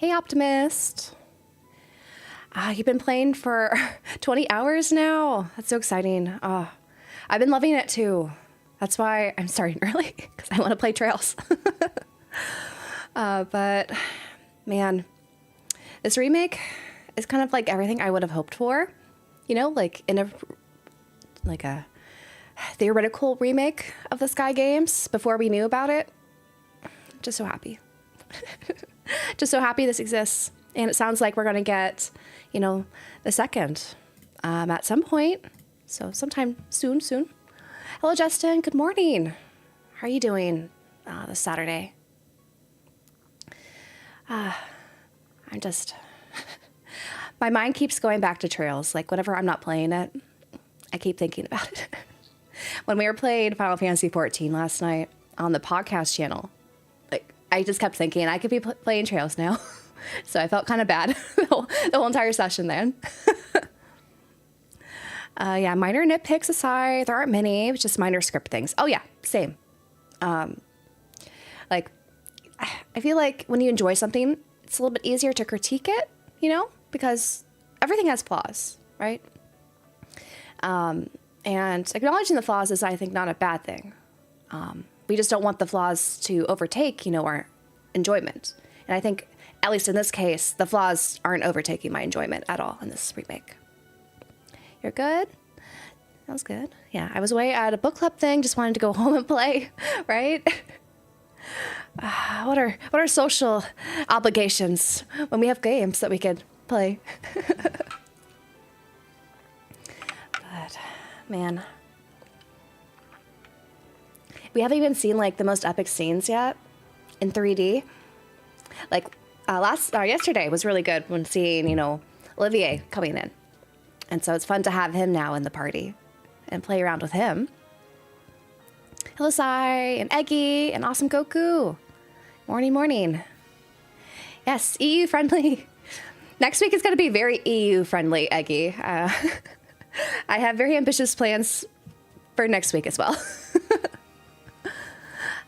Hey, Optimist. You've been playing for 20 hours now. That's so exciting. I've been loving it too. That's why I'm starting early, because I want to play Trails. But man, this remake is kind of like everything I would have hoped for. You know, like in a theoretical remake of the Sky games before we knew about it. Just so happy. Just so happy this exists. And it sounds like we're going to get, you know, the second at some point. So sometime soon. Hello, Justin. Good morning. How are you doing this Saturday? I'm just... My mind keeps going back to Trails. Like, whenever I'm not playing it, I keep thinking about it. When we were playing Final Fantasy XIV last night on the podcast channel, like, I just kept thinking I could be playing Trails now. So I felt kind of bad the whole entire session then. Yeah, minor nitpicks aside, there aren't many. It was just minor script things. Oh yeah, same. Like, I feel like when you enjoy something, it's a little bit easier to critique it, you know, because everything has flaws, right? And acknowledging the flaws is, I think, not a bad thing. We just don't want the flaws to overtake, you know, our enjoyment. And I think, at least in this case, the flaws aren't overtaking my enjoyment at all in this remake. You're good? That was good. Yeah, I was away at a book club thing, just wanted to go home and play, right? What are social obligations when we have games that we could play? But, man. We haven't even seen, like, the most epic scenes yet in 3D. Like, yesterday was really good when seeing, you know, Olivier coming in. And so it's fun to have him now in the party and play around with him. Hello, Sai, and Eggy, and Awesome Goku. Morning. Yes, EU friendly. Next week is going to be very EU friendly, Eggy. I have very ambitious plans for next week as well.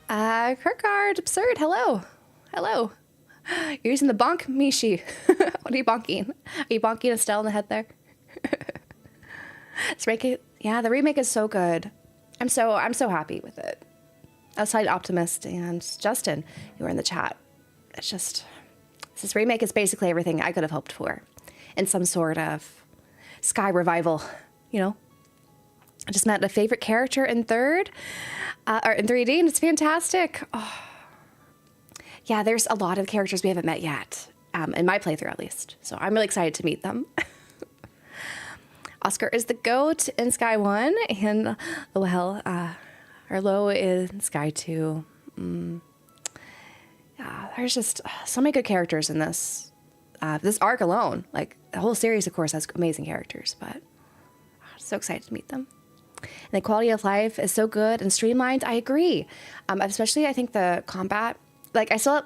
Kirkard, absurd, hello. You're using the bonk Mishi. What are you bonking? Are you bonking Estelle in the head there? The remake is so good. I'm so happy with it. Outside Optimist and Justin, who were in the chat. It's just, this remake is basically everything I could have hoped for in some sort of Sky revival, you know? I just met a favorite character in 3D, and it's fantastic. Oh. Yeah, there's a lot of characters we haven't met yet, in my playthrough at least. So I'm really excited to meet them. Oscar is the GOAT in Sky 1, and Arlo in Sky 2. There's just so many good characters in this arc alone. Like, the whole series, of course, has amazing characters, but I'm so excited to meet them. And the quality of life is so good and streamlined. I agree. Especially, I think the combat. Like, I still,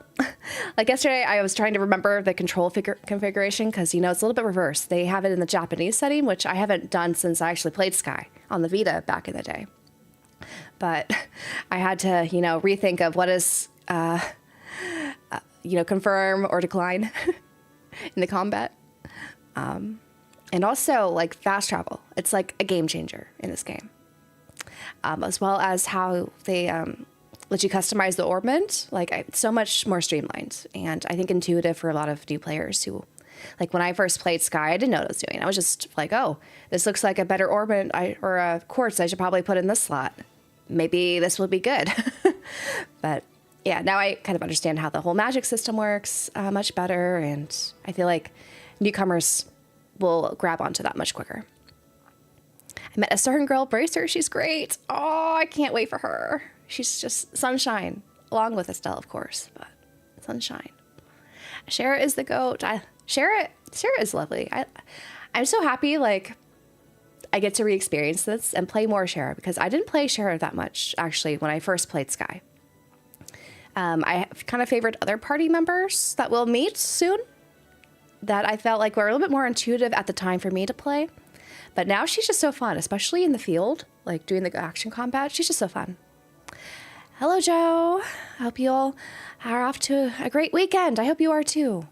like yesterday, I was trying to remember the control configuration because, you know, it's a little bit reversed. They have it in the Japanese setting, which I haven't done since I actually played Sky on the Vita back in the day. But I had to, you know, rethink of what is, confirm or decline in the combat. And also, like, fast travel. It's like a game changer in this game. As well as how they let you customize the orbment. Like, it's so much more streamlined. And I think intuitive for a lot of new players who Like when I first played Sky, I didn't know what I was doing. I was just like, oh, this looks like a better orbit or a quartz I should probably put in this slot. Maybe this will be good. But yeah, now I kind of understand how the whole magic system works much better. And I feel like newcomers will grab onto that much quicker. I met a certain girl, Bracer. She's great. Oh, I can't wait for her. She's just sunshine, along with Estelle, of course, but sunshine. Shara is the goat. Shara is lovely. I'm so happy, like, I get to re-experience this and play more Shara, because I didn't play Shara that much, actually, when I first played Sky. I kind of favored other party members that we'll meet soon that I felt like were a little bit more intuitive at the time for me to play. But now she's just so fun, especially in the field, like doing the action combat. She's just so fun. Hello, Joe. I hope you all are off to a great weekend. I hope you are too.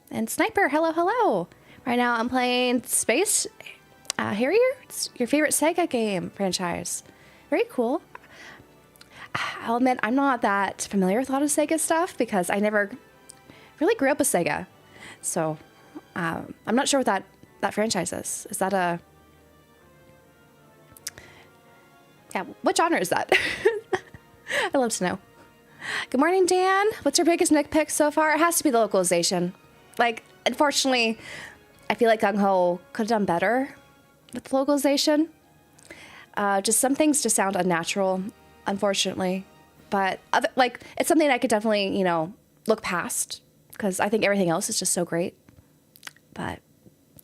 And Sniper, hello. Right now I'm playing Space Harrier. It's your favorite Sega game franchise. Very cool. I'll admit I'm not that familiar with a lot of Sega stuff because I never really grew up with Sega. So I'm not sure what that franchise is. Is that a... Yeah, what genre is that? I'd love to know. Good morning, Dan. What's your biggest nitpick so far? It has to be the localization. Like, unfortunately, I feel like Gung Ho could have done better with the localization. Just some things just sound unnatural, unfortunately. But, it's something I could definitely, look past, because I think everything else is just so great. But,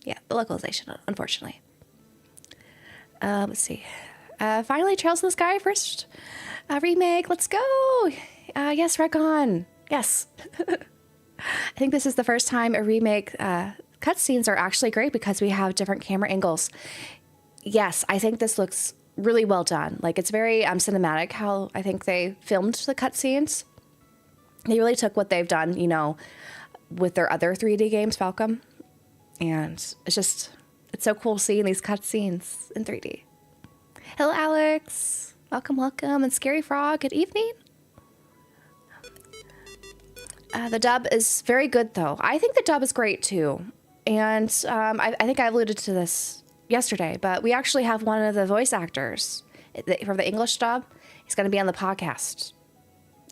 yeah, the localization, unfortunately. Let's see. Finally, Trails in the Sky first remake. Let's go. Yes, Recon. Yes. I think this is the first time a remake cutscenes are actually great because we have different camera angles. Yes, I think this looks really well done. Like, it's very cinematic how I think they filmed the cutscenes. They really took what they've done, with their other 3D games, Falcom. And it's so cool seeing these cutscenes in 3D. Hello, Alex. Welcome. And Scary Frog, good evening. The dub is very good, though. I think the dub is great, too. And I think I alluded to this yesterday, but we actually have one of the voice actors for the English dub. He's going to be on the podcast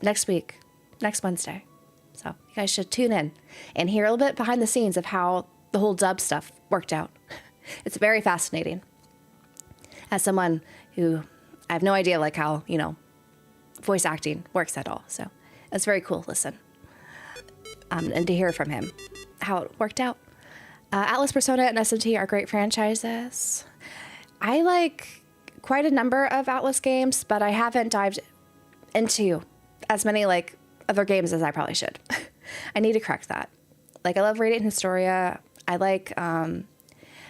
next week, next Wednesday. So you guys should tune in and hear a little bit behind the scenes of how the whole dub stuff worked out. It's very fascinating. As someone who, I have no idea like how, voice acting works at all. So it's very cool to listen. And to hear from him how it worked out. Atlas Persona and SMT are great franchises. I like quite a number of Atlas games, but I haven't dived into as many other games as I probably should. I need to correct that. I love Radiant Historia. I like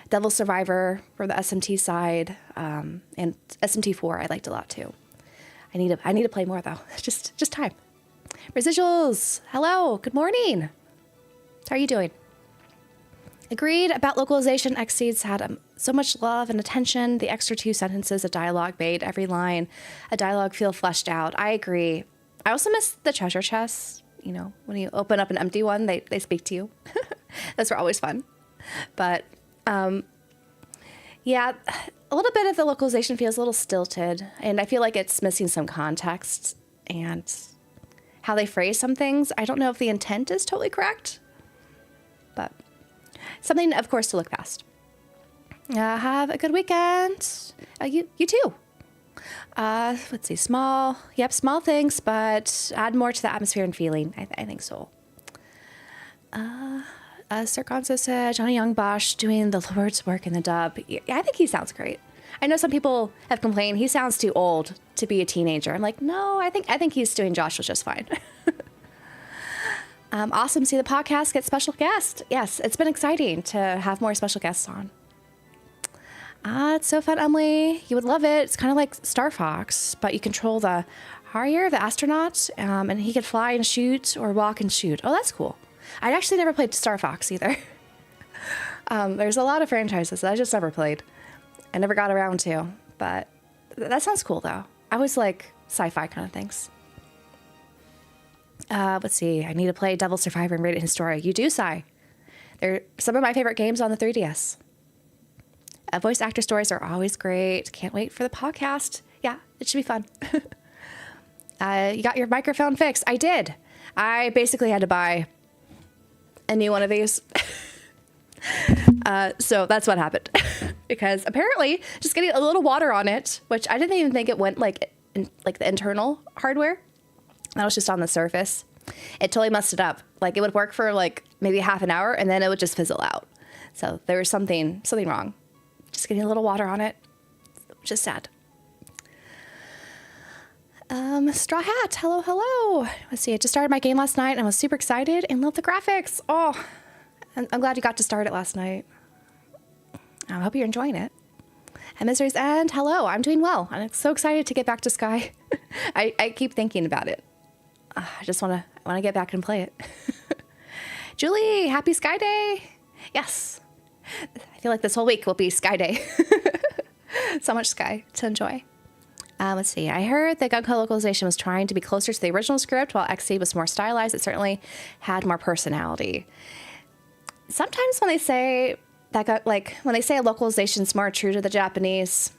Devil Survivor for the SMT side, and SMT4 I liked a lot too. I need to play more though. Just time. Residuals, hello, good morning. How are you doing? Agreed about localization. Exceeds had so much love and attention. The extra 2 sentences of dialogue made every line a dialogue feel fleshed out. I agree. I also miss the treasure chests. When you open up an empty one, they speak to you. Those were always fun. But yeah, a little bit of the localization feels a little stilted, and I feel like it's missing some context and how they phrase some things. I don't know if the intent is totally correct, but something, of course, to look past. Have a good weekend. You too. Let's see, small things, but add more to the atmosphere and feeling. I think so. Sir Gonzo said Johnny Young Bosch doing the Lord's work in the dub. Yeah, I think he sounds great. I know some people have complained he sounds too old to be a teenager. I'm like, no, I think he's doing Joshua just fine. Awesome to see the podcast get special guests. Yes, it's been exciting to have more special guests on. It's so fun, Emily. You would love it. It's kind of like Star Fox, but you control the Harrier, the astronaut, and he could fly and shoot or walk and shoot. Oh, that's cool. I actually never played Star Fox either. There's a lot of franchises that I just never played. I never got around to, but that sounds cool, though. I always like sci-fi kind of things. Let's see. I need to play Devil Survivor and Radiant Historia. You do, Sai. They're some of my favorite games on the 3DS. Voice actor stories are always great. Can't wait for the podcast. Yeah, it should be fun. You got your microphone fixed. I did. I basically had to buy a new one of these. So that's what happened. Because apparently just getting a little water on it, which I didn't even think it went like the internal hardware. That was just on the surface. It totally messed it up. Like it would work for like maybe half an hour and then it would just fizzle out. So there was something wrong. Just getting a little water on it. Just sad. Straw Hat, hello. Let's see, I just started my game last night and I was super excited and loved the graphics. Oh, I'm glad you got to start it last night. I hope you're enjoying it. And Misery's End, hello, I'm doing well. I'm so excited to get back to Sky. I keep thinking about it. I just want to get back and play it. Julie, happy Sky Day. Yes. I feel like this whole week will be Sky Day. So much Sky to enjoy. Let's see. I heard that Gunko localization was trying to be closer to the original script, while XC was more stylized. It certainly had more personality. Sometimes when they say that, when they say a localization is more true to the Japanese,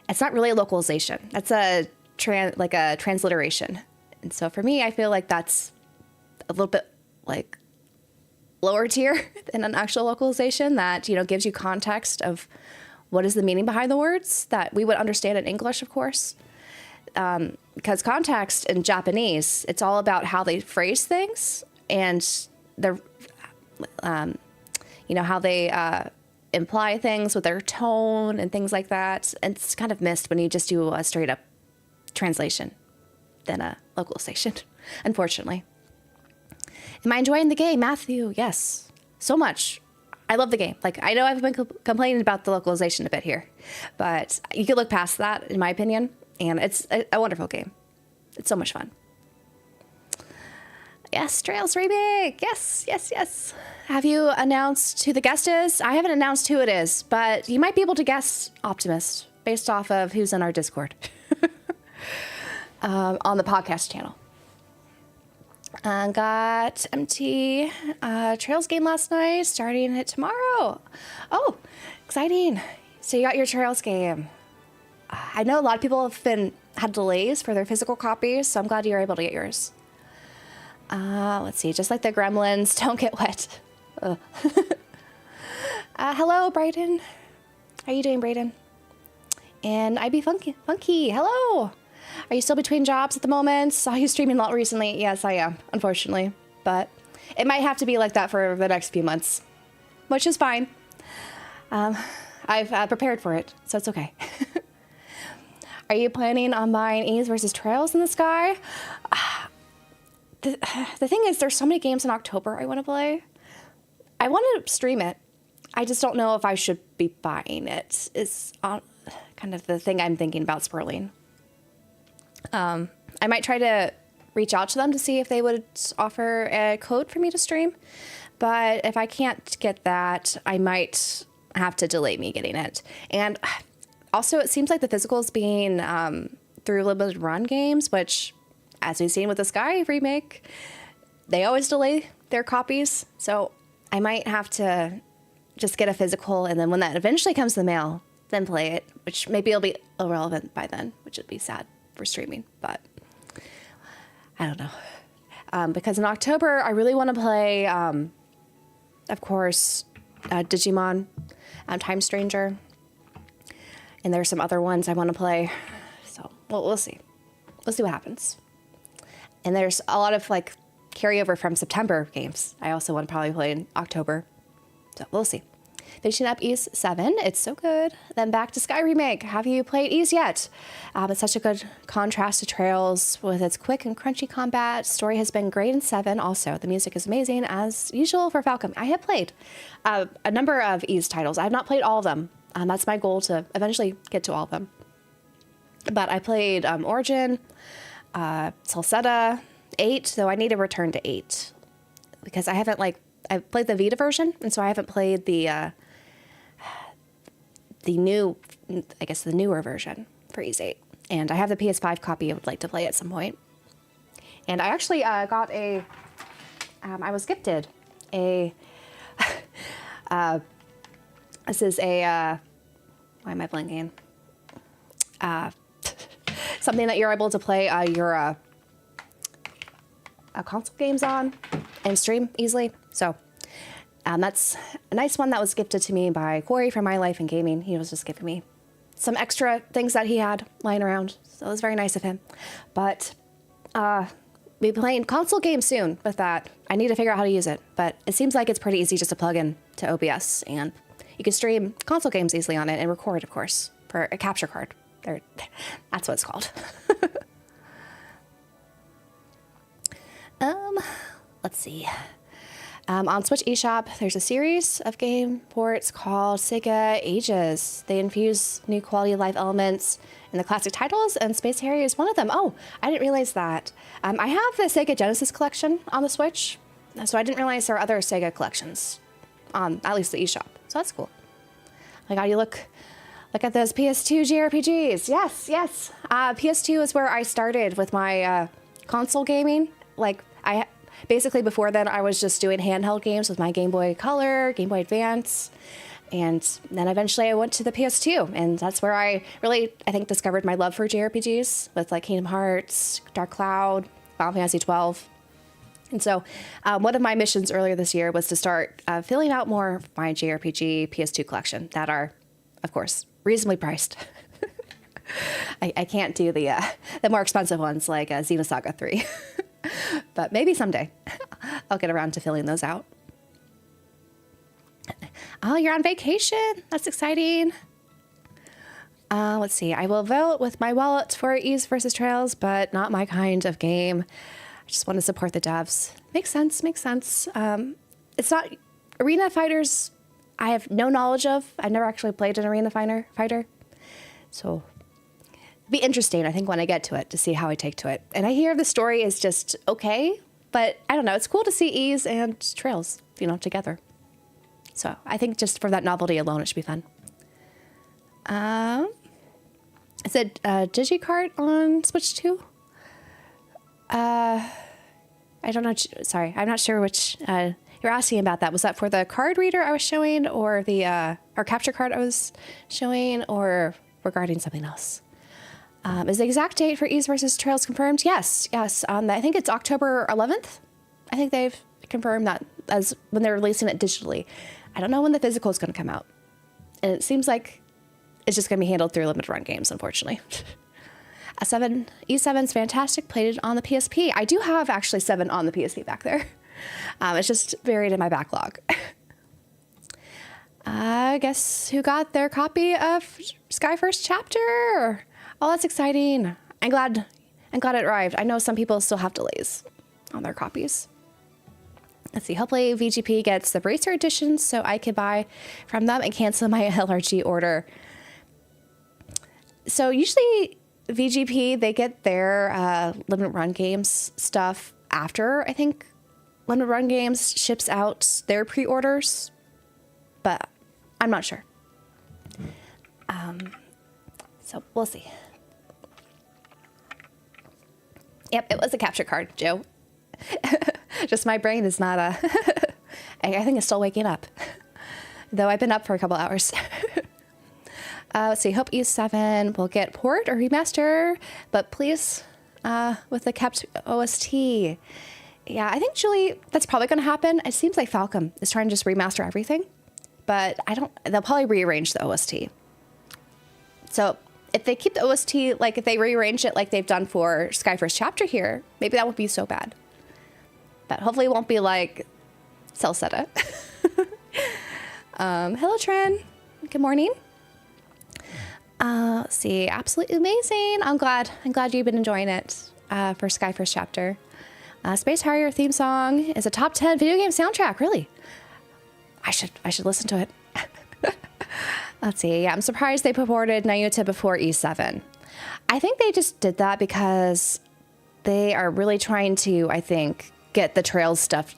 it's not really a localization. That's a transliteration. And so for me, I feel like that's a little bit like lower tier than an actual localization that, gives you context of what is the meaning behind the words that we would understand in English, of course. Because context in Japanese, it's all about how they phrase things and their, how they imply things with their tone and things like that. And it's kind of missed when you just do a straight up translation than a localization, unfortunately. Am I enjoying the game? Matthew, yes, so much. I love the game. I know I've been complaining about the localization a bit here, but you could look past that, in my opinion, and it's a wonderful game. It's so much fun. Yes, Trails Remake. Yes. Have you announced who the guest is? I haven't announced who it is, but you might be able to guess Optimist based off of who's in our Discord on the podcast channel. Got MT Trails game last night, starting it tomorrow. Oh, exciting. So you got your Trails game. I know a lot of people have had delays for their physical copies, so I'm glad you're able to get yours. Let's see, just like the gremlins, don't get wet. Hello, Brayden. How are you doing, Brayden? And IB Funky, hello. Are you still between jobs at the moment? Saw you streaming a lot recently. Yes, I am, unfortunately. But it might have to be like that for the next few months, which is fine. I've prepared for it, so it's okay. Are you planning on buying Ease versus Trails in the Sky? The thing is, there's so many games in October I want to play. I want to stream it. I just don't know if I should be buying it. Is kind of the thing I'm thinking about swirling. I might try to reach out to them to see if they would offer a code for me to stream. But if I can't get that, I might have to delay me getting it. And also, it seems like the physical is being through limited run games, which, as we've seen with the Sky remake, they always delay their copies. So I might have to just get a physical, and then when that eventually comes in the mail, then play it, which maybe it'll be irrelevant by then, which would be sad for streaming, but I don't know. Because in October, I really want to play, of course, Digimon, Time Stranger, and there's some other ones I want to play. So we'll see. We'll see what happens. And there's a lot of carryover from September games I also want to probably play in October. So we'll see. Finishing up Ease 7. It's so good. Then back to Sky Remake. Have you played Ease yet? It's such a good contrast to Trails with its quick and crunchy combat. Story has been great in 7 also. The music is amazing as usual for Falcom. I have played a number of Ease titles. I have not played all of them. That's my goal, to eventually get to all of them. But I played Origin, Salsetta, 8, though I need to return to 8. Because I haven't I played the Vita version, and so I haven't played the new, I guess the newer version for Ease 8. And I have the PS5 copy I would like to play at some point. And I actually got I was gifted a this is a why am I blanking? Something that you're able to play your console games on and stream easily. So that's a nice one that was gifted to me by Corey from My Life in Gaming. He was just giving me some extra things that he had lying around. So it was very nice of him. But we'll be playing console games soon with that. I need to figure out how to use it. But it seems like it's pretty easy just to plug in to OBS. And you can stream console games easily on it and record, of course, for a capture card. That's what it's called. Let's see. On Switch eShop, there's a series of game ports called Sega Ages. They infuse new quality of life elements in the classic titles, and Space Harrier is one of them. Oh, I didn't realize that. I have the Sega Genesis collection on the Switch, so I didn't realize there are other Sega collections on at least the eShop. So that's cool. My God, you look at those PS2 JRPGs. Yes. PS2 is where I started with my console gaming. Basically, before then, I was just doing handheld games with my Game Boy Color, Game Boy Advance, and then eventually I went to the PS2, and that's where I think, discovered my love for JRPGs with like Kingdom Hearts, Dark Cloud, Final Fantasy 12. And so one of my missions earlier this year was to start filling out more of my JRPG PS2 collection that are, of course, reasonably priced. I can't do the more expensive ones like Xenosaga 3. But maybe someday I'll get around to filling those out. Oh, you're on vacation. That's exciting. Let's see. I will vote with my wallet for Ys versus Trails, but not my kind of game. I just want to support the devs. Makes sense. It's not Arena Fighters. I have no knowledge of. I've never actually played an Arena Fighter. So it'd be interesting, I think, when I get to it to see how I take to it. And I hear the story is just okay, but I don't know. It's cool to see Ys and Trails, together. So I think just for that novelty alone, it should be fun. Is it DigiKart on Switch 2? I don't know. Sorry, I'm not sure which you're asking about. That was that for the card reader I was showing, or the or capture card I was showing, or regarding something else? Is the exact date for Ys versus Trails confirmed? Yes. I think it's October 11th. I think they've confirmed that as when they're releasing it digitally. I don't know when the physical is going to come out. And it seems like it's just going to be handled through limited run games, unfortunately. E7's fantastic, played it on the PSP. I do have actually 7 on the PSP back there. It's just buried in my backlog. Guess who got their copy of Sky First Chapter? Oh, that's exciting. I'm glad it arrived. I know some people still have delays on their copies. Let's see. Hopefully VGP gets the Bracer edition so I can buy from them and cancel my LRG order. So usually VGP, they get their limited run games stuff after, I think, limited run games ships out their pre-orders, but I'm not sure. So we'll see. Yep, it was a capture card, Joe. Just my brain is not I think it's still waking up. Though I've been up for a couple hours. Let's see, hope E7 will get port or remaster, but please, with the kept OST. Yeah, I think, Julie, that's probably going to happen. It seems like Falcom is trying to just remaster everything, but they'll probably rearrange the OST. So if they keep the OST, like if they rearrange it like they've done for Sky First Chapter here, maybe that won't be so bad. But hopefully it won't be like Celseta. Hello, Tren. Good morning. Let's see, absolutely amazing. I'm glad you've been enjoying it for Sky First Chapter. Space Harrier theme song is a top 10 video game soundtrack. Really? I should listen to it. Let's see. Yeah, I'm surprised they purported Nayuta before E7. I think they just did that because they are really trying to, I think, get the Trails stuff,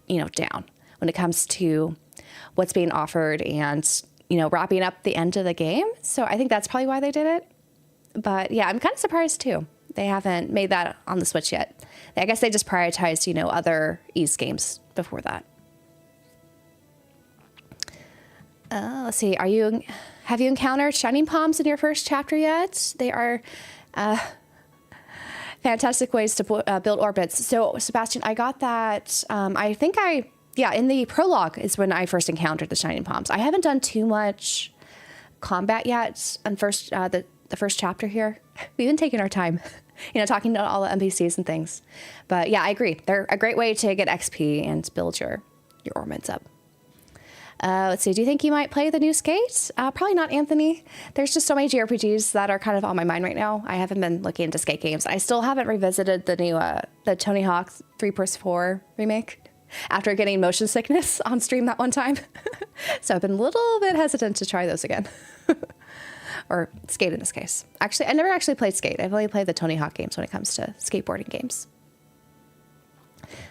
down when it comes to what's being offered and, wrapping up the end of the game. So I think that's probably why they did it. But yeah, I'm kind of surprised too. They haven't made that on the Switch yet. I guess they just prioritized, other Ys games before that. Let's see. Have you encountered shining palms in your first chapter yet? They are fantastic ways to build orbits. So Sebastian, I got that. In the prologue is when I first encountered the shining palms. I haven't done too much combat yet on the first chapter here. We've been taking our time, talking to all the NPCs and things. But yeah, I agree. They're a great way to get XP and build your orbits up. Let's see. Do you think you might play the new Skate? Probably not, Anthony. There's just so many JRPGs that are kind of on my mind right now. I haven't been looking into Skate games. I still haven't revisited the new the Tony Hawk 3x4 remake after getting motion sickness on stream that one time. So I've been a little bit hesitant to try those again. Or Skate in this case. Actually, I never actually played Skate. I've only played the Tony Hawk games when it comes to skateboarding games.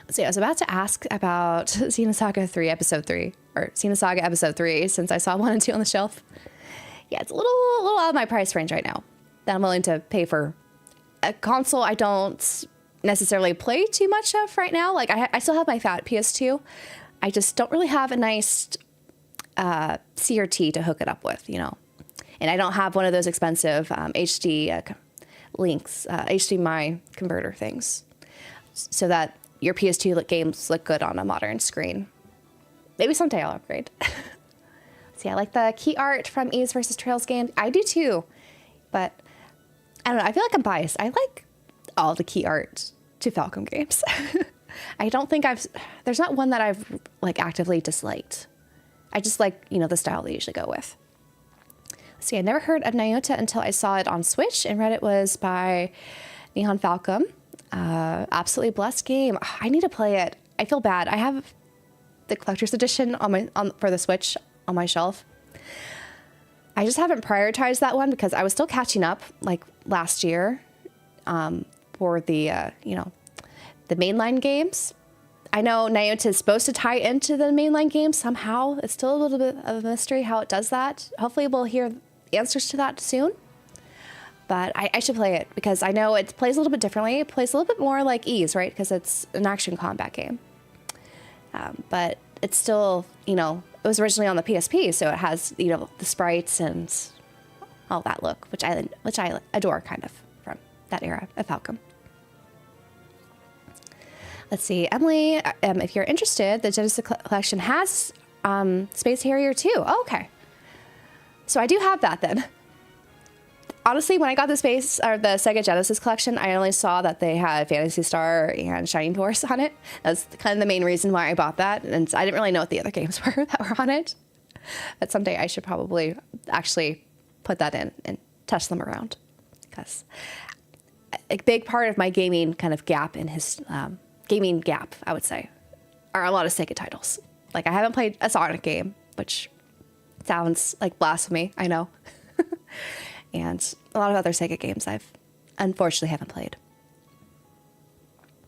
So I was about to ask about Xenosaga 3 Episode 3, or Xenosaga Episode 3, since I saw 1 and 2 on the shelf. Yeah, it's a little out of my price range right now that I'm willing to pay for a console I don't necessarily play too much of right now. Like, I still have my fat PS2. I just don't really have a nice CRT to hook it up with, And I don't have one of those expensive HD links, HDMI converter things, so that your PS2 games look good on a modern screen. Maybe someday I'll upgrade. See, I like the key art from Ys vs. Trails game. I do too, but I don't know. I feel like I'm biased. I like all the key art to Falcom games. I don't think there's not one that I've actively disliked. I just like, the style they usually go with. See, I never heard of Nyota until I saw it on Switch and read it was by Nihon Falcom. Absolutely blessed game. I need to play it. I feel bad. I have the collector's edition for the Switch on my shelf. I just haven't prioritized that one because I was still catching up last year for the the mainline games. I know Nyota is supposed to tie into the mainline games somehow. It's still a little bit of a mystery how it does that. Hopefully we'll hear answers to that soon. But I should play it because I know it plays a little bit differently. It plays a little bit more like Ys, right? Because it's an action combat game. But it's still, it was originally on the PSP, so it has, the sprites and all that look, which I adore kind of from that era of Falcom. Let's see, Emily, if you're interested, the Genesis collection has Space Harrier too. Oh, okay. So I do have that then. Honestly, when I got the Sega Genesis collection, I only saw that they had Phantasy Star and Shining Force on it. That's kind of the main reason why I bought that. And I didn't really know what the other games were that were on it. But someday I should probably actually put that in and touch them around. Because a big part of my gaming kind of gap in his gaming gap, I would say, are a lot of Sega titles. I haven't played a Sonic game, which sounds like blasphemy, I know. And a lot of other Sega games I've unfortunately haven't played.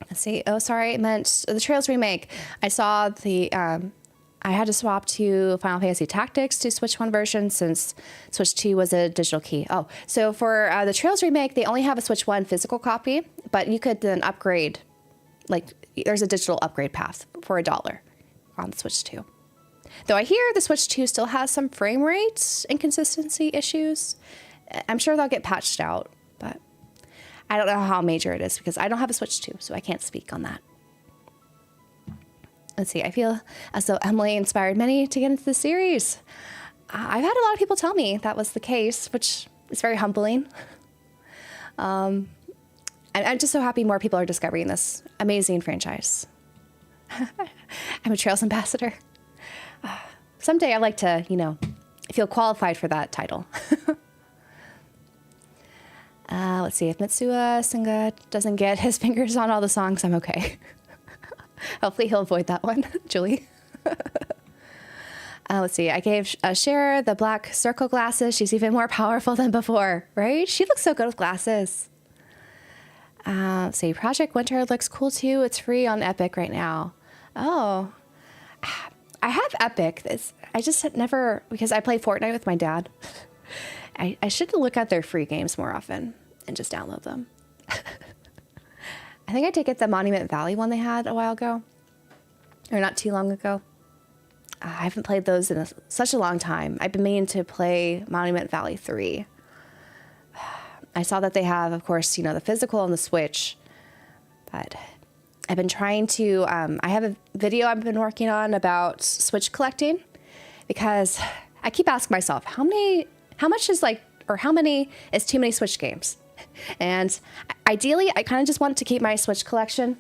Let's see. Oh, sorry. I meant the Trails remake. I saw I had to swap to Final Fantasy Tactics to Switch 1 version since Switch 2 was a digital key. Oh, so for the Trails remake, they only have a Switch 1 physical copy, but you could then upgrade. There's a digital upgrade path for $1 on the Switch 2. Though I hear the Switch 2 still has some frame rate inconsistency issues. I'm sure they'll get patched out, but I don't know how major it is because I don't have a Switch 2, so I can't speak on that. Let's see. I feel as though Emily inspired many to get into the series. I've had a lot of people tell me that was the case, which is very humbling. I'm just so happy more people are discovering this amazing franchise. I'm a Trails ambassador. Someday I'd like to, feel qualified for that title. Let's see. If Mitsuya Senga doesn't get his fingers on all the songs, I'm okay. Hopefully he'll avoid that one, Julie. Let's see. I gave Cher the black circle glasses. She's even more powerful than before, right? She looks so good with glasses. Let's see. Project Winter looks cool too. It's free on Epic right now. Oh, I have Epic. I just had never, because I play Fortnite with my dad. I should look at their free games more often and just download them. I think I did get the Monument Valley one they had a while ago, or not too long ago. I haven't played those in such a long time. I've been meaning to play Monument Valley 3. I saw that they have, of course, the physical on the Switch, but I've been trying to, I have a video I've been working on about Switch collecting, because I keep asking myself, how many is too many Switch games? And ideally, I kind of just want to keep my Switch collection,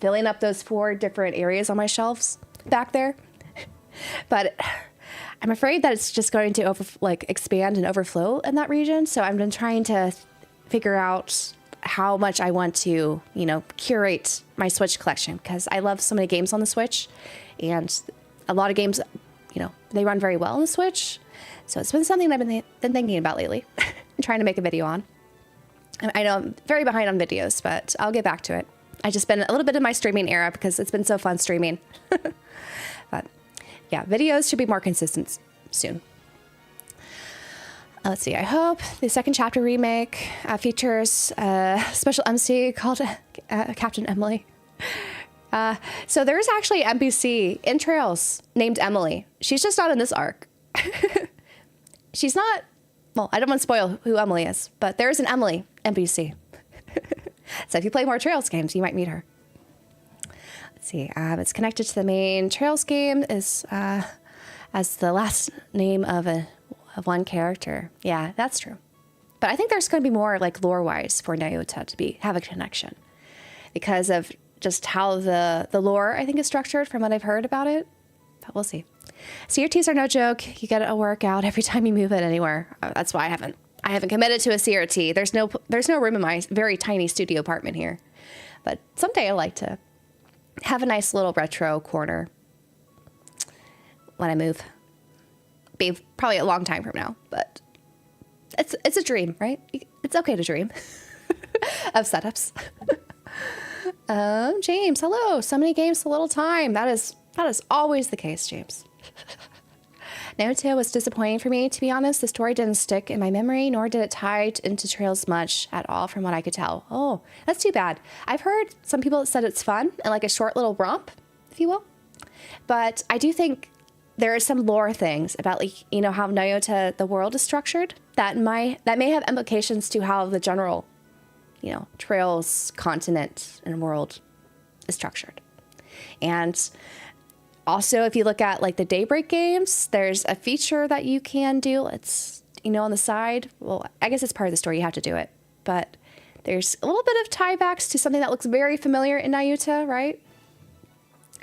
filling up those 4 different areas on my shelves back there. But I'm afraid that it's just going to expand and overflow in that region. So I've been trying to figure out how much I want to, curate my Switch collection, because I love so many games on the Switch, and a lot of games, they run very well on the Switch. So it's been something I've been thinking about lately and trying to make a video on. I know I'm very behind on videos, but I'll get back to it. I just been a little bit in my streaming era because it's been so fun streaming. But yeah, videos should be more consistent soon. Let's see. I hope the second chapter remake features a special MC called Captain Emily. So there's actually an NPC in Trails named Emily. She's just not in this arc. She's not. Well, I don't want to spoil who Emily is, but there's an Emily NPC. So if you play more Trails games, you might meet her. Let's see. It's connected to the main Trails game as the last name of one character. Yeah, that's true. But I think there's going to be more lore-wise for Nyota to have a connection, because of just how the lore, I think, is structured from what I've heard about it. But we'll see. CRTs are no joke. You get a workout every time you move it anywhere. That's why I haven't committed to a CRT. There's no room in my very tiny studio apartment here. But someday I like to have a nice little retro corner when I move. Be probably a long time from now, but it's a dream, right? It's okay to dream of setups. James, hello. So many games, so little time. That is always the case, James. Naruto was disappointing for me, to be honest. The story didn't stick in my memory, nor did it tie into Trails much at all from what I could tell. Oh, that's too bad. I've heard some people that said it's fun and a short little romp, if you will. But I do think there are some lore things about how Nyota, the world is structured, that may have implications to how the general, Trails continent and world is structured. And also, if you look at the Daybreak games, there's a feature that you can do. It's, on the side. Well, I guess it's part of the story. You have to do it. But there's a little bit of tiebacks to something that looks very familiar in Nyota, right?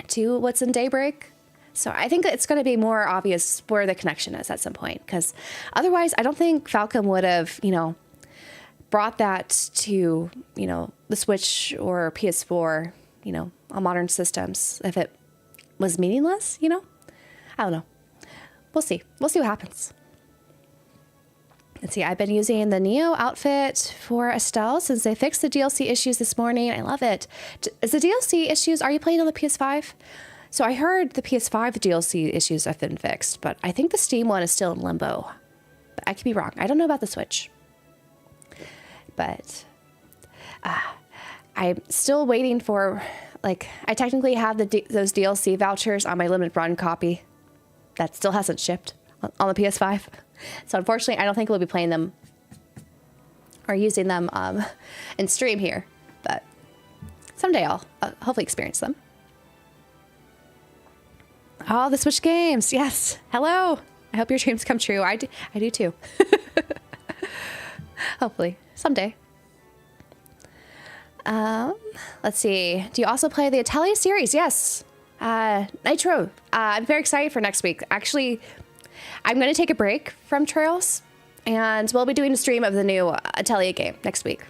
To what's in Daybreak. So I think it's going to be more obvious where the connection is at some point. Because otherwise, I don't think Falcom would have, brought that to, the Switch or PS4, on modern systems if it was meaningless, I don't know. We'll see. We'll see what happens. Let's see. I've been using the Neo outfit for Estelle since they fixed the DLC issues this morning. I love it. Is the DLC issues, are you playing on the PS5? So I heard the PS5 DLC issues have been fixed, but I think the Steam one is still in limbo. But I could be wrong. I don't know about the Switch. But I'm still waiting for... I technically have those DLC vouchers on my limited run copy that still hasn't shipped on the PS5. So unfortunately, I don't think we'll be playing them or using them in stream here. But someday I'll hopefully experience them. Oh, the Switch games. Yes. Hello. I hope your dreams come true. I do too. Hopefully. Someday. Let's see. Do you also play the Atelier series? Yes. Nitro. I'm very excited for next week. Actually, I'm going to take a break from Trails, and we'll be doing a stream of the new Atelier game next week.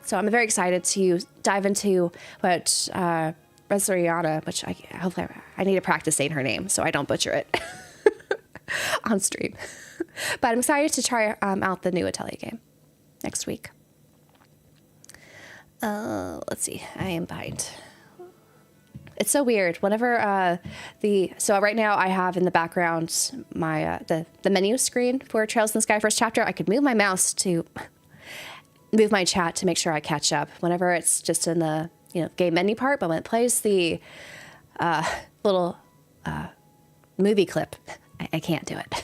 So I'm very excited to dive into what Resoriana, which hopefully I need to practice saying her name so I don't butcher it on stream. But I'm excited to try out the new Atelier game next week. Let's see. I am behind. It's so weird. Whenever so right now I have in the background my the menu screen for Trails in the Sky First Chapter. I could move my mouse to move my chat to make sure I catch up. Whenever it's just in the game menu part, but when it plays the little movie clip. I can't do it.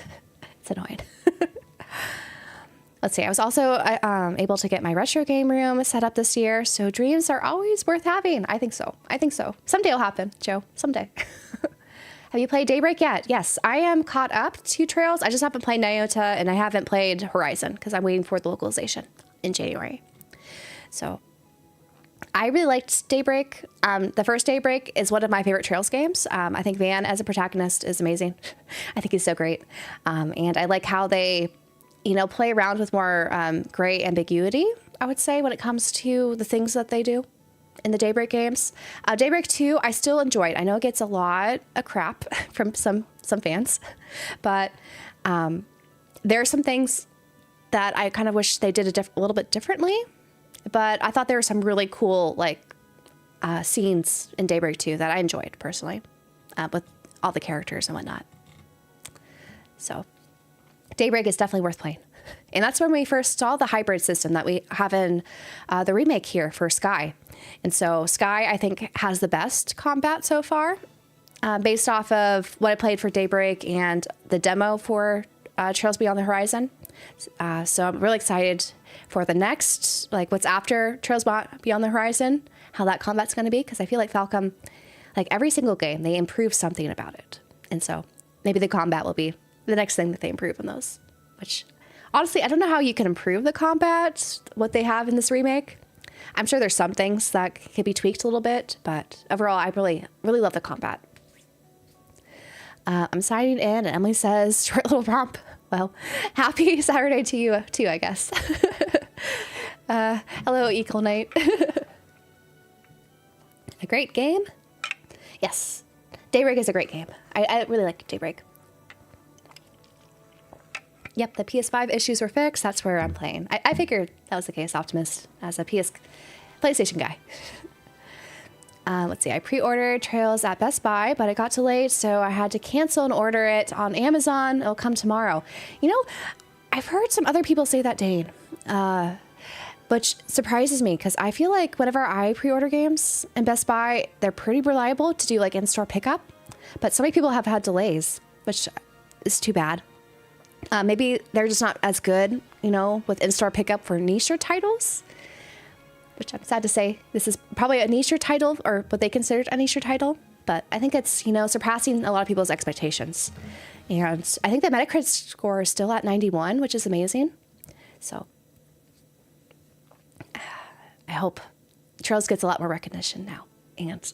It's annoying. Let's see. I was also able to get my retro game room set up this year. So dreams are always worth having. I think so. Someday it'll happen, Joe. Someday. Have you played Daybreak yet? Yes, I am caught up to Trails. I just haven't played Nyota, and I haven't played Horizon because I'm waiting for the localization in January. So I really liked Daybreak. The first Daybreak is one of my favorite Trails games. I think Van as a protagonist is amazing. I think he's so great. And I like how they, play around with more gray ambiguity, I would say, when it comes to the things that they do in the Daybreak games. Daybreak 2, I still enjoyed. I know it gets a lot of crap from some fans, but there are some things that I kind of wish they did a little bit differently. But I thought there were some really cool scenes in Daybreak 2 that I enjoyed personally, with all the characters and whatnot. So Daybreak is definitely worth playing. And that's when we first saw the hybrid system that we have in the remake here for Sky. And so Sky, I think, has the best combat so far, based off of what I played for Daybreak and the demo for Trails Beyond the Horizon. So I'm really excited for the next, what's after Trails Beyond the Horizon, how that combat's going to be, because I feel like Falcom, every single game, they improve something about it. And so maybe the combat will be the next thing that they improve on those, which honestly, I don't know how you can improve the combat, what they have in this remake. I'm sure there's some things that could be tweaked a little bit, but overall, I really, really love the combat. I'm signing in, and Emily says, short little romp. Well, happy Saturday to you, too, I guess. Hello, Equal Night. A great game? Yes. Daybreak is a great game. I really like Daybreak. Yep, the PS5 issues were fixed. That's where I'm playing. I figured that was the case, Optimist, as a PlayStation guy. Let's see, I pre-ordered Trails at Best Buy, but it got delayed, so I had to cancel and order it on Amazon. It'll come tomorrow. I've heard some other people say that, Dane, which surprises me, because I feel like whenever I pre-order games in Best Buy, they're pretty reliable to do in-store pickup, but so many people have had delays, which is too bad. Maybe they're just not as good, with in-store pickup for niche titles, which I'm sad to say. This is probably a niche title, or what they considered a niche title, but I think it's, surpassing a lot of people's expectations. And I think the Metacritic score is still at 91, which is amazing. So I hope Trails gets a lot more recognition now, and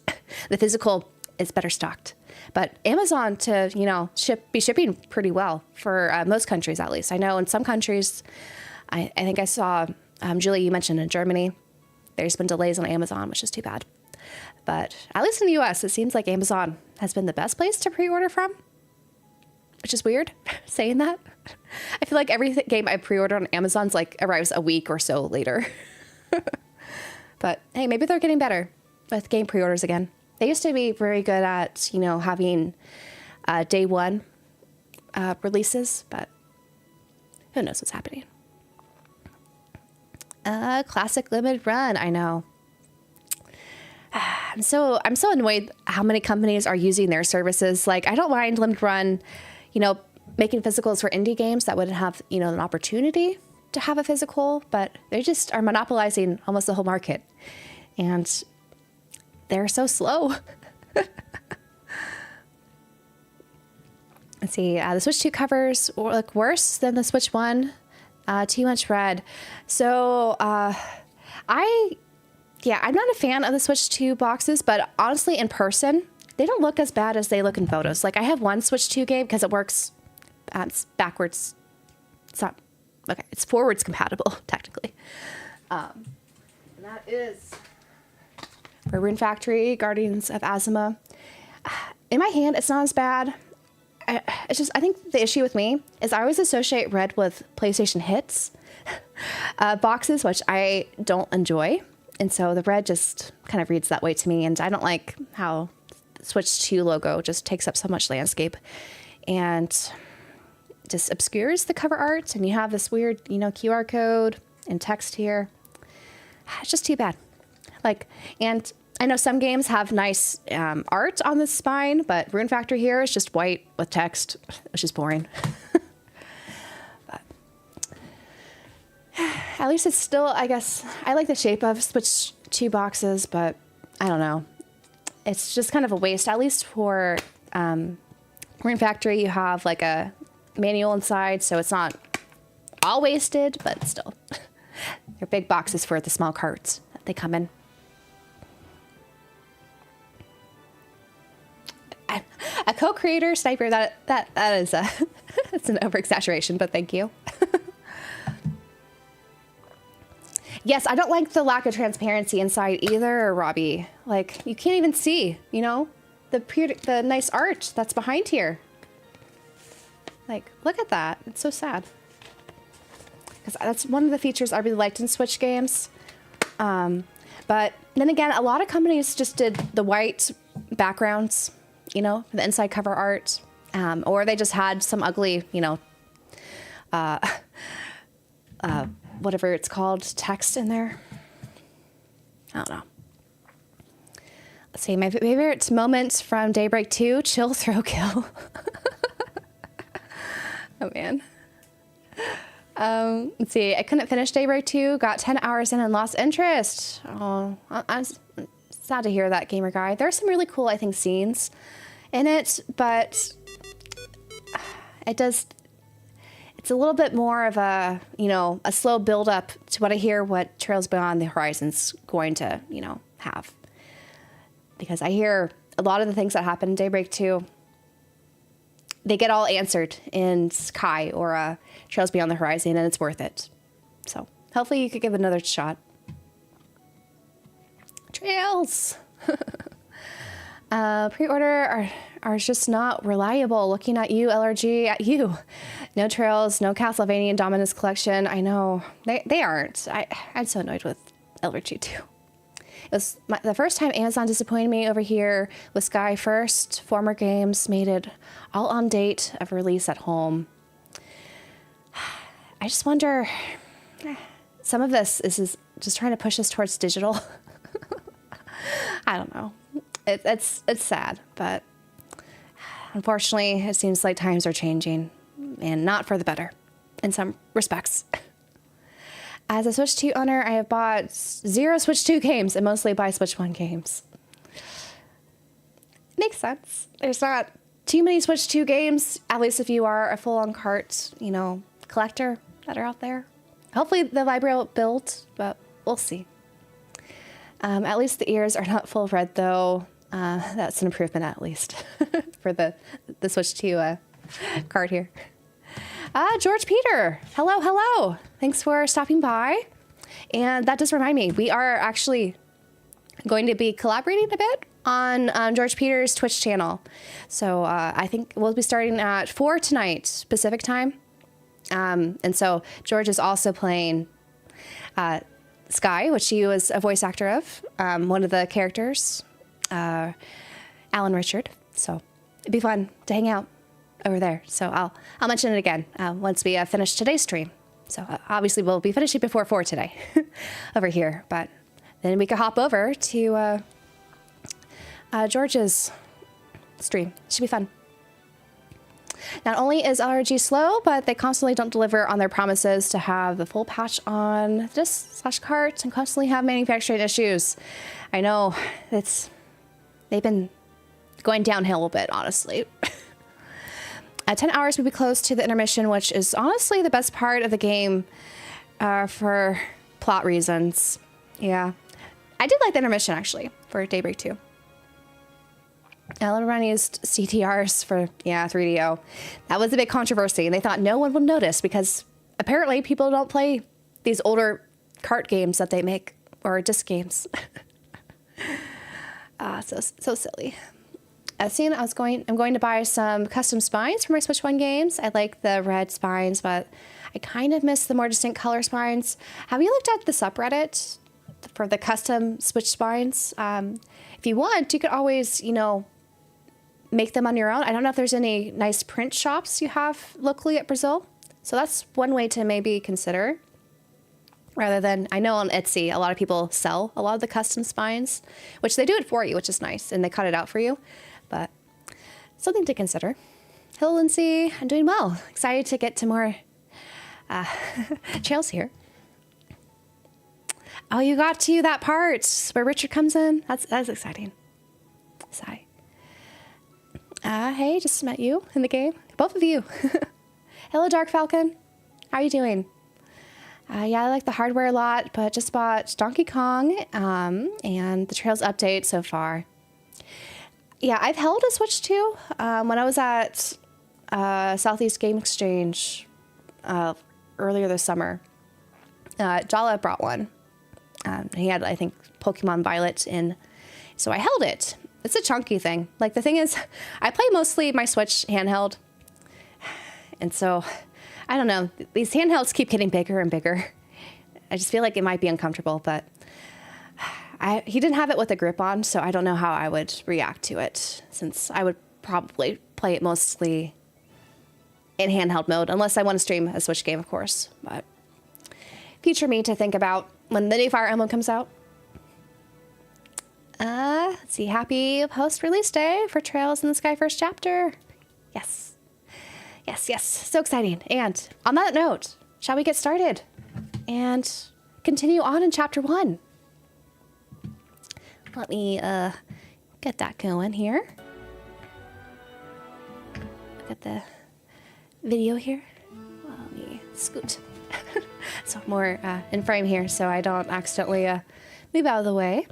the physical is better stocked. But Amazon to, be shipping pretty well for most countries, at least. I know in some countries, I think I saw, Julie, you mentioned in Germany, there's been delays on Amazon, which is too bad. But at least in the US, it seems like Amazon has been the best place to pre-order from, which is weird saying that. I feel like every game I pre-order on Amazon's arrives a week or so later. But hey, maybe they're getting better with game pre-orders again. They used to be very good at, having day one releases, but who knows what's happening. Classic limited run, I know. I'm so annoyed how many companies are using their services. I don't mind limited run, making physicals for indie games that wouldn't have, an opportunity to have a physical, but they just are monopolizing almost the whole market. And they're so slow. Let's see. The Switch 2 covers look worse than the Switch 1. Too much red. So I'm not a fan of the Switch 2 boxes, but honestly, in person, they don't look as bad as they look in photos. I have one Switch 2 game because it works. It's backwards. It's not okay. It's forwards compatible technically. And that is for Rune Factory, Guardians of Azuma. In my hand, it's not as bad. It's just, I think the issue with me is I always associate red with PlayStation Hits boxes, which I don't enjoy. And so the red just kind of reads that way to me. And I don't like how the Switch 2 logo just takes up so much landscape and just obscures the cover art. And you have this weird, QR code and text here. It's just too bad. And I know some games have nice art on the spine, but Rune Factory here is just white with text, which is boring. But at least it's still, I guess, I like the shape of Switch 2 boxes, but I don't know. It's just kind of a waste. At least for Rune Factory, you have like a manual inside, so it's not all wasted, but still. They're big boxes for the small carts that they come in. A co-creator sniper, that is a it's an over-exaggeration, but thank you. Yes, I don't like the lack of transparency inside either, Robbie. Like, you can't even see, you know, the nice art that's behind here. Like, look at that. It's so sad. Because that's one of the features I really liked in Switch games. But then again, a lot of companies just did the white backgrounds, you know, the inside cover art. Or they just had some ugly, you know, whatever it's called, text in there. I don't know. Let's see, my favorite moments from Daybreak 2, chill, throw, kill. Oh, man. Let's see, I couldn't finish Daybreak 2, got 10 hours in and lost interest. Oh, I'm sad to hear that, Gamer Guy. There are some really cool, I think, scenes in it, but it's a little bit more of a, you know, a slow build up to what Trails Beyond the Horizon's going to, you know, have. Because I hear a lot of the things that happen in Daybreak 2, they get all answered in Sky or Trails Beyond the Horizon, and it's worth it. So hopefully you could give it another shot. Trails! Pre-order are just not reliable. Looking at you, LRG, at you. No Trails, no Castlevania Dominus Collection. I know. They aren't. I'm so annoyed with LRG too. It was the first time Amazon disappointed me over here with Sky First. Former games made it all on date of release at home. I just wonder, some of this is just trying to push us towards digital. I don't know. It's sad, but unfortunately, it seems like times are changing, and not for the better in some respects. As a Switch 2 owner, I have bought 0 Switch 2 games and mostly buy Switch 1 games. Makes sense. There's not too many Switch 2 games, at least if you are a full-on cart, you know, collector that are out there. Hopefully the library will build, but we'll see. At least the ears are not full of red, though. That's an improvement, at least, for the Switch 2 card here. George Peter, hello. Thanks for stopping by. And that does remind me, we are actually going to be collaborating a bit on George Peter's Twitch channel. So I think we'll be starting at 4 tonight, Pacific time. And so George is also playing Sky, which he was a voice actor of, one of the characters, Alan Richard. So it'd be fun to hang out over there. So I'll mention it again once we finish today's stream. So obviously we'll be finishing before 4 today over here, but then we could hop over to George's stream. Should be fun. Not only is LRG slow, but they constantly don't deliver on their promises to have the full patch on disc/cart and constantly have manufacturing issues. I know they've been going downhill a bit, honestly. 10 hours would be close to the intermission, which is honestly the best part of the game for plot reasons. Yeah. I did like the intermission, actually, for Daybreak 2. Everyone used CTRs for, 3DO. That was a big controversy, and they thought no one would notice because apparently people don't play these older cart games that they make, or disc games. So silly. Soon I'm going to buy some custom spines for my Switch 1 games. I like the red spines, but I kind of miss the more distinct color spines. Have you looked at the subreddit for the custom Switch spines? If you want, you could always, make them on your own. I don't know if there's any nice print shops you have locally at Brazil. So that's one way to maybe consider. rather than, I know on Etsy, a lot of people sell a lot of the custom spines, which they do it for you, which is nice, and they cut it out for you, but something to consider. Hello, Lindsay. I'm doing well. Excited to get to more trails here. Oh, you got to that part where Richard comes in. That's exciting. Sigh. Hey, just met you in the game. Both of you. Hello, Dark Falcon. How are you doing? Yeah, I like the hardware a lot, but just bought Donkey Kong and the Trails update so far. Yeah, I've held a Switch too. When I was at Southeast Game Exchange earlier this summer, Jala brought one. He had, I think, Pokemon Violet in, so I held it. It's a chunky thing. Like, the thing is, I play mostly my Switch handheld, and so, I don't know, these handhelds keep getting bigger and bigger. I just feel like it might be uncomfortable, but he didn't have it with a grip on, so I don't know how I would react to it, since I would probably play it mostly in handheld mode, unless I want to stream a Switch game, of course. But future me to think about when the new Fire Emblem comes out. Let's see, happy post-release day for Trails in the Sky First Chapter. Yes. Yes. So exciting. And on that note, shall we get started and continue on in Chapter 1? Let me get that going here. Get the video here. Let me scoot. So more in frame here so I don't accidentally move out of the way.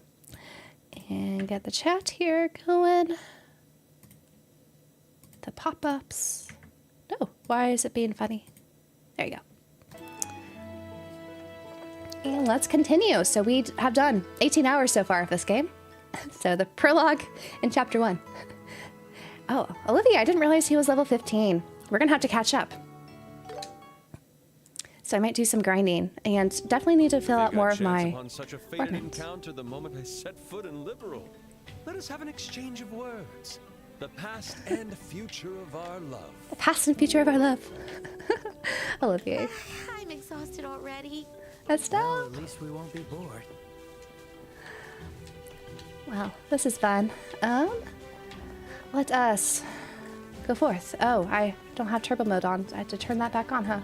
And get the chat here going. The pop-ups. No, why is it being funny? There you go. And let's continue. So we have done 18 hours so far of this game. So the prologue in Chapter 1. Oh, Olivia, I didn't realize he was level 15. We're going to have to catch up. So I might do some grinding, and definitely need to fill out more of my encounter the moment I set foot in Liberal. Let us have an exchange of words. The past and future of our love. The past and future of our love. Olivia. I'm exhausted already. Estelle. Well, at least we won't be bored. Wow, this is fun. Let us go forth. Oh, I don't have turbo mode on. I have to turn that back on, huh?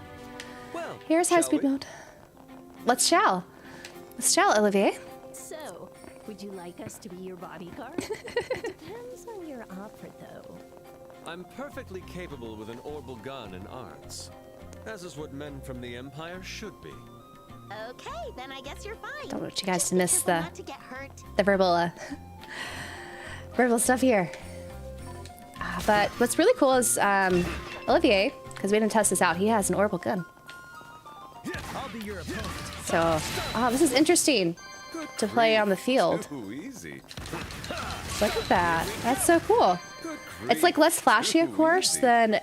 Well, here's high-speed mode. Let's shall, Olivier. So, would you like us to be your bodyguard? Depends on your offer, though. I'm perfectly capable with an orbital gun and arts. As is what men from the Empire should be. Okay, then I guess you're fine. Don't want you guys to miss the verbal stuff here. But what's really cool is Olivier, because we didn't test this out, he has an orbital gun. I'll be your opponent. So, this is interesting to play on the field. Too easy. Look at that. That's so cool. It's like less flashy, of course, than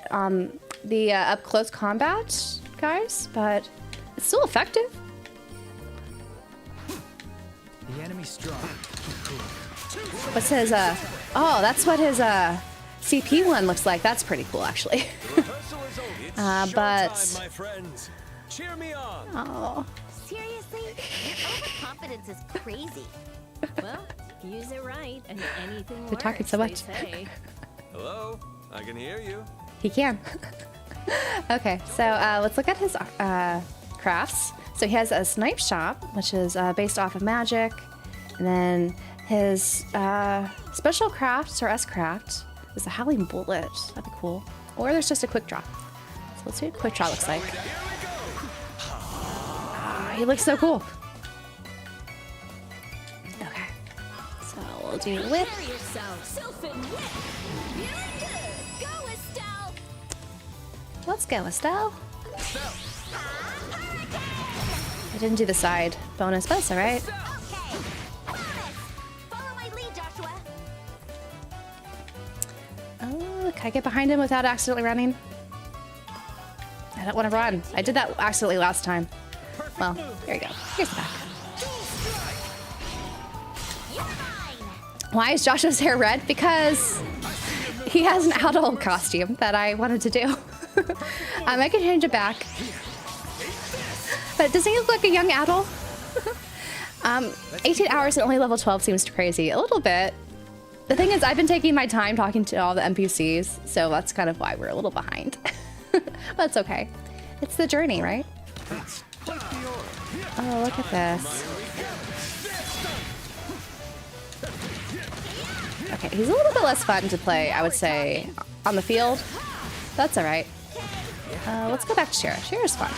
the up-close combat guys, but it's still effective. The enemy's strong. What's his, oh, that's what his, CP one looks like. That's pretty cool, actually. But... my friends. Cheer me on. Oh. Seriously? Your overconfidence is crazy. Well, use it right, and anything They're talking so much. Hello? I can hear you. He can. Okay, so let's look at his crafts. So he has a snipe shop, which is based off of magic. And then his special crafts, or S-craft, is a howling bullet. That'd be cool. Or there's just a quick draw. So let's see what a quick draw looks like. He looks so cool. Okay. So we'll do whip. Let's go, Estelle. I didn't do the side bonus, but that's alright. Oh, can I get behind him without accidentally running? I don't want to run. I did that accidentally last time. Well, there you go. Here's the back. Why is Joshua's hair red? Because he has an owl costume that I wanted to do. I can change it back. But doesn't he look like a young adult? 18 hours and only level 12 seems crazy. A little bit. The thing is, I've been taking my time talking to all the NPCs, so that's kind of why we're a little behind. But it's okay. It's the journey, right? Oh, look at this. Okay, he's a little bit less fun to play, I would say, on the field. That's all right. Let's go back to Shara. Shara's fun.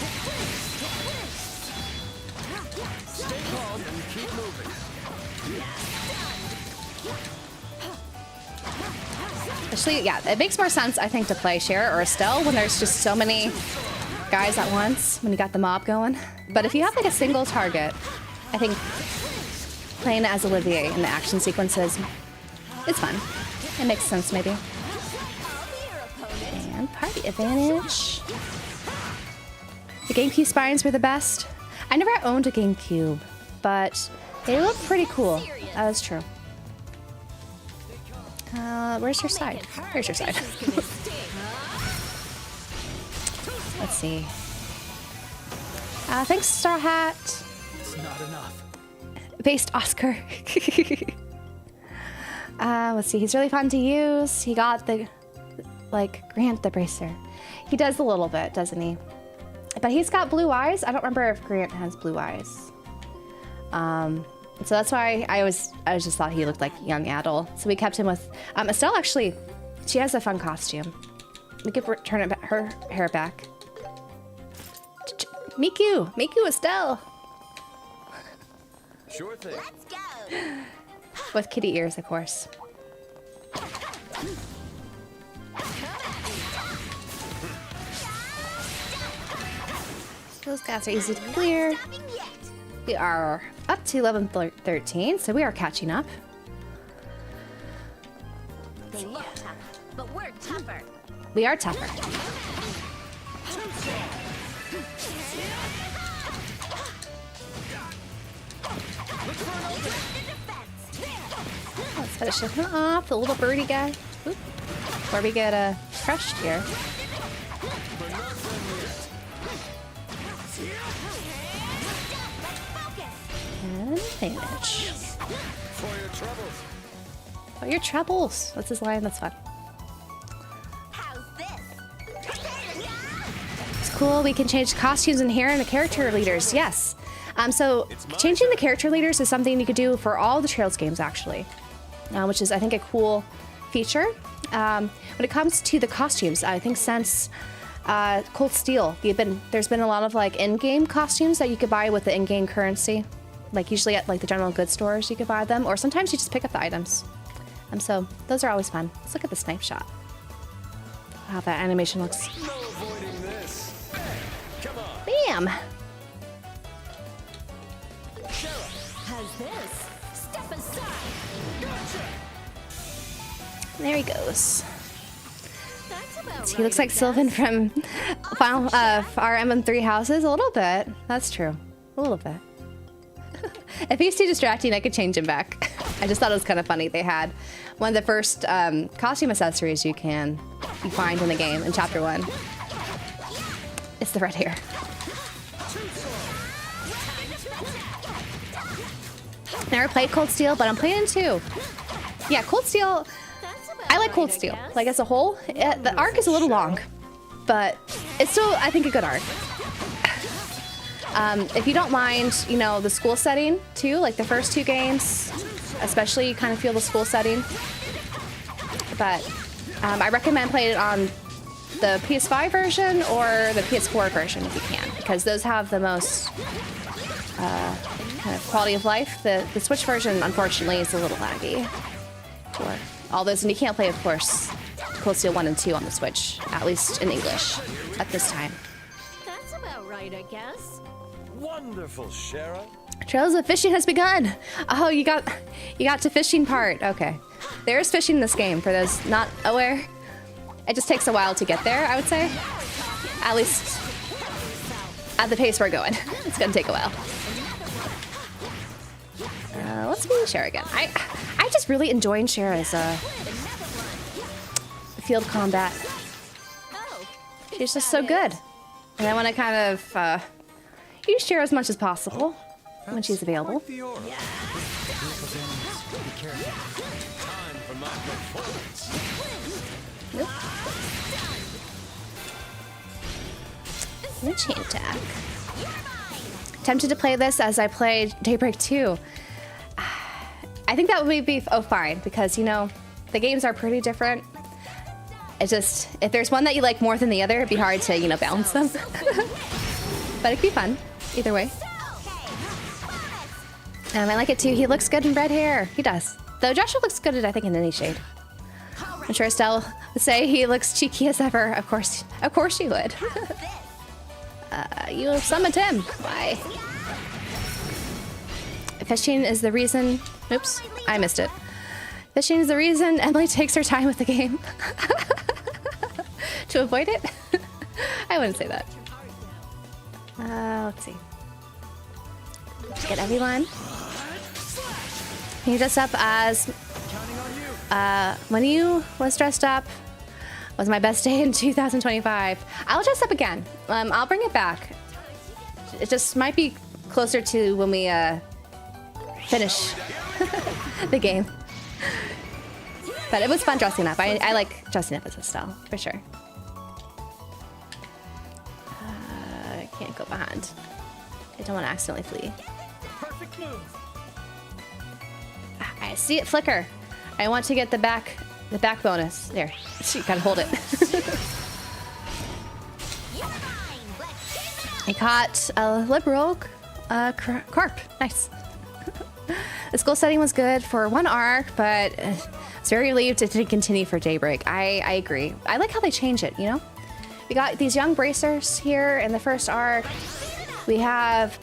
Actually, yeah, it makes more sense, I think, to play Shara or Estelle when there's just so many guys at once, when you got the mob going. But if you have like a single target, I think playing as Olivier in the action sequences is fun. It makes sense, maybe. And party advantage. The GameCube spines were the best. I never owned a GameCube, but they look pretty cool. That is true. Where's your side? Here's your side. Let's see. Thanks, Star Hat. It's not enough. Based Oscar. Let's see. He's really fun to use. He got the, like, Grant the Bracer. He does a little bit, doesn't he? But he's got blue eyes. I don't remember if Grant has blue eyes. So that's why I just thought he looked like young adult. So we kept him with Estelle. Actually, she has a fun costume. We could turn it back, her hair back. Miku Estelle. Sure thing. Let's go. With kitty ears, of course. Those guys are easy to clear. We are up to 11-13, so we are catching up. They look tough, but we're tougher. We are tougher. Let's finish him off, the little birdie guy. Oop. Before we get crushed here. And damage. For your troubles. For your troubles. That's his line, that's fun. How's this? It's cool, we can change costumes and hair and the character leaders, yes. So changing the character leaders is something you could do for all the Trails games, actually. Which is, I think, a cool feature. When it comes to the costumes, I think since Cold Steel, there's been a lot of like in-game costumes that you could buy with the in-game currency. Like usually at like the general goods stores you could buy them, or sometimes you just pick up the items. So those are always fun. Let's look at the snipe shot. How that animation looks. No avoiding this. Come on. Bam! How's this? Step aside. There he goes. That's about He looks like Sylvan from Final Fire Emblem 3 Houses. A little bit. That's true. A little bit. If he's too distracting, I could change him back. I just thought it was kind of funny. They had one of the first costume accessories you find in the game in Chapter 1. It's the red hair. Never played Cold Steel, but I'm playing 2. Yeah, Cold Steel. I like Cold Steel. Like as a whole, the arc is a little long, but it's still, I think, a good arc. If you don't mind, the school setting too, like the first 2 games, especially, you kind of feel the school setting. But I recommend playing it on the PS5 version or the PS4 version if you can, because those have the most kind of quality of life. The Switch version, unfortunately, is a little laggy for all those, and you can't play, of course, Cold Steel 1 and 2 on the Switch, at least in English at this time. That's about right, I guess. Wonderful, Shara. Trails of fishing has begun. Oh, you got to fishing part. Okay, there is fishing in this game. For those not aware, it just takes a while to get there. I would say, at least at the pace we're going, it's gonna take a while. Let's be Shara again. I just really enjoying Shara's field combat. Oh, She's just so good, and I want to kind of You share as much as possible when she's available. Quite the aura. Group of enemies. Be careful. Time for my performance. Nope. And chain attack. Tempted to play this as I played Daybreak 2. I think that would be fine because, you know, the games are pretty different. It's just, if there's one that you like more than the other, it'd be hard to, you know, balance them. But it'd be fun, either way. I like it too. He looks good in red hair. He does. Though Joshua looks good, I think, in any shade. I'm sure Estelle would say he looks cheeky as ever. Of course you would. You summoned him. Why? Fishing is the reason. Oops, I missed it. Fishing is the reason Emily takes her time with the game. To avoid it? I wouldn't say that. Let's see. Get everyone. He dressed up as when you was dressed up was my best day in 2025. I'll dress up again. I'll bring it back. It just might be closer to when we finish the game. But it was fun dressing up. I like dressing up as Estelle, for sure. I can't go behind. I don't want to accidentally flee. Perfect move. I see it flicker. I want to get the back bonus. There. You gotta hold it. I caught a liberal carp. Nice. The school setting was good for one arc, but I was very relieved it didn't continue for Daybreak. I agree. I like how they change it, you know? We got these young bracers here in the first arc. We have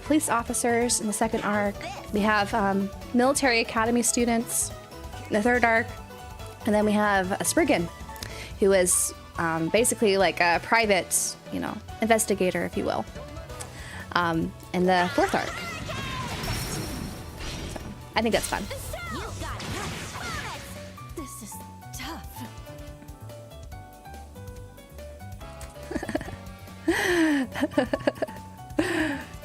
police officers in the second arc. We have military academy students in the third arc. And then we have a Spriggan, who is basically like a private, you know, investigator, if you will, in the fourth arc. So, I think that's fun. This is tough.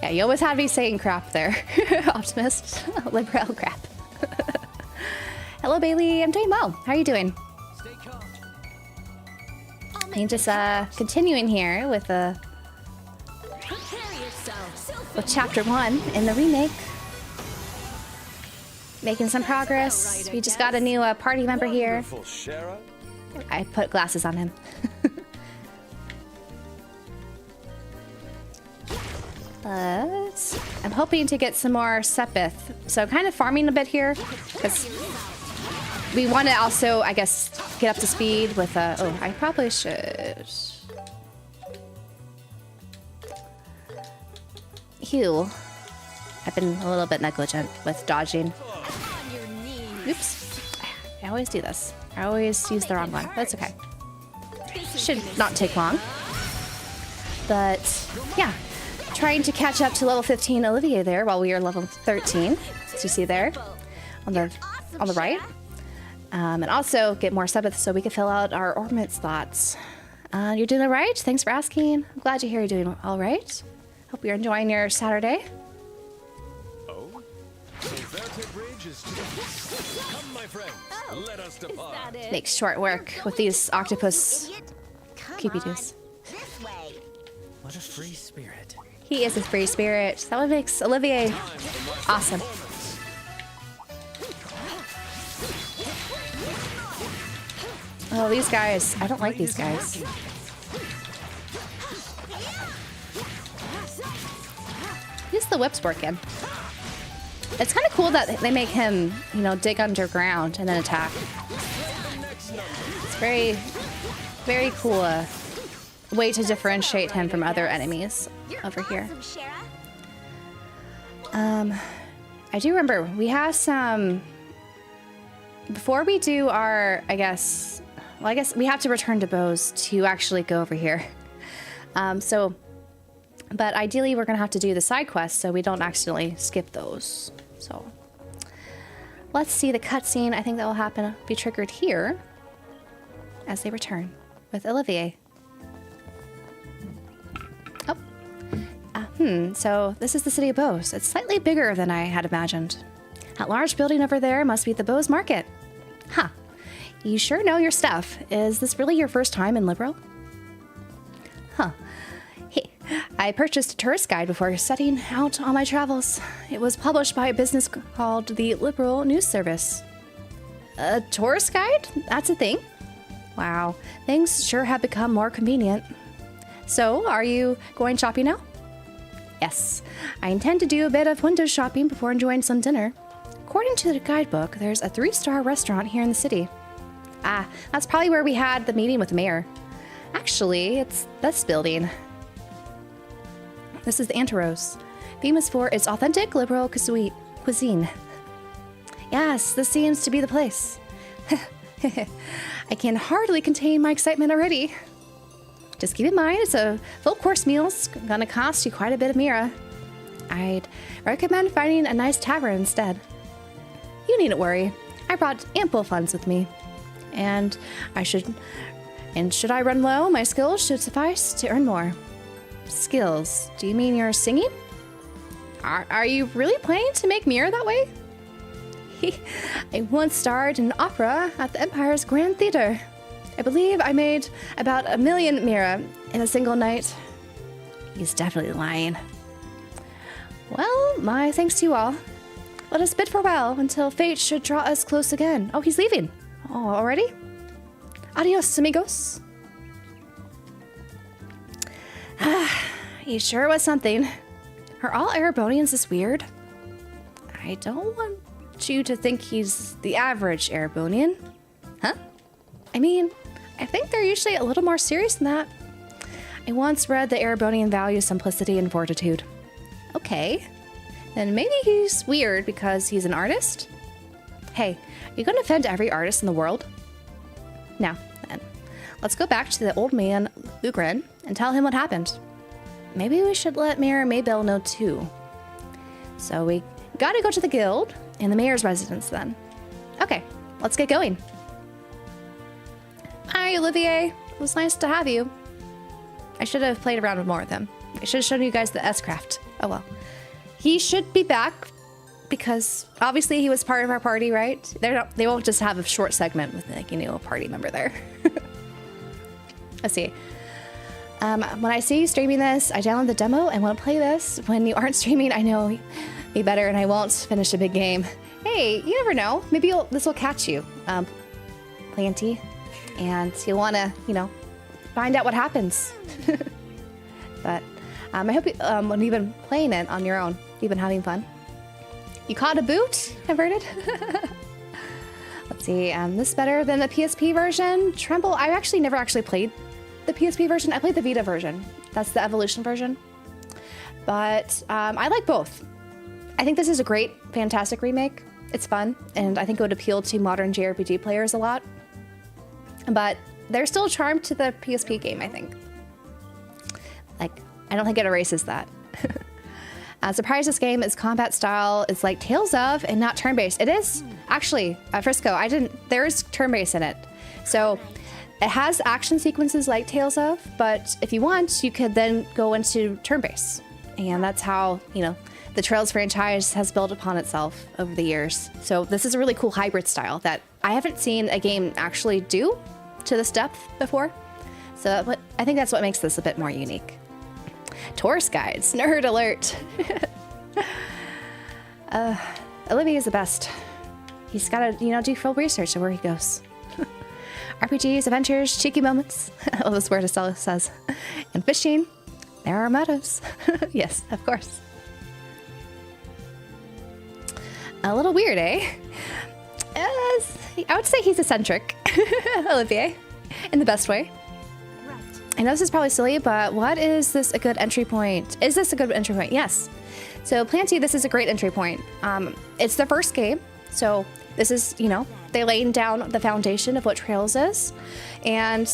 Yeah, you always have me saying crap there. Optimist. Liberal crap. Hello, Bailey. I'm doing well. How are you doing? Stay calm. I'm just continuing here with chapter 1 in the remake. Making some progress. We just got a new party member here. Wonderful, Shara. I put glasses on him. But I'm hoping to get some more Sepith. So kind of farming a bit here because we want to also, I guess, get up to speed with oh, I probably should heal. I've been a little bit negligent with dodging. Oops. I always do this. I always use the wrong one. That's okay. Should not take long. But yeah, trying to catch up to level 15 Olivier there while we are level 13, as you see there on the right. And also get more Sabbath so we can fill out our ornament slots. You're doing all right? Thanks for asking. I'm glad to hear you're doing all right. Hope you're enjoying your Saturday. Oh? So Vertic Bridge is to the Come, my friend. Let us depart. Makes short work with these octopus Cupidos. This way. What a free spirit. He is a free spirit. That what makes Olivier awesome. Oh, these guys. I don't like these guys. He's the whips working. It's kind of cool that they make him, you know, dig underground and then attack. It's very, very cool way to differentiate him from other enemies over here. I do remember we have some. Before we do our, I guess we have to return to Bose to actually go over here. But ideally we're gonna have to do the side quests so we don't accidentally skip those. So let's see the cutscene. I think that will happen, be triggered here as they return with Olivier. Oh, So this is the city of Bose. It's slightly bigger than I had imagined. That large building over there must be the Bose Market. Huh. You sure know your stuff. Is this really your first time in Liberal? Huh. Hey, I purchased a tourist guide before setting out on my travels. It was published by a business called the Liberal News Service. A tourist guide? That's a thing? Wow, things sure have become more convenient. So, are you going shopping now? Yes, I intend to do a bit of window shopping before enjoying some dinner. According to the guidebook, there's a 3-star restaurant here in the city. Ah, that's probably where we had the meeting with the mayor. Actually, it's this building. This is the Anterose, famous for its authentic liberal cuisine. Yes, this seems to be the place. I can hardly contain my excitement already. Just keep in mind, it's a full course meal. It's gonna cost you quite a bit of Mira. I'd recommend finding a nice tavern instead. You needn't worry. I brought ample funds with me. And should I run low, my skills should suffice to earn more. Skills? Do you mean you're singing? Are you really planning to make Mira that way? I once starred in an opera at the Empire's Grand Theater. I believe I made about 1 million Mira in a single night. He's definitely lying. Well, my thanks to you all. Let us bid farewell until fate should draw us close again. Oh, he's leaving. Oh, already? Adios, amigos. He sure was something. Are all Erebonians this weird? I don't want you to think he's the average Erebonian. Huh? I mean, I think they're usually a little more serious than that. I once read the Erebonian value simplicity and fortitude. Okay. Then maybe he's weird because he's an artist? Hey, are you going to offend every artist in the world? Now, then, let's go back to the old man, Lugren, and tell him what happened. Maybe we should let Mayor Maybell know too. So we gotta go to the guild and the mayor's residence then. Okay, let's get going. Hi, Olivier. It was nice to have you. I should have played around more with him. I should have shown you guys the S-Craft. Oh well. He should be back because obviously he was part of our party, right? They won't just have a short segment with, like, a party member there. Let's see. When I see you streaming this, I download the demo and want to play this. When you aren't streaming, I know me better and I won't finish a big game. Hey, you never know. Maybe this will catch you, Planty. And you'll want to, find out what happens. But I hope when you've been playing it on your own, you've been having fun. You caught a boot, Converted? Let's see, this is better than the PSP version. Tremble, I actually never played the PSP version. I played the Vita version. That's the Evolution version. But I like both. I think this is a great, fantastic remake. It's fun, and I think it would appeal to modern JRPG players a lot. But there's still a charm to the PSP game, I think. Like, I don't think it erases that. Surprise, this game is combat style. It's like Tales of and not turn-based. It is, actually, Frisco, there's turn-based in it. So it has action sequences like Tales of, but if you want, you could then go into turn-based. And that's how, the Trails franchise has built upon itself over the years. So this is a really cool hybrid style that I haven't seen a game actually do to this depth before. So I think that's what makes this a bit more unique. Tourist guides, nerd alert. Olivia is the best. He's got to, do full research of where he goes. RPGs, adventures, cheeky moments. All this word Estella says. And fishing, there are mottos. Yes, of course. A little weird, eh? I would say he's eccentric, Olivier, in the best way. Right. I know this is probably silly, but what is this a good entry point? Is this a good entry point? Yes. So Planty, this is a great entry point. It's the first game, so this is, they're laying down the foundation of what Trails is. And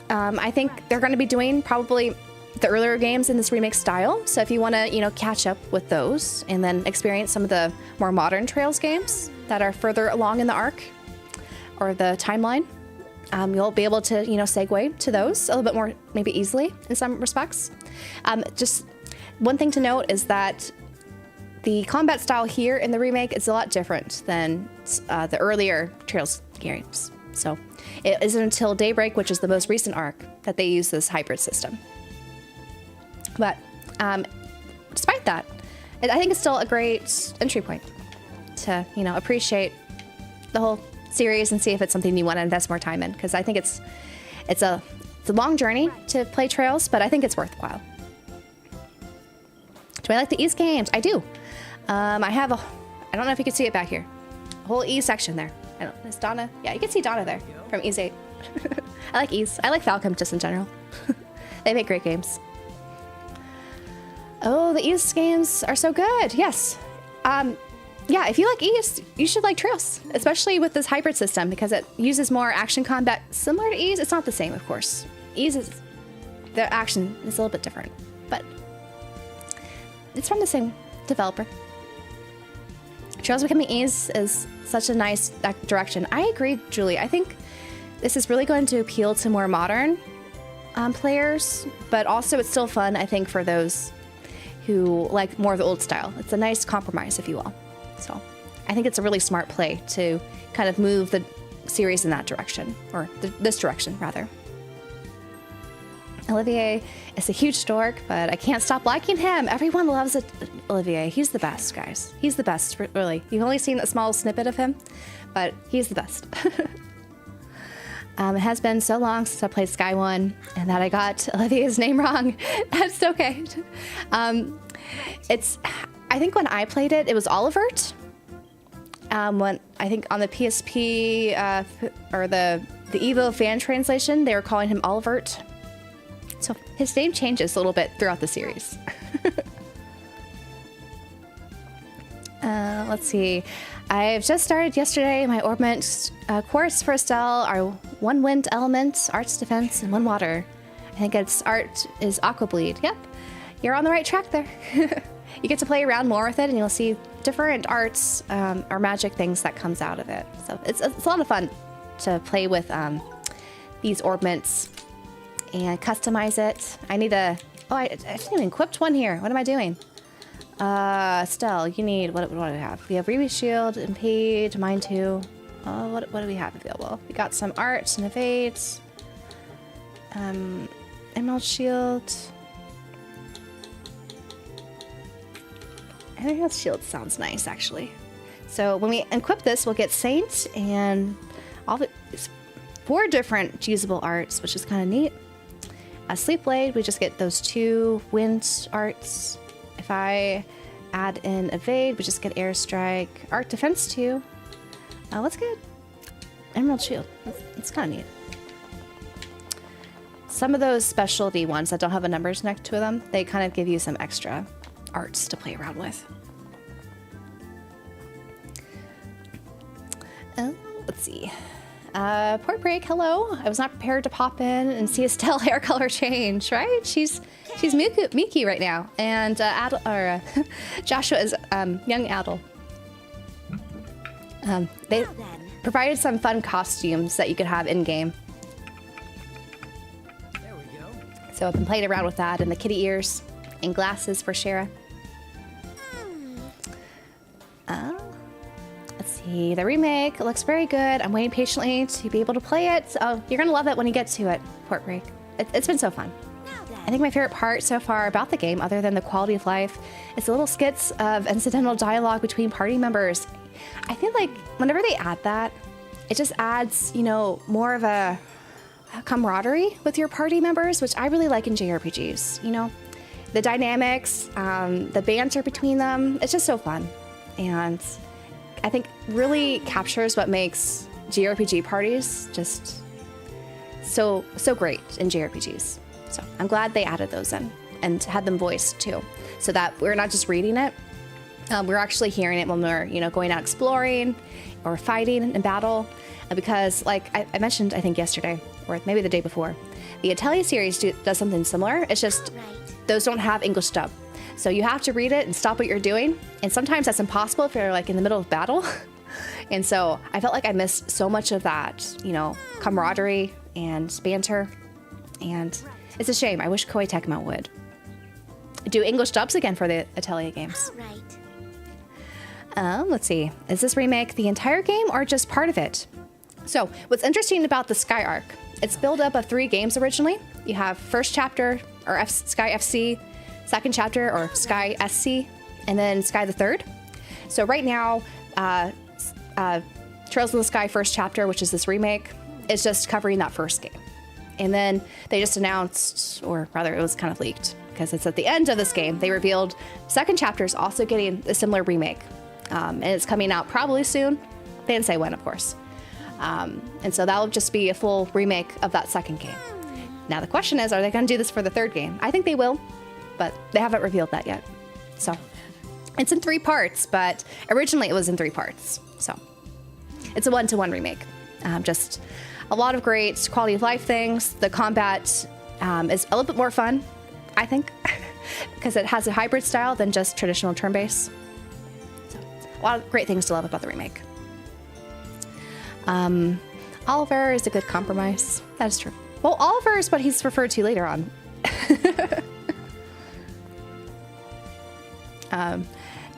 I think they're going to be doing probably the earlier games in this remake style. So if you want to, catch up with those and then experience some of the more modern Trails games that are further along in the arc or the timeline, you'll be able to, segue to those a little bit more maybe easily in some respects. Just one thing to note is that the combat style here in the remake is a lot different than the earlier Trails games. So it isn't until Daybreak, which is the most recent arc, that they use this hybrid system. But despite that, I think it's still a great entry point to, you know, appreciate the whole series and see if it's something you want to invest more time in. Because I think it's a long journey to play Trails, but I think it's worthwhile. Do I like the East games? I do. I have I don't know if you can see it back here, a whole E section there. I don't, is Donna? Yeah, you can see Donna there from Ease 8. I like Ease. I like Falcom just in general. They make great games. Oh, the East games are so good. Yes. Yeah, if you like East, you should like Trails, especially with this hybrid system because it uses more action combat similar to Ease. It's not the same, of course. Ease is, the action is a little bit different, but it's from the same developer. Trails Becoming Ease is such a nice direction. I agree, Julie. I think this is really going to appeal to more modern players, but also it's still fun, I think, for those who like more of the old style. It's a nice compromise, if you will. So I think it's a really smart play to kind of move the series in that direction, or this direction, rather. Olivier is a huge dork, but I can't stop liking him. Everyone loves Olivier. He's the best, guys. He's the best, really. You've only seen a small snippet of him, but he's the best. It has been so long since I played Sky 1 and that I got Olivier's name wrong. That's okay. I think when I played it, it was Olivert. When I think on the PSP or the Evo fan translation, they were calling him Olivert. So his name changes a little bit throughout the series. Let's see. I've just started yesterday my Orbment course for Estelle, our 1 wind element, arts defense, and 1 water. I think its art is Aqua Bleed. Yep, you're on the right track there. You get to play around more with it, and you'll see different arts or magic things that comes out of it. So it's a lot of fun to play with these Orbments and customize it. I need a... Oh, I didn't even equip one here. What am I doing? Estelle, you need... What do we have? We have Ruby Shield, Impede, Mine 2. What do we have available? We got some arts and evades. Emerald Shield. Emerald Shield sounds nice, actually. So when we equip this, we'll get Saint and all the 4 different usable arts, which is kind of neat. Sleep Blade, we just get those 2 wind arts. If I add in Evade, we just get Airstrike. Art Defense 2. Let's get Emerald Shield. It's kind of neat. Some of those specialty ones that don't have a numbers next to them, they kind of give you some extra arts to play around with. Let's see. Port Break, hello. I was not prepared to pop in and see Estelle hair color change, right? She's Miki right now, and Joshua is young Adel. They provided some fun costumes that you could have in game. There we go. So I've been playing around with that, and the kitty ears and glasses for Shara. Let's see, the remake looks very good. I'm waiting patiently to be able to play it. Oh, you're gonna love it when you get to it, Port Break. It's been so fun. I think my favorite part so far about the game, other than the quality of life, is the little skits of incidental dialogue between party members. I feel like whenever they add that, it just adds, you know, more of a camaraderie with your party members, which I really like in JRPGs, you know? The dynamics, the banter between them, it's just so fun. And I think really captures what makes JRPG parties just so great in JRPGs. So I'm glad they added those in and had them voiced too, so that we're not just reading it, we're actually hearing it when we're, you know, going out exploring or fighting in battle. Because like I mentioned, I think yesterday or maybe the day before, the Atelier series does something similar. It's just those don't have English dub. So you have to read it and stop what you're doing. And sometimes that's impossible if you're like in the middle of battle. And so I felt like I missed so much of that, you know, camaraderie and banter. And it's a shame. I wish Koei Tecmo would. do English dubs again for the Atelier games. All right. Let's see. Is this remake the entire game or just part of it? So what's interesting about the Sky arc, it's built up of 3 games originally. You have first chapter, or Sky FC, second chapter, or Sky SC, and then Sky the Third. So right now, Trails in the Sky first chapter, which is this remake, is just covering that first game. And then they just announced, or rather it was kind of leaked, because it's at the end of this game, they revealed second chapter is also getting a similar remake. And it's coming out probably soon. They didn't say when, of course. And so that'll just be a full remake of that second game. Now the question is, are they going to do this for the third game? I think they will, but they haven't revealed that yet. So it's in 3 parts, but originally it was in 3 parts. So it's a 1-to-1 remake. Just a lot of great quality of life things. The combat is a little bit more fun, I think, because it has a hybrid style than just traditional turn-based. So a lot of great things to love about the remake. Oliver is a good compromise. That is true. Well, Oliver is what he's referred to later on.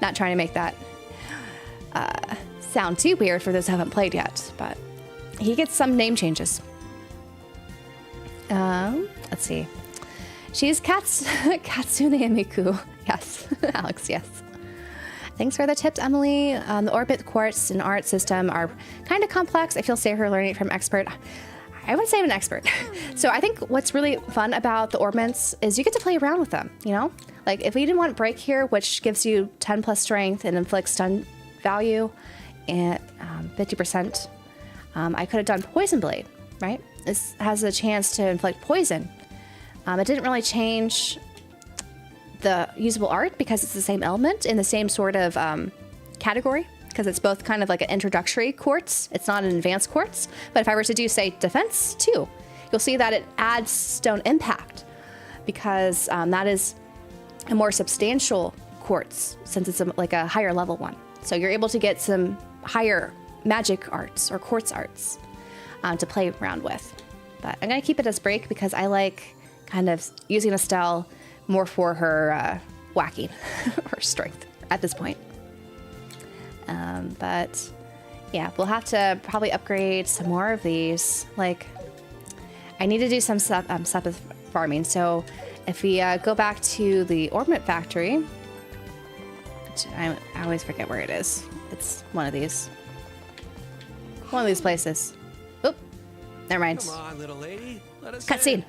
Not trying to make that sound too weird for those who haven't played yet, but he gets some name changes. Let's see. She's Katsune Miku. Yes, Alex, yes. Thanks for the tips, Emily. The orbit quartz and art system are kind of complex. I feel safer learning it from expert. I would say I'm an expert. So I think what's really fun about the orbments is you get to play around with them, you know? Like if we didn't want break here, which gives you 10 plus strength and inflicts stun value and 50%, I could have done poison blade, right? This has a chance to inflict poison. It didn't really change the usable art because it's the same element in the same sort of category, because it's both kind of like an introductory quartz. It's not an advanced quartz. But if I were to do, say, defense 2, you'll see that it adds stone impact, because that is a more substantial quartz since it's like a higher level one. So you're able to get some higher magic arts or quartz arts to play around with. But I'm going to keep it as break because I like kind of using Estelle more for her whacking, her strength at this point. But yeah, we'll have to probably upgrade some more of these. Like, I need to do some stuff with farming. So if we go back to the ornament factory, which I always forget where it is. It's one of these places. Oop, never mind. Come on, little lady. Let us Cutscene in.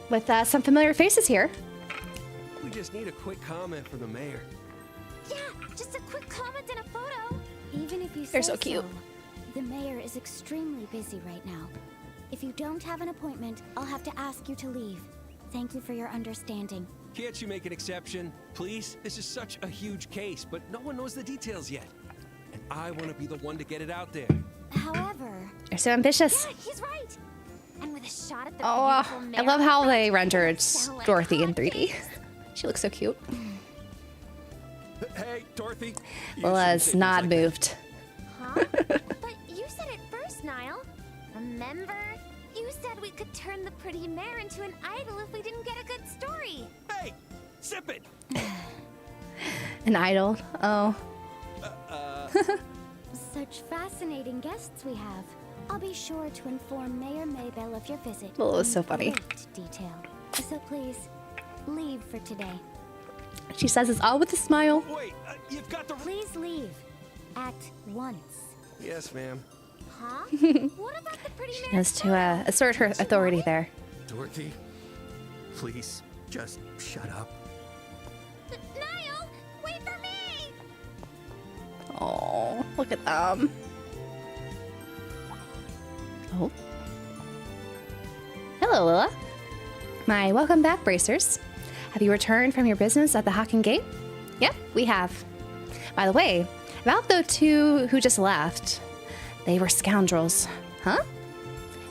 with some familiar faces here. We just need a quick comment from the mayor. Yeah, just a quick comment and a photo. Even if you say They're so cute. the mayor is extremely busy right now. If you don't have an appointment, I'll have to ask you to leave. Thank you for your understanding. Can't you make an exception, please? This is such a huge case, but no one knows the details yet. And I want to be the one to get it out there. However... They're so ambitious. Yeah, he's right. And with a shot at the Oh, beautiful I mayor love how on they front, rendered sound like Dorothy in hot 3D. cakes. She looks so cute. Hey, Dorothy. you shouldn't Lilla's say things nod like that. moved. Huh? But you said it first, Niall. Remember? You said we could turn the pretty mare into an idol if we didn't get a good story. Hey, zip it. An idol. Oh. Such fascinating guests we have. I'll be sure to inform Mayor Maybell of your visit. Well, it was in so funny. great detail. So please, leave for today. She says it's all with a smile. Wait, you've got the... Please leave. At once. Yes, ma'am. Huh? What about the pretty mare? Has to assert her authority there. Dorothy, please, just shut up. Niall, wait for me! Oh, look at them. Oh. Hello, Lilla. My welcome back, Bracers. Have you returned from your business at the Hocking Gate? Yep, we have. By the way, about the 2 who just left, they were scoundrels. Huh?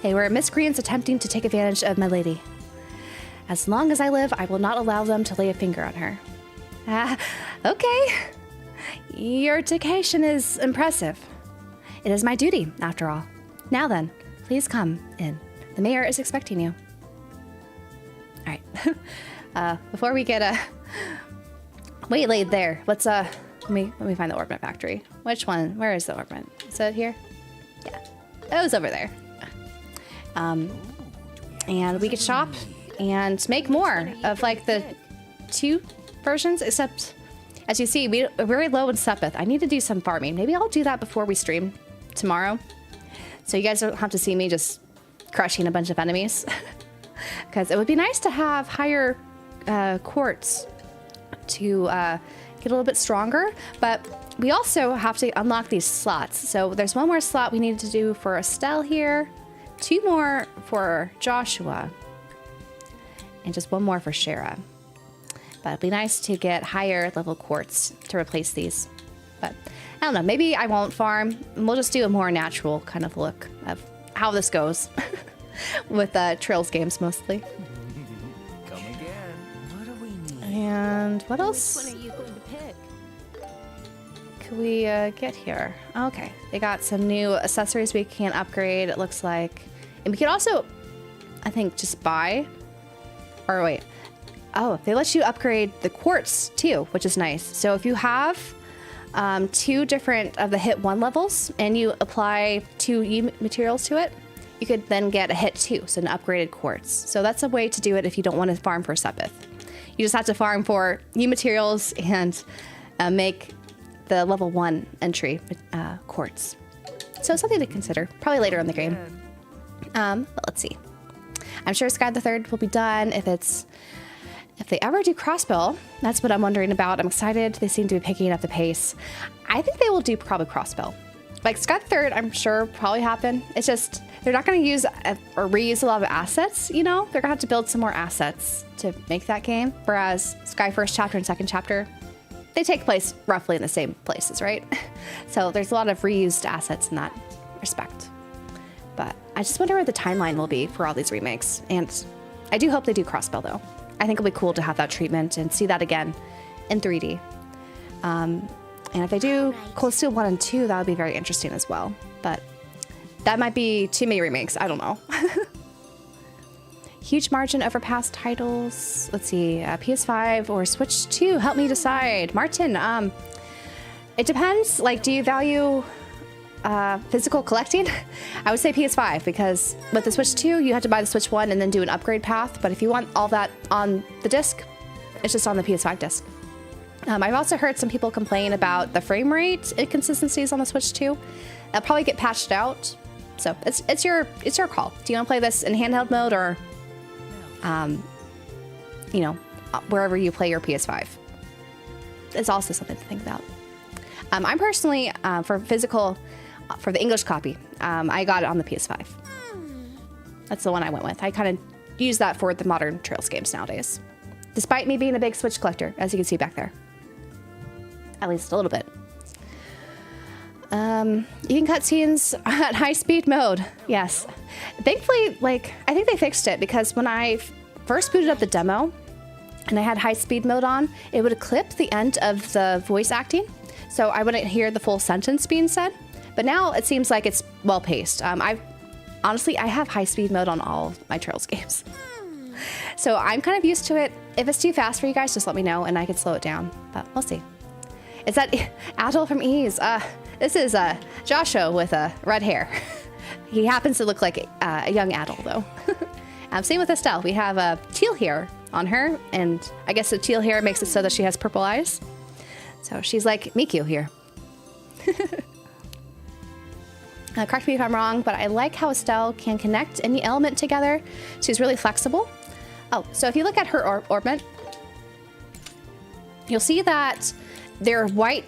They were miscreants attempting to take advantage of my lady. As long as I live, I will not allow them to lay a finger on her. Okay. Your dedication is impressive. It is my duty, after all. Now then, please come in. The mayor is expecting you. All right. Before we get waylaid there, let's let me find the orbment factory. Which one? Where is the orbment? Is it here? Yeah, it was over there. And we could shop and make more of like the 2 versions, except as you see, we're very low in Sepith. I need to do some farming. Maybe I'll do that before we stream tomorrow, so you guys don't have to see me just crushing a bunch of enemies. Because it would be nice to have higher quartz to get a little bit stronger, but we also have to unlock these slots. So there's 1 more slot we need to do for Estelle here, 2 more for Joshua, and just 1 more for Shara. But it'd be nice to get higher level quartz to replace these. But I don't know, maybe I won't farm. We'll just do a more natural kind of look of how this goes with Trails games mostly. Come again. What do we need? And what else? Which one are you going to pick? Can we get here? Okay, they got some new accessories we can upgrade, it looks like. And we can also, I think, just buy. Or wait. Oh, they let you upgrade the quartz too, which is nice. So if you have 2 different of the hit 1 levels and you apply 2 E materials to it, you could then get a hit 2, so an upgraded quartz. So that's a way to do it if you don't want to farm for Sepith. You just have to farm for E materials and make the level 1 entry quartz. So something to consider, probably later in the game. But let's see. I'm sure Sky the Third will be done if they ever do crossbow. That's what I'm wondering about. I'm excited. They seem to be picking up the pace. I think they will do probably crossbow. Like Sky the Third, I'm sure probably happen. It's just they're not going to use or reuse a lot of assets. You know, they're gonna have to build some more assets to make that game. Whereas Sky First Chapter and Second Chapter, they take place roughly in the same places, right? So there's a lot of reused assets in that respect. But I just wonder what the timeline will be for all these remakes. And I do hope they do crossbow though. I think it'll be cool to have that treatment and see that again in 3D. And if they do Cold Steel 1 and 2, that would be very interesting as well. But that might be too many remakes. I don't know. Huge margin over past titles. Let's see, PS5 or Switch 2. Help me decide. Martin, it depends. Like, do you value physical collecting? I would say PS5, because with the Switch 2, you have to buy the Switch 1 and then do an upgrade path. But if you want all that on the disc, it's just on the PS5 disc. I've also heard some people complain about the frame rate inconsistencies on the Switch 2. That'll probably get patched out. So it's your call. Do you want to play this in handheld mode or, you know, wherever you play your PS5? It's also something to think about. I'm personally, for physical, for the English copy, I got it on the PS5. That's the one I went with. I kind of use that for the modern Trails games nowadays. Despite me being a big Switch collector, as you can see back there. At least a little bit. Eating cutscenes at high speed mode. Yes. Thankfully, like, I think they fixed it, because when I first booted up the demo and I had high speed mode on, it would clip the end of the voice acting. So I wouldn't hear the full sentence being said. But now it seems like it's well paced. Honestly, I have high speed mode on all of my Trails games. So I'm kind of used to it. If it's too fast for you guys, just let me know and I can slow it down. But we'll see. Is that Adol from Ease? This is Joshua with red hair. He happens to look like a young Adol, though. Same with Estelle. We have teal hair on her, and I guess the teal hair makes it so that she has purple eyes. So she's like Miku here. Correct me if I'm wrong, but I like how Estelle can connect any element together. She's really flexible. Oh, so if you look at her orbment, you'll see that there are white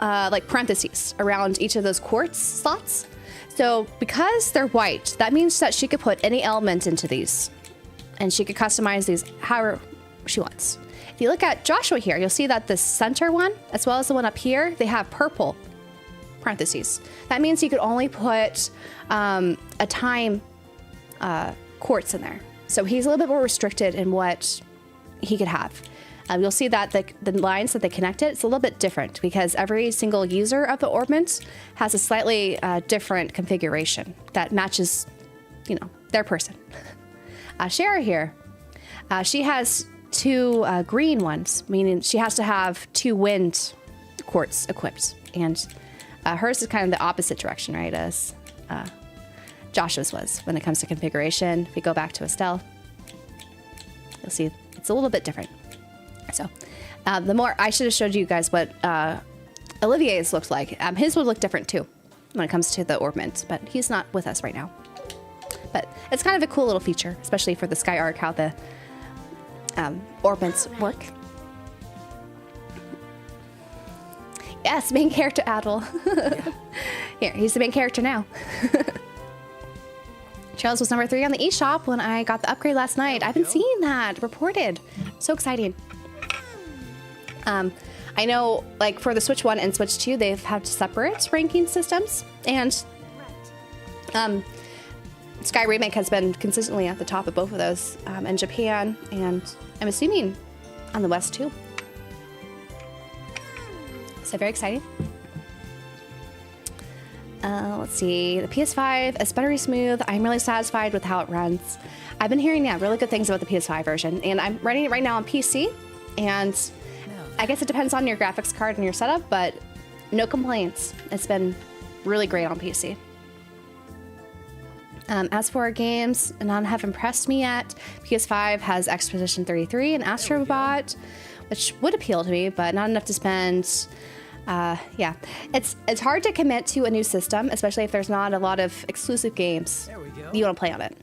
like parentheses around each of those quartz slots. So because they're white, that means that she could put any element into these, and she could customize these however she wants. If you look at Joshua here, you'll see that the center one, as well as the one up here, they have purple parentheses. That means you could only put a time quartz in there. So he's a little bit more restricted in what he could have. You'll see that the lines that they connect it's a little bit different, because every single user of the orbment has a slightly different configuration that matches, you know, their person. Shara here, she has 2 green ones, meaning she has to have 2 wind quartz equipped. And hers is kind of the opposite direction, right, as Josh's was when it comes to configuration. If we go back to Estelle, you'll see it's a little bit different. So the more, I should have showed you guys what Olivier's looked like. His would look different too when it comes to the ornament, but he's not with us right now. But it's kind of a cool little feature, especially for the Sky Arc, how the ornaments work. Yes, main character Adel. Here, he's the main character now. Charles was number 3 on the eShop when I got the upgrade last night. I've been seeing that reported. So exciting. I know, like, for the Switch 1 and Switch 2, they've had separate ranking systems. And Sky Remake has been consistently at the top of both of those in Japan, and I'm assuming on the West too. So very exciting. Let's see. The PS5 is buttery smooth. I'm really satisfied with how it runs. I've been hearing, really good things about the PS5 version, and I'm running it right now on PC. And I guess it depends on your graphics card and your setup, but no complaints. It's been really great on PC. As for games, none have impressed me yet. PS5 has Expedition 33 and Astro Bot, which would appeal to me, but not enough to spend. It's hard to commit to a new system, especially if there's not a lot of exclusive games you want to play on it.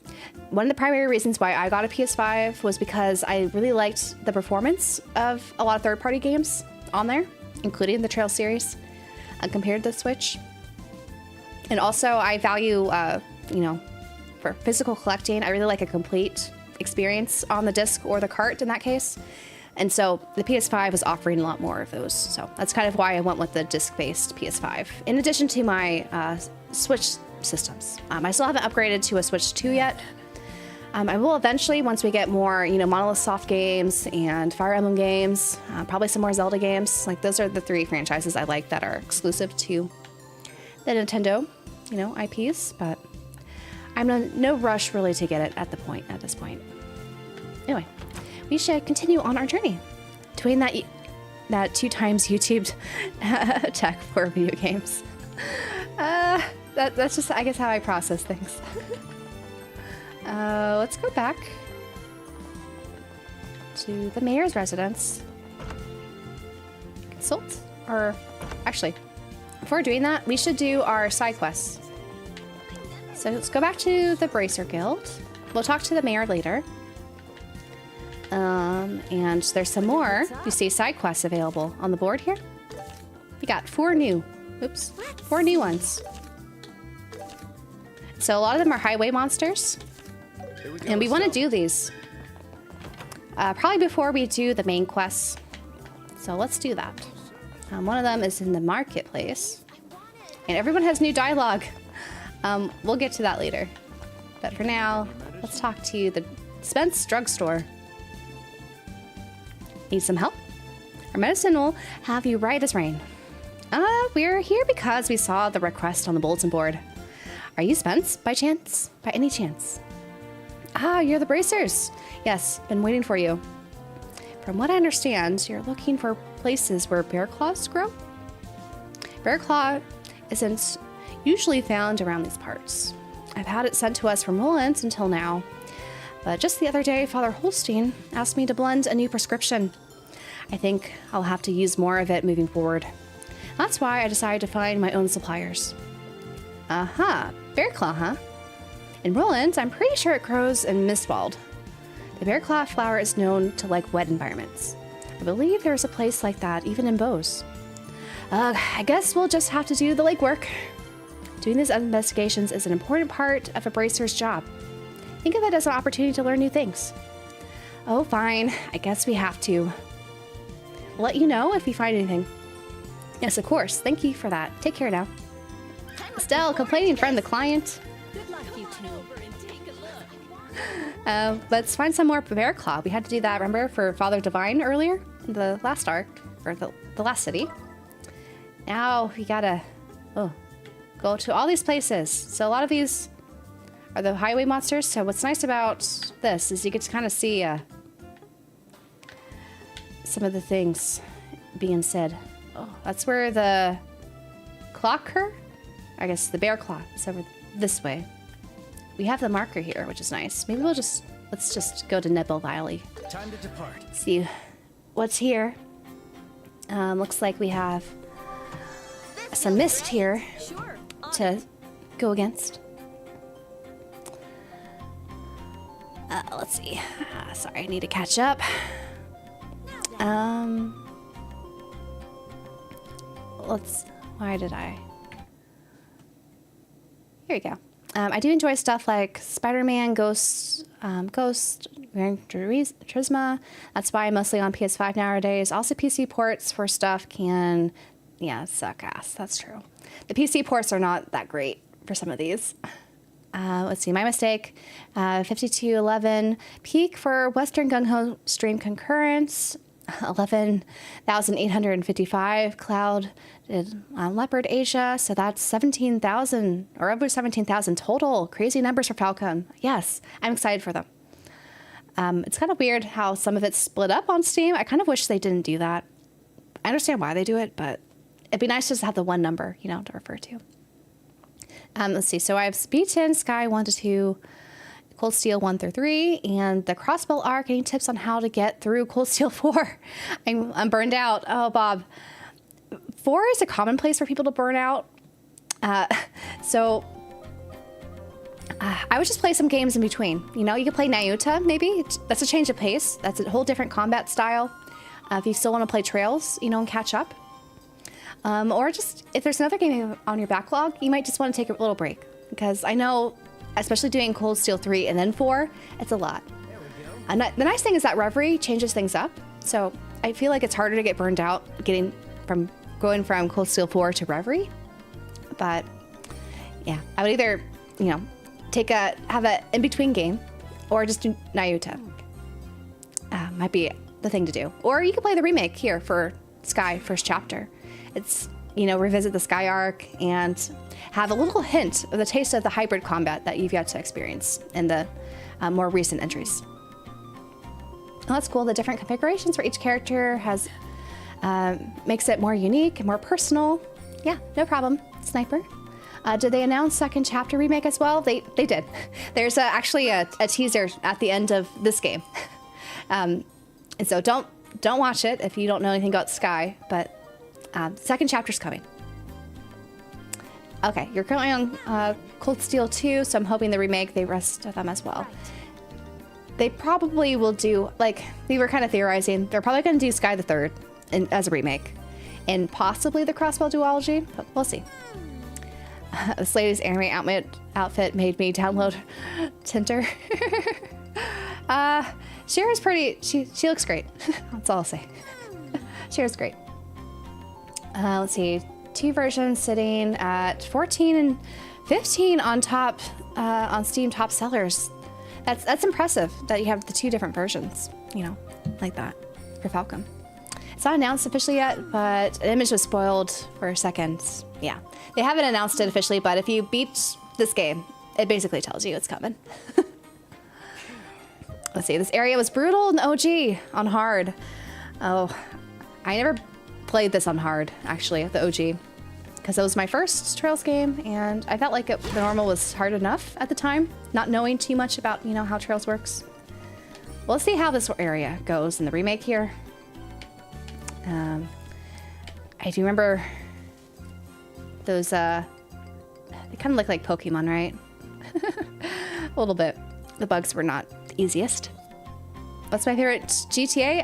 One of the primary reasons why I got a PS5 was because I really liked the performance of a lot of third-party games on there, including the Trail series, compared to the Switch. And also, I value, for physical collecting, I really like a complete experience on the disc or the cart in that case. And so the PS5 was offering a lot more of those. So that's kind of why I went with the disc-based PS5. In addition to my Switch systems. I still haven't upgraded to a Switch 2 yet. I will eventually, once we get more, Monolith Soft games and Fire Emblem games, probably some more Zelda games. Like, those are the 3 franchises I like that are exclusive to the Nintendo, IPs. But I'm in no rush really to get it at this point. Anyway, we should continue on our journey between that 2 times YouTube tech for video games. That's just, I guess, how I process things. Let's go back to the mayor's residence. Consult, or actually, before doing that, we should do our side quests. So let's go back to the Bracer Guild. We'll talk to the mayor later. And there's some more, you see, side quests available on the board here. We got 4 new ones. So a lot of them are highway monsters. And we want to do these probably before we do the main quests. So let's do that. One of them is in the marketplace. And everyone has new dialogue. We'll get to that later. But for now, let's talk to the Spence drugstore. Need some help? Our medicine will have you right as rain. We're here because we saw the request on the bulletin board. Are you Spence, by chance? By any chance? Ah, you're the Bracers. Yes, been waiting for you. From what I understand, you're looking for places where bear claws grow? Bear claw isn't usually found around these parts. I've had it sent to us from Roland until now. But just the other day, Father Holstein asked me to blend a new prescription. I think I'll have to use more of it moving forward. That's why I decided to find my own suppliers. Aha, bear claw, huh? In Roland, I'm pretty sure it grows in Mistwald. The bear claw flower is known to like wet environments. I believe there's a place like that even in Bose. I guess we'll just have to do the legwork. Doing these investigations is an important part of a bracer's job. Think of it as an opportunity to learn new things. Oh, fine. I guess we have to. We'll let you know if we find anything. Yes, of course. Thank you for that. Take care now. Estelle, complaining from the client. Good luck, you two. Let's find some more bear claw. We had to do that, remember, for Father Divine earlier? The last arc, or the last city. Now we gotta go to all these places. So a lot of these are the highway monsters. So what's nice about this is you get to kind of see some of the things being said. Oh, that's where the clock her? I guess the bear claw is over this way. We have the marker here, which is nice. Maybe let's just go to Nibble Valley. Time to depart. See what's here. Looks like we have some mist here to go against. Let's see. Sorry, I need to catch up. Why did I? Here we go. I do enjoy stuff like Spider-Man, Ghost, Gran Turismo. That's why I'm mostly on PS5 nowadays. Also, PC ports for stuff can, suck ass. That's true. The PC ports are not that great for some of these. Let's see, my mistake. 5211 peak for Western Gung Ho stream concurrence. 11,855 Cloud Leopard Asia. So that's 17,000 or over 17,000 total. Crazy numbers for Falcom. Yes, I'm excited for them. It's kind of weird how some of it's split up on Steam. I kind of wish they didn't do that. I understand why they do it, but it'd be nice just to have the one number, to refer to. Let's see. So I have Speed 10, Sky 1 to 2, Cold Steel 1 through 3, and the Crossbow Arc. Any tips on how to get through Cold Steel 4? I'm burned out. Oh, Bob. 4 is a common place for people to burn out. So I would just play some games in between. You could play Nayuta, maybe. That's a change of pace. That's a whole different combat style. If you still want to play Trails, and catch up. Or just, if there's another game on your backlog, you might just want to take a little break. Because I know, especially doing Cold Steel 3 and then 4, it's a lot. And the nice thing is that Reverie changes things up. So I feel like it's harder to get burned out going from Cold Steel 4 to Reverie. But yeah, I would either, have an in-between game or just do Nayuta. Might be the thing to do. Or you could play the remake here for Sky First Chapter. It's, revisit the Sky Arc and have a little hint of the taste of the hybrid combat that you've yet to experience in the more recent entries. Well, that's cool. The different configurations for each character makes it more unique and more personal. Yeah, no problem, Sniper. Did they announce second chapter remake as well? They did. There's actually a teaser at the end of this game. And so don't watch it if you don't know anything about Sky, but second chapter's coming. Okay, you're currently on Cold Steel 2, so I'm hoping the remake, the rest of them as well. They probably will do, we were kind of theorizing, they're probably going to do Sky the Third as a remake. And possibly the Crossbow duology, but we'll see. This lady's anime outfit made me download Tinter. Shira's pretty, she looks great. That's all I'll say. Shira's great. Let's see, 2 versions sitting at 14 and 15 on top, on Steam top sellers. That's impressive that you have the 2 different versions, like that for Falcom. It's not announced officially yet, but an image was spoiled for a second. Yeah, they haven't announced it officially, but if you beat this game, it basically tells you it's coming. Let's see, this area was brutal in OG on hard. Oh, I never played this on hard, actually, the OG, because it was my first Trails game, and I felt like the normal was hard enough at the time, not knowing too much about, how Trails works. We'll see how this area goes in the remake here. I do remember those, they kind of look like Pokemon, right? A little bit. The bugs were not the easiest. What's my favorite GTA?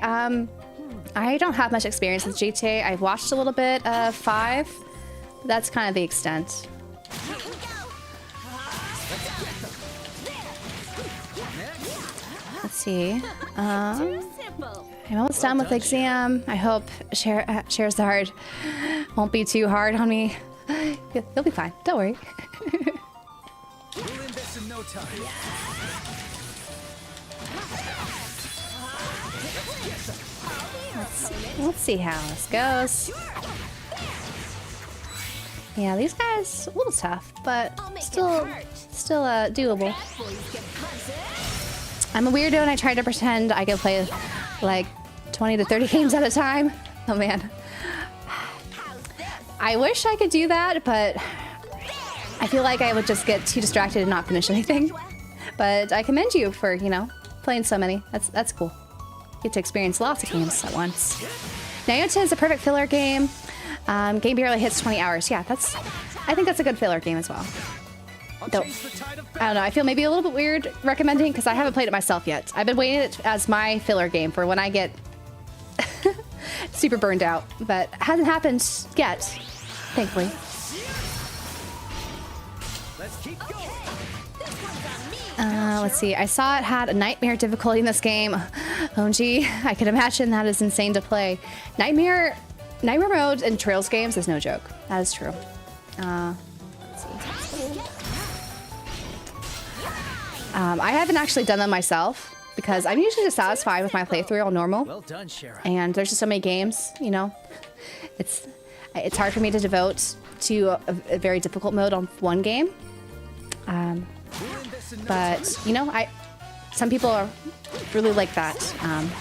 I don't have much experience with GTA. I've watched a little bit of 5. But that's kind of the extent. Let's see. I'm almost done with the exam. I hope Charizard won't be too hard on me. You'll be fine. Don't worry. We'll end this in no time. Let's see how this goes. Yeah, these guys a little tough, but still doable. I'm a weirdo and I try to pretend I can play like 20 to 30 games at a time. Oh man. I wish I could do that, but I feel like I would just get too distracted and not finish anything. But I commend you for, you know, playing so many. That's cool. Get to experience lots of games at once. Nayota is a perfect filler game. Game barely hits 20 hours. Yeah, I think that's a good filler game as well. Though, I don't know, I feel maybe a little bit weird recommending because I haven't played it myself yet. I've been waiting it as my filler game for when I get super burned out, but it hasn't happened yet, thankfully. Let's see, I saw it had a nightmare difficulty in this game. Oh gee, I can imagine that is insane to play. Nightmare mode in Trails games is no joke. That is true. Let's see. I haven't actually done them myself because I'm usually just satisfied with my playthrough on normal. Well done, Shara. And there's just so many games, you know. It's hard for me to devote to a very difficult mode on one game. But you know, some people really like that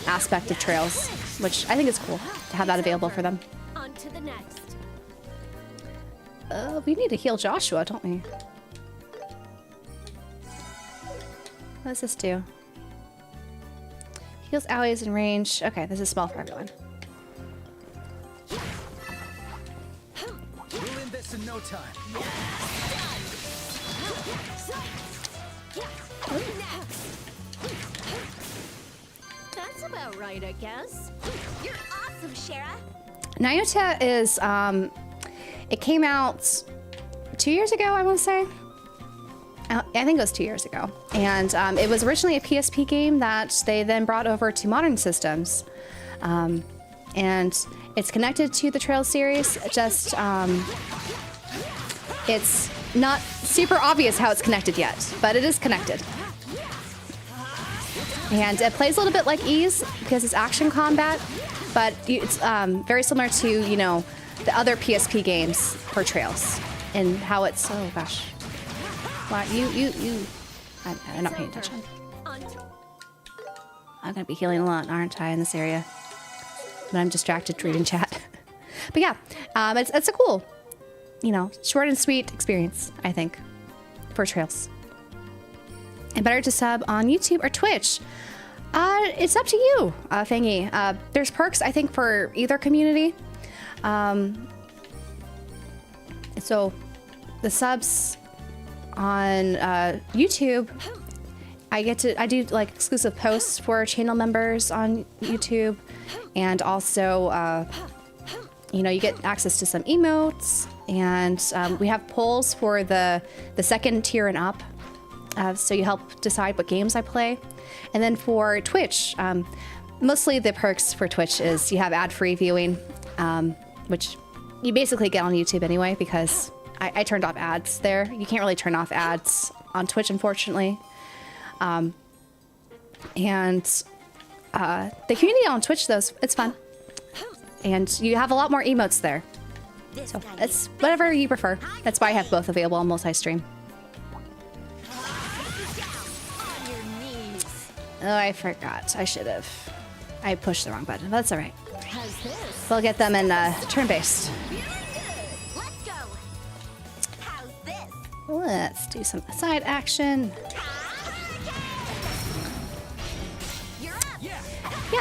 aspect of Trails, which I think is cool to have that available for them. On to the next. We need to heal Joshua, don't we? What does this do? Heals allies in range. Okay, this is small for everyone. We'll end this in no time. That's about right, I guess. You're awesome, Shara. Nayota is, it came out 2 years ago, I want to say. I think it was 2 years ago. And it was originally a PSP game that they then brought over to modern systems. And it's connected to the Trails series, just, it's not super obvious how it's connected yet, but it is connected. And it plays a little bit like Ys because it's action combat, but it's very similar to, you know, the other PSP games for Trails and how it's, oh gosh. Wow, I'm not paying attention. I'm gonna be healing a lot, aren't I, in this area? But I'm distracted reading chat. But yeah, it's a cool, you know, short and sweet experience, I think, for Trails. And better to sub on YouTube or Twitch. It's up to you, Fangy. There's perks, I think, for either community. So the subs on YouTube, I do like exclusive posts for channel members on YouTube, and also you know, you get access to some emotes, and we have polls for the second tier and up, so you help decide what games I play. And then for Twitch, mostly the perks for Twitch is you have ad-free viewing, which you basically get on YouTube anyway, because I turned off ads there. You can't really turn off ads on Twitch, unfortunately. And the community on Twitch, though, it's fun. And you have a lot more emotes there. So it's whatever you prefer. That's why I have both available on multi-stream. Oh, I forgot. I should have. I pushed the wrong button. But that's all right. We'll get them in turn-based. Let's do some side action.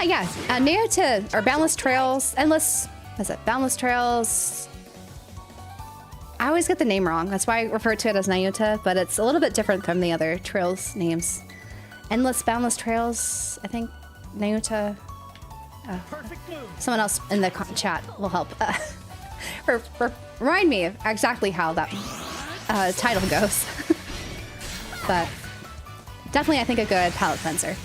Yeah. Nayota, or Boundless Trails, Endless, what is it? Boundless Trails. I always get the name wrong. That's why I refer to it as Nayota, but it's a little bit different from the other Trails names. Endless Boundless Trails, I think. Nayota. Someone else in the chat will help. Remind me of exactly how that title goes. But definitely, I think, a good palette cleanser.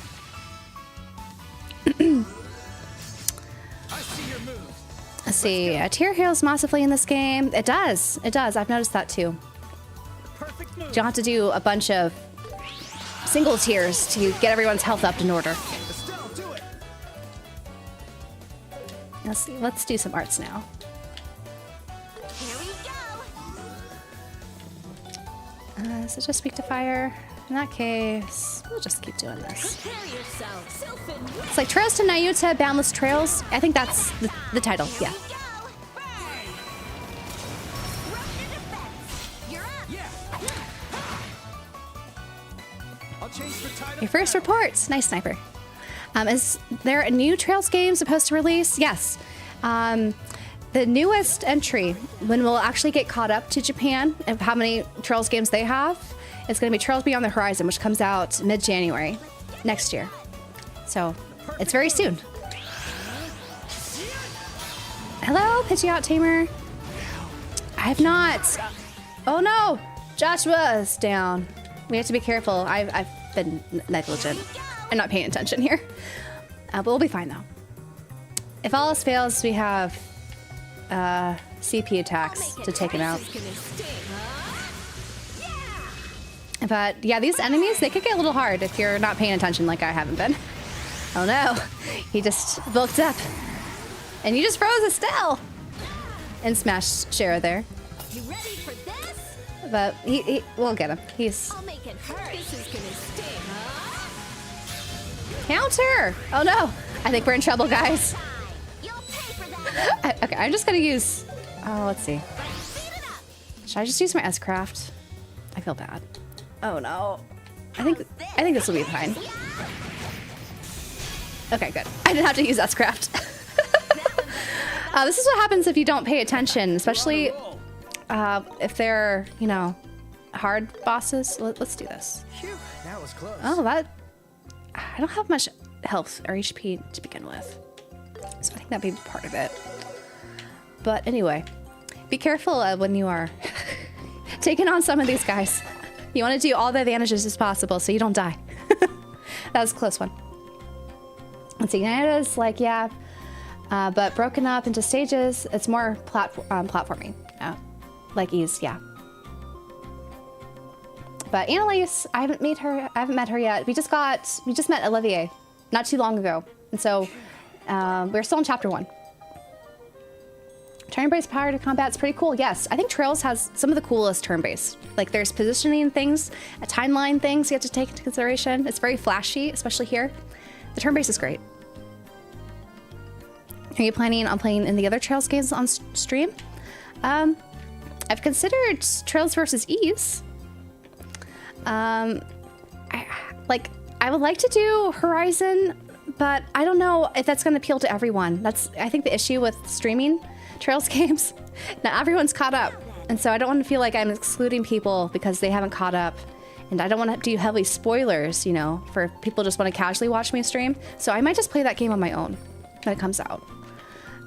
Let's see. A tier heals massively in this game. It does. I've noticed that too. You don't have to do a bunch of single tiers to get everyone's health up in order. Let's see. Let's do some arts now. Here we go. So just speak to fire. In that case, we'll just keep doing this. Prepare yourself. Sylphin, It's like Trails to Nayuta, Boundless Trails. I think that's the title. Yeah. go. Run to defense. You're up. I'll change the title. Your first reports. Nice sniper. Is there a new Trails game supposed to release? Yes. The newest entry, when we'll actually get caught up to Japan of how many Trails games they have, it's going to be Trails Beyond the Horizon, which comes out mid-January next year. So it's very soon. Hello, Pidgeot Tamer. I have not. Oh no, Joshua's down. We have to be careful. I've been negligent. I'm not paying attention here. But we'll be fine though. If all else fails, we have CP attacks to take him out. But yeah, these enemies, they could get a little hard if you're not paying attention like I haven't been. Oh no, he just bulked up. And you just froze us still. And smashed Shara there. You ready for this? But we'll get him. He's I'll make it hurt. This is gonna sting, huh? counter. Oh no, I think we're in trouble, guys. You'll pay for that. Okay, I'm just gonna use. Oh, let's see. Speed it up. Should I just use my S-Craft? I feel bad. Oh no. I think this will be fine. Okay, good. I didn't have to use S-Craft. This is what happens if you don't pay attention, especially if they're, you know, hard bosses. Let's do this. Phew, that was close. Oh, that... I don't have much health or HP to begin with. So I think that'd be part of it. But anyway, be careful when you are taking on some of these guys. You want to do all the advantages as possible so you don't die. That was a close one. Let's see, Canada's like, yeah, but broken up into stages, it's more platforming. Like Ease, yeah. But Annalise, I haven't met her yet. We just met Olivier not too long ago. And so we're still in chapter 1. Turn-based power to combat's pretty cool. Yes, I think Trails has some of the coolest turn-based. Like there's positioning things, timeline things you have to take into consideration. It's very flashy, especially here. The turn-based is great. Are you planning on playing in the other Trails games on stream? I've considered Trails versus Ease. I would like to do Horizon, but I don't know if that's going to appeal to everyone. That's, I think, the issue with streaming Trails games. Now everyone's caught up, and so I don't want to feel like I'm excluding people because they haven't caught up, and I don't want to do heavy spoilers, you know, for people who just want to casually watch me stream. So I might just play that game on my own when it comes out.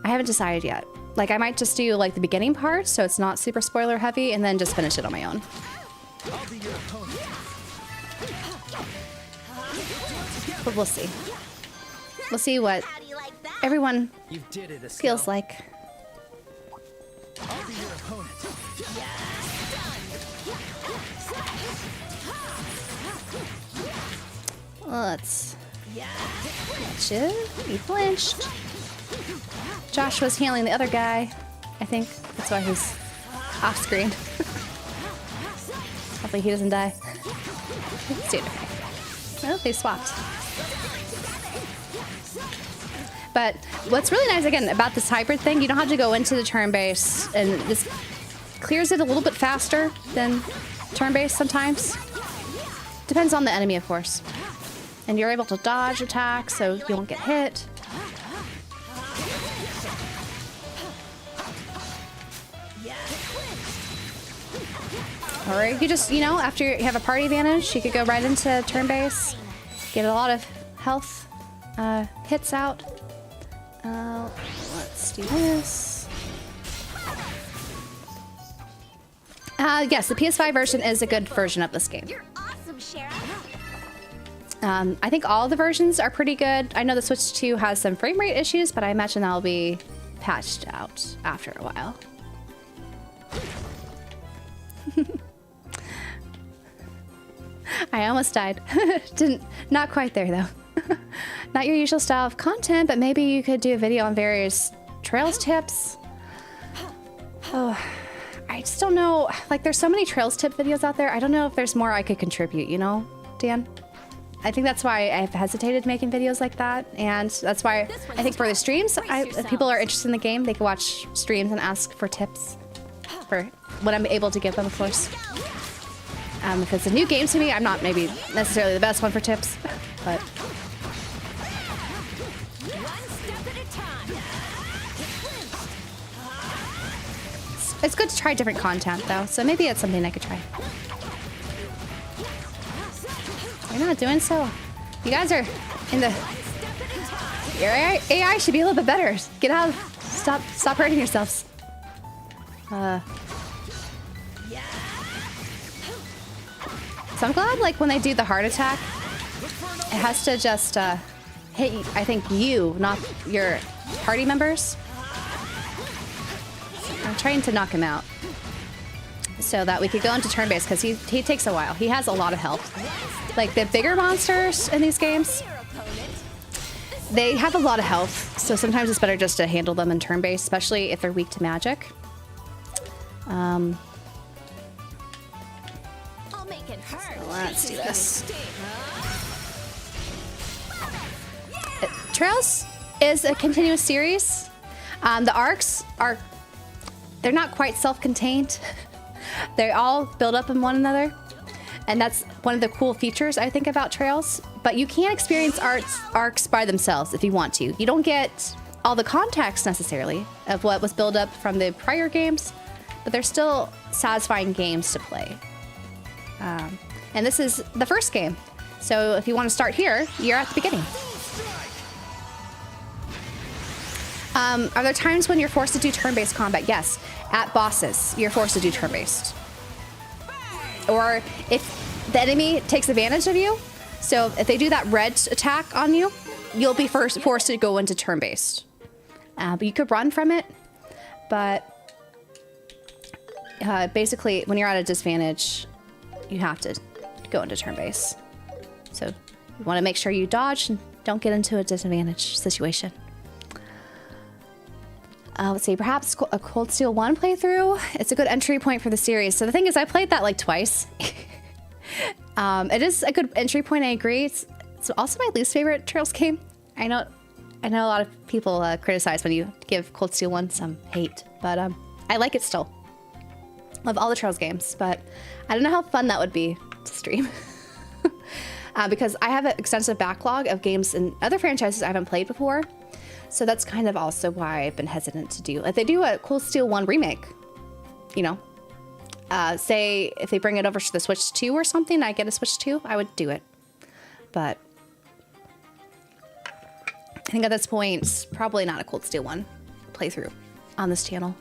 I haven't decided yet. Like I might just do like the beginning part, so it's not super spoiler heavy, and then just finish it on my own. I'll be your opponent. But we'll see. We'll see what How do you like that? everyone You did it, Escort. feels like. I'll be your opponent. Let's get you. He flinched. Josh was healing the other guy. I think that's why he's off screen. Hopefully he doesn't die. He's doing okay. Oh, they swapped. But what's really nice, again, about this hybrid thing, you don't have to go into the turn base, and this clears it a little bit faster than turn base sometimes. Depends on the enemy, of course. And you're able to dodge attacks, so you won't get hit. Or you could just, you know, after you have a party advantage, you could go right into turn base, get a lot of health hits out. Let's do this. Yes, the PS5 version is a good version of this game. You're awesome, Shara. I think all the versions are pretty good. I know the Switch 2 has some frame rate issues, but I imagine that'll be patched out after a while. I almost died. Not quite there though. Not your usual style of content, but maybe you could do a video on various Trails tips. Oh, I just don't don't know, like there's so many Trails tip videos out there. I don't know if there's more I could contribute, you know, Dan? I think that's why I've hesitated making videos like that. And that's why I think for the streams, if people are interested in the game, they can watch streams and ask for tips for what I'm able to give them, of course. If it's a new game to me, I'm not maybe necessarily the best one for tips, but... It's good to try different content, though, so maybe it's something I could try. You're not doing so. You guys are in the... Your AI should be a little bit better. Get out. Stop hurting yourselves. So I'm glad, like, when they do the heart attack, it has to just hit, I think, you, not your party members. I'm trying to knock him out so that we could go into turn-based, because he takes a while. He has a lot of health. Like, the bigger monsters in these games, they have a lot of health, so sometimes it's better just to handle them in turn-based, especially if they're weak to magic. Let's do this. Trails is a continuous series. The arcs they're not quite self-contained. They all build up in one another. And that's one of the cool features, I think, about Trails. But you can experience arcs by themselves if you want to. You don't get all the context, necessarily, of what was built up from the prior games. But they're still satisfying games to play. And this is the first game. So if you want to start here, you're at the beginning. Are there times when you're forced to do turn-based combat? Yes. At bosses, you're forced to do turn-based. Or if the enemy takes advantage of you, so if they do that red attack on you, you'll be forced to go into turn-based. But you could run from it. But basically, when you're at a disadvantage, you have to go into turn-based. So you want to make sure you dodge and don't get into a disadvantage situation. Let's see, perhaps a Cold Steel 1 playthrough. It's a good entry point for the series. So the thing is, I played that like twice. It is a good entry point, I agree. It's also my least favorite Trails game. I know a lot of people criticize when you give Cold Steel 1 some hate, but I like it still. Love all the Trails games, but I don't know how fun that would be to stream. Because I have an extensive backlog of games and other franchises I haven't played before. So that's kind of also why I've been hesitant to do. If they do a Cold Steel 1 remake, you know, say if they bring it over to the Switch 2 or something, I get a Switch 2, I would do it. But I think at this point, it's probably not a Cold Steel 1 playthrough on this channel.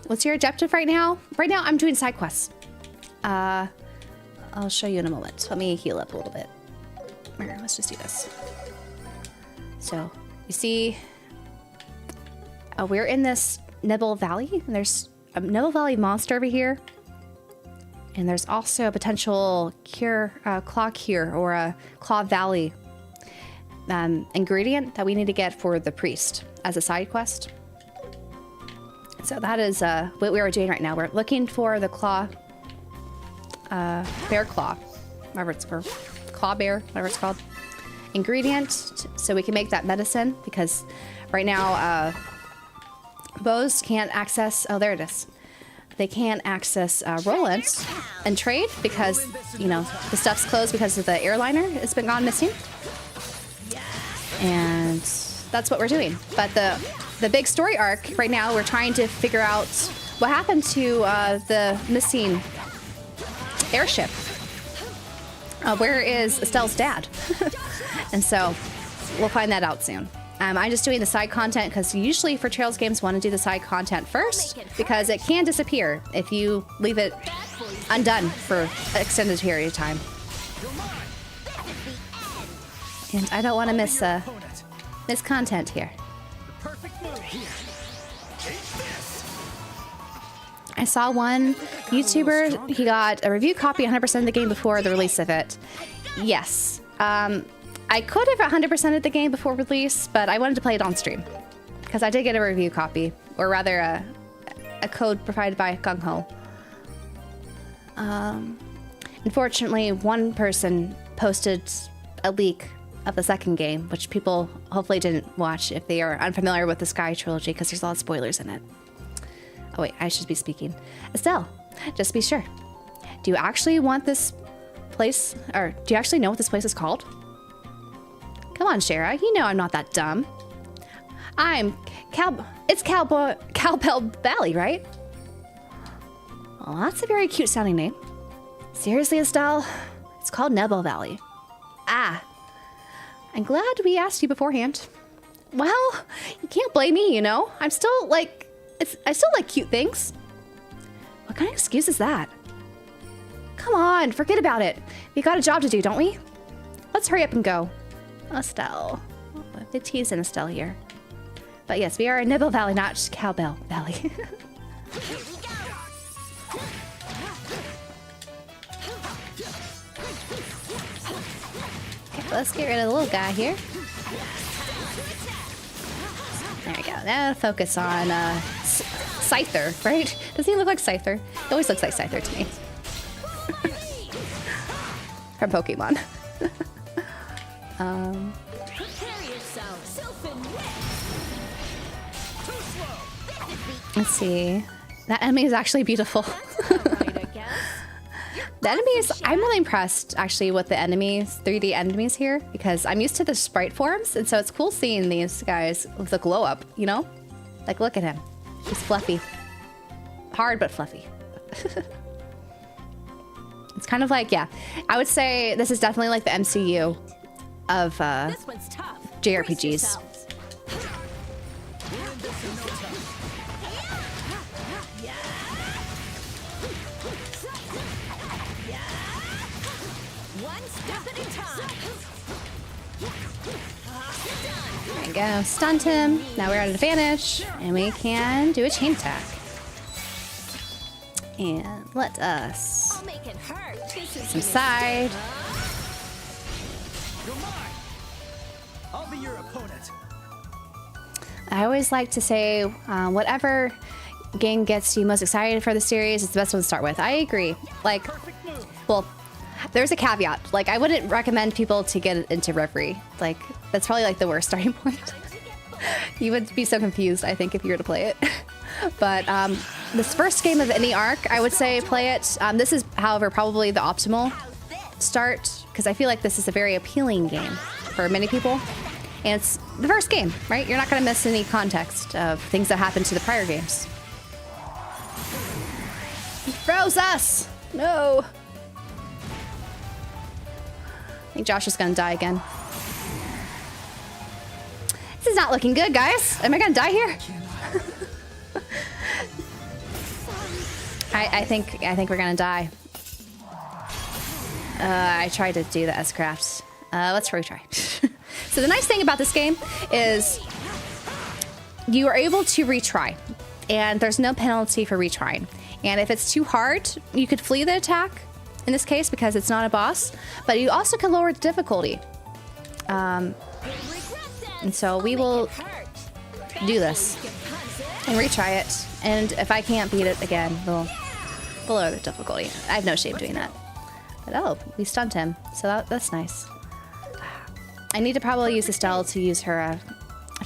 What's your objective right now? Right now, I'm doing side quests. I'll show you in a moment. Let me heal up a little bit. Here, let's just do this. So, you see, we're in this Nibble Valley, and there's a Nibble Valley monster over here. And there's also a potential Claw Cure, or a Claw Valley ingredient that we need to get for the priest as a side quest. So that is what we are doing right now. We're looking for the Claw, Bear Claw, whatever it's called, Claw Bear, whatever it's called. Ingredient, so we can make that medicine, because right now bows can't access, oh there it is, they can't access Roland and trade because, you know, the stuff's closed because of the airliner has been gone missing, and that's what we're doing. But the big story arc right now, we're trying to figure out what happened to the missing airship. Where is Estelle's dad? And so we'll find that out soon. I'm just doing the side content because usually for Trails games, want to do the side content first because it can disappear if you leave it undone for an extended period of time. And I don't want to miss content here. I saw one YouTuber, he got a review copy 100% of the game before the release of it. Yes. I could have 100%ed the game before release, but I wanted to play it on stream. Because I did get a review copy, or rather a code provided by Gung Ho. Unfortunately, one person posted a leak of the second game, which people hopefully didn't watch if they are unfamiliar with the Sky trilogy, because there's a lot of spoilers in it. Oh wait, I should be speaking. Estelle, just be sure. Do you actually want this place, or do you actually know what this place is called? Come on, Shara, you know I'm not that dumb. It's Cowbell Valley, right? Well, that's a very cute sounding name. Seriously, Estelle? It's called Nebel Valley. Ah. I'm glad we asked you beforehand. Well, you can't blame me, you know? I still like cute things. What kind of excuse is that? Come on, forget about it. We got a job to do, don't we? Let's hurry up and go. Estelle. A bit teasing Estelle here. But yes, we are in Nebel Valley, not Cowbell Valley. Here we go. Okay, let's get rid of the little guy here. There we go. Now focus on Scyther, right? Does he look like Scyther? He always looks like Scyther to me. From Pokemon. Let's see. That enemy is actually beautiful. The enemies, I'm really impressed actually with the enemies, 3D enemies here, because I'm used to the sprite forms, and so it's cool seeing these guys with the glow up, you know? Like, look at him. He's fluffy. Hard, but fluffy. It's kind of like, yeah, I would say this is definitely like the MCU of JRPGs. There we go, stunned him. Now we're at an advantage, and we can do a chain attack. And let us subside. I'll be your opponent. I always like to say, whatever game gets you most excited for the series is the best one to start with. I agree. Like, well, there's a caveat. Like, I wouldn't recommend people to get into Reverie. Like, that's probably like the worst starting point. You would be so confused, I think, if you were to play it. But this first game of any arc, I would say play it. This is, however, probably the optimal start, because I feel like this is a very appealing game for many people. And it's the first game, right? You're not going to miss any context of things that happened to the prior games. He froze us! No! I think Josh is going to die again. This is not looking good, guys. Am I going to die here? I think we're going to die. I tried to do the S-Craft. Let's retry. So the nice thing about this game is you are able to retry, and there's no penalty for retrying. And if it's too hard, you could flee the attack, in this case, because it's not a boss, but you also can lower the difficulty. And so we will do this and retry it, and if I can't beat it again, we'll lower the difficulty. I have no shame doing that. But oh, we stunned him, so that's nice. I need to probably use Estelle to use her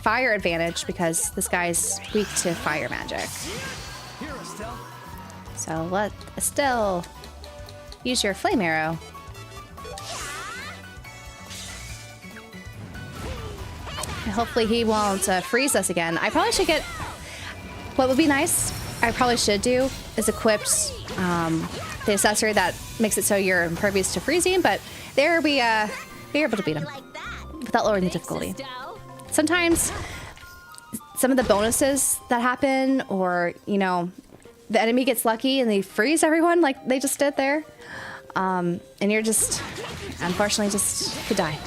fire advantage, because this guy's weak to fire magic. So let Estelle use your flame arrow. And hopefully he won't freeze us again. I probably should get... What would be nice, I probably should do, is equip the accessory that makes it so you're impervious to freezing, but there we are able to beat him without lowering the difficulty. Sometimes some of the bonuses that happen, or, you know, the enemy gets lucky and they freeze everyone like they just did there. And you're just, unfortunately, just could die.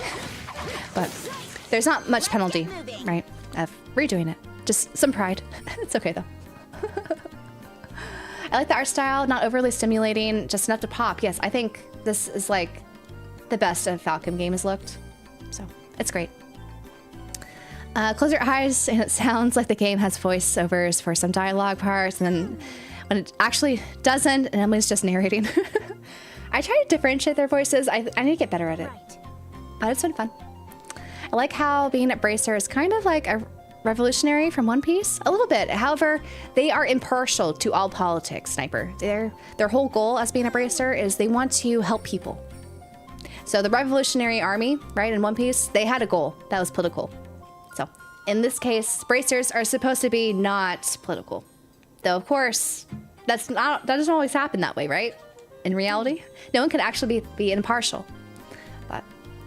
But there's not much penalty, right, of redoing it. Just some pride. It's okay, though. I like the art style, not overly stimulating, just enough to pop. Yes, I think this is like the best a Falcom game has looked. So, it's great. Close your eyes, and it sounds like the game has voiceovers for some dialogue parts, and then when it actually doesn't, and Emily's just narrating. I try to differentiate their voices. I need to get better at it. But it's been fun. I like how being at Bracer is kind of like a revolutionary from One Piece. A little bit. However, they are impartial to all politics, Sniper. Their whole goal as being a Bracer is they want to help people. So the Revolutionary Army, right, in One Piece, they had a goal that was political. So in this case, Bracers are supposed to be not political. Though, of course, that doesn't always happen that way, right? In reality, no one can actually be impartial. But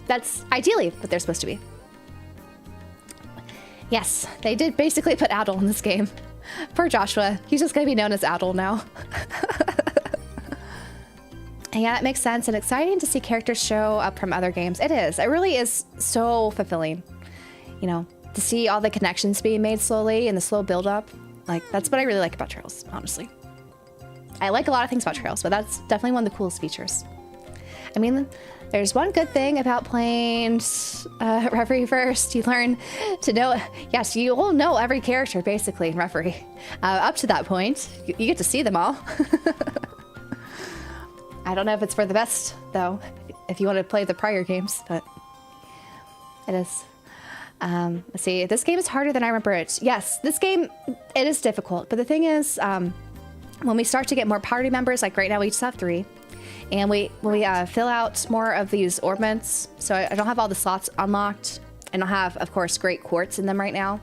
that's ideally what they're supposed to be. Yes, they did basically put Adol in this game. Poor Joshua. He's just going to be known as Adol now. And yeah, it makes sense and exciting to see characters show up from other games. It is. It really is so fulfilling. You know, to see all the connections being made slowly and the slow build up. Like, that's what I really like about Trails, honestly. I like a lot of things about Trails, but that's definitely one of the coolest features. I mean, there's one good thing about playing Reverie first. You learn to know, yes, you will know every character, basically, in Reverie. Up to that point, you get to see them all. I don't know if it's for the best, though, if you want to play the prior games, but it is. Let's see, this game is harder than I remember it. Yes, this game, it is difficult, but the thing is, when we start to get more party members, like right now we just have 3, and we fill out more of these orbments, so I don't have all the slots unlocked. I don't have, of course, great quartz in them right now.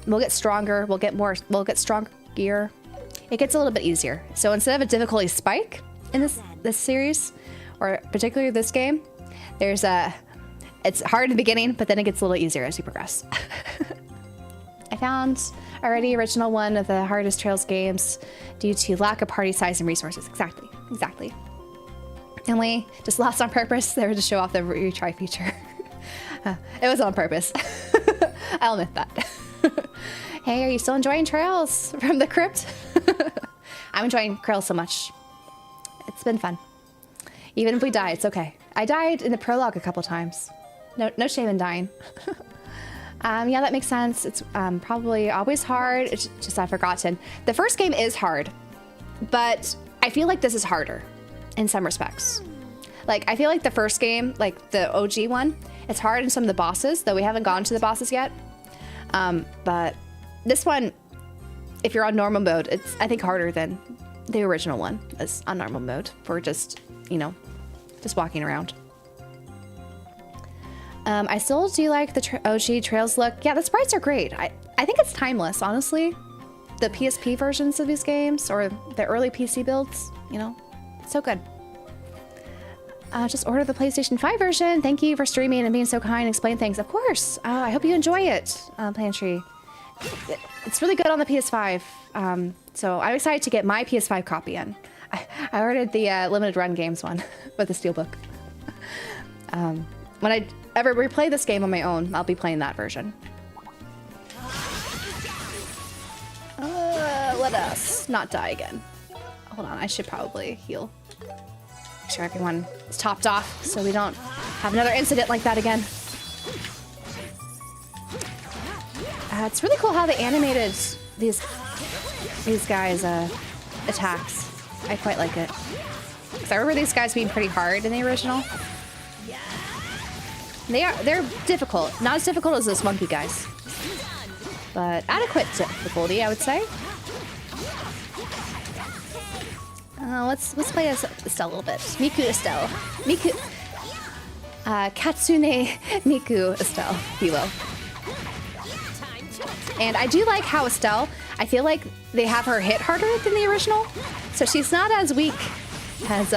We'll get stronger, we'll get stronger gear. It gets a little bit easier. So instead of a difficulty spike in this series, or particularly this game, it's hard in the beginning, but then it gets a little easier as you progress. I found already original one of the hardest Trails games due to lack of party size and resources. Exactly. And we just lost on purpose. They were to show off the retry feature. It was on purpose. I'll admit that. Hey, are you still enjoying Trails from the Crypt? I'm enjoying Trails so much. It's been fun. Even if we die, it's okay. I died in the prologue a couple times. No shame in dying. Yeah, that makes sense. It's probably always hard. It's just I've forgotten. The first game is hard, but I feel like this is harder in some respects. Like, I feel like the first game, like the OG one, it's hard in some of the bosses, though we haven't gone to the bosses yet. But this one, if you're on normal mode, it's, I think, harder than the original one is on normal mode for just, you know, just walking around. I still do like the OG Trails look. Yeah, the sprites are great. I think it's timeless, honestly. The PSP versions of these games or the early PC builds, you know, so good. Just order the PlayStation 5 version. Thank you for streaming and being so kind and explain things. Of course. I hope you enjoy it, Plantry. It's really good on the PS5. So I'm excited to get my PS5 copy in. I ordered the limited run games one with the steelbook. When I ever replay this game on my own, I'll be playing that version. Let us not die again. Hold on, I should probably heal. Make sure everyone is topped off so we don't have another incident like that again. It's really cool how they animated these guys' attacks. I quite like it. 'Cause I remember these guys being pretty hard in the original. They're difficult. Not as difficult as those monkey guys. But adequate difficulty, I would say. Let's play as Estelle a little bit. Miku Estelle. Katsune Miku Estelle, if you will. And I do like how Estelle, I feel like they have her hit harder than the original. So she's not as weak as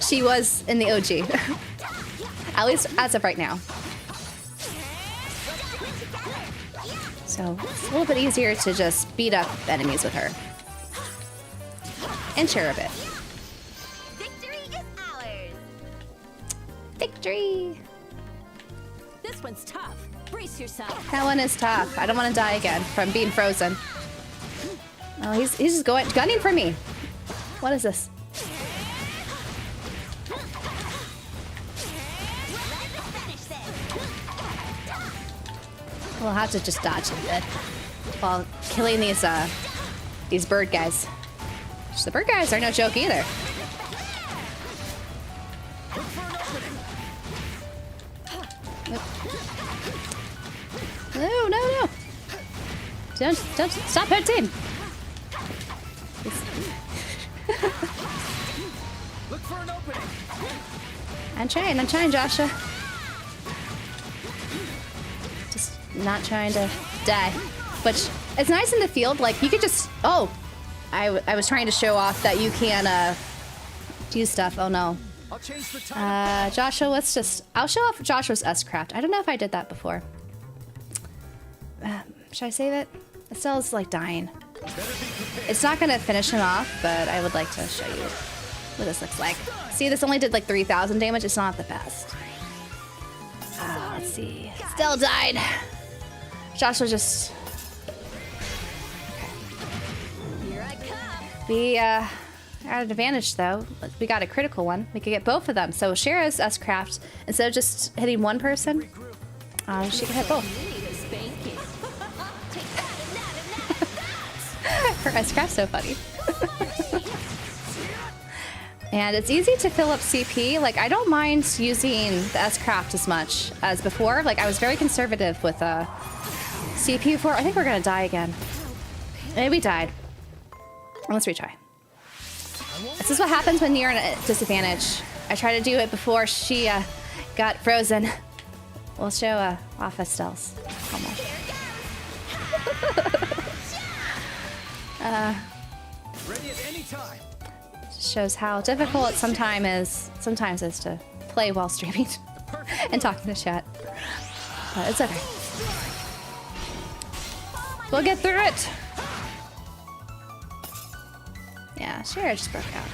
she was in the OG. At least as of right now. So it's a little bit easier to just beat up enemies with her. And share a bit. Victory is ours. Victory! This one's tough. Brace yourself. That one is tough. I don't want to die again from being frozen. Oh, he's just gunning for me. What is this? We'll have to just dodge a bit while killing these bird guys. Just the bird guys are no joke either. No, no, no! Don't stop her team. Look for an opening. I'm trying, Joshua. Just not trying to die. Which, it's nice in the field, like, you could just... Oh! I was trying to show off that you can, do stuff. Oh, no. I'll change the time. Joshua, let's just... I'll show off Joshua's S-Craft. I don't know if I did that before. Should I save it? It still is, like, dying. It's not gonna finish him off, but I would like to show you what this looks like. See, this only did, like, 3,000 damage. It's not the best. Let's see. Still died. Joshua just... Here I come. We are at an advantage, though. We got a critical one. We could get both of them. So Shira's S-Craft, instead of just hitting one person, she can hit both. You need a spanking. Her S-Craft's so funny. And it's easy to fill up CP. Like, I don't mind using the S-Craft as much as before. Like, I was very conservative with CP before. I think we're gonna die again. Maybe we died. Let's retry. This is what happens when you're at a disadvantage. I tried to do it before she got frozen. We'll show off Estelle's. Almost. Ready at any time. Shows how difficult it sometimes is to play while streaming and talking to chat. But it's okay. We'll get through it. Yeah, Shira just broke out.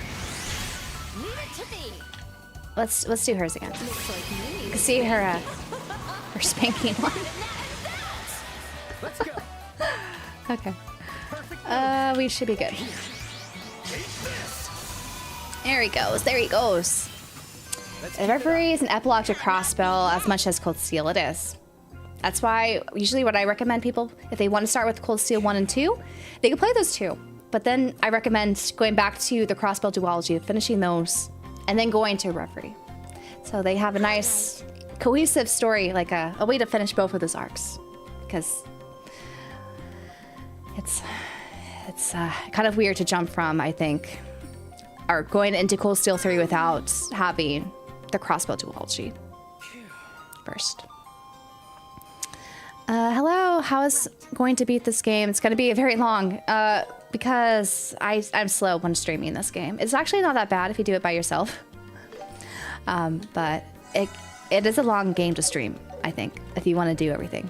Leave it to me. Let's do hers again. Looks like me. You can see her spanking one. Let's go. Okay. We should be good. There he goes. There he goes. The referee is an epilogue to Crossbow as much as Cold Steel it is. That's why usually what I recommend people, if they want to start with Cold Steel 1 and 2, they can play those two. But then I recommend going back to the Crossbow duology, finishing those, and then going to referee. So they have a nice cohesive story, like a way to finish both of those arcs. Because it's kind of weird to jump from, I think, or going into Cold Steel 3 without having the Crossbow duology first. Hello, how is going to beat this game? It's going to be very long because I'm slow when streaming this game. It's actually not that bad if you do it by yourself. But it is a long game to stream, I think, if you want to do everything.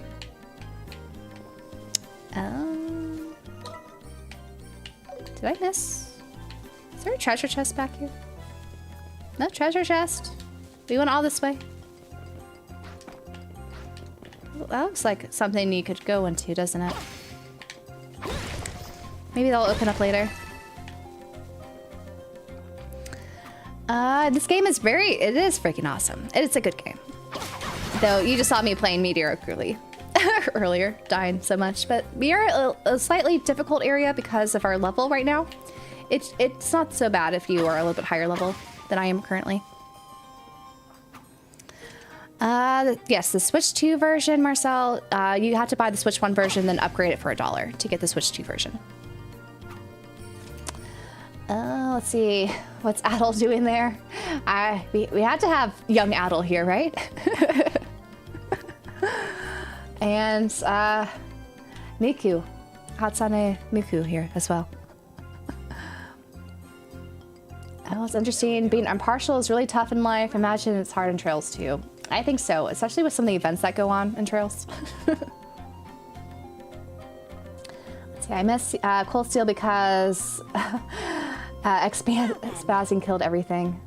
Did I miss? Is there a treasure chest back here? No treasure chest. We went all this way. Well, that looks like something you could go into, doesn't it? Maybe they'll open up later. This game is it is freaking awesome. It's a good game. Though you just saw me playing mediocrely earlier, dying so much. But we are a slightly difficult area because of our level right now. It's not so bad if you are a little bit higher level than I am currently. Yes, the Switch 2 version, Marcel, you have to buy the Switch 1 version, then upgrade it for $1 to get the Switch 2 version. Let's see. What's Adel doing there? We had to have young Adel here, right? And, Miku. Hatsune Miku here as well. Oh, it's interesting. Being impartial is really tough in life. Imagine it's hard in Trails too. I think so, especially with some of the events that go on in Trails. Let's see, I miss Cold Steel because Spazzing killed everything.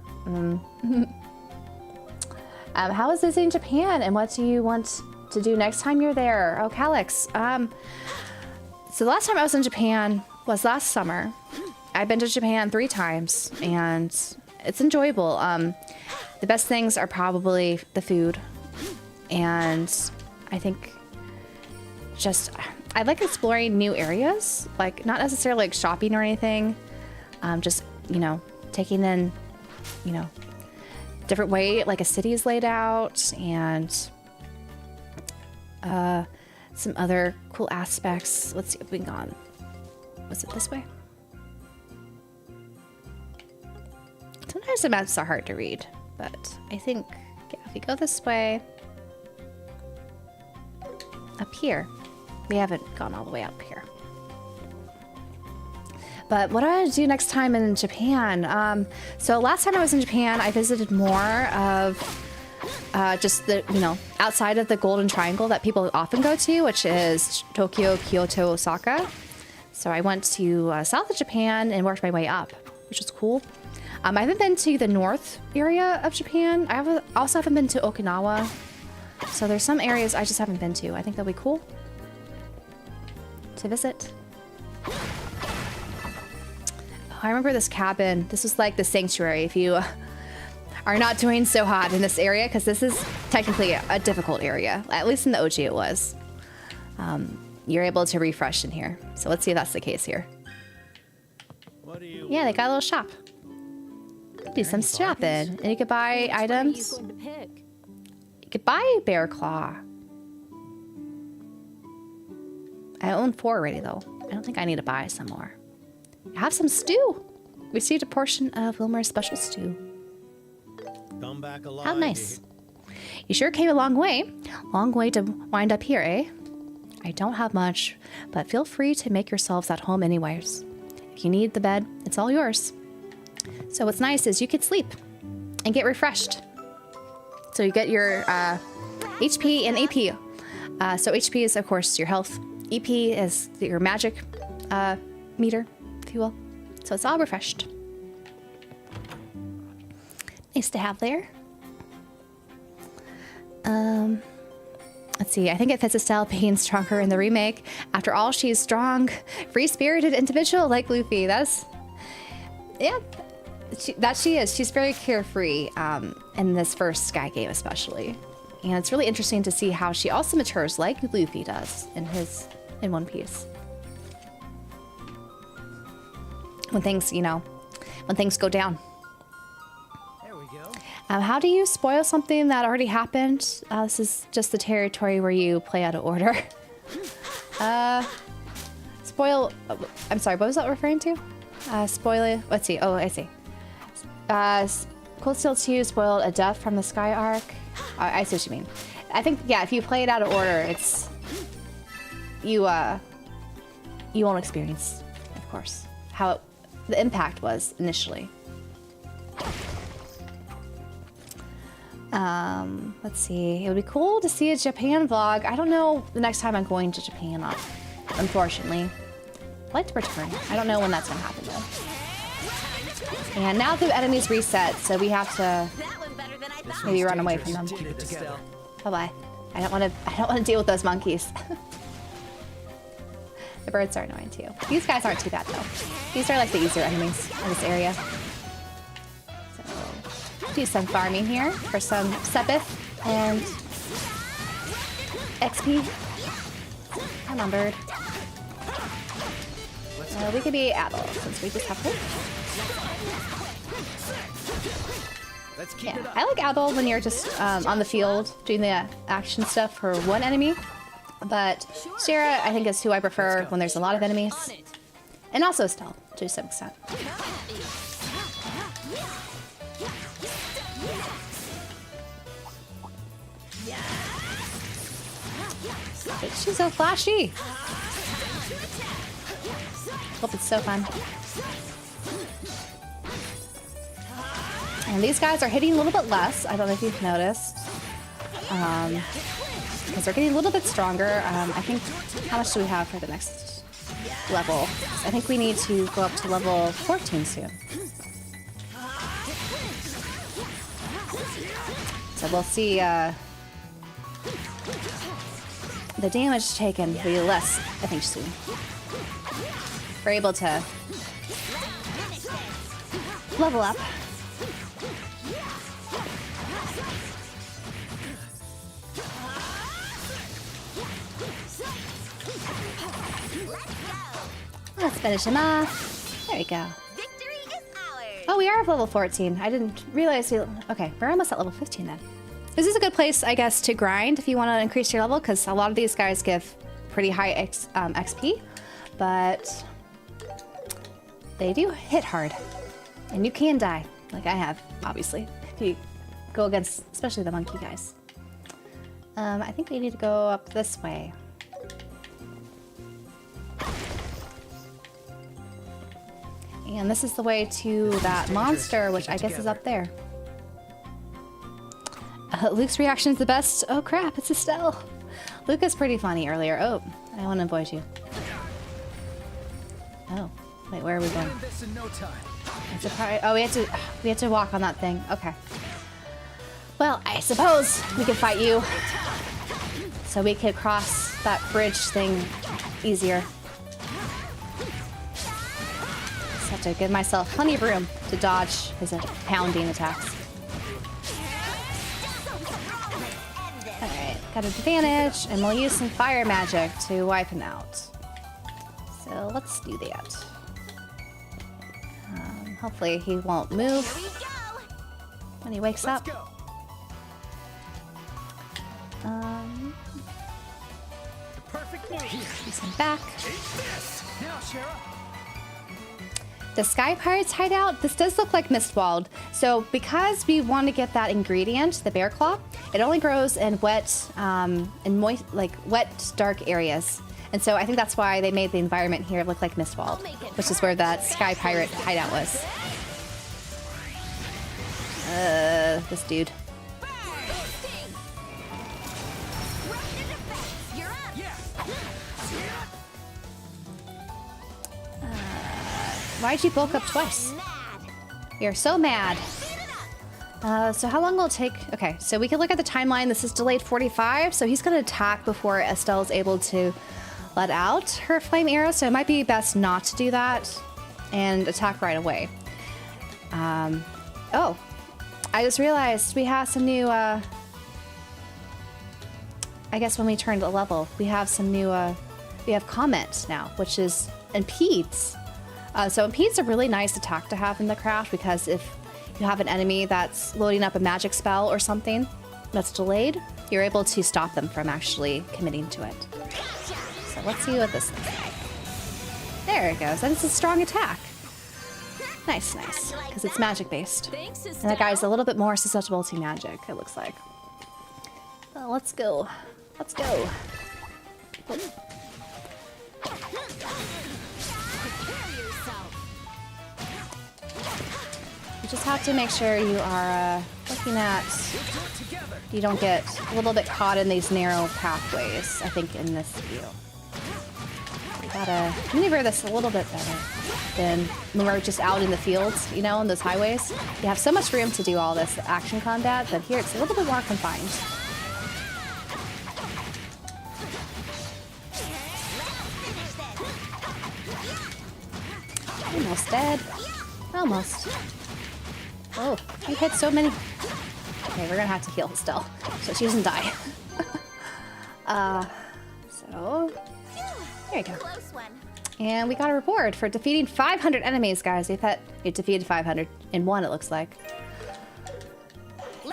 How is visiting Japan, and what do you want to do next time you're there? Oh, Calix. So the last time I was in Japan was last summer. I've been to Japan 3 times, and it's enjoyable. The best things are probably the food, and I think just, I like exploring new areas, like not necessarily like shopping or anything. Just, you know, taking in, you know, different way like a city is laid out and some other cool aspects. Let's see if we can go on. Was it this way? Sometimes the maps are hard to read, but I think yeah, if we go this way, up here, we haven't gone all the way up here. But what do I do next time in Japan? So last time I was in Japan, I visited more of just the, you know, outside of the Golden Triangle that people often go to, which is Tokyo, Kyoto, Osaka. So I went to south of Japan and worked my way up, which was cool. I haven't been to the north area of Japan. I also haven't been to Okinawa. So there's some areas I just haven't been to. I think that'll be cool to visit. Oh, I remember this cabin. This was like the sanctuary if you are not doing so hot in this area, because this is technically a difficult area. At least in the OG it was. You're able to refresh in here. So let's see if that's the case here. Yeah, they got a little shop. Do some shopping. And you could buy items. You could buy bear claw. I own 4 already though. I don't think I need to buy some more. Have some stew. Received a portion of Wilmer's special stew. Come back alive. How nice. You sure came a long way. Long way to wind up here, eh? I don't have much, but feel free to make yourselves at home anyways. If you need the bed, it's all yours. So what's nice is you could sleep and get refreshed. So you get your HP and AP. So HP is, of course, your health. EP is your magic meter, if you will. So it's all refreshed. Nice to have there. Let's see. I think it fits Estelle being stronger in the remake. After all, she's strong, free-spirited individual like Luffy. That's... yeah. She is. She's very carefree in this first Sky game especially. And it's really interesting to see how she also matures like Luffy does in One Piece. When things, you know, when things go down. There we go. How do you spoil something that already happened? This is just the territory where you play out of order. Spoil... I'm sorry, what was that referring to? Spoil... Let's see. Oh, I see. Cold Steel 2 spoiled a death from the Sky Arc. I see what you mean. I think, yeah, if you play it out of order, it's... You won't experience, of course, how the impact was initially. Let's see. It would be cool to see a Japan vlog. I don't know the next time I'm going to Japan, unfortunately. I'd like to return. I don't know when that's going to happen, though. And now the enemies reset, so we have to maybe run away from them. Bye-bye. I don't want to deal with those monkeys. The birds are annoying too. These guys aren't too bad though. These are like the easier enemies in this area. So, do some farming here for some Sepith and XP. Come on, bird. We could be Adel since we just have hope. Yeah, I like Adel when you're just on the field doing the action stuff for one enemy. But Shira, I think, is who I prefer when there's a lot of enemies. And also Estelle, to some extent. But she's so flashy. Hope it's so fun. And these guys are hitting a little bit less. I don't know if you've noticed. Because they're getting a little bit stronger. I think, how much do we have for the next level? I think we need to go up to level 14 soon. So we'll see the damage taken will be less, I think, soon. We're able to level up. finish him off. There we go. Victory is ours. Oh, we are level 14. I didn't realize we... Okay, we're almost at level 15 then. This is a good place, I guess, to grind if you want to increase your level, because a lot of these guys give pretty high XP, but they do hit hard. And you can die, like I have, obviously, if you go against, especially the monkey guys. I think we need to go up this way. And this is the way to that monster, which I guess is up there. Luke's reaction is the best. Oh crap, it's Estelle. Luke is pretty funny earlier. Oh, I want to avoid you. Oh, wait, where are we going? I'm surprised. Oh, we have to walk on that thing. Okay. Well, I suppose we could fight you, so we could cross that bridge thing easier. Just have to give myself plenty of room to dodge his pounding attacks. Alright, got an advantage, and we'll use some fire magic to wipe him out. So let's do that. Hopefully he won't move when he wakes up. Use him back. The Sky Pirates hideout, this does look like Mistwald. So because we want to get that ingredient, the bear claw, it only grows in wet and moist, like wet, dark areas. And so I think that's why they made the environment here look like Mistwald, which is where that Sky Pirate hideout was. This dude. Why'd you bulk up twice? You're so mad. So how long will it take? Okay, so we can look at the timeline. This is delayed 45, so he's gonna attack before Estelle is able to let out her flame arrow, so it might be best not to do that and attack right away. Oh, I just realized we have some new, I guess when we turned a level, we have some new, we have comment now, which is impedes. So impede's a really nice attack to have in the craft, because if you have an enemy that's loading up a magic spell or something that's delayed, you're able to stop them from actually committing to it. So let's see what this looks like. There it goes. And it's a strong attack. Nice, nice. Because it's magic based. And that guy's a little bit more susceptible to magic, it looks like. Well, let's go. Let's go. Oh. You just have to make sure you are looking at, you don't get a little bit caught in these narrow pathways, I think, in this view. You gotta maneuver this a little bit better than when we're just out in the fields, you know, on those highways. You have so much room to do all this action combat, but here it's a little bit more confined. Almost dead. Almost. Oh, you hit so many. Okay, we're gonna have to heal still, so she doesn't die. So there you go. And we got a reward for defeating 500 enemies, guys. We've defeated 500 in one, it looks like.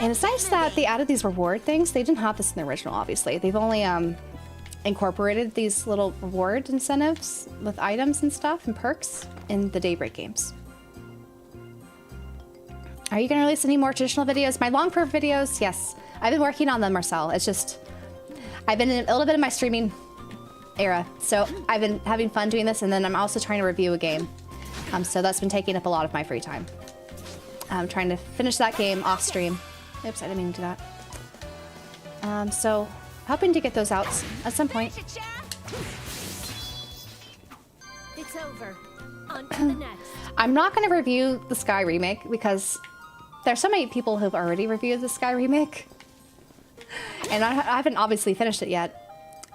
And it's nice that they added these reward things. They didn't have this in the original, obviously. They've only incorporated these little reward incentives with items and stuff and perks in the Daybreak games. Are you going to release any more traditional videos? My long form videos, yes. I've been working on them, Marcel. It's just, I've been in a little bit of my streaming era. So I've been having fun doing this, and then I'm also trying to review a game. So that's been taking up a lot of my free time. I'm trying to finish that game off stream. Oops, I didn't mean to do that. So hoping to get those out at some point. It's over. On to the next. I'm not going to review the Sky Remake because there's so many people who've already reviewed the Sky Remake. And I haven't obviously finished it yet.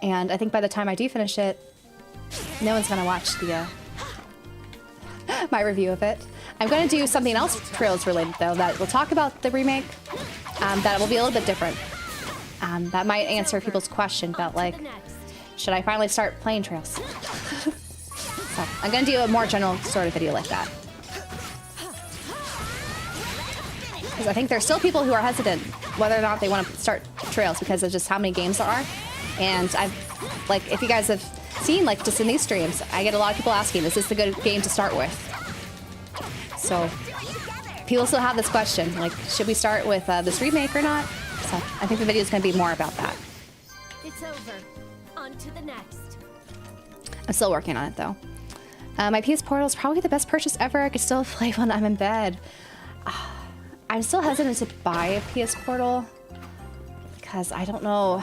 And I think by the time I do finish it, no one's going to watch the my review of it. I'm going to do something else Trails related, though, that will talk about the remake. That will be a little bit different. That might answer people's question about, like, should I finally start playing Trails? So So I'm gonna do a more general sort of video like that. Because I think there's still people who are hesitant whether or not they want to start trails because of just how many games there are. And I've, like, if you guys have seen, like, just in these streams, I get a lot of people asking, is this the good game to start with? So people still have this question, like, should we start with this remake or not? So I think the video is going to be more about that. It's over. On to the next. I'm still working on it, though. My PS Portal is probably the best purchase ever. I could still play when I'm in bed. I'm still hesitant to buy a PS Portal because I don't know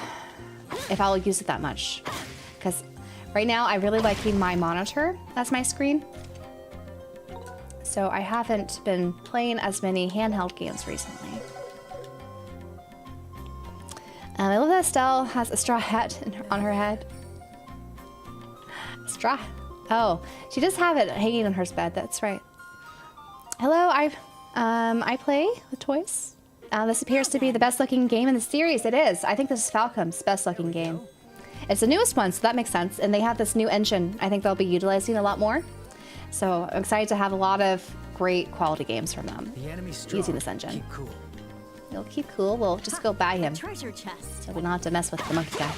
if I'll use it that much. Because right now, I really like my monitor as my screen. So I haven't been playing as many handheld games recently. I love that Estelle has a straw hat on her head. Straw. Oh, she does have it hanging on her bed. That's right. Hello, I play with toys. This appears to be the best looking game in the series. It is. I think this is Falcom's best looking game. It's the newest one, so that makes sense. And they have this new engine I think they'll be utilizing a lot more. So I'm excited to have a lot of great quality games from them using this engine. Keep cool. You'll keep cool. We'll just go buy him. Treasure chest. So we don't have to mess with the monkey guy.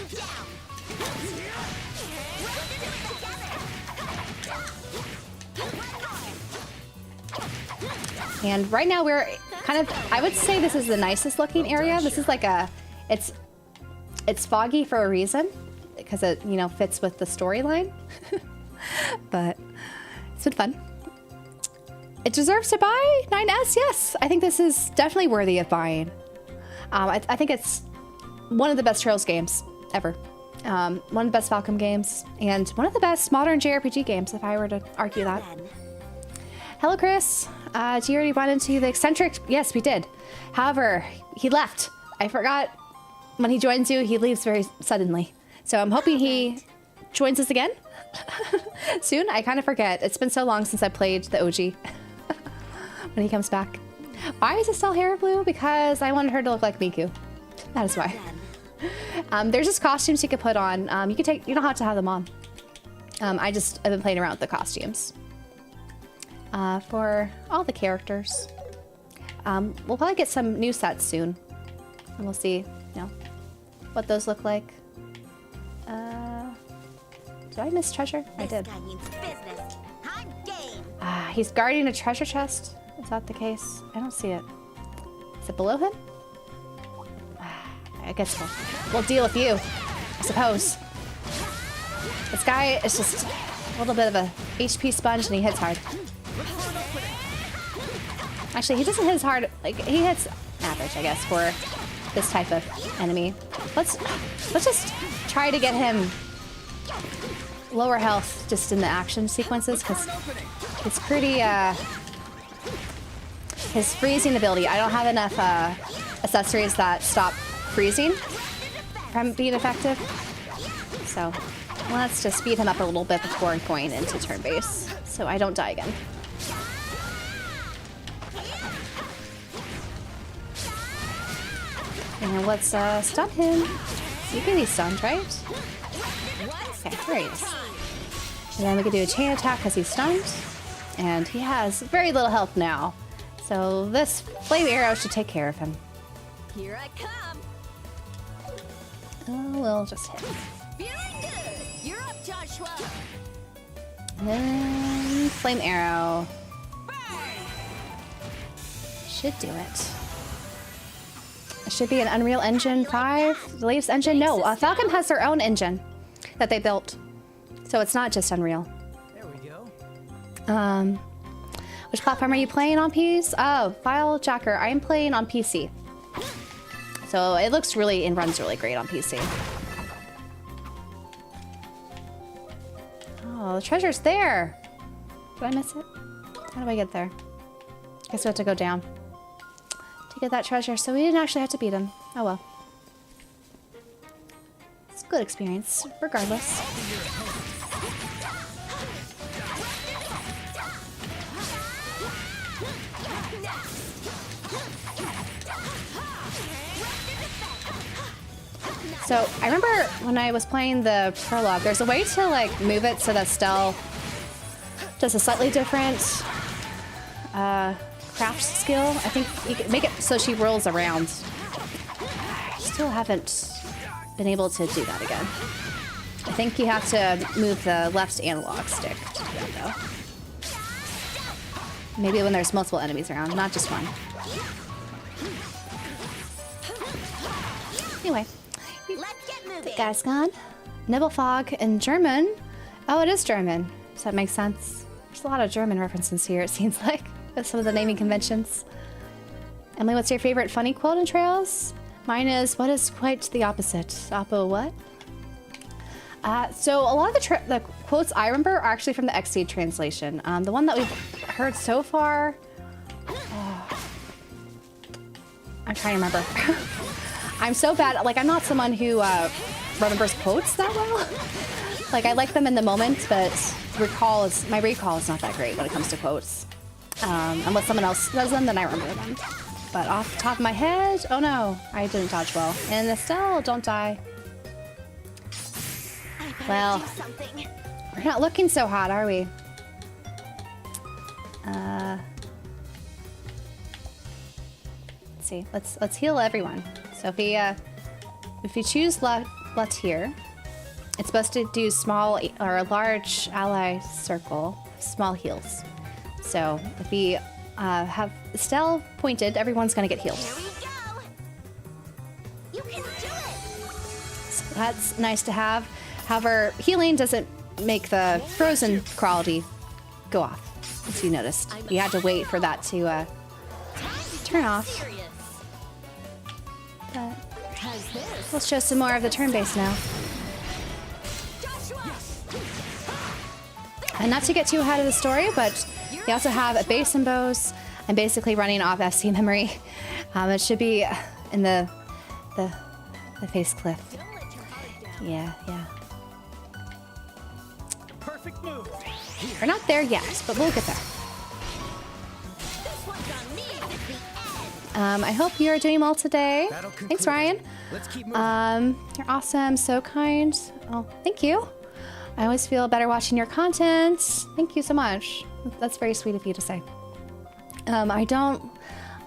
And right now we're kind of, I would say this is the nicest looking area. This is like it's foggy for a reason because it, you know, fits with the storyline. But it's been fun. It deserves to buy 9S, yes. I think this is definitely worthy of buying. I think it's one of the best Trails games ever. One of the best Falcom games and one of the best modern JRPG games if I were to argue that. Hello, Chris. Did you already run into the Eccentric? Yes, we did. However, he left. I forgot when he joins you, he leaves very suddenly. So I'm hoping he joins us again soon. I kind of forget. It's been so long since I played the OG when he comes back. Why is Estelle hair blue? Because I wanted her to look like Miku. That is why. There's just costumes you could put on. You don't have to have them on. I've been playing around with the costumes. For all the characters. We'll probably get some new sets soon. And we'll see, you know, what those look like. Did I miss treasure? I did. This guy means business. I'm game. He's guarding a treasure chest. Is that the case? I don't see it. Is it below him? I guess we'll deal with you, I suppose. This guy is just a little bit of a HP sponge and he hits hard. Actually, he doesn't hit as hard. Like, he hits average, I guess, for this type of enemy. Let's just try to get him lower health just in the action sequences because it's pretty his freezing ability. I don't have enough accessories that stop freezing from being effective. So let's just speed him up a little bit before going into turn base so I don't die again. And let's stun him. You can be stunned, right? Okay, great. And then we can do a chain attack because he's stunned. And he has very little health now. So this flame arrow should take care of him. Here I come. Oh, we'll just hit him. Feeling good. You're up, Joshua. And then flame arrow. Should do it. It should be an Unreal Engine 5, the latest engine. No, Falcom has their own engine that they built. So it's not just Unreal. There we go. Which platform are you playing on PC? Oh, File Jacker. I am playing on PC. So it looks really and runs really great on PC. Oh, the treasure's there. Did I miss it? How do I get there? Guess we have to go down to get that treasure. So we didn't actually have to beat him. Oh well. It's a good experience, regardless. So I remember when I was playing the prologue, there's a way to like move it so that Stell does a slightly different craft skill. I think you can make it so she rolls around. Still haven't been able to do that again. I think you have to move the left analog stick to do that, though. Maybe when there's multiple enemies around, not just one. Anyway, Let's get moving. guys gone. Nibblefog in German. Oh, it is German. Does that make sense? There's a lot of German references here, it seems like, with some of the naming conventions. Emily, what's your favorite funny quote in Trails? Mine is, what is quite the opposite? Oppo what? So a lot of the quotes I remember are actually from the XD translation. The one that we've heard so far... I'm trying to remember. I'm so bad. Like, I'm not someone who remembers quotes that well. Like, I like them in the moment, but my recall is not that great when it comes to quotes. Unless someone else does them, then I remember them. But off the top of my head, oh no, I didn't dodge well. And Estelle, don't die. Well, we're not looking so hot, are we? Let's see. Let's heal everyone. So if we choose Lut here, it's supposed to do small or a large ally circle, small heals. So if we have Estelle pointed, everyone's gonna get healed. Here we go. You can do it. So that's nice to have. However, healing doesn't make the frozen quality go off, as you noticed. You had to wait for that to turn off. But let's show some more of the turn base now. And not to get too ahead of the story, but you also have a base and bows. I'm basically running off FC memory. It should be in the face cliff. Yeah. Perfect move. We're not there yet, but we'll get there. I hope you're doing well today. Thanks, Ryan. Let's keep moving. You're awesome, so kind. Oh, thank you. I always feel better watching your content. Thank you so much. That's very sweet of you to say. I don't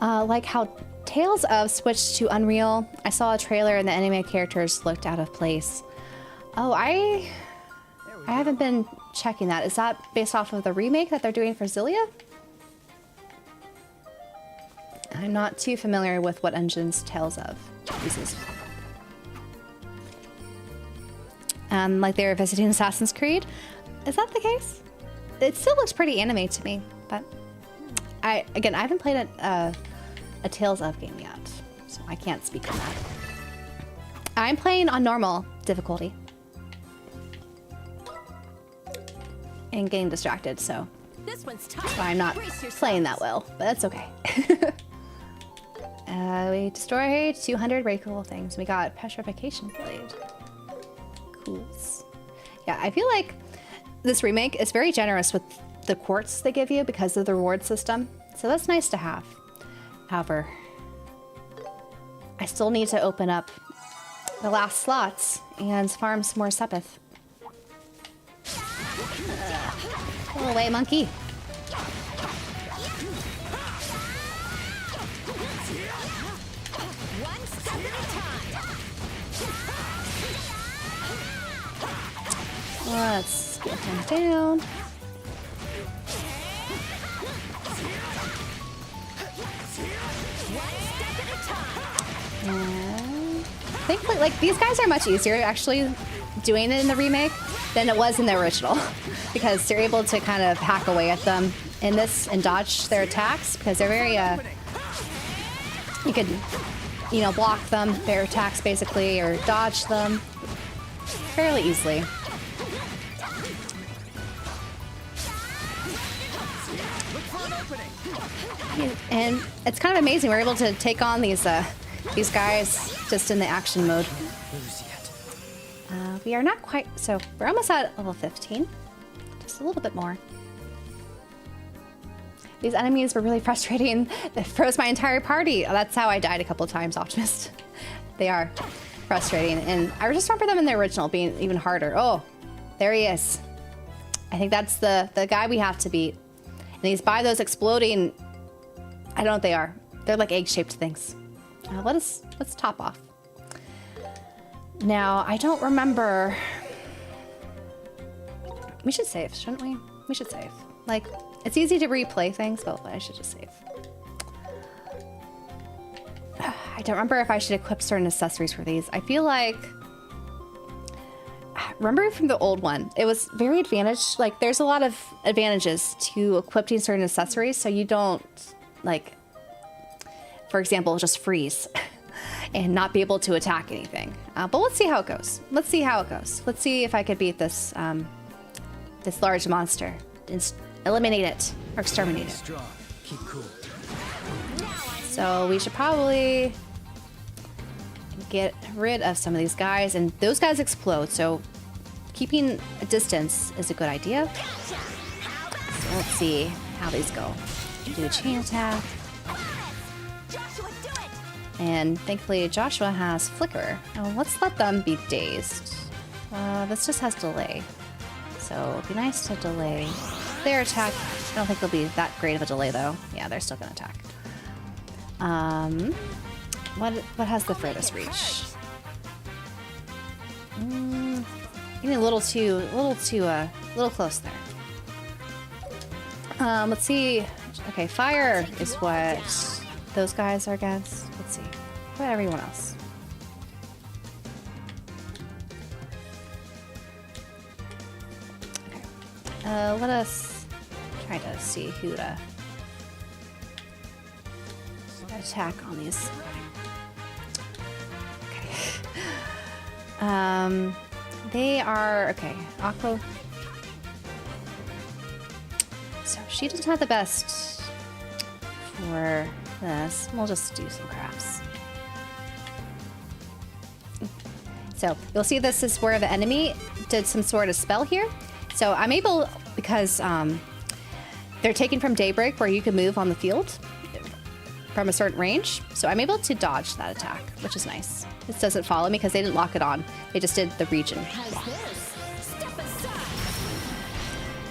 like how Tales of switched to Unreal. I saw a trailer and the anime characters looked out of place. Oh, I haven't been checking that. Is that based off of the remake that they're doing for Xillia? I'm not too familiar with what engines Tales of uses. Like they were visiting Assassin's Creed. Is that the case? It still looks pretty anime to me, but I haven't played a Tales of game yet, so I can't speak on that. I'm playing on normal difficulty and getting distracted, so This one's that's tough. why I'm not playing that well, but that's okay. We destroyed 200 very cool things. We got petrification blade. Cools. Yeah, I feel like this remake is very generous with the quartz they give you because of the reward system. So that's nice to have. However, I still need to open up the last slots and farm some more Sepith. Go away, monkey. One step at a time. Let's get him down. And thankfully, like, these guys are much easier actually doing it in the remake than it was in the original because they're able to kind of hack away at them in this and dodge their attacks because they're very you could, you know, block them, their attacks basically, or dodge them fairly easily. And it's kind of amazing we're able to take on these guys just in the action mode. We are not quite, so we're almost at level 15, just a little bit more. These enemies were really frustrating. They froze my entire party. That's how I died a couple of times, Optimist. They are frustrating, and I just remember them in the original being even harder. Oh, there he is. I think that's the guy we have to beat. And he's by those exploding... I don't know what they are. They're like egg-shaped things. Let's top off. Now, I don't remember... We should save, shouldn't we? We should save. Like, it's easy to replay things, but I should just save. I don't remember if I should equip certain accessories for these. I feel like... Remember from the old one, it was very advantaged. Like, there's a lot of advantages to equipping certain accessories, so you don't, like, for example, just freeze and not be able to attack anything. But let's see how it goes. Let's see how it goes. Let's see if I could beat this, this large monster. Eliminate it or exterminate it. Keep cool. So we should probably get rid of some of these guys, and those guys explode, so keeping a distance is a good idea. So let's see how these go. Do a chain attack. And thankfully Joshua has flicker. Oh, let's let them be dazed. This just has delay. So it'd be nice to delay their attack. I don't think they'll be that great of a delay though. Yeah, they're still gonna attack. What has the furthest reach? Getting a little close there. Let's see. Okay, fire is what those guys are against. Let's see. What about everyone else? Okay. Let us try to see who to attack on these. Okay. They are okay. Aqua. So she doesn't have the best for this. We'll just do some crafts. So you'll see this is where the enemy did some sort of spell here. So I'm able, because they're taken from Daybreak, where you can move on the field from a certain range. So I'm able to dodge that attack, which is nice. This doesn't follow me because they didn't lock it on. They just did the region block.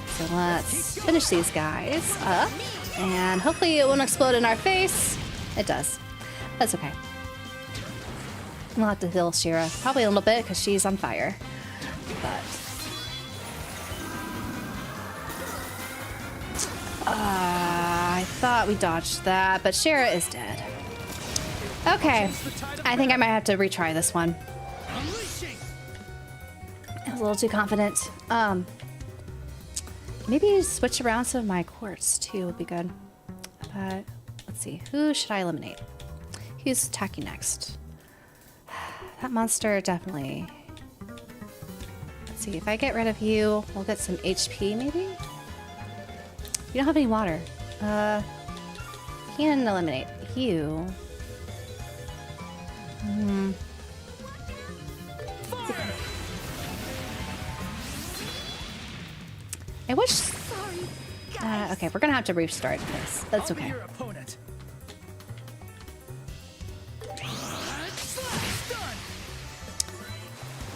So let's finish these guys up. And hopefully it won't explode in our face. It does. That's okay. We'll have to heal Shira. Probably a little bit because she's on fire. But... I thought we dodged that, but Shira is dead. Okay. I think I might have to retry this one. I was a little too confident. Maybe switch around some of my quartz too would be good. But let's see. Who should I eliminate? Who's attacking next? That monster definitely. Let's see. If I get rid of you, we'll get some HP maybe? You don't have any water. Can eliminate you. I wish. Okay, we're gonna have to restart this. That's okay.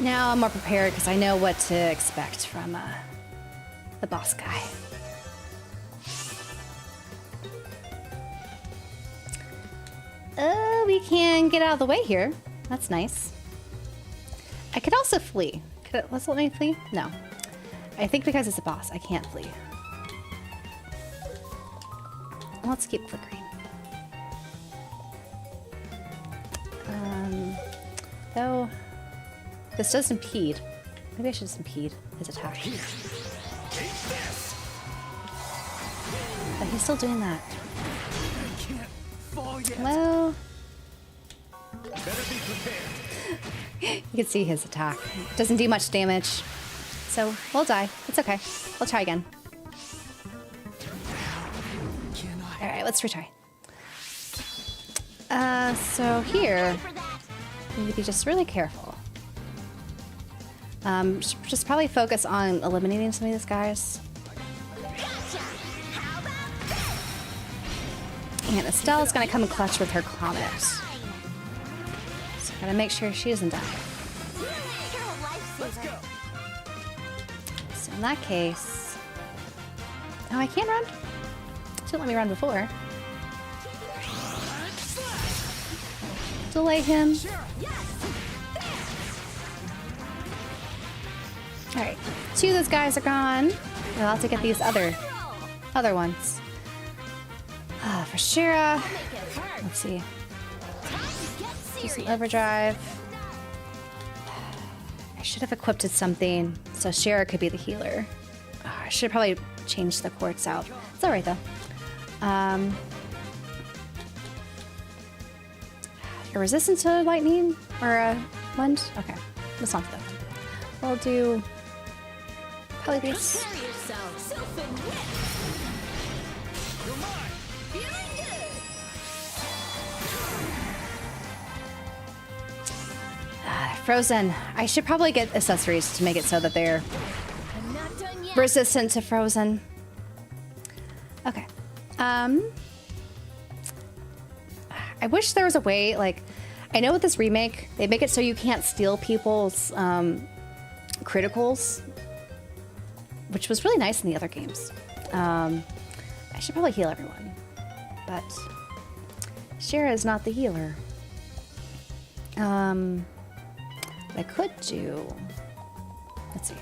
Now I'm more prepared because I know what to expect from the boss guy. We can get out of the way here. That's nice. I could also flee. Let's let me flee? No. I think because it's a boss, I can't flee. Let's keep flickering. Though, this does impede. Maybe I should just impede his attack. But he's still doing that. Well... You can see his attack. Doesn't do much damage. So, we'll die. It's okay. We'll try again. Alright, let's retry. So here... You need to be just really careful. Just probably focus on eliminating some of these guys. And Estelle's gonna come clutch with her Comet. So gotta make sure she doesn't die. So in that case, Oh, I can run? Didn't let me run before. Delay him. Alright. 2 of those guys are gone. We'll have to get these other ones. For Shira. Let's see. Do some overdrive. I should have equipped something so Shira could be the healer. I should probably change the quartz out. It's alright though. You're resistant to lightning or wind? Okay, that's not good. We'll do probably these. Frozen. I should probably get accessories to make it so that they're resistant to frozen. Okay. I wish there was a way, like, I know with this remake, they make it so you can't steal people's criticals, which was really nice in the other games. I should probably heal everyone, but Shira is not the healer. What I could do, let's see.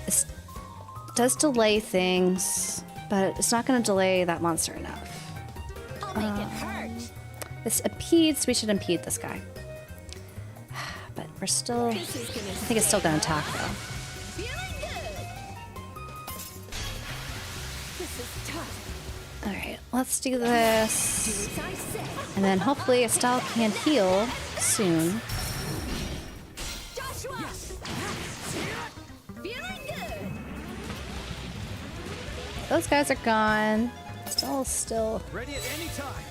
This does delay things, but it's not going to delay that monster enough. I'll make it hurt. This impedes, we should impede this guy. But we're still, I think it's still going to attack though. Feeling good. This is tough. Alright, let's do this. Do as I say. And then hopefully Estelle can heal soon. Joshua. Feeling good. Those guys are gone. Estelle's still. Ready at any time.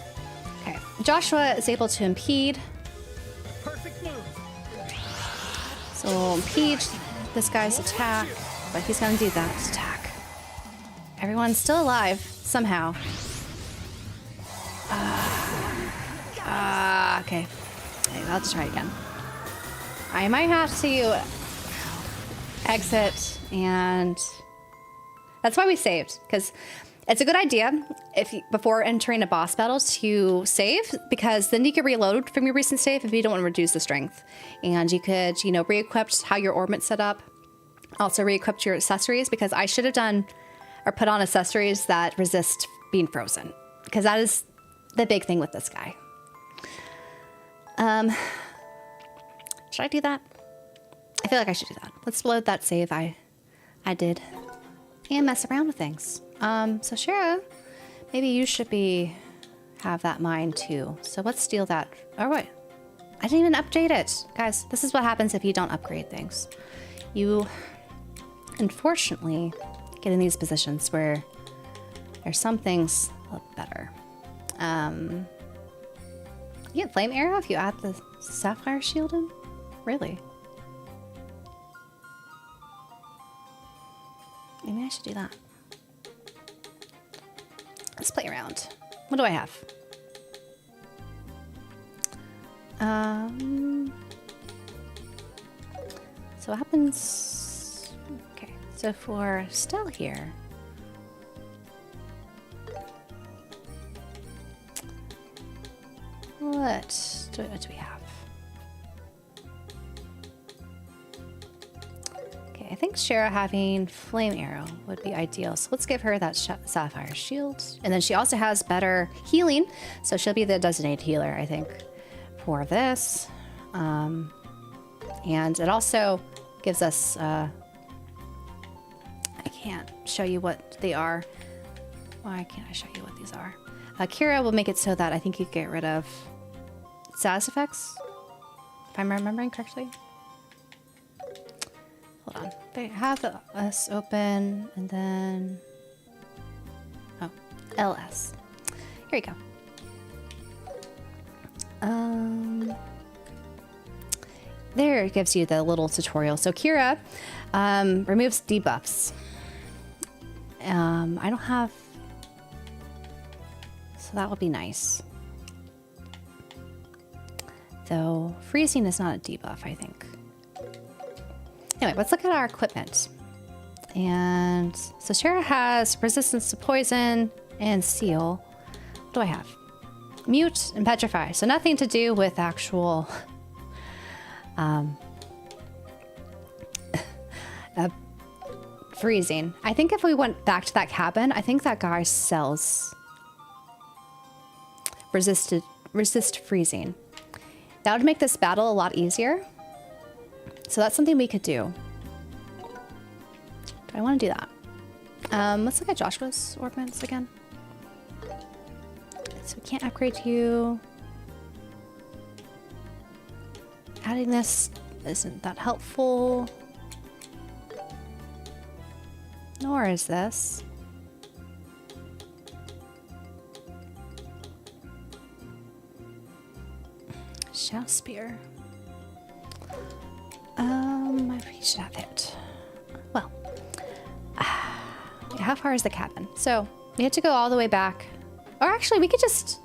Okay, Joshua is able to impede. Perfect move. So we'll impede this guy's attack, but he's gonna do that attack. Everyone's still alive, somehow. Okay. Okay, I'll just try again. I might have to exit, and that's why we saved, because it's a good idea before entering a boss battle to save, because then you can reload from your recent save if you don't want to reduce the strength. And you could, re-equip how your orbit's set up. Also re-equip your accessories, because I should have done or put on accessories that resist being frozen, because that is the big thing with this guy. Should I do that? I feel like I should do that. Let's load that save I did and mess around with things. So Shira, maybe you should have that mine too. So let's steal that. Oh wait, I didn't even update it. Guys, this is what happens if you don't upgrade things. You, unfortunately, get in these positions where there's some things look better. You get flame arrow if you add the sapphire shield in? Really? Maybe I should do that. Let's play around. What do I have? So what happens? Okay, so for Stell here, what do we have? Okay, I think Shira having flame arrow would be ideal. So let's give her that sapphire shield. And then she also has better healing. So she'll be the designated healer, I think, for this. And it also gives us, I can't show you what they are. Why can't I show you what these are? Kira will make it so that I think you get rid of status effects, if I'm remembering correctly. Hold on. They have us open and then, oh, LS. Here you go. There it gives you the little tutorial. So Kira removes debuffs. I don't have, so that would be nice. Though freezing is not a debuff, I think. Anyway, let's look at our equipment. And so Shara has resistance to poison and seal. What do I have? Mute and petrify. So nothing to do with actual freezing. I think if we went back to that cabin, I think that guy sells resist freezing. That would make this battle a lot easier. So that's something we could do. Do I want to do that? Let's look at Joshua's ornaments again. So we can't upgrade you. Adding this isn't that helpful. Nor is this. Shell spear. We should have it. Well, how far is the cabin? So we had to go all the way back. Or actually, we could just.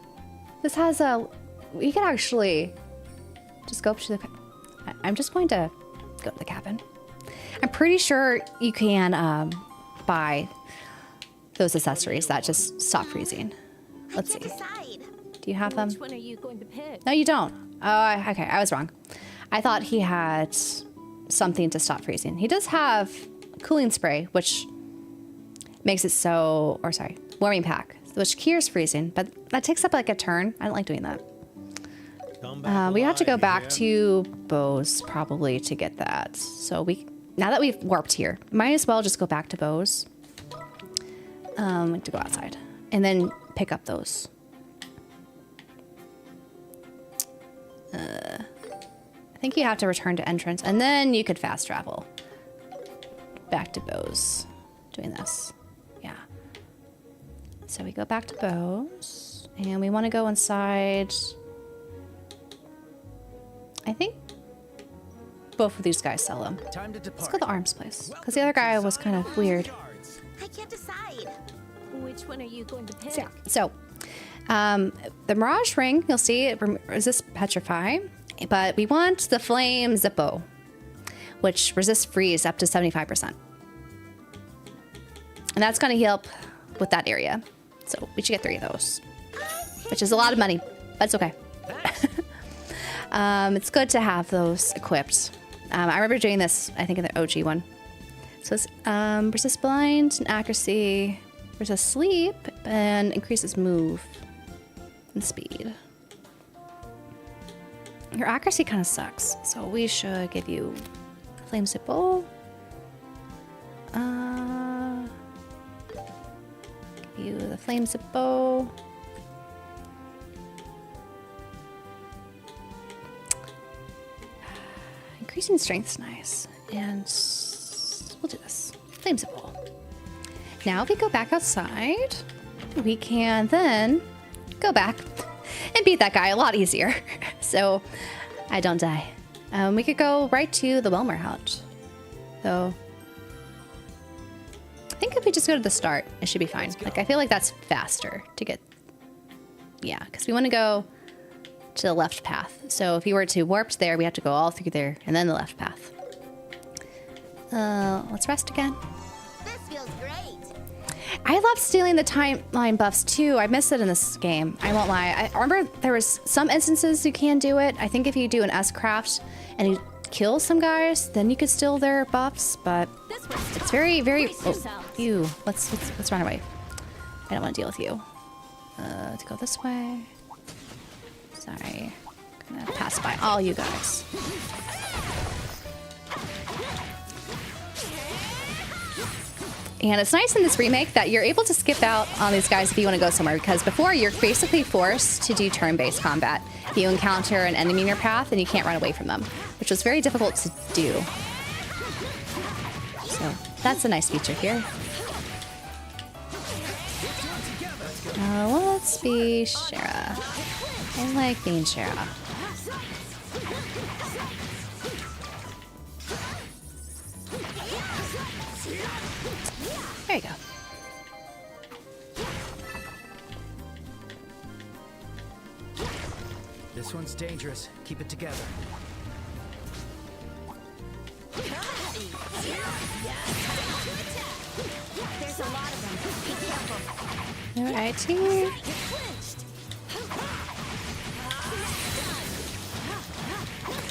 This has a. We could actually just go up to the. I'm just going to go to the cabin. I'm pretty sure you can buy those accessories that just stop freezing. Let's see. Do you have them? Which one are you going to pick? No, you don't. Oh, okay. I was wrong. I thought he had something to stop freezing. He does have cooling spray, which makes it so, or sorry, warming pack, which cures freezing, but that takes up like a turn. I don't like doing that. We have to go back to Bose probably to get that. So now that we've warped here, might as well just go back to Bose. To go outside and then pick up those. I think you have to return to entrance and then you could fast travel back to Bose doing this. Yeah. So we go back to Bose and we want to go inside. I think both of these guys sell them. Time to depart. Let's go to the arms place because the other guy was kind of weird. I can't decide. Which one are you going to pick? So the Mirage Ring, you'll see it resists Petrify, but we want the Flame Zippo, which resists freeze up to 75%. And that's going to help with that area. So we should get 3 of those, which is a lot of money, but it's okay. It's good to have those equipped. I remember doing this, I think, in the OG one. So it's resist blind and accuracy, resist sleep, and increases move and speed. Your accuracy kind of sucks, so we should give you Flame Zippo. Give you the Flame Zippo. Increasing strength's nice, and we'll do this. Flame Zippo. Now if we go back outside, we can then go back and beat that guy a lot easier. So I don't die. We could go right to the Wilmer Hut. So I think if we just go to the start, it should be fine. Like I feel like that's faster to get. Yeah, because we want to go to the left path. So if you were to warp there, we have to go all through there and then the left path. Let's rest again. This feels great. I love stealing the timeline buffs too. I miss it in this game. I won't lie. I remember there was some instances you can do it. I think if you do an S-craft and you kill some guys, then you could steal their buffs, but it's very, very... Oh, ew. Let's run away. I don't want to deal with you. To go this way. Sorry. I'm gonna pass by all you guys. And it's nice in this remake that you're able to skip out on these guys if you want to go somewhere, because before you're basically forced to do turn-based combat. If you encounter an enemy in your path, and you can't run away from them, which was very difficult to do. So that's a nice feature here. Let's be Shara. I like being Shara. There you go. This one's dangerous. Keep it together. There's a lot of them. Be careful. Alrighty.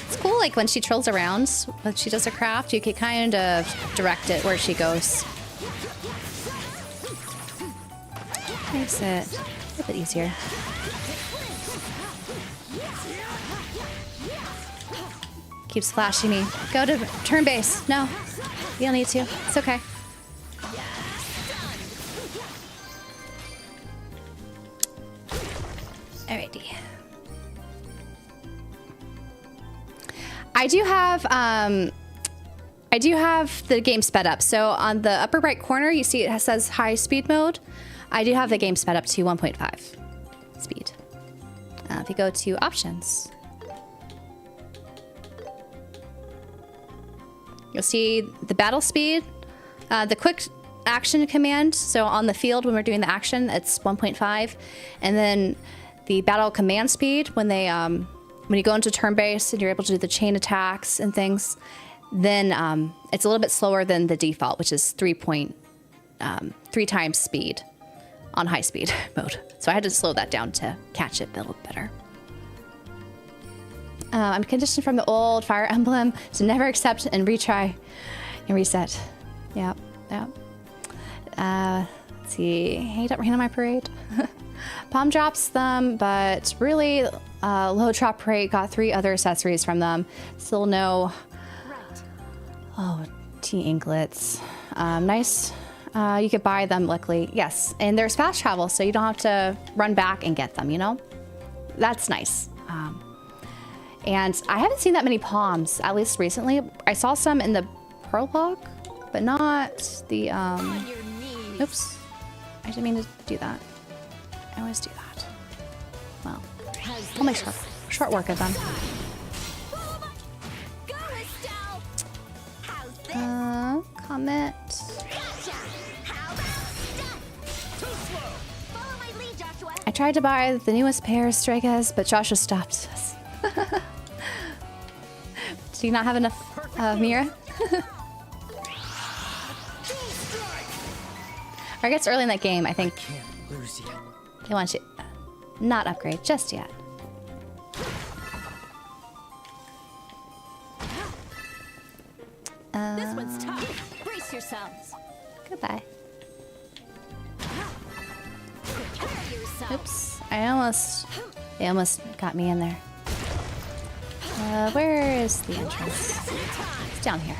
It's cool, like when she trolls around, when she does her craft, you can kind of direct it where she goes. Makes it a little bit easier. Keeps flashing me. Go to turn base. No, you don't need to. It's okay. Alrighty. I do have the game sped up. So on the upper right corner, you see it says high speed mode. I do have the game sped up to 1.5 speed. If you go to options, you'll see the battle speed, the quick action command. So on the field, when we're doing the action, it's 1.5. And then the battle command speed, when you go into turn base and you're able to do the chain attacks and things, then it's a little bit slower than the default, which is 3 times speed on high speed mode. So I had to slow that down to catch it a little better. I'm conditioned from the old Fire Emblem to never accept and retry and reset. Yep. Let's see. Hate up rain on my parade. Palm drops them, but really low drop rate. Got 3 other accessories from them. Still no. Oh, tea inklets. Nice. You could buy them, luckily. Yes, and there's fast travel, so you don't have to run back and get them, you know? That's nice. And I haven't seen that many palms, at least recently. I saw some in the prologue, but not the, oops. I didn't mean to do that. I always do that. Well, I'll make short work of them. Comment. I tried to buy the newest pair of Stregas, but Joshua stopped us. Do you not have enough Mira? Or I guess early in that game, I think they want you not upgrade just yet. This one's tough. Brace yourselves. Goodbye. Prepare yourself. Oops, they almost got me in there. Where is the entrance? It's down here.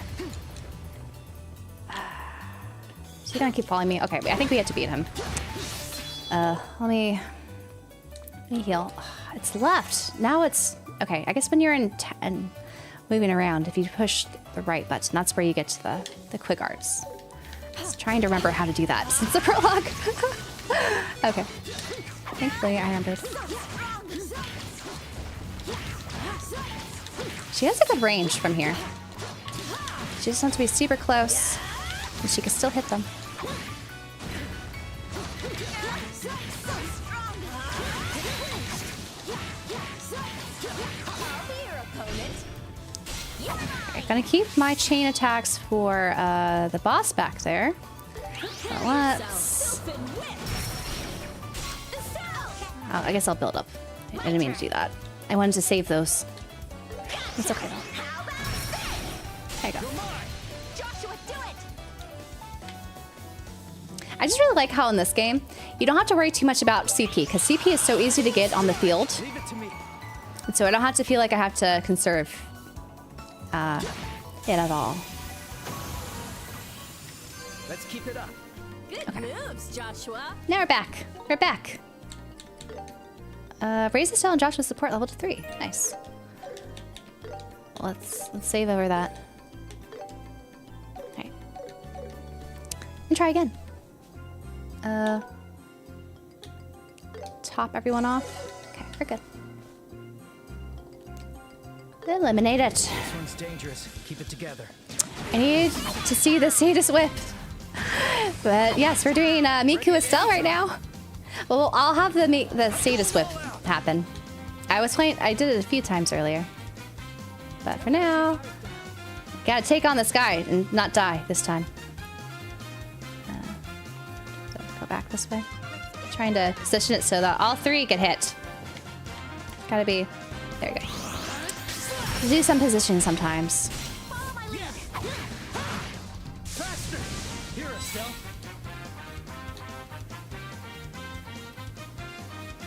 Is he gonna keep following me? Okay, I think we have to beat him. Let me heal. It's left. Now it's okay. I guess when you're in and moving around, if you push the right button, that's where you get to the quick arts. I was trying to remember how to do that since the prologue. Okay. Thankfully, I remembered. She has a good range from here. She just wants to be super close, and she can still hit them. I'm gonna keep my chain attacks for the boss back there. But let's. Oh, I guess I'll build up. I didn't mean to do that. I wanted to save those. It's okay though. There you go. I just really like how in this game you don't have to worry too much about CP because CP is so easy to get on the field. And so I don't have to feel like I have to conserve it at all. Let's keep it up. Good moves, Joshua. Now we're back. We're back. Raise the style and Joshua's support level to 3. Nice. Let's save over that. Alright. And try again. Top everyone off. Okay, we're good. Eliminate it. This one's dangerous. Keep it together. I need to see the Sadist Whip. But yes, we're doing Miku Estelle right now. Well, I'll have the Sadist Whip happen. I did it a few times earlier. But for now, Gotta take on this guy and not die this time. So go back this way. Trying to position it so that all three get hit. Gotta be... There you go. Do some positioning sometimes. Faster! Here, Estelle.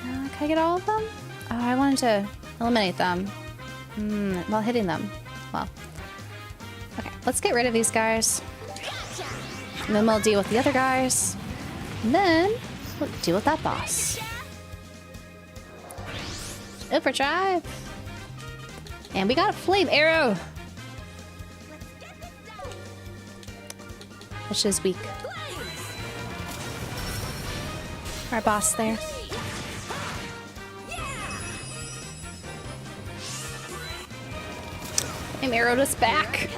Can I get all of them? Oh, I wanted to eliminate them. While hitting them. Well. Okay, let's get rid of these guys. And then we'll deal with the other guys. And then we'll deal with that boss. Overdrive! And we got a flame arrow! Which is weak. Our boss there. Flame arrowed us back!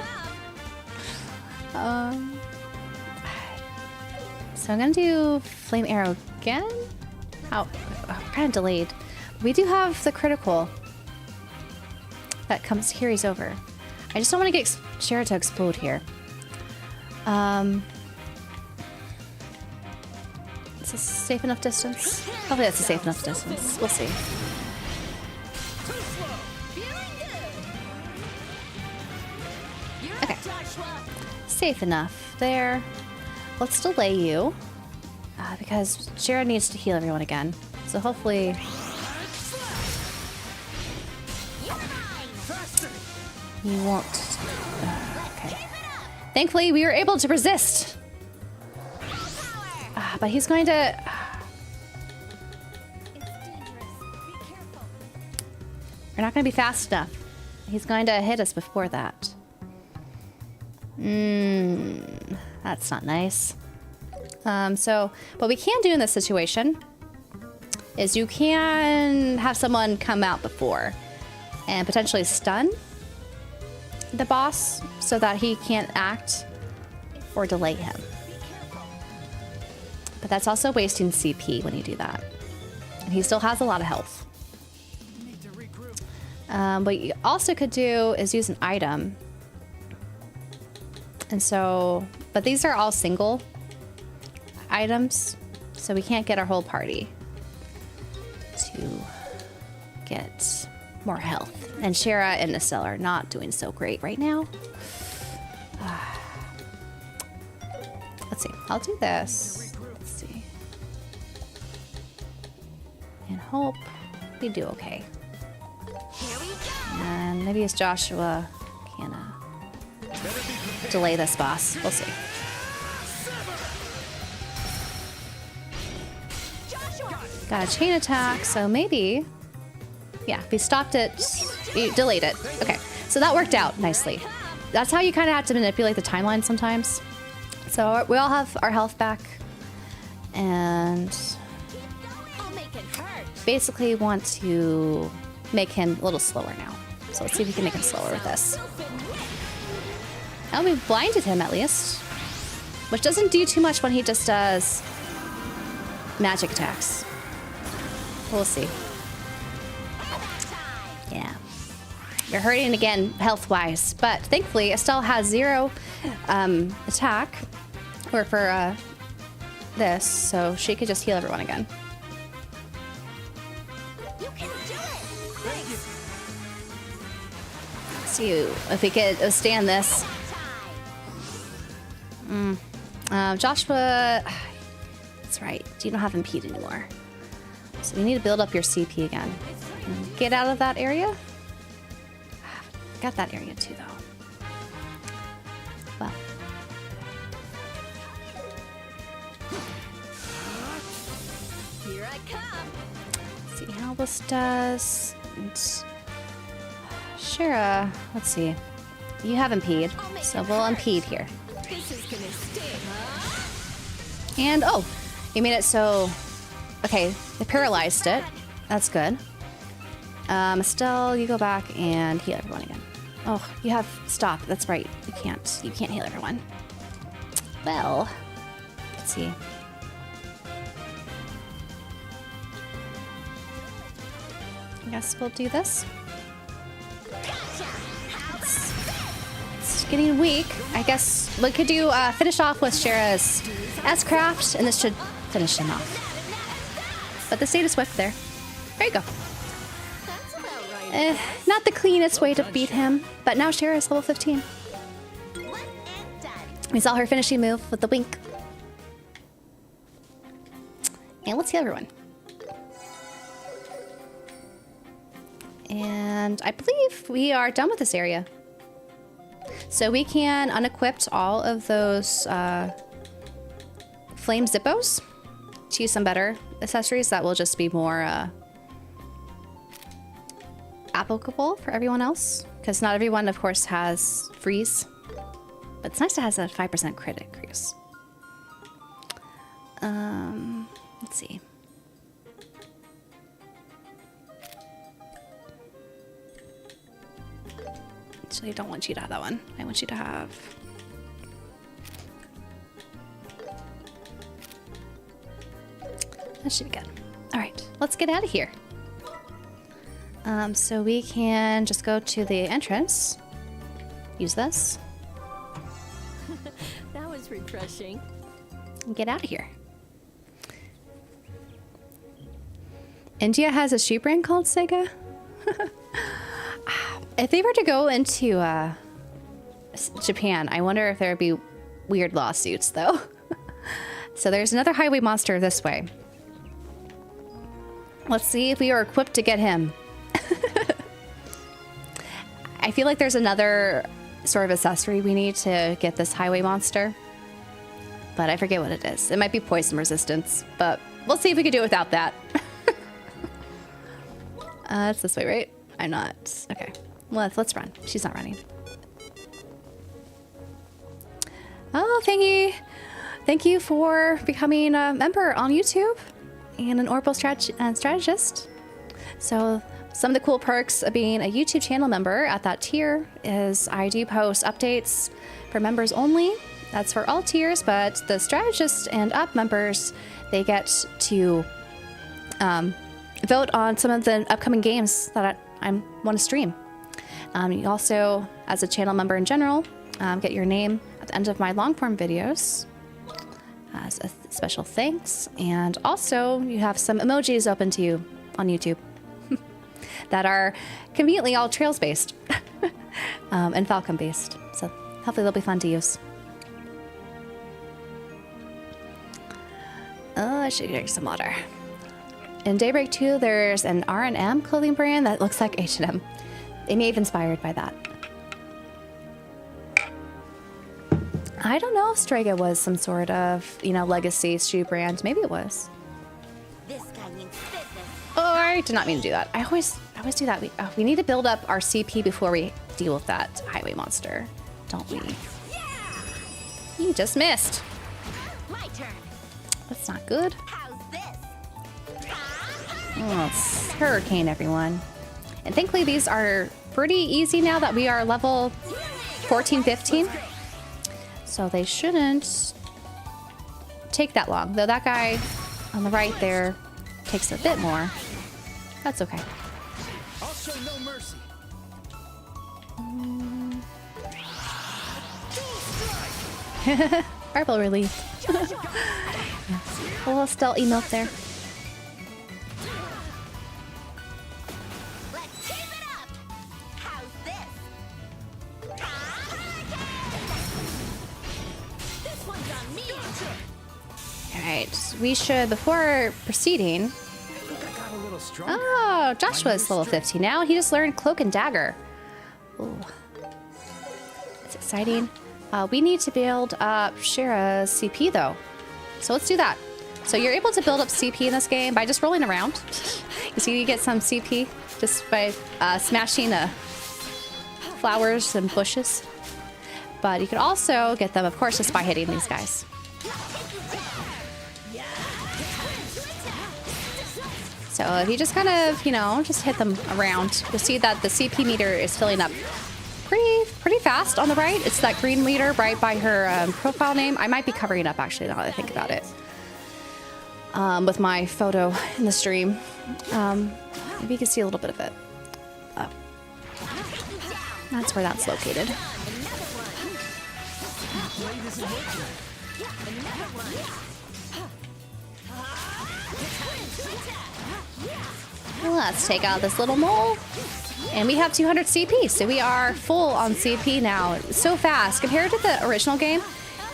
So I'm gonna do flame arrow again? Oh, kind of delayed. We do have the critical that comes carries over. I just don't want to get Shara to explode here. Is this a safe enough distance? Hopefully that's a safe enough distance. We'll see. Okay. Safe enough there. Let's delay you. Because Shara needs to heal everyone again. So hopefully... You won't. Okay. Thankfully, we were able to resist. But he's going to... We're not going to be fast enough. He's going to hit us before that. That's not nice. So, what we can do in this situation is you can have someone come out before and potentially stun the boss so that he can't act or delay him. But that's also wasting CP when you do that. And he still has a lot of health. What you also could do is use an item. And so, but these are all single items, so we can't get our whole party to get more health. And Shara and Estelle are not doing so great right now. Let's see. I'll do this. Let's see. And hope we do okay. And maybe it's Joshua can delay this boss. We'll see. Got a chain attack, so maybe... Yeah, if we stopped it, you delayed it. Okay, so that worked out nicely. That's how you kind of have to manipulate the timeline sometimes. So we all have our health back. And... basically want to make him a little slower now. So let's see if we can make him slower with this. Oh, we blinded him at least. Which doesn't do too much when he just does magic attacks. We'll see. Yeah. You're hurting again, health-wise. But thankfully, Estelle has 0 attack. Or for this, so she could just heal everyone again. See if we could withstand this. Joshua... That's right. You don't have impede anymore. So you need to build up your CP again. Get out of that area. Got that area too, though. Well. Here I come. Let's see how this does. Shara, let's see. You have impede, so we'll impede here. This is gonna sting, huh? And oh, you made it so. Okay, they paralyzed it. That's good. Estelle, you go back and heal everyone again. Oh, you have stop. That's right. You can't heal everyone. Well, let's see. I guess we'll do this. Let's getting weak. I guess we could do finish off with Shara's S-Craft, and this should finish him off. But the status whip there. There you go. Not the cleanest way to beat him, but now Shara is level 15. We saw her finishing move with the wink. And let's heal everyone. And I believe we are done with this area. So we can unequip all of those flame zippos to use some better accessories that will just be more applicable for everyone else. Because not everyone, of course, has freeze. But it's nice to have a 5% crit increase. Let's see. Actually, I don't want you to have that one. I want you to have... That should be good. All right, let's get out of here. So we can just go to the entrance. Use this. That was refreshing. And get out of here. India has a shoe brand called Sega. If they were to go into Japan, I wonder if there would be weird lawsuits, though. So there's another highway monster this way. Let's see if we are equipped to get him. I feel like there's another sort of accessory we need to get this highway monster. But I forget what it is. It might be poison resistance, but we'll see if we can do it without that. It's this way, right? I'm not. Okay. Well, let's run. She's not running. Oh, thank you. Thank you for becoming a member on YouTube and an Orbital strategist. So some of the cool perks of being a YouTube channel member at that tier is I do post updates for members only. That's for all tiers, but the strategist and up members, they get to vote on some of the upcoming games that I want to stream. You also, as a channel member in general, get your name at the end of my long-form videos as a special thanks. And also, you have some emojis open to you on YouTube that are conveniently all Trails-based and Falcon-based. So hopefully they'll be fun to use. Oh, I should drink some water. In Daybreak 2, there's an R&M clothing brand that looks like H&M. They may have inspired by that. I don't know if Strega was some sort of, legacy shoe brand. Maybe it was. This guy means business. Oh, I did not mean to do that. I always do that. We need to build up our CP before we deal with that highway monster, don't we? You just missed. My turn. That's not good. How's this? Oh, it's Hurricane, everyone. And thankfully, these are pretty easy now that we are level 14, 15. So they shouldn't take that long. Though that guy on the right there takes a bit more. That's okay. I'll show no mercy. Herbal relief. A little stealth emote there. Let's keep it up. How's this? This one's on me. Alright, we should, before proceeding... I think I got a little stronger. Oh, Joshua's level 50 now. He just learned Cloak and Dagger. Ooh. It's exciting. We need to build up Shira's CP, though. So let's do that. So you're able to build up CP in this game by just rolling around. You see, you get some CP just by smashing flowers and bushes. But you can also get them, of course, just by hitting these guys. So if you just kind of, just hit them around, you'll see that the CP meter is filling up pretty fast on the right. It's that green meter right by her profile name. I might be covering up, actually, now that I think about it. With my photo in the stream. Maybe you can see a little bit of it. Oh. That's where that's located. blade isn't working. Another one. Let's take out this little mole. And we have 200 CP, so we are full on CP now. So fast. Compared to the original game,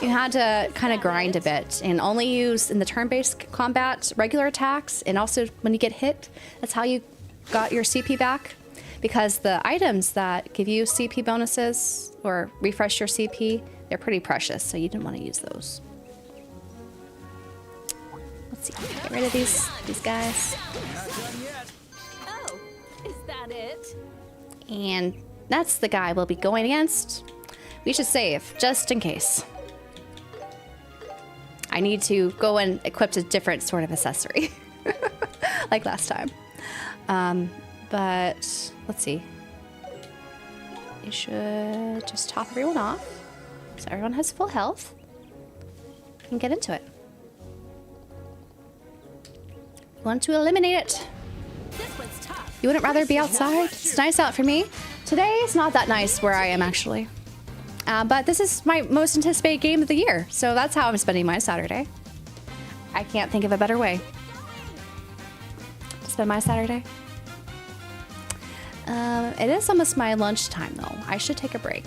you had to kind of grind a bit and only use in the turn-based combat regular attacks. And also when you get hit, that's how you got your CP back. Because the items that give you CP bonuses or refresh your CP, they're pretty precious, so you didn't want to use those. Let's see, get rid of these guys. Oh, is that it? And that's the guy we'll be going against. We should save, just in case. I need to go and equip a different sort of accessory. Like last time. But let's see. You should just top everyone off. So everyone has full health. And get into it. Want to eliminate it. This one's tough. You wouldn't rather be outside? It's nice out for me. Today is not that nice where I am, actually. But this is my most anticipated game of the year, so that's how I'm spending my Saturday. I can't think of a better way to spend my Saturday. It is almost my lunchtime, though. I should take a break.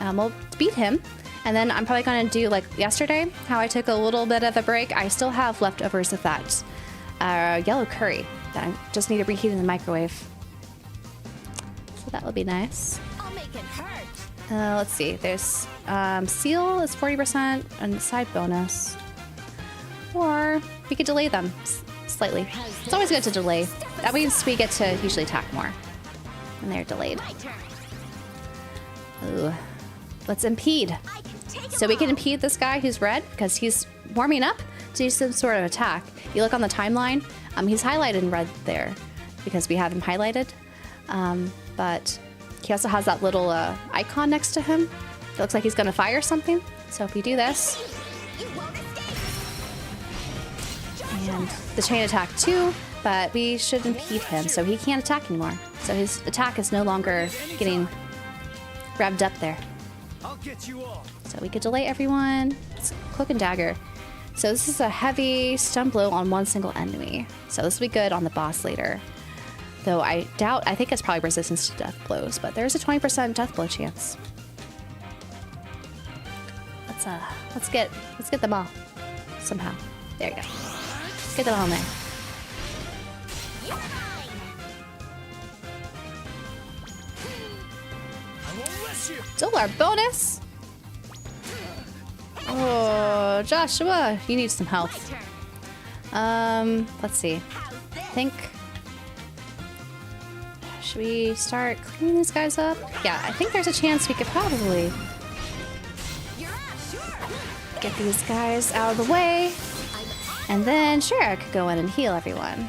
We'll beat him, and then I'm probably going to do, like yesterday, how I took a little bit of a break. I still have leftovers of that yellow curry that I just need to reheat in the microwave. So that will be nice. I'll make it hurt. Let's see. There's seal is 40% and side bonus. Or we could delay them slightly. It's always good to delay. That means we get to usually attack more when they're delayed. My turn. Ooh. Let's impede. So we can impede this guy who's red because he's warming up to do some sort of attack. You look on the timeline, he's highlighted in red there because we have him highlighted. But he also has that little icon next to him. It looks like he's going to fire something. So if we do this, and the chain attack too, but we should impede him so he can't attack anymore. So his attack is no longer getting revved up there. I'll get you all. So we could delay everyone. It's cloak and dagger. So this is a heavy stun blow on one single enemy. So this will be good on the boss later. Though I think it's probably resistance to death blows, but there's a 20% death blow chance. Let's get them all somehow. There you go. Let's get them all in there. I won't let you. Still our bonus. Oh, Joshua, you need some health. Let's see. I think. Should we start cleaning these guys up? Yeah, I think there's a chance we could probably get these guys out of the way. And then, sure, I could go in and heal everyone.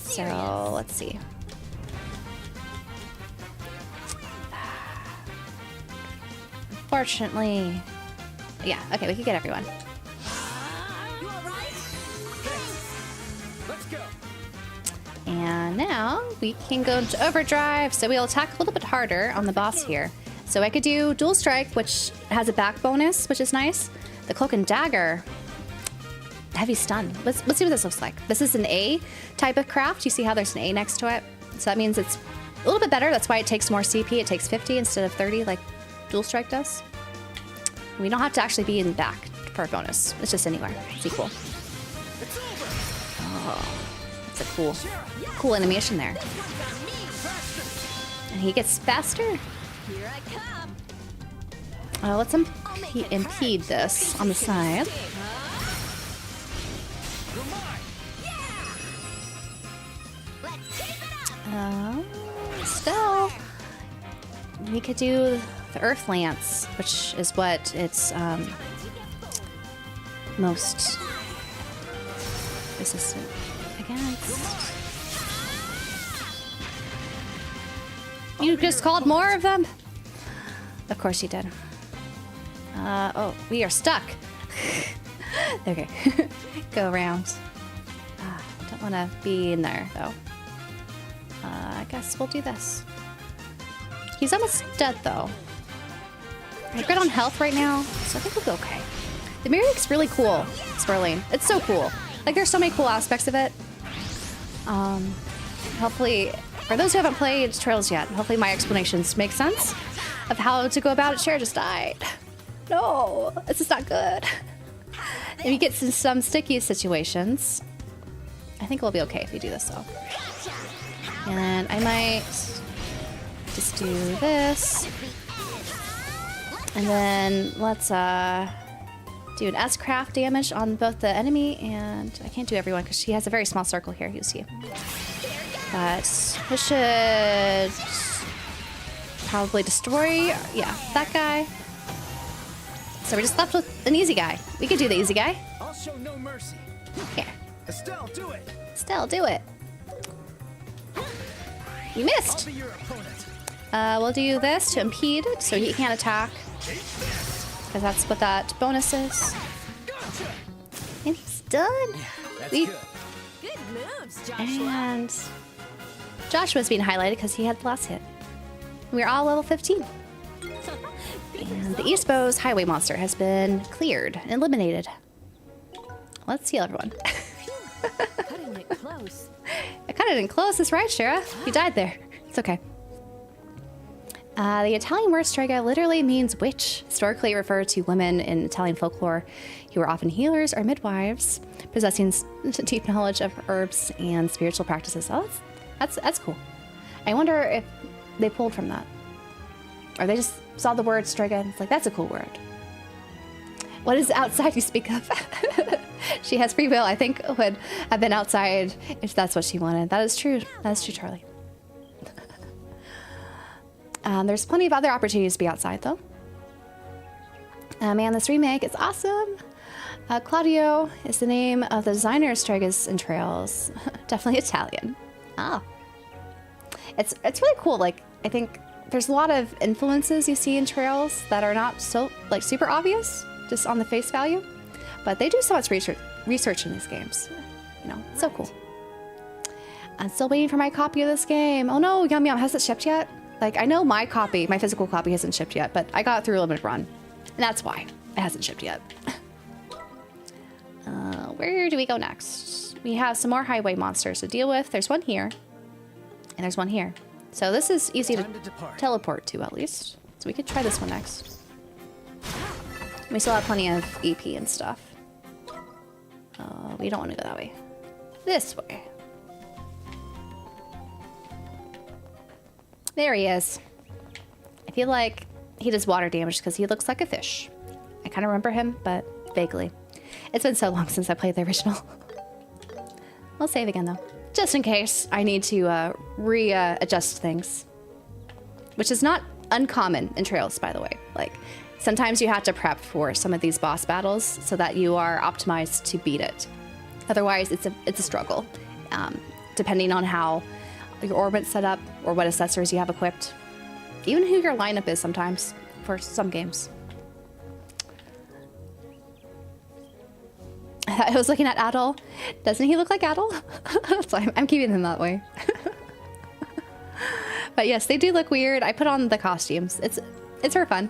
So, let's see. Fortunately, yeah, okay, we can get everyone. Let's go. And now we can go into overdrive, so we'll attack a little bit harder on the boss here. So I could do dual strike, which has a back bonus, which is nice. The cloak and dagger, heavy stun. Let's see what this looks like. This is an A type of craft. You see how there's an A next to it? So that means it's a little bit better. That's why it takes more CP. It takes 50 instead of 30 like dual strike does. We don't have to actually be in the back for a bonus. It's just anywhere. It's equal. Oh, that's a cool animation there. And he gets faster. Here I come. Let's impede this on the side. Still, we could do the Earth Lance, which is what it's most resistant against. You just called more of them? Of course you did. Oh, we are stuck. Okay, go around. Don't want to be in there, though. I guess we'll do this. He's almost dead, though. We're good on health right now, so I think we'll be okay. The music's really cool, Swirling. It's so cool. Like, there's so many cool aspects of it. Hopefully, for those who haven't played Trails yet, hopefully my explanations make sense of how to go about it. Cher just died. No, this is not good. If you get to some sticky situations, I think we'll be okay if we do this, though. And I might just do this. And then let's do an S-craft damage on both the enemy, and I can't do everyone because she has a very small circle here, you see. But we should probably destroy, yeah, that guy. So we're just left with an easy guy. We could do the easy guy. I'll show no mercy. Here. Estelle, do it. Still, do it. You I'll missed. be your opponent. We'll do this to impede so he can't attack. Because that's what that bonus is. And he's done. That's We- good. Good moves, Joshua. And Joshua's being highlighted because he had the last hit. We're all level 15. And the East Bow's highway monster has been cleared and eliminated. Let's heal everyone. Cutting it close. I cut it in close, that's right, Shara. You died there. It's okay. The Italian word strega literally means witch, historically referred to women in Italian folklore who were often healers or midwives, possessing deep knowledge of herbs and spiritual practices. Oh, that's cool. I wonder if they pulled from that. Or they just saw the word strega and it's like, that's a cool word. What is outside you speak of? She has free will, I think, would have been outside if that's what she wanted. That is true. That is true, Charlie. There's plenty of other opportunities to be outside, though. Man, this remake is awesome. Claudio is the name of the designer of Stregas and Trails. Definitely Italian. Ah. It's really cool. Like, I think there's a lot of influences you see in Trails that are not so, like, super obvious, just on the face value. But they do so much research in these games. You know, it's so cool. I'm still waiting for my copy of this game. Oh no, Yum Yum, has it shipped yet? Like, I know my copy, my physical copy hasn't shipped yet, but I got it through a limited run. And that's why it hasn't shipped yet. Where do we go next? We have some more highway monsters to deal with. There's one here, and there's one here. So this is easy to Time to depart. teleport to, at least. So we could try this one next. We still have plenty of EP and stuff. We don't want to go that way. This way. There he is. I feel like he does water damage because he looks like a fish. I kind of remember him, but vaguely. It's been so long since I played the original. I'll save again, though. Just in case I need to readjust things. Which is not uncommon in Trails, by the way. Like, sometimes you have to prep for some of these boss battles so that you are optimized to beat it. Otherwise, it's a struggle, depending on how your orbit's set up or what accessories you have equipped. Even who your lineup is sometimes for some games. I was looking at Adol. Doesn't he look like Adol? So I'm keeping him that way. But yes, they do look weird. I put on the costumes. It's for fun.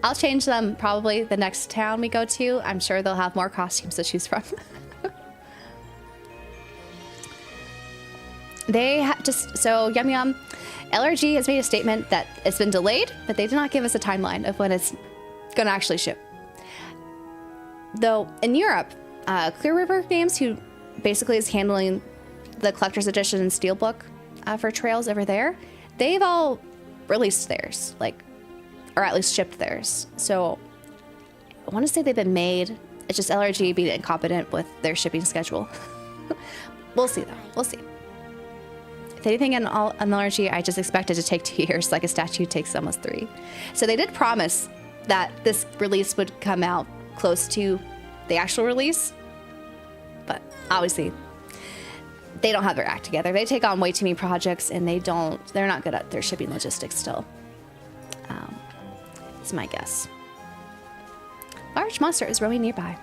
I'll change them probably the next town we go to. I'm sure they'll have more costumes to choose from. They have just, so Yum Yum, LRG has made a statement that it's been delayed, but they did not give us a timeline of when it's going to actually ship. Though in Europe, Clear River Games, who basically is handling the collector's edition and steelbook for Trails over there, they've all released theirs, like, or at least shipped theirs. So I want to say they've been made. It's just LRG being incompetent with their shipping schedule. We'll see, though. We'll see. If anything on LRG, I just expect it to take 2 years, like a statue takes almost 3. So they did promise that this release would come out close to the actual release. But obviously, they don't have their act together. They take on way too many projects, and they're not good at their shipping logistics still. It's my guess. Large monster is roaming nearby.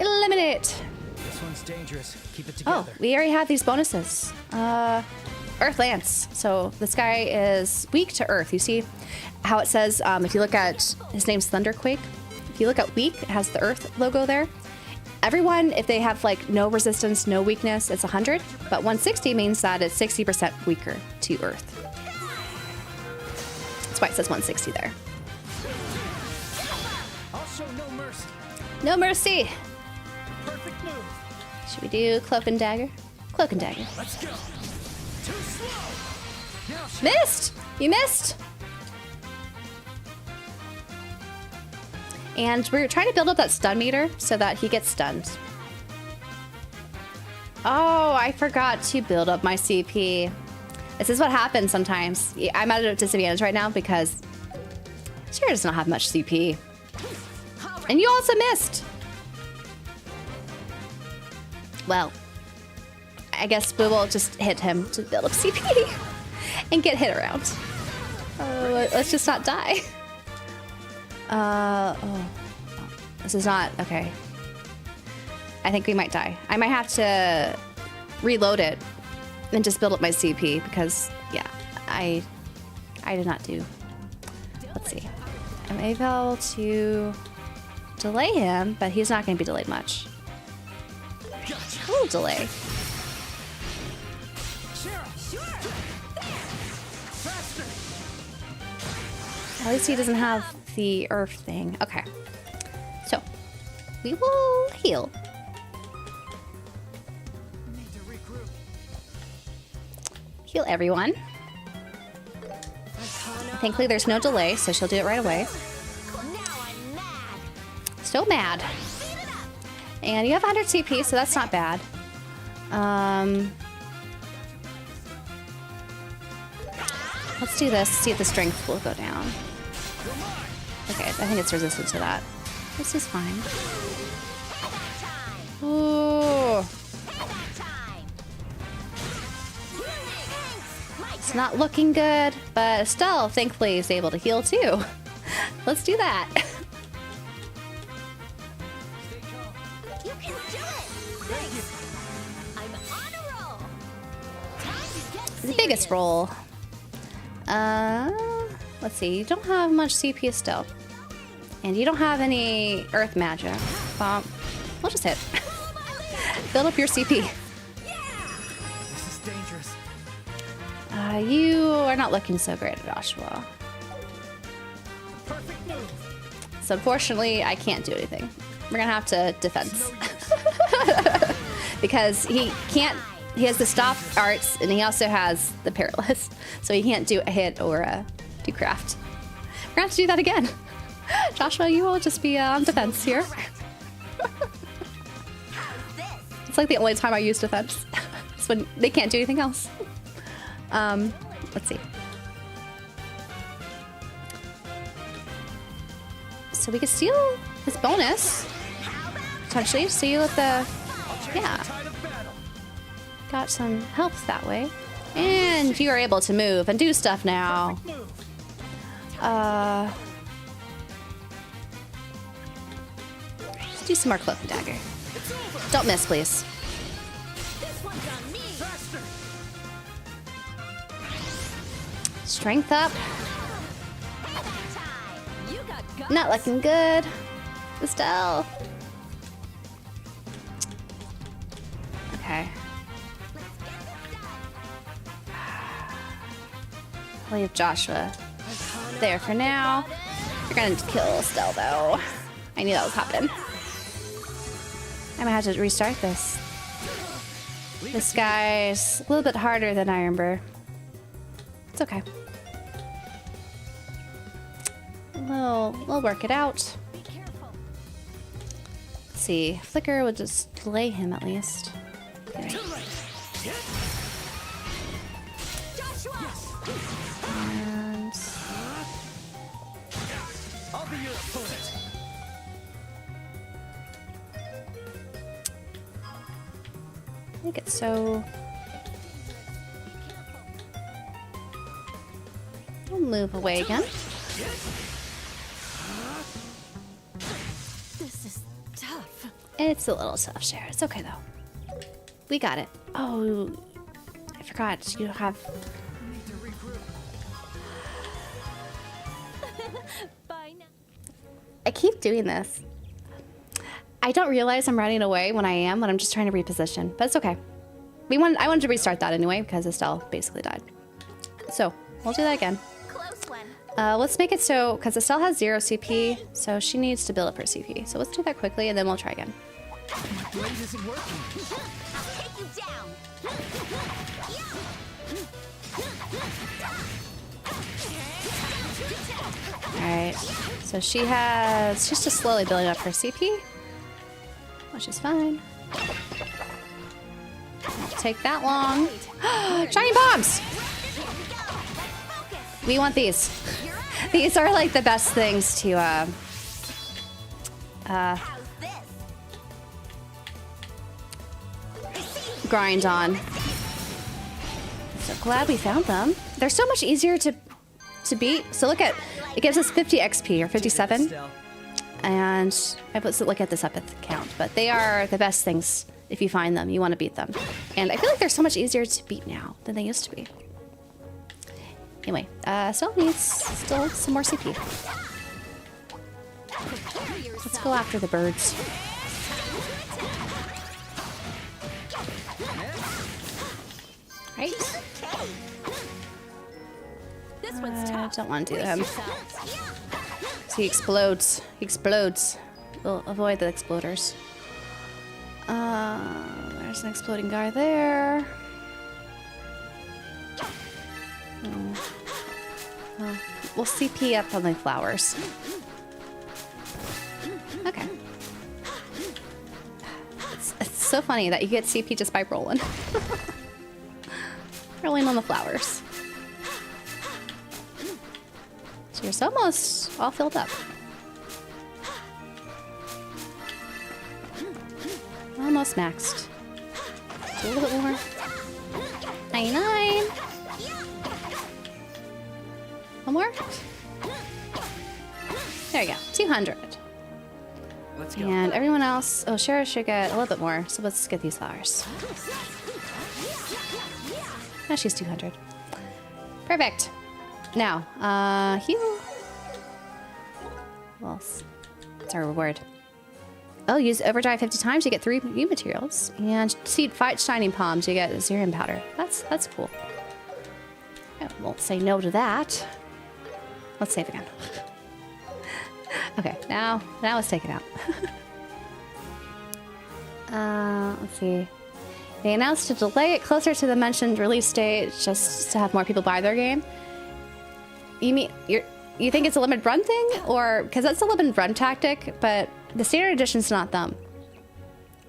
Eliminate it! This one's dangerous. Keep it Oh, together. we already have these bonuses. Earth Lance. So this guy is weak to Earth. You see how it says, if you look at, his name's Thunderquake. If you look at weak, it has the Earth logo there. Everyone, if they have like no resistance, no weakness, it's 100. But 160 means that it's 60% weaker to Earth. That's why it says 160 there. I'll show no mercy. No mercy. Perfect move. Should we do Cloak and Dagger? Cloak and Dagger. Let's go. Too slow. Now she Missed! You missed! And we're trying to build up that stun meter so that he gets stunned. Oh, I forgot to build up my CP. This is what happens sometimes. I'm at a disadvantage right now because Shira does not have much CP. And you also missed! Well, I guess we will just hit him to build up CP and get hit around. Let's just not die. Oh. This is not, okay. I think we might die. I might have to reload it and just build up my CP because, yeah, I did not do. Let's see. I'm able to delay him, but he's not going to be delayed much. A little delay. At least he doesn't have the earth thing. Okay. So, we will heal. need to regroup. Heal everyone. Thankfully, there's no delay, so she'll do it right away. Now I'm mad. Still mad. And you have 100 CP, so that's not bad. Let's do this, see if the strength will go down. Okay, I think it's resistant to that. This is fine. Ooh. It's not looking good, but Estelle, thankfully, is able to heal too. Let's do that. You can do it. Thanks. I'm on a roll. Time to get The biggest roll. Let's see. You don't have much CP still. And you don't have any earth magic. We'll just hit. Build up your CP. This is dangerous. You are not looking so great, Joshua. Perfect move. So unfortunately, I can't do anything. We're gonna have to defense. Because he can't, he has the stop arts and he also has the perilous. So he can't do a hit or do craft. We're gonna have to do that again. Joshua, you will just be on defense here. It's like the only time I use defense. It's when they can't do anything else. Let's see. So we could steal his bonus. Potentially. See what the... Yeah. Got some health that way. And you are able to move and do stuff now. Let's do some more cloak and dagger. Don't miss, please. This one's on me. Strength up. You got guts. Not looking good. Estelle. Okay. I'll leave Joshua there for now. You're gonna kill Estelle though. I knew that was happening. I'm gonna have to restart this. This guy's a little bit harder than I remember. It's okay. We'll work it out. Be careful. Let's see. Flicker would just delay him at least. Okay. And I'll be your opponent. make it so. We'll move away again. This is tough. It's a little tough, Shara. It's okay though. We got it. Oh, I forgot you have. Bye now. I keep doing this. I don't realize I'm running away when I'm just trying to reposition, but it's okay. I wanted to restart that anyway because Estelle basically died. So we'll do that again. Close one. Let's make it so, because Estelle has 0 CP, so she needs to build up her CP. So let's do that quickly and then we'll try again. My blade isn't working. I'll take you down. Alright, so she's just slowly building up her CP, which is fine. Won't take that long. Shiny bombs! We want these. These are like the best things to How's this? grind on. So glad we found them. They're so much easier to beat. So look at, it gives us 50 XP or 57. And let's look at this epic count. But they are the best things. If you find them, you want to beat them. And I feel like they're so much easier to beat now than they used to be. Anyway, still needs some more CP. Let's go after the birds. Right? This one's I tough. don't want to do Brace him. yourselves. So he explodes. He explodes. We'll avoid the exploders. There's an exploding guy there. We'll CP up on the flowers. Okay. It's so funny that you get CP just by rolling. Rolling on the flowers. So you're almost all filled up. Almost maxed. Do a little bit more. 99. One more. There you go. 200. Let's go. And everyone else. Oh, Shara should get a little bit more. So let's get these flowers. Now she's 200. Perfect. Now, Hugh. Well, it's our reward. Oh, use overdrive 50 times, you get 3 new materials. And seed 5 shining palms, you get Zerium powder. That's cool. I won't say no to that. Let's save again. Okay, now it's taken out. Let's see. They announced to delay it closer to the mentioned release date just to have more people buy their game. You think it's a limited run thing? Or, because that's a limited run tactic, but the standard edition's not them.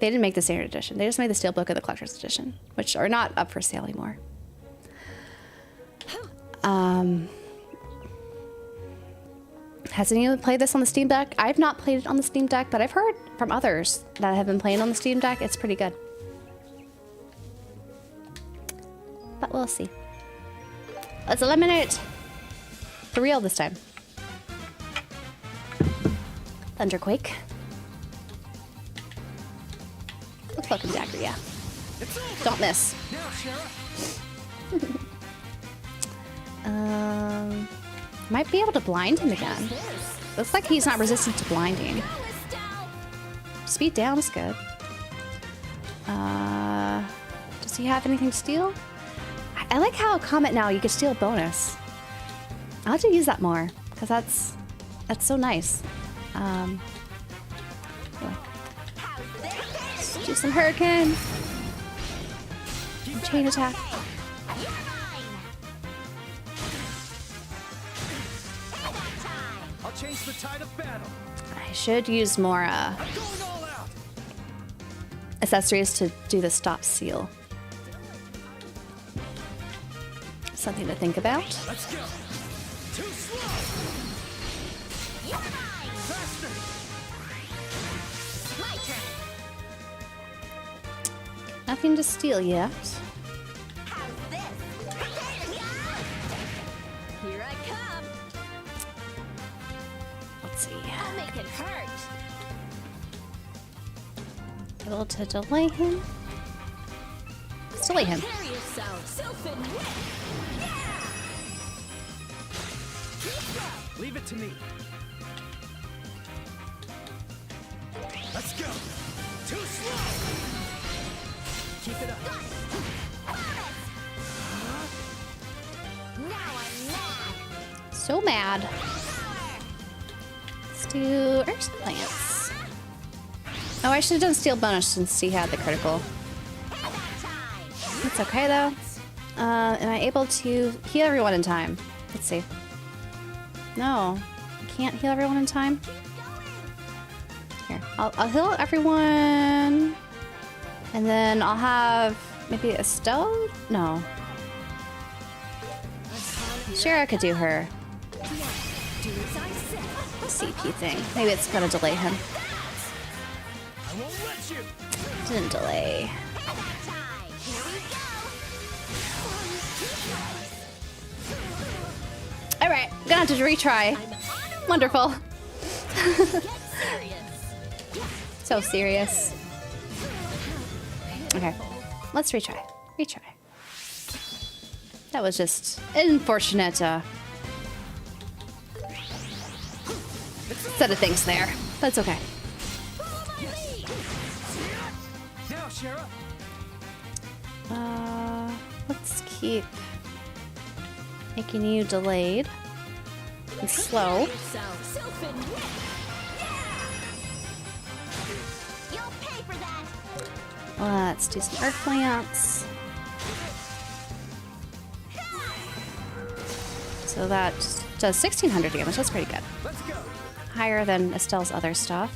They didn't make the standard edition. They just made the steelbook and the collector's edition, which are not up for sale anymore. Has anyone played this on the Steam Deck? I've not played it on the Steam Deck, but I've heard from others that have been playing on the Steam Deck. It's pretty good. But we'll see. Let's eliminate it. For real this time. Thunderquake. Looks like a dagger, yeah. Don't miss. Might be able to blind him again. Looks like he's not resistant to blinding. Speed down is good. Does he have anything to steal? I like how Comet now you can steal a bonus. I'll have to use that more because that's so nice. Anyway. Let's do some hurricane. Chain attack. I'll change the tide of battle. I should use more Going all out. accessories to do the stop seal. Something to think about. Let's go. Too slow. Faster. My turn. Nothing to steal yet. How's this? Here I come. Let's see. I'll make it hurt. Able to delay him. Slay him. Prepare yourself. Sylphin Whip. Leave it to me. Let's go. Too slow. Keep it up. Now I'm mad. So mad. Let's do Earth Plants. Oh, I should have done Steel Bonus since he had the critical. It's okay though. Am I able to heal everyone in time? Let's see. No, I can't heal everyone in time. Here, I'll heal everyone, and then I'll have maybe Estelle. No, Shara could do her CP thing. Maybe it's gonna delay him. I won't let you. Didn't delay. All right, gonna have to retry. Wonderful. So serious. Okay, let's retry. Retry. That was just unfortunate set of things there. That's okay. Now, Shara. Let's keep making you delayed and slow. Yourself. Sylphin Whip. You'll pay for that. Let's do some earth plants. So that does 1600 damage. That's pretty good. Let's go. Higher than Estelle's other stuff.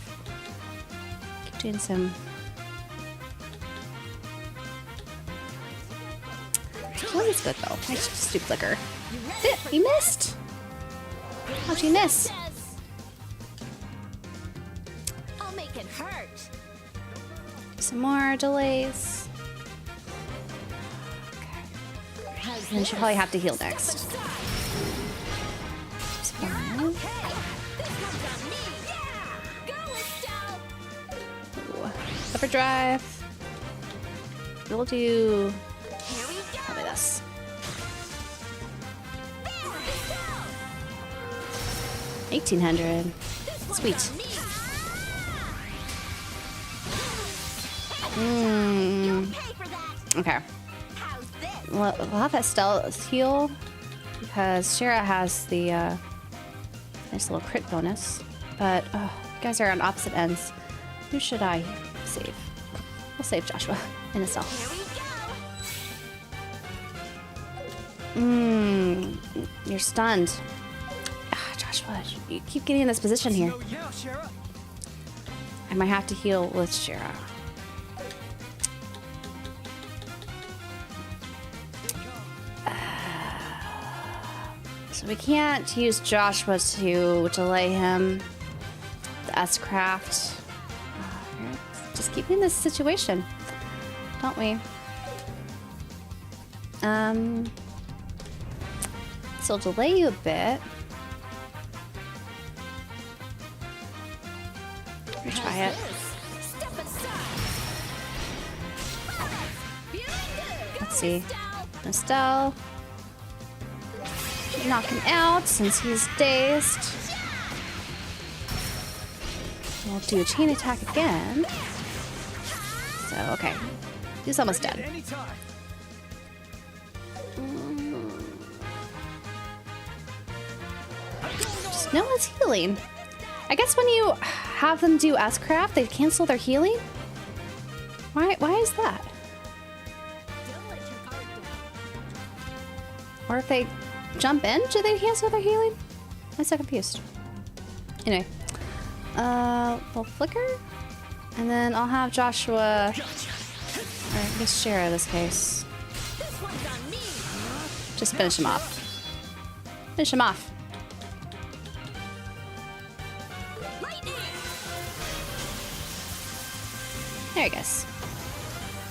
Keep doing some. What is good though? I just do flicker. You missed. How'd you miss? I'll make it hurt. Some more delays. And then she'll probably have to heal next. It's fine. Ooh. Overdrive. We'll do probably this. 1800. Sweet. Okay. We'll have Estelle heal because Shara has the nice little crit bonus. But you guys are on opposite ends. Who should I save? We'll save Joshua and Estelle. You're stunned. Joshua, you keep getting in this position here. Now, Shara. I might have to heal with Shara. So we can't use Joshua to delay him. The S-Craft. Just keep in this situation, don't we? So I'll delay you a bit. Try it. Let's see. Estelle. Knock him out since he's dazed. We'll do a chain attack again. So, okay. He's almost dead. Anytime. Just no one's healing. I guess when you have them do S-Craft, they cancel their healing? Why is that? Or if they jump in, do they cancel their healing? I'm so confused. Anyway. We'll flicker. And then I'll have Joshua, or I guess Shara in this case. Just finish him off. Finish him off. There he goes.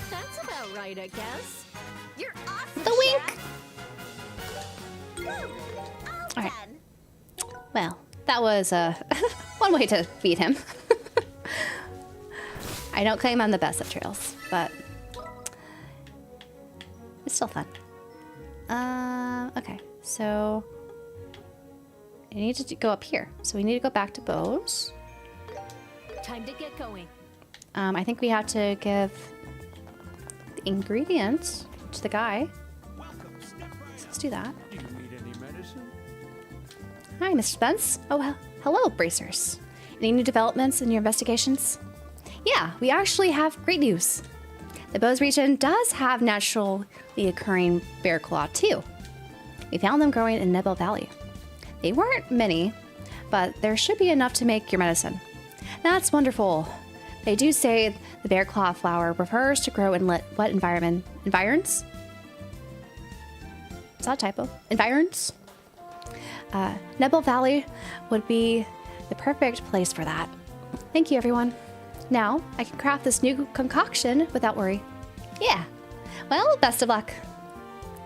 That's about right, I guess. You're awesome. The wink. All right. Well, that was one way to beat him. I don't claim I'm the best at trails, but It's still fun. Okay, so I need to go up here. So we need to go back to bows. Time to get going. I think we have to give the ingredients to the guy. So let's do that. Do you need any medicine? Hi, Mr. Spence. Oh, hello, Bracers. Any new developments in your investigations? Yeah, we actually have great news. The Bows region does have naturally occurring bear claw too. We found them growing in Nebel Valley. They weren't many, but there should be enough to make your medicine. That's wonderful. They do say the bear claw flower prefers to grow in wet environs? Is that a typo? Environs? Nebel Valley would be the perfect place for that. Thank you, everyone. Now, I can craft this new concoction without worry. Yeah. Well, best of luck.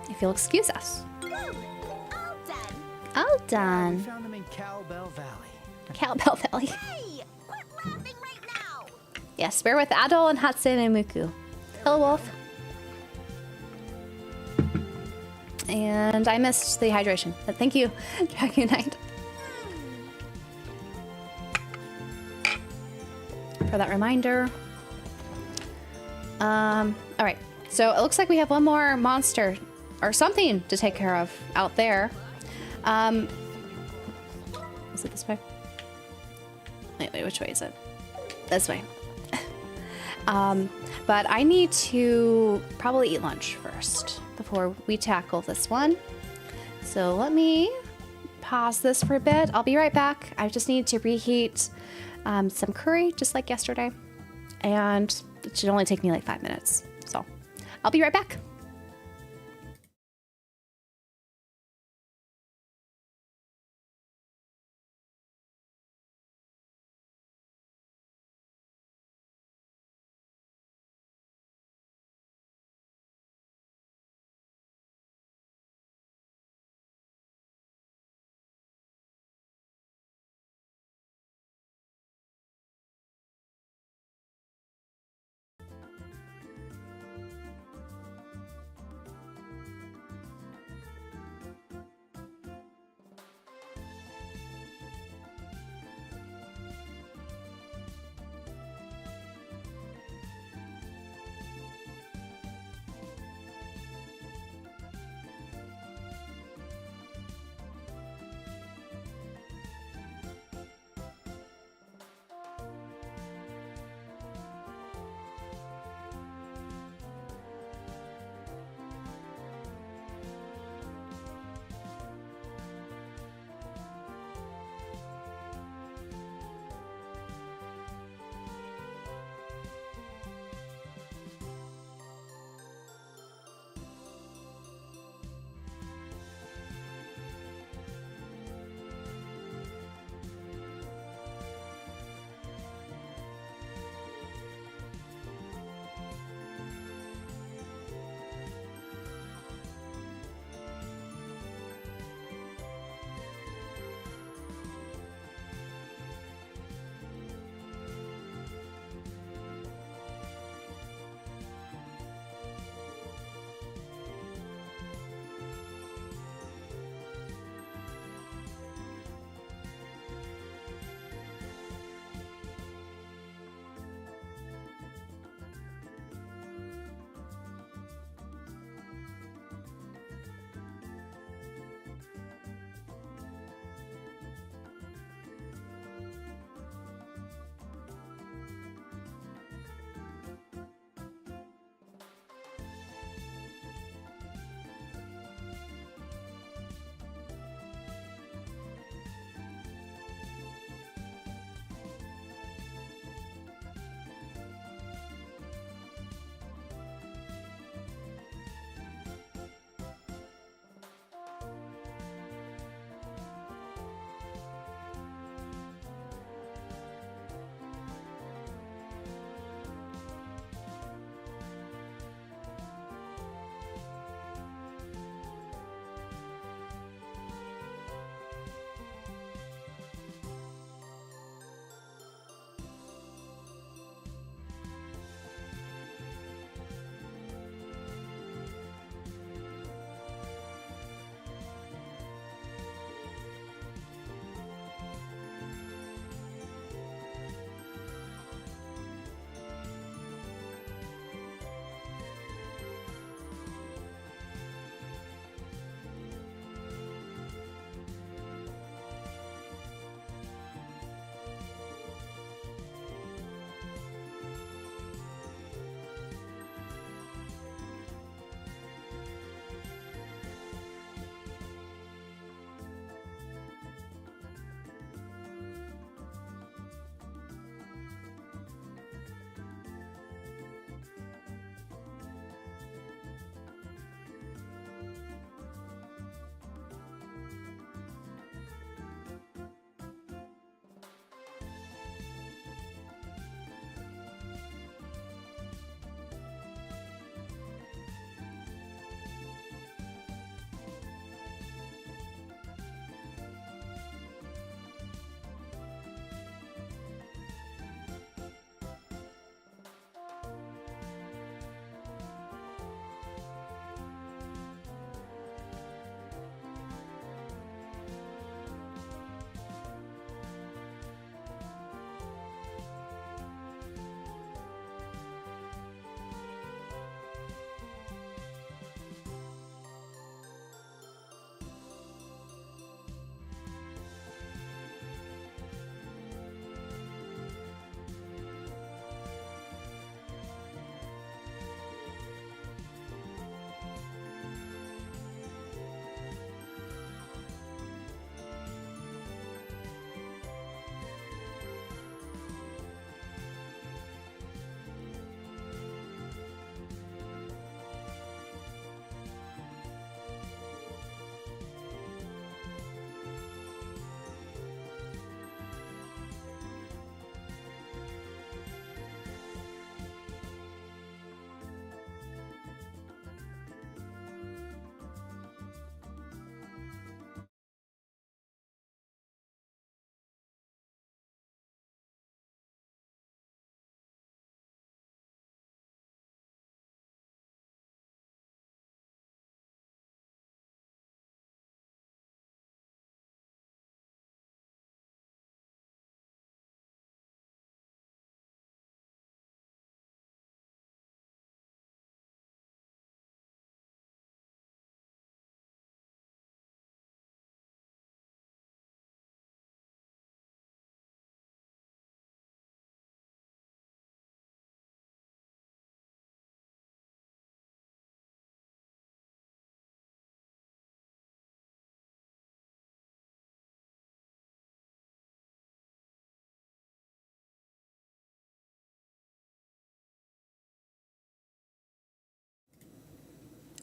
If you'll excuse us. Woo! All done. All We done. found them in Cowbell Valley. Cowbell Valley. Hey, quit laughing right now. Yes, we're with Adol and Hudson and Muku. Hello, Wolf. And I missed the hydration, but thank you, Dragon Knight, for that reminder. All right, so it looks like we have one more monster or something to take care of out there. Is it this way? Wait, which way is it? This way. But I need to probably eat lunch first before we tackle this one. So let me pause this for a bit. I'll be right back. I just need to reheat some curry, just like yesterday. And it should only take me like 5 minutes. So I'll be right back.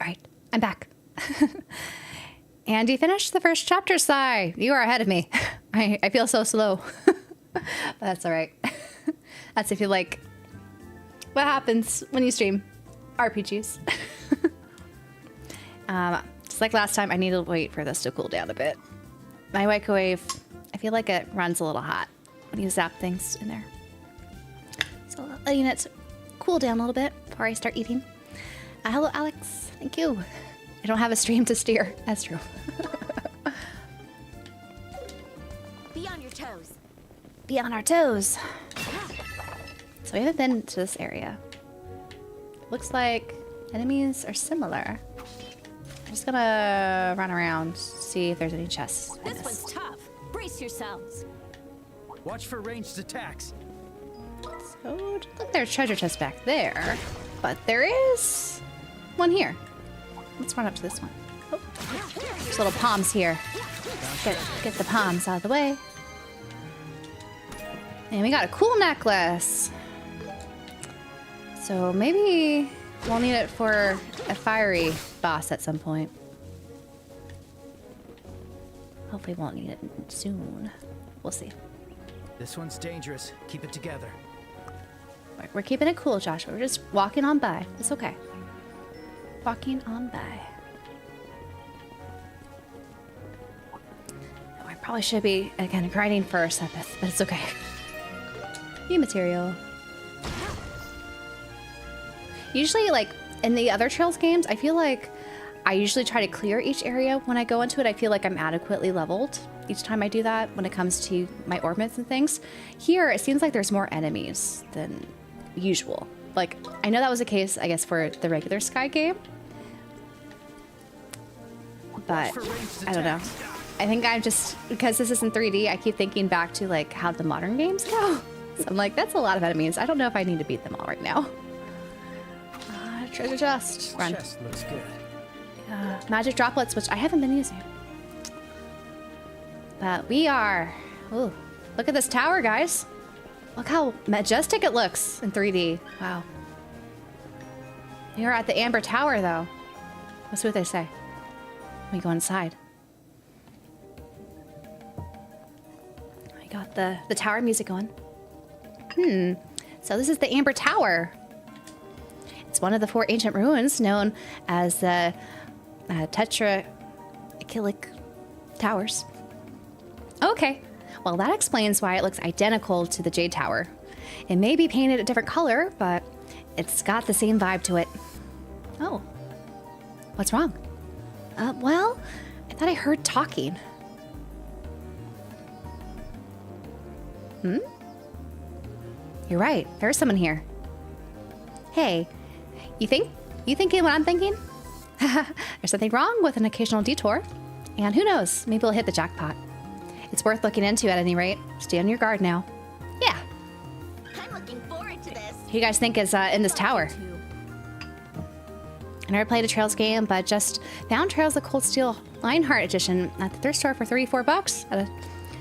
Right, I'm back. And you finished the first chapter, Sai. You are ahead of me. I feel so slow. But that's all right. That's if you like what happens when you stream RPGs. Just like last time, I need to wait for this to cool down a bit. My microwave, I feel like it runs a little hot when you zap things in there. So letting it cool down a little bit before I start eating. Hello, Alex. Thank you. I don't have a stream to steer. That's true. Be on your toes. Be on our toes. So we haven't been to this area. Looks like enemies are similar. I'm just gonna run around, see if there's any chests. in This one's tough. Brace yourselves. Watch for ranged attacks. So, look, there's treasure chest back there. But there is one here. Let's run up to this one. Oh, there's little palms here. Get the palms out of the way. And we got a cool necklace. So maybe we'll need it for a fiery boss at some point. Hopefully we won't need it soon. We'll see. This one's dangerous. Keep it together. We're keeping it cool, Joshua. We're just walking on by. It's okay. Walking on by. Oh, I probably should be, again, grinding for Sepith, but it's okay. New material. Usually, like, in the other Trails games, I feel like I usually try to clear each area when I go into it. I feel like I'm adequately leveled each time I do that when it comes to my orbits and things. Here, it seems like there's more enemies than usual. Like, I know that was the case, I guess, for the regular Sky game. But, I don't know. I think I'm just, because this is in 3D, I keep thinking back to, like, how the modern games go. So I'm like, that's a lot of enemies. I don't know if I need to beat them all right now. Treasure chest. Run. Chest looks good. Magic droplets, which I haven't been using. But we are... Ooh, look at this tower, guys. Look how majestic it looks in 3D. Wow. We are at the Amber Tower, though. Let's see what they say. We go inside. I got the tower music going. So this is the Amber Tower. It's one of the 4 ancient ruins known as the Tetraachilic Towers. Okay, well that explains why it looks identical to the Jade Tower. It may be painted a different color, but it's got the same vibe to it. Oh, what's wrong? Well, I thought I heard talking. You're right, there's someone here. Hey, you thinking what I'm thinking? There's something wrong with an occasional detour. And who knows, maybe we'll hit the jackpot. It's worth looking into at any rate. Stay on your guard now. Yeah. I'm looking forward to this. Who you guys think is in this tower? I never played a Trails game, but just found Trails of Cold Steel Lionheart Edition at the thrift store for $34 at a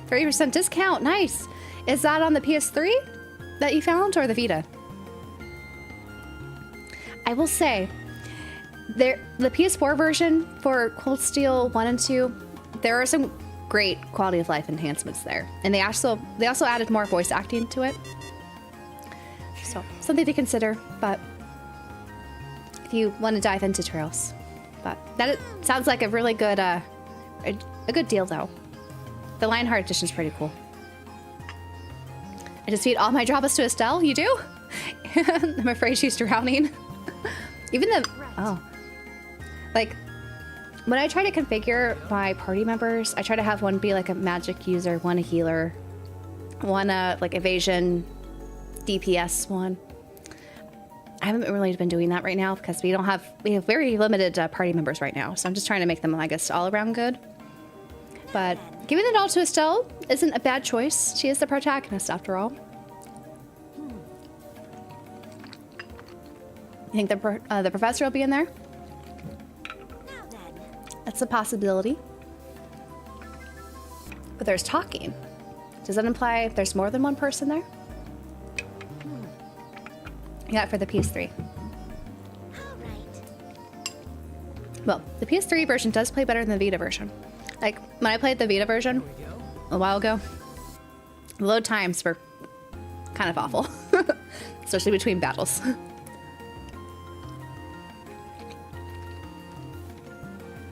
30% discount. Nice. Is that on the PS3 that you found or the Vita? I will say, the PS4 version for Cold Steel 1 and 2, there are some great quality of life enhancements there. And they also added more voice acting to it. So, something to consider, but if you want to dive into Trails. But that sounds like a really good, a good deal though. The Lionheart Edition is pretty cool. I just feed all my Drobbas to Estelle, you do? I'm afraid she's drowning. Even the, oh. Like, when I try to configure my party members, I try to have one be like a magic user, one a healer, one like evasion, DPS one. I haven't really been doing that right now because we have very limited party members right now. So I'm just trying to make them, I guess, all around good. But giving it all to Estelle isn't a bad choice. She is the protagonist after all. You think the professor will be in there? Now then. That's a possibility. But there's talking. Does that imply there's more than one person there? Yeah, for the PS3. All right. Well, the PS3 version does play better than the Vita version. Like, when I played the Vita version a while ago, the load times were kind of awful. Especially between battles.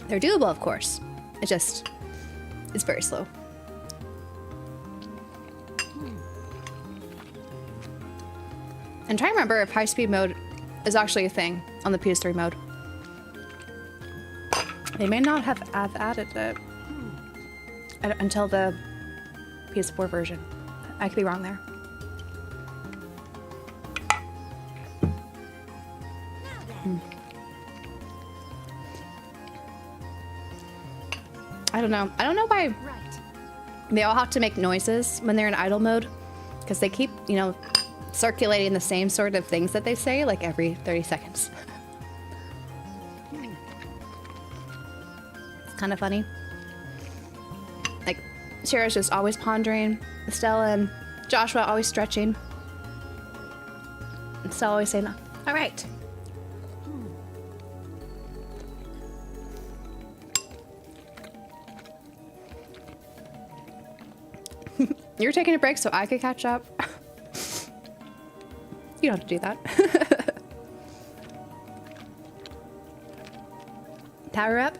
They're doable, of course. It's very slow. And try to remember if high-speed mode is actually a thing on the PS3 mode. They may not have added it until the PS4 version. I could be wrong there. I don't know. I don't know why they all have to make noises when they're in idle mode. Because they keep, you know, circulating the same sort of things that they say like every 30 seconds. It's kind of funny. Like, Shara's just always pondering. Estella and Joshua always stretching. Estella always saying, all right. You're taking a break so I could catch up. You don't have to do that. Power up.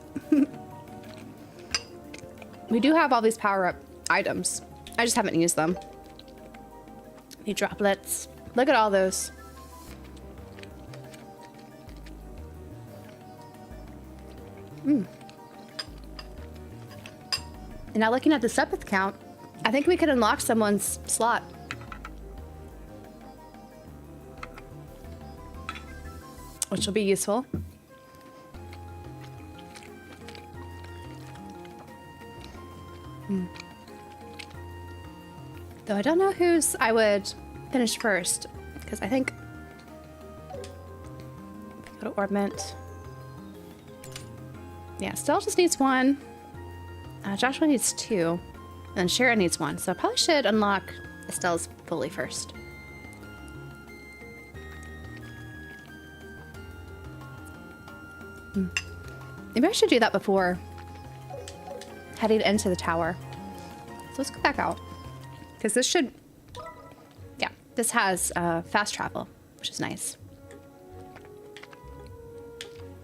We do have all these power up items. I just haven't used them. The droplets. Look at all those. And now looking at the Sepith count, I think we could unlock someone's slot. Which will be useful. Though I don't know whose I would finish first, because I think go to Orbment. Yeah, Stella just needs one. Joshua needs two. And then Shara needs one. So I probably should unlock Estelle's fully first. Maybe I should do that before heading into the tower. So let's go back out. Because this should... Yeah, this has fast travel, which is nice.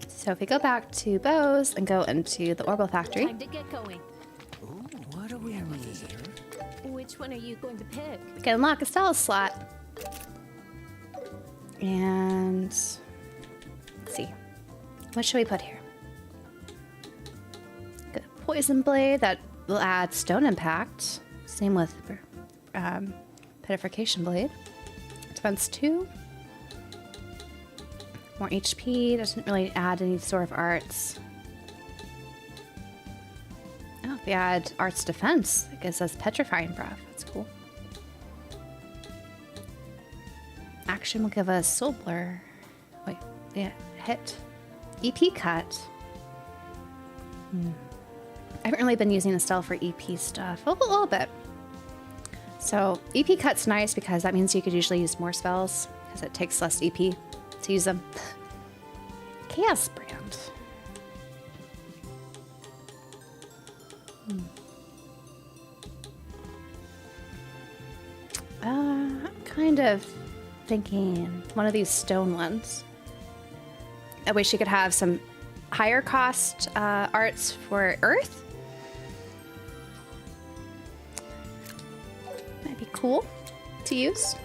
So if we go back to Bose and go into the Orbital Factory... Time to get going. Ooh, what do we need? Which one are you going to pick? We can unlock Estella's slot. And... Let's see. What should we put here? Good Poison Blade that will add Stone Impact. Same with Petrification Blade. Defense 2. More HP. Doesn't really add any sort of arts. Oh, if we add Arts Defense, it gives us Petrifying Breath. That's cool. Action will give us Soul Blur. Wait, yeah, hit. EP Cut. I haven't really been using Estelle for EP stuff. A little bit. So EP Cut's nice because that means you could usually use more spells because it takes less EP to use them. Chaos Brand. I'm kind of thinking one of these stone ones. I wish you could have some higher cost arts for Earth. Might be cool to use.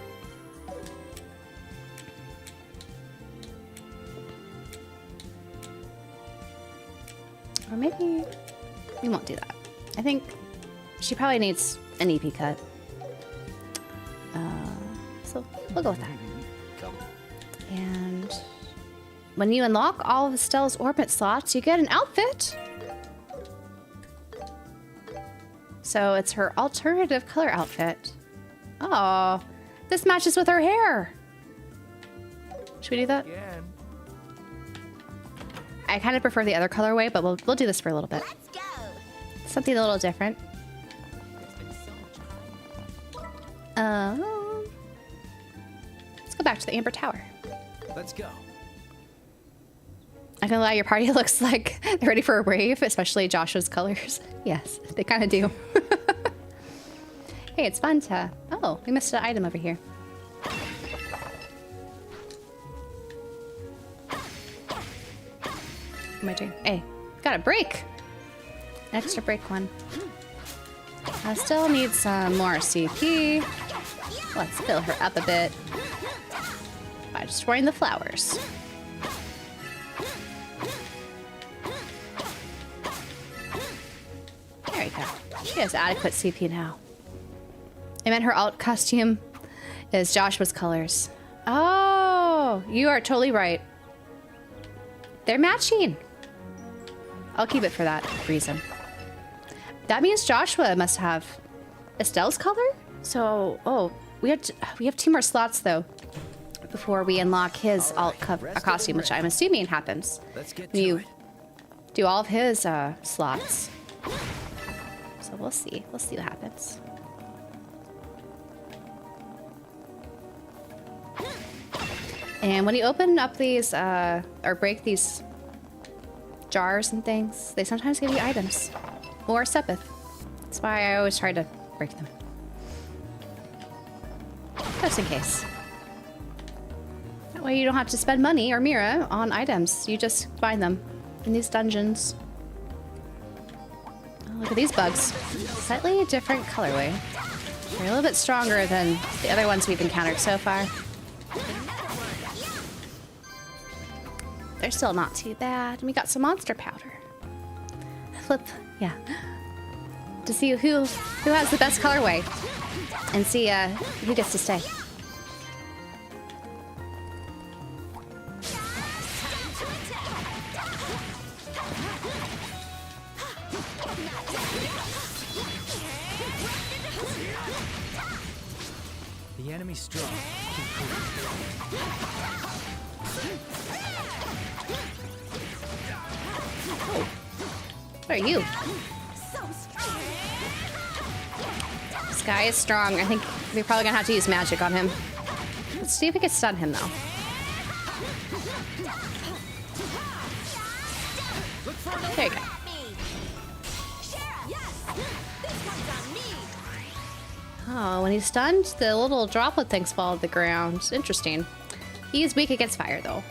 Or maybe we won't do that. I think she probably needs an EP cut. So we'll go with that. Come. And when you unlock all of Estelle's orbit slots, you get an outfit. So it's her alternative color outfit. Oh, this matches with her hair. Should we do that? Again. I kind of prefer the other colorway, but we'll do this for a little bit. Let's go. Something a little different. Let's go back to the Amber Tower. Let's go. I can lie, your party looks like they're ready for a rave, especially Joshua's colors. Yes, they kind of do. Hey, it's fun to... Oh, we missed an item over here. What am I doing? Hey, got a break! An extra break one. I still need some more CP. Let's fill her up a bit by destroying the flowers. There you go. She has adequate CP now. I meant her alt costume is Joshua's colors. Oh, you are totally right. They're matching. I'll keep it for that reason. That means Joshua must have Estelle's color? So, oh, we have 2 more slots though before we unlock his alt costume, which I'm assuming happens when you do all of his slots. So we'll see. We'll see what happens. And when you open up these, or break these jars and things, they sometimes give you items. Or Sepith. That's why I always try to break them. Just in case. That way you don't have to spend money or Mira on items. You just find them in these dungeons. Oh, look at these bugs. Slightly different colorway. They're a little bit stronger than the other ones we've encountered so far. They're still not too bad. And we got some monster powder. Flip, yeah. To see who has the best colorway. And see who gets to stay. The enemy's strong. What are you? This guy is strong. I think we're probably gonna have to use magic on him. Let's see if we can stun him though. There you go. Oh, when he's stunned, the little droplet things fall to the ground. Interesting. He's weak against fire though.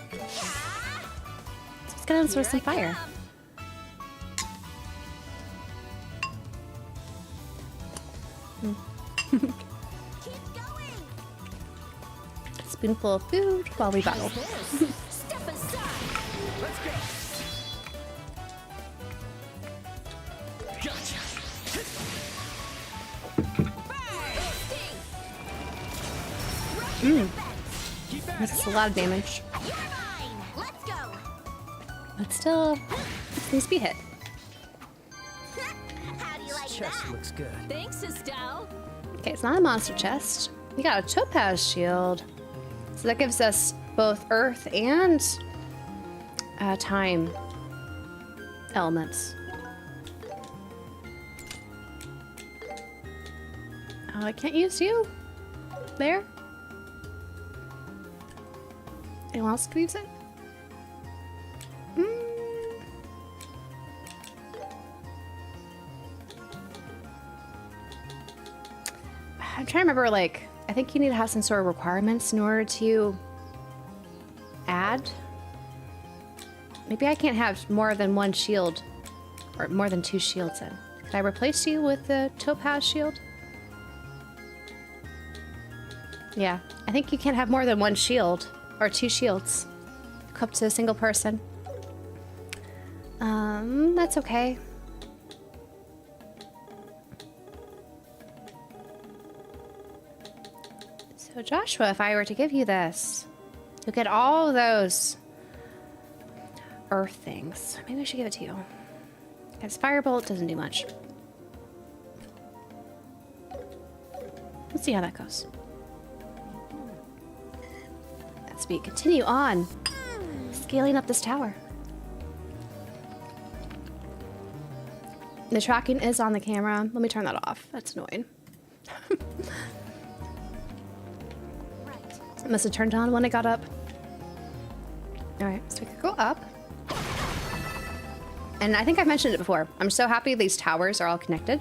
Let's get him with some fire. Spoonful of food while we battle. Step aside. Let's go. Gotcha. That's a lot of damage. You're mine. Let's go. But still, needs to be hit. How do you like Chest that? looks good. Thanks, Estelle. Okay, it's not a monster chest. We got a topaz shield. So that gives us both earth and time elements. Oh, I can't use you. There. Anyone else can use it? I'm trying to remember, like, I think you need to have some sort of requirements in order to add. Maybe I can't have more than one shield, or more than 2 shields in. Can I replace you with the topaz shield? Yeah, I think you can't have more than 1 shield, or 2 shields. Up to a single person. That's okay. So Joshua, if I were to give you this, you'll get all of those earth things. Maybe I should give it to you. Because Firebolt doesn't do much. Let's see how that goes. As we continue on, scaling up this tower. The tracking is on the camera. Let me turn that off. That's annoying. It must have turned on when I got up. Alright, so we could go up. And I think I've mentioned it before. I'm so happy these towers are all connected.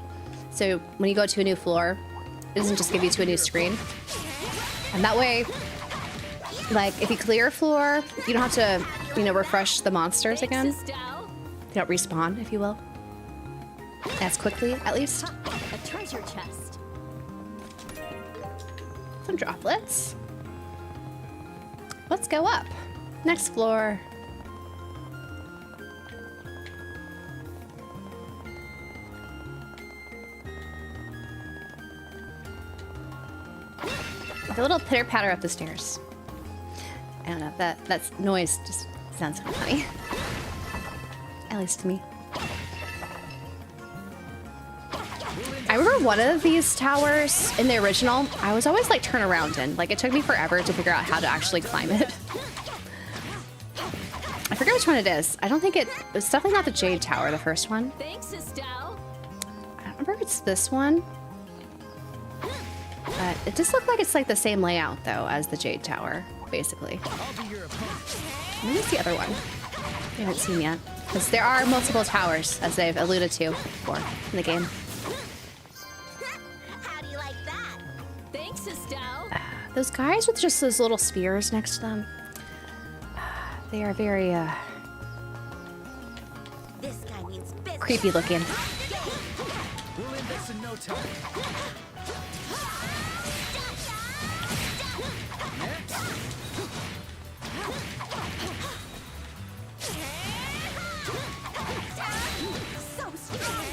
So when you go to a new floor, it doesn't just give you to a new screen. And that way, like, if you clear a floor, you don't have to, you know, refresh the monsters again. Thanks, Estelle. They don't respawn, if you will. As quickly, at least. A treasure chest. Some droplets. Let's go up. Next floor. A little pitter patter up the stairs. I don't know, that noise just sounds kind of funny. At least to me. I remember one of these towers in the original, I was always like turn around in. Like, it took me forever to figure out how to actually climb it. I forget which one it is. I don't think it's definitely not the Jade Tower, the first one. Thanks, Estelle. I don't remember if it's this one. But it just looked like it's like the same layout though as the Jade Tower, basically. I'll be your opponent. Maybe it's the other one. I haven't seen yet. Because there are multiple towers, as they've alluded to before in the game. How do you like that? Thanks, Estelle. Those guys with just those little spears next to them, they are very This guy means business. creepy looking. We'll end this in no time. Next. So strong.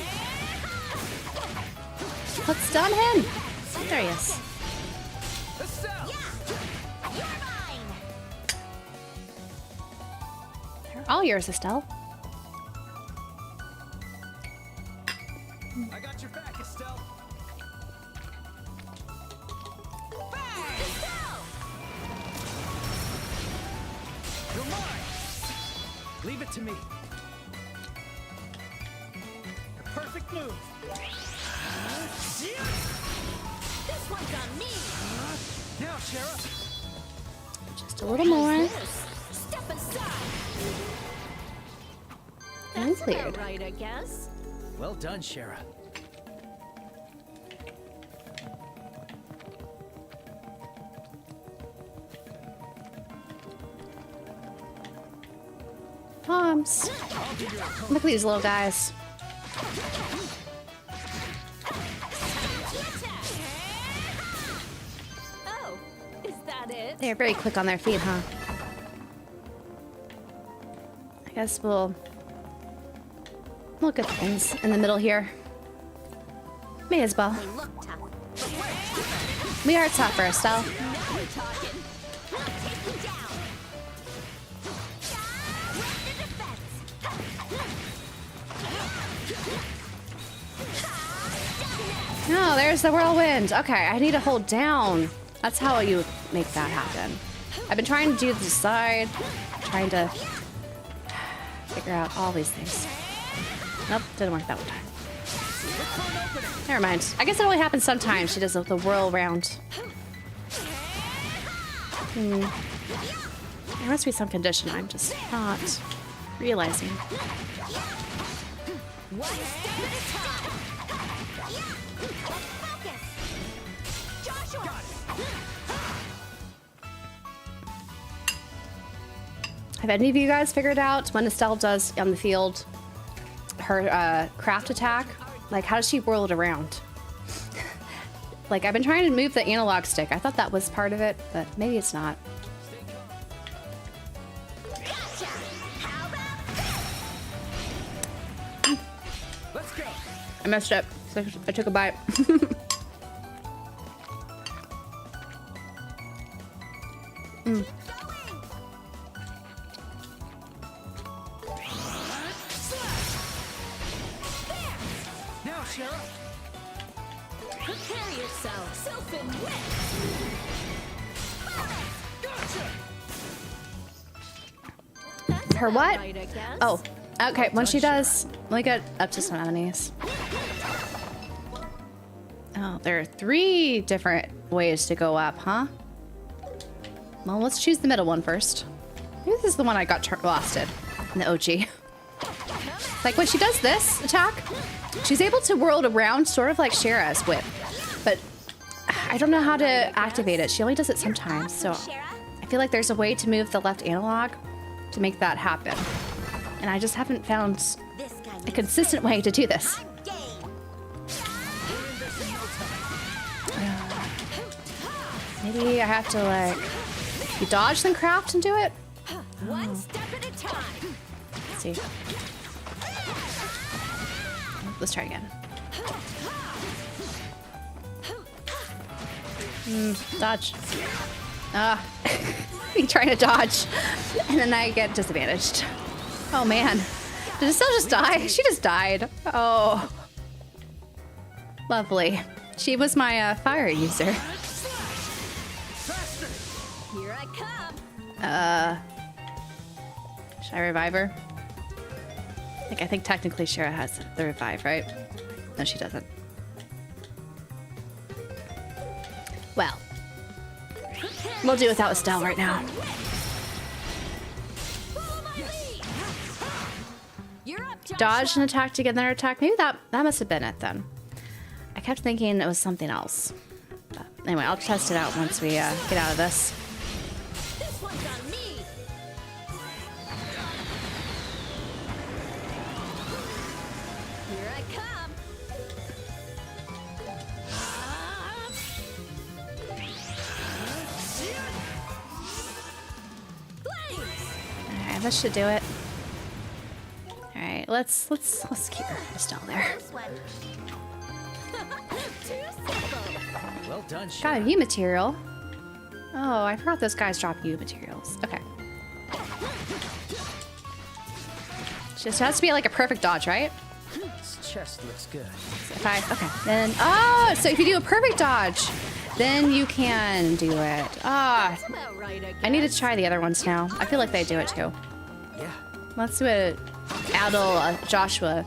Let's stun him! There he is. Estelle! You're mine. They're all yours, Estelle. I got your back, Estelle. You're mine. Leave it to me. The perfect move. This one's on me. Now, Sheriff. Just a little more. This. Step aside. And That's cleared. about right, I guess. Well done, Sheriff. Bombs. Look at these little guys. Oh, is that it? They're very quick on their feet, huh? I guess we'll look at things in the middle here. May as well. They look tough. We are tougher, Estelle. Now we're talking. Take me down. Rapid defense. No, there's the whirlwind. Okay, I need to hold down. That's how you make that happen. I've been trying to do the side, trying to figure out all these things. Nope, didn't work that one time. Never mind. I guess it only happens sometimes. She does the whirl round. There must be some condition I'm just not realizing. One step at a time. Focus. Joshua. Have any of you guys figured out when Estelle does on the field her craft attack? Like, how does she whirl it around? Like, I've been trying to move the analog stick. I thought that was part of it, but maybe it's not. Gotcha. How about Let's go. I messed up. So I took a bite. Now, Sheriff. Prepare yourself. Sylphin win. Gotcha. That's Her about what? right, I guess. Oh, okay. When she does, let me get up to some enemies. Oh, there are 3 different ways to go up, huh? Well, let's choose the middle one first. Maybe this is the one I got blasted in the OG. Like when she does this attack, she's able to whirl it around sort of like Shara's whip. But I don't know how to activate it. She only does it sometimes, so I feel like there's a way to move the left analog to make that happen. And I just haven't found a consistent way to do this. Maybe I have to like you dodge then craft and do it? One step at a time. Let's see. Let's try again. Dodge. Me trying to dodge. And then I get disadvantaged. Oh man. Did Estelle just die? She just died. Oh. Lovely. She was my fire user. Here I come. Should I revive her? Like, I think technically Shara has the revive, right? No, she doesn't. Well, we'll do without Estelle right now. Follow my lead. You're up, Joshua. Dodge and attack to get another attack. Maybe that must have been it then. I kept thinking it was something else. But anyway, I'll test it out once we get out of this. This one's on me. Here I come. Alright, that should do it. Alright, let's keep her Estelle there. This one. Too simple. Well done, Got a Shara. U material. Oh, I forgot those guys drop U materials. Okay. Just has to be like a perfect dodge, right? This chest looks good. Okay. Then, oh, so if you do a perfect dodge, then you can do it. Ah, About right, I I need guess. to try the other ones now. I feel like they do it too. Yeah. Let's do a Adel, Joshua.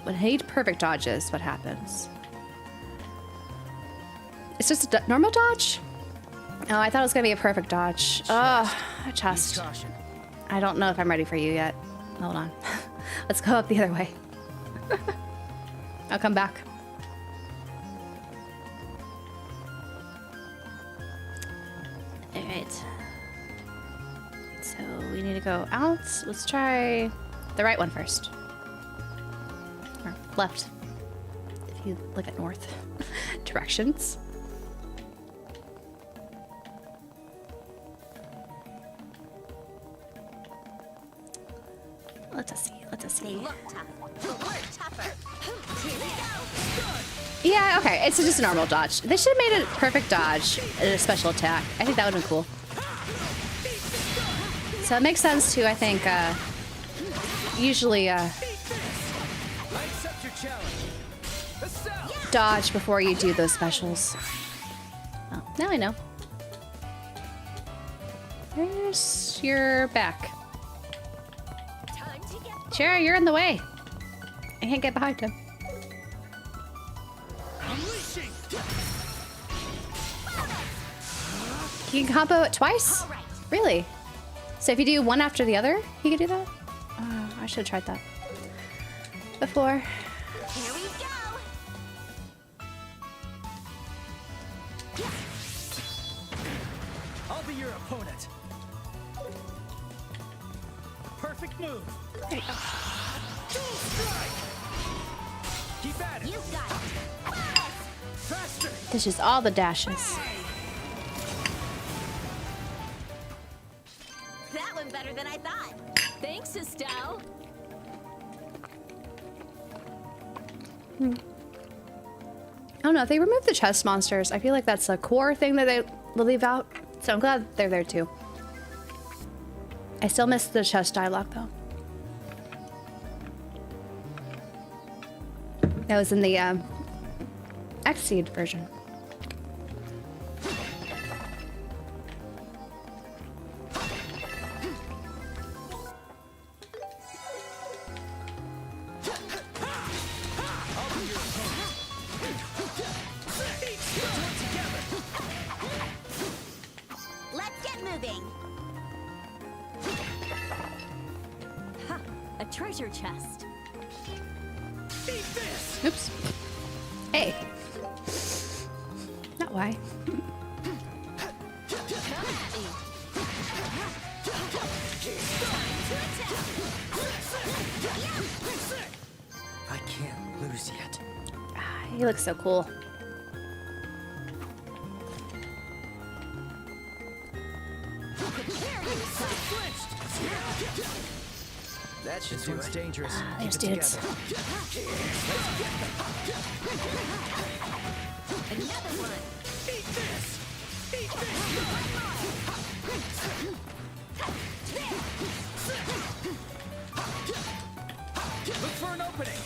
When he perfect dodges, what happens? It's just a normal dodge? Oh, I thought it was gonna be a perfect dodge. Oh, a chest. Use caution. I don't know if I'm ready for you yet. Hold on. Let's go up the other way. I'll come back. Alright. So we need to go out. Let's try the right one first. Or left. If you look at north directions. Let us see. They look tough, but we're tougher. Here we go. Yeah, okay. It's just a normal dodge. They should have made it a perfect dodge and a special attack. I think that would have been cool. So it makes sense to, I think, usually I accept your challenge. Estelle! dodge before you do those specials. Oh, now I know. There's your back. Time to get Shara, you're in the way. I can't get behind him. Unleashing! You can combo it twice? all right. Really? So if you do one after the other, you can do that? Oh, I should have tried that before. Here we go. I'll be your opponent. Perfect move. There you go. Dual strike! Keep at it. You got it. Faster! This is all the dashes. That went better than I thought. Thanks, Estelle. Oh no, they removed the chest monsters. I feel like that's a core thing that they leave out. So I'm glad they're there too. I still miss the chest dialogue though. That was in the Xseed version. Let's get moving. A treasure chest. Oops. Hey. Not why. I can't lose yet. He looks so cool. That should do it. Dangerous. There's dudes. Another one. Eat this! Eat this! Look for an opening!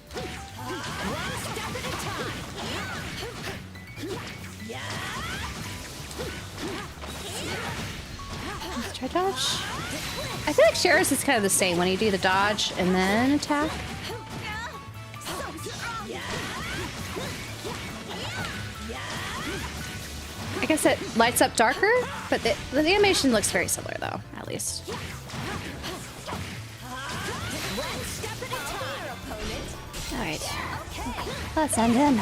One step at a time. Let's try dodge. I feel like Shara's is kind of the same when you do the dodge and then attack. I guess it lights up darker, but the animation looks very similar though, at least. One step at a time, opponent. All right, Okay. let's end him.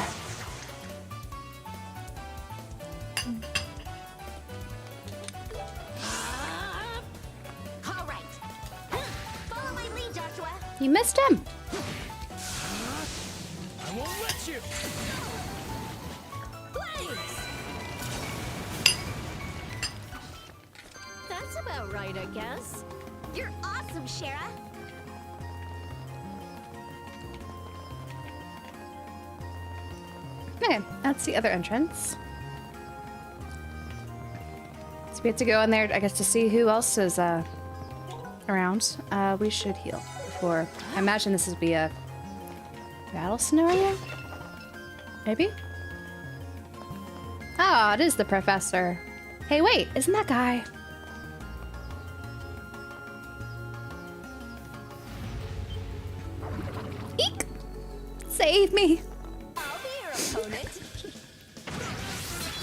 All right. Follow my lead, Joshua. You missed him. I won't let you! Blaze! That's about right, I guess. You're awesome, Shara. Okay, that's the other entrance. So we have to go in there, I guess, to see who else is around. We should heal before. I imagine this would be a battle scenario? Maybe? Oh, it is the professor. Hey, wait, isn't that guy? Eek! Save me! I'll be your opponent.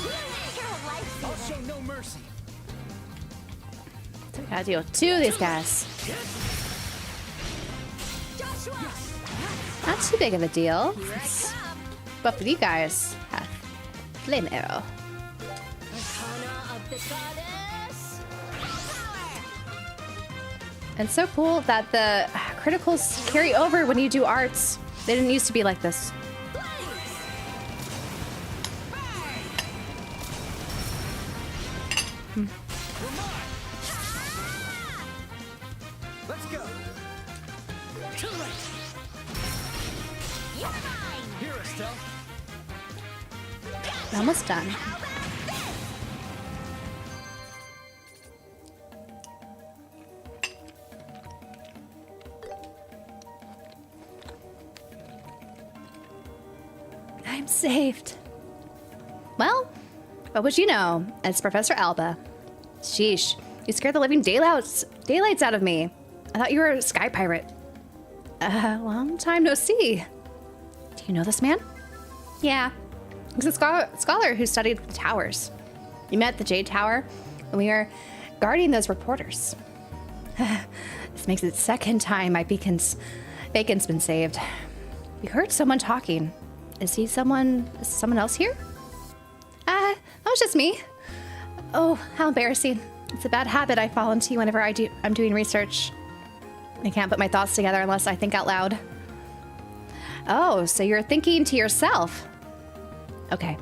You're a life I'll show no mercy! So we gotta deal with two of these guys. Joshua! Not too big of a deal. Here I come. Both of you guys have flame arrow. Arcana of the goddess. And so cool that the criticals carry over when you do arts. They didn't used to be like this. Let's go! Too late! You're mine. Here, Estelle! Almost done. I'm saved. Well, what would you know? It's Professor Alba. Sheesh, you scared the living daylights out of me. I thought you were a sky pirate. Long time no see. Do you know this man? Yeah. He's a scholar who studied the towers. We met at the Jade Tower when we were guarding those reporters. This makes it the second time my bacon's been saved. We heard someone talking. Is someone else here? That was just me. Oh, how embarrassing. It's a bad habit I fall into whenever I'm doing research. I can't put my thoughts together unless I think out loud. Oh, so you're thinking to yourself. Okay,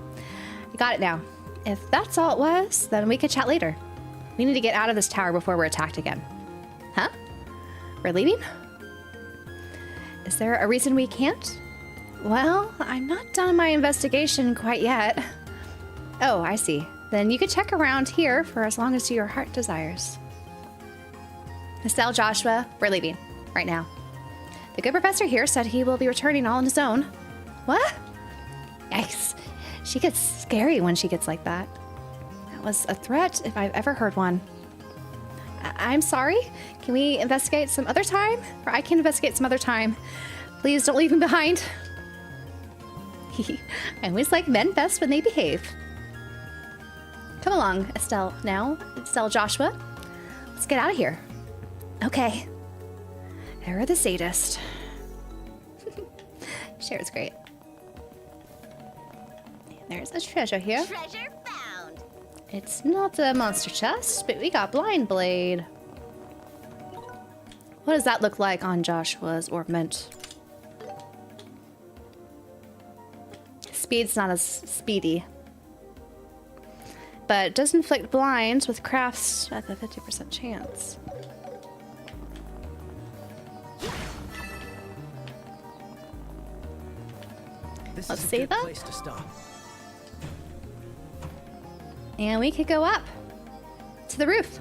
I got it now. If that's all it was, then we could chat later. We need to get out of this tower before we're attacked again. Huh? We're leaving? Is there a reason we can't? Well, I'm not done my investigation quite yet. Oh, I see. Then you could check around here for as long as your heart desires. Estelle, Joshua, we're leaving. Right now. The good professor here said he will be returning all on his own. What? Yikes. She gets scary when she gets like that. That was a threat if I've ever heard one. I'm sorry. Can we investigate some other time? Or I can investigate some other time. Please don't leave me behind. I always like men best when they behave. Come along, Estelle, now. Estelle Joshua. Let's get out of here. Okay. Era the sadist. Cher's great. There's a treasure here. Treasure found. It's not a monster chest, but we got blind blade. What does that look like on Joshua's ornament? Speed's not as speedy. But it does inflict blinds with crafts at a 50% chance. This Let's is a see good that. place to stop. And we could go up to the roof.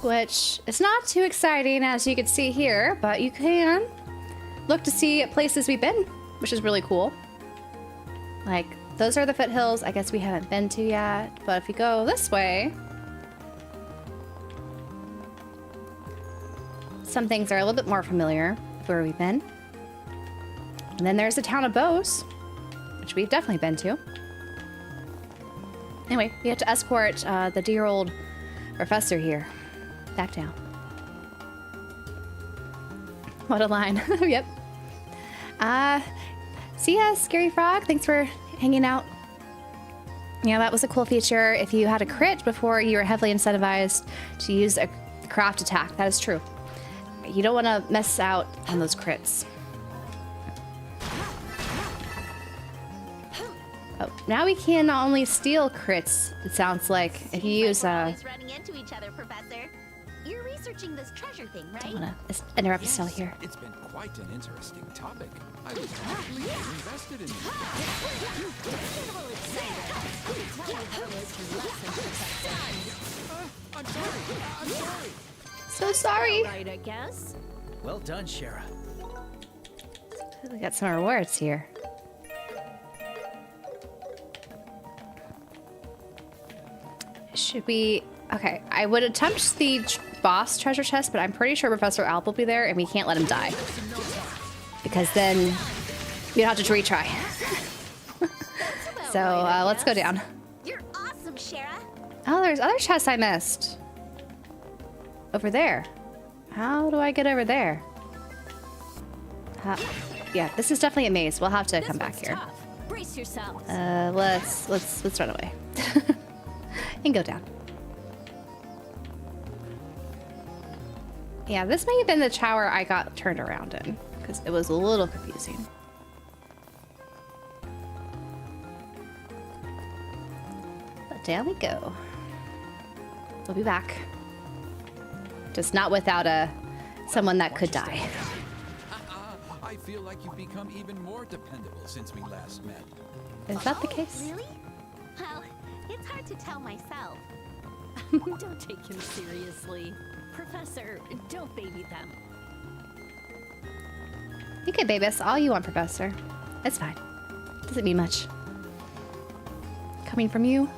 Which is not too exciting as you can see here, but you can look to see places we've been, which is really cool. Like, those are the foothills I guess we haven't been to yet, but if we go this way, some things are a little bit more familiar with where we've been. And then there's the town of Bose, which we've definitely been to. Anyway, we have to escort the dear old professor here back down. What a line. Yep. See ya, Scary Frog. Thanks for hanging out. Yeah, that was a cool feature. If you had a crit before, you were heavily incentivized to use a craft attack. That is true. You don't want to miss out on those crits. Oh, now we can not only steal crits, it sounds like, if you use Always running into each other, Professor. You're researching this treasure thing, right? I don't wanna interrupt Estelle here. It's been quite an interesting topic. I was completely invested in it. I'm sorry. I'm sorry. So sorry. Right, I guess. Well done, Shara. We got some rewards here. Should we... Okay, I would attempt the boss treasure chest, but I'm pretty sure Professor Alp will be there, and we can't let him die. Because then we'd have to retry. So, let's go down. You're awesome, Shara. Oh, there's other chests I missed. Over there. How do I get over there? Yeah, this is definitely a maze. We'll have to come back here. Tough. Brace yourselves. Let's run away. And go down. Yeah, this may have been the tower I got turned around in, because it was a little confusing. But down we go. We'll be back. Just not without someone that could die. I feel like you've become even more dependable since we last met. Is that the case? Really? Well, it's hard to tell myself. Don't take him seriously. Professor, don't baby them. You can baby us all you want, Professor. It's fine. Doesn't mean much. Coming from you.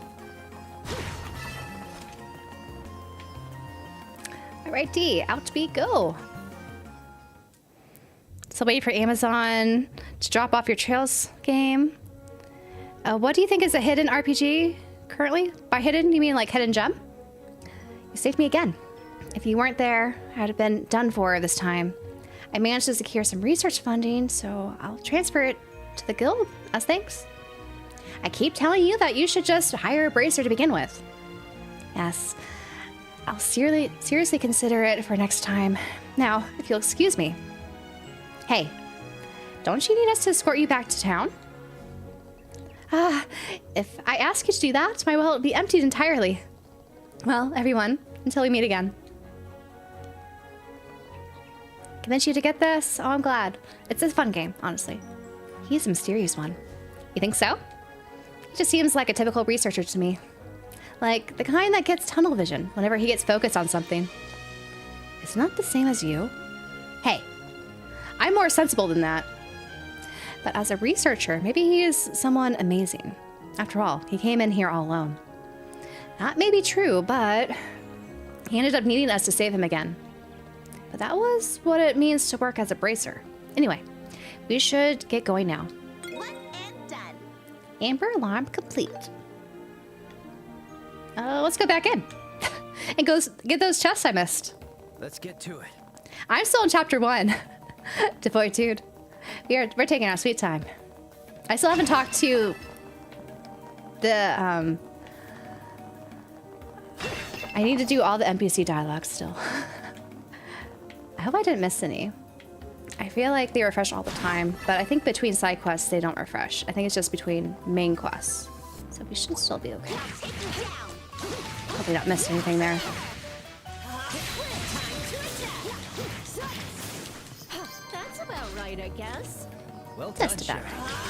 Alrighty, out we go. So wait for Amazon to drop off your Trails game. What do you think is a hidden RPG currently? By hidden, you mean like hidden gem? You saved me again. If you weren't there, I'd have been done for this time. I managed to secure some research funding, so I'll transfer it to the guild as thanks. I keep telling you that you should just hire a bracer to begin with. Yes, I'll seriously consider it for next time. Now, if you'll excuse me. Hey, don't you need us to escort you back to town? If I ask you to do that, my wallet will be emptied entirely. Well, everyone, until we meet again. Convince you to get this? Oh, I'm glad. It's a fun game, honestly. He's a mysterious one. You think so? He just seems like a typical researcher to me. Like the kind that gets tunnel vision whenever he gets focused on something. It's not the same as you. Hey, I'm more sensible than that. But as a researcher, maybe he is someone amazing. After all, he came in here all alone. That may be true, but he ended up needing us to save him again. But that was what it means to work as a bracer. Anyway, we should get going now. One and done. Amber alarm complete. Let's go back in and go get those chests I missed. Let's get to it. I'm still in chapter 1. Devoid. We're taking our sweet time. I still haven't talked to the I need to do all the NPC dialogues still. I hope I didn't miss any. I feel like they refresh all the time, but I think between side quests they don't refresh. I think it's just between main quests. So we should still be okay. Hope we don't miss anything there. That's about right, I guess. Well done, Just about Sheriff. right.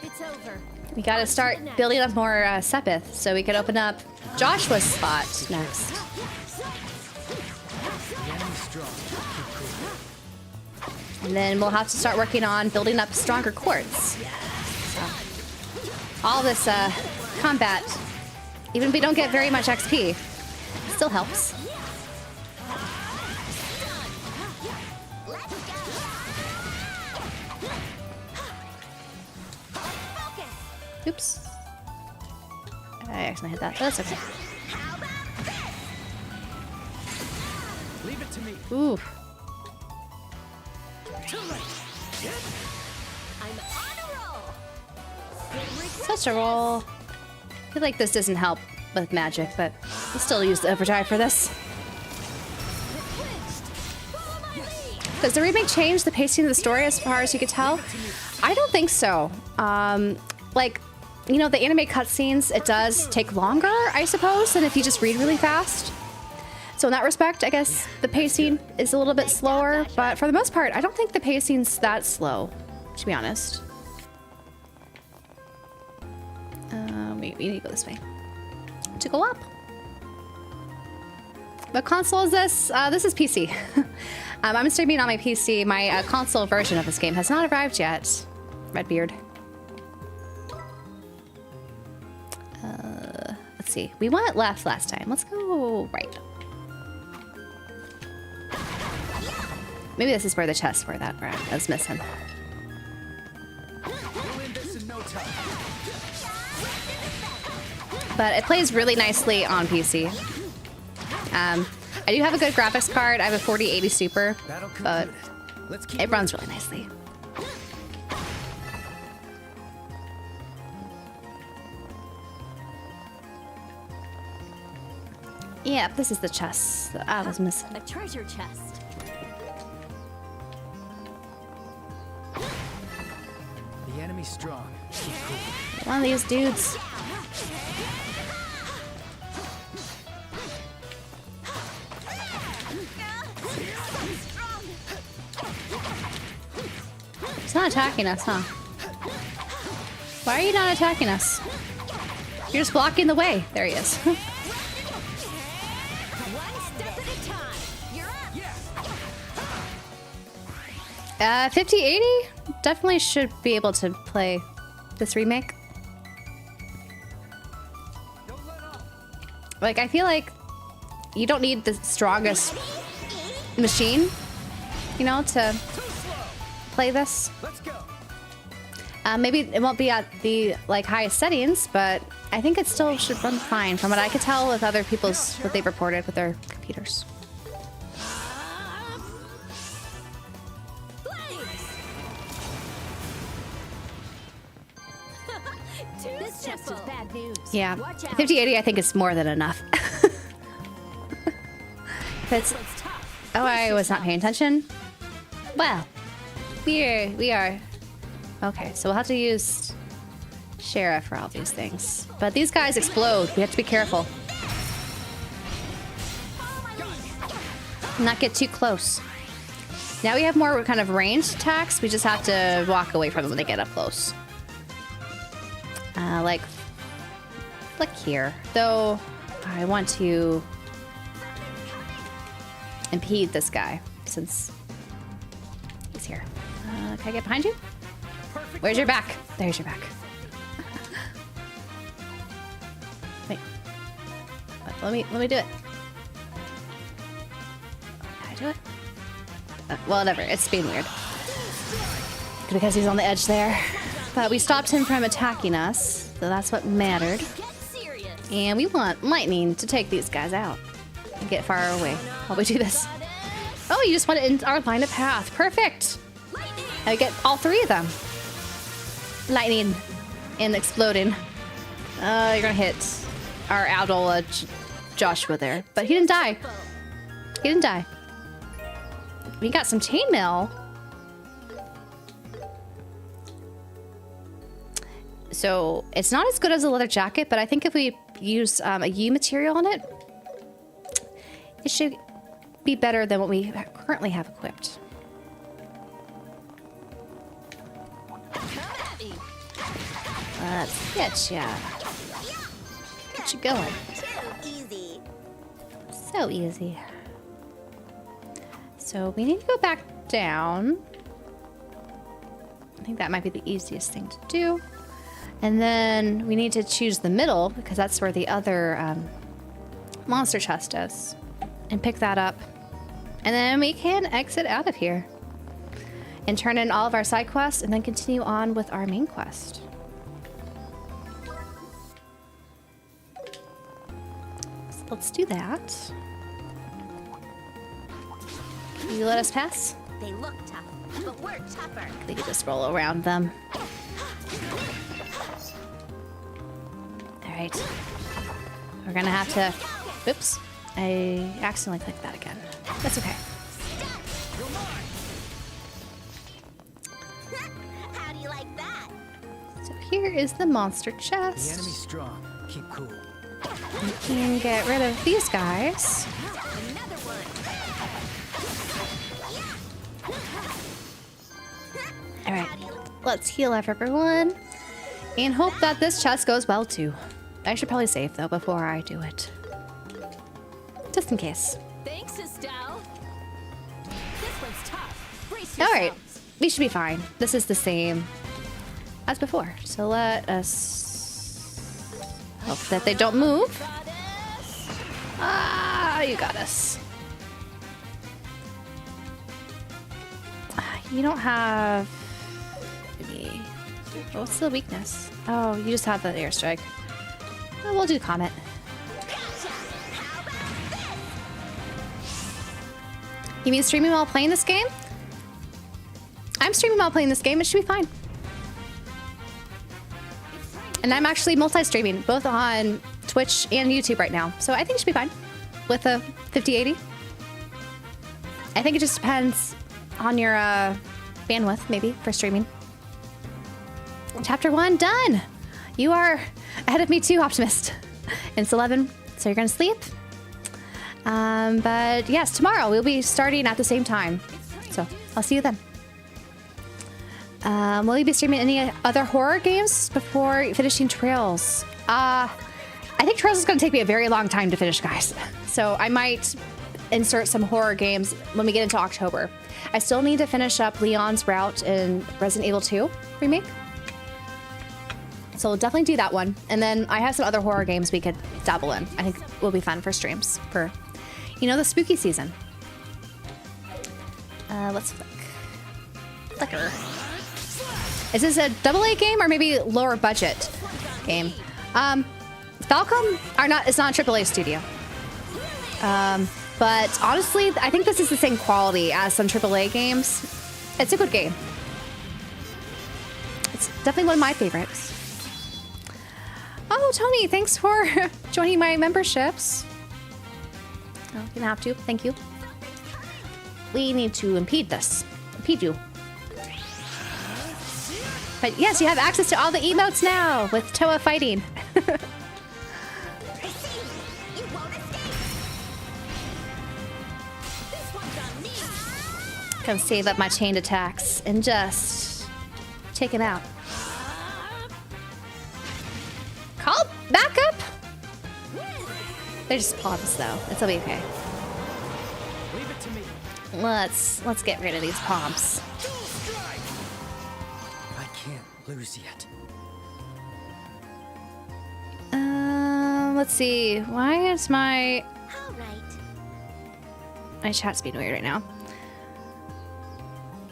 It's over. We gotta start building up more Sepith so we could open up Joshua's spot next. The enemy's strong. And then we'll have to start working on building up stronger quartz. So, all this combat, even if we don't get very much XP, still helps. Oops. I accidentally hit that, but that's okay. Leave it to me. Ooh. I'm on a roll. Such a roll. I feel like this doesn't help with magic, but we'll still use the overdrive for this. Does the remake change the pacing of the story as far as you could tell? I don't think so. Like, you know, the anime cutscenes, it does take longer, I suppose, than if you just read really fast. So in that respect, I guess the pacing is a little bit slower, but for the most part, I don't think the pacing's that slow, to be honest. We need to go this way. To go up. What console is this? This is PC. I'm streaming on my PC. My console version of this game has not arrived yet. Redbeard. Let's see. We went left last time. Let's go right. Maybe this is where the chests were that I was missing. We'll win this in no time. But it plays really nicely on PC. I do have a good graphics card. I have a 4080 Super, Battle but concluded. Let's keep it runs really nicely. Yeah, this is the chest that I was missing. A treasure chest. The enemy's strong. Keep cool. One of these dudes. He's not attacking us, huh? Why are you not attacking us? You're just blocking the way. There he is. One step at a time. You're up. 5080 definitely should be able to play this remake. Don't let up. Like, I feel like you don't need the strongest machine, you know, to play this. Let's go. Maybe it won't be at the like highest settings, but I think it still should run fine from what I could tell with other people's what they've reported with their computers. This chest is bad news. Yeah, Watch out. 5080 I think is more than enough. If it's, oh, I was not paying attention. Well, we are. Okay, so we'll have to use Sheriff for all these things. But these guys explode. We have to be careful. Not get too close. Now we have more kind of ranged attacks. We just have to walk away from them when they get up close. Like here. Though, I want to impede this guy since he's here. Can I get behind you? Where's your back? There's your back. Wait. Let me do it. Can I do it? Well, whatever. It's being weird. Because he's on the edge there. but we stopped him from attacking us, so that's what mattered. Get serious. And we want lightning to take these guys out and get far away while we do this. Oh, you just want it in our line of path. Perfect. I get all three of them. Lightning and exploding. You're gonna hit our idol Joshua there, but he didn't die. He didn't die. We got some chainmail. So it's not as good as a leather jacket, but I think if we use a U material on it, it should be better than what we currently have equipped. Let's get ya. Get you going. Too easy. So easy. So we need to go back down. I think that might be the easiest thing to do. And then we need to choose the middle because that's where the other monster chest is. And pick that up. And then we can exit out of here. And turn in all of our side quests and then continue on with our main quest. So let's do that. Can you let us pass? They look tough, but we're tougher. We could just roll around them. Alright. We're gonna have to... Oops. I accidentally clicked that again. That's okay. How do you like that? So here is the monster The chest. enemy's strong. Keep cool. We can get rid of these guys. Another one. Alright. Let's heal everyone. And hope that this chest goes well too. I should probably save though before I do it. Just in case. Thanks, Estelle. This one's tough. Brace Alright. yourselves. We should be fine. This is the same as before. So let us hope that they don't move. Ah, you got us. You don't have... Maybe... What's the weakness? Oh, you just have the airstrike. Oh, we'll do Comet. You mean streaming while playing this game? I'm streaming while playing this game. It should be fine. And I'm actually multi-streaming, both on Twitch and YouTube right now. So I think it should be fine with a 5080. I think it just depends on your bandwidth, maybe, for streaming. Chapter 1 done. You are ahead of me too, Optimist. And it's 11, so you're gonna sleep. But yes, tomorrow we'll be starting at the same time. So I'll see you then. Will you be streaming any other horror games before finishing Trails? I think Trails is gonna take me a very long time to finish, guys. So I might insert some horror games when we get into October. I still need to finish up Leon's route in Resident Evil 2 Remake. So we'll definitely do that one. And then I have some other horror games we could dabble in. I think will be fun for streams for, you know, the spooky season. Let's flick. Flicker. Is this a AA game or maybe lower budget game? Falcom it's not a AAA studio. But honestly, I think this is the same quality as some AAA games. It's a good game. It's definitely one of my favorites. Oh, Tony, thanks for joining my memberships. Oh, you don't have to. Thank you. We need to impede this. Impede you. But yes, you have access to all the emotes now with Toa fighting. You won't escape. This one's on me. Come save up my chained attacks and just take him out. Call back up. They're just palms though. It'll be okay. Leave it to me. Let's get rid of these palms. I can't lose yet. Let's see. Why is my All right. chat's being weird right now?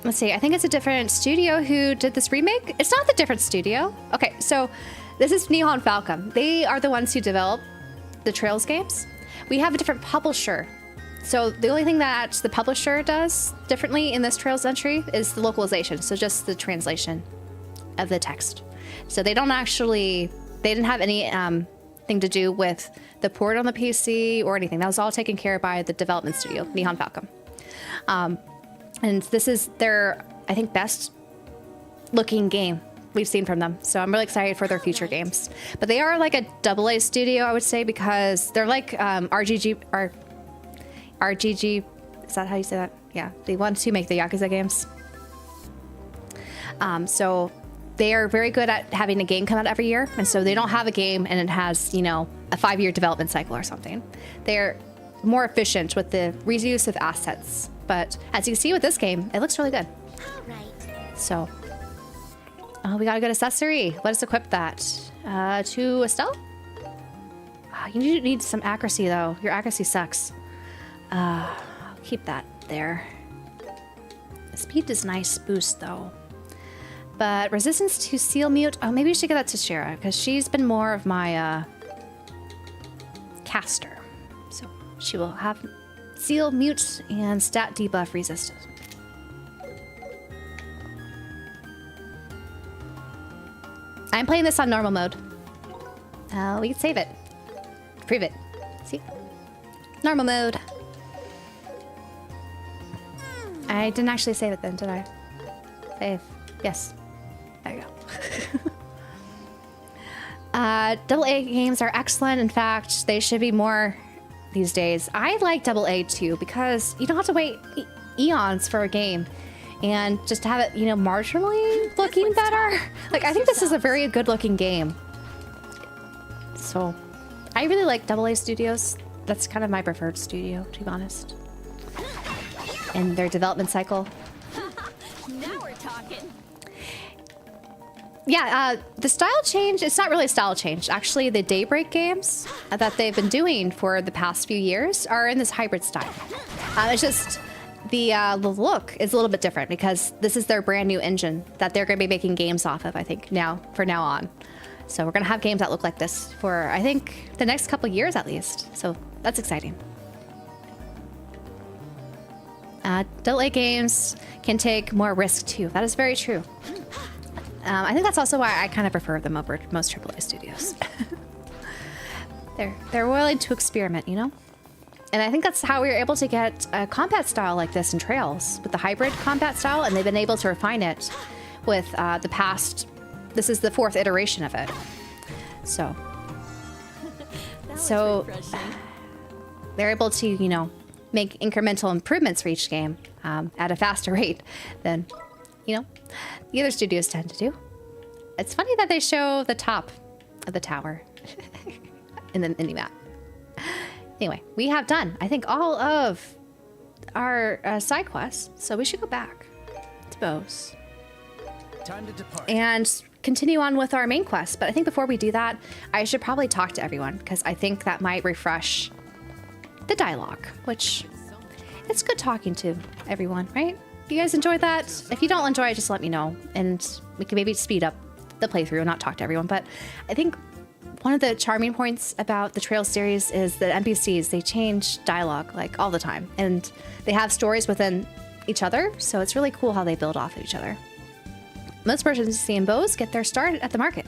let's see, I think it's a different studio who did this remake. It's not the different studio. Okay, so this is Nihon Falcom. They are the ones who develop the Trails games. We have a different publisher. So the only thing that the publisher does differently in this Trails entry is the localization. So just the translation of the text. So they don't actually, they didn't have any thing to do with the port on the PC or anything. That was all taken care of by the development studio, Nihon Falcom. And this is their, I think, best looking game we've seen from them. So I'm really excited for their future games. But they are like a AA studio, I would say, because they're like RGG, is that how you say that? Yeah, they want to make the Yakuza games. So they are very good at having a game come out every year. And so they don't have a game and it has, you know, a 5-year development cycle or something. They're more efficient with the reuse of assets. But as you can see with this game, it looks really good. All right. So we got a good accessory. Let us equip that to Estelle. You need some accuracy though. Your accuracy sucks. I'll keep that there. Speed is nice boost though. But resistance to seal mute. Oh, maybe we should get that to Shira because she's been more of my caster. So she will have seal mute and stat debuff resisted. I'm playing this on normal mode. We can save it. Prove it. See? Normal mode. I didn't actually save it then, did I? Save. Yes. There you go. AA games are excellent. In fact, they should be more these days. I like AA too because you don't have to wait eons for a game. And just to have it, you know, marginally looking better. Like, I think this is a very good looking game. So, I really like AA studios. That's kind of my preferred studio, to be honest. And their development cycle. Now we're talking. Yeah, the style change, it's not really a style change. Actually, the Daybreak games that they've been doing for the past few years are in this hybrid style. It's just the look is a little bit different because this is their brand new engine that they're going to be making games off of, I think, from now on. So we're going to have games that look like this for, I think, the next couple years at least. So that's exciting. AA games can take more risk too. That is very true. I think that's also why I kind of prefer them over most AAA studios. They're willing to experiment, you know? And I think that's how we were able to get a combat style like this in Trails, with the hybrid combat style, and they've been able to refine it with the past. This is the 4th iteration of it. So they're able to, you know, make incremental improvements for each game at a faster rate than, you know, the other studios tend to do. It's funny that they show the top of the tower in the mini-map. Anyway, we have done, I think, all of our side quests, so we should go back to Bose. Time to depart. And continue on with our main quest. But I think before we do that, I should probably talk to everyone, because I think that might refresh the dialogue, which it's good talking to everyone, right? You guys enjoyed that? If you don't enjoy it, just let me know, and we can maybe speed up the playthrough and not talk to everyone. But I think one of the charming points about the Trails series is the NPCs, they change dialogue like all the time, and they have stories within each other, so it's really cool how they build off of each other. Most persons you see in Bose get their start at the market.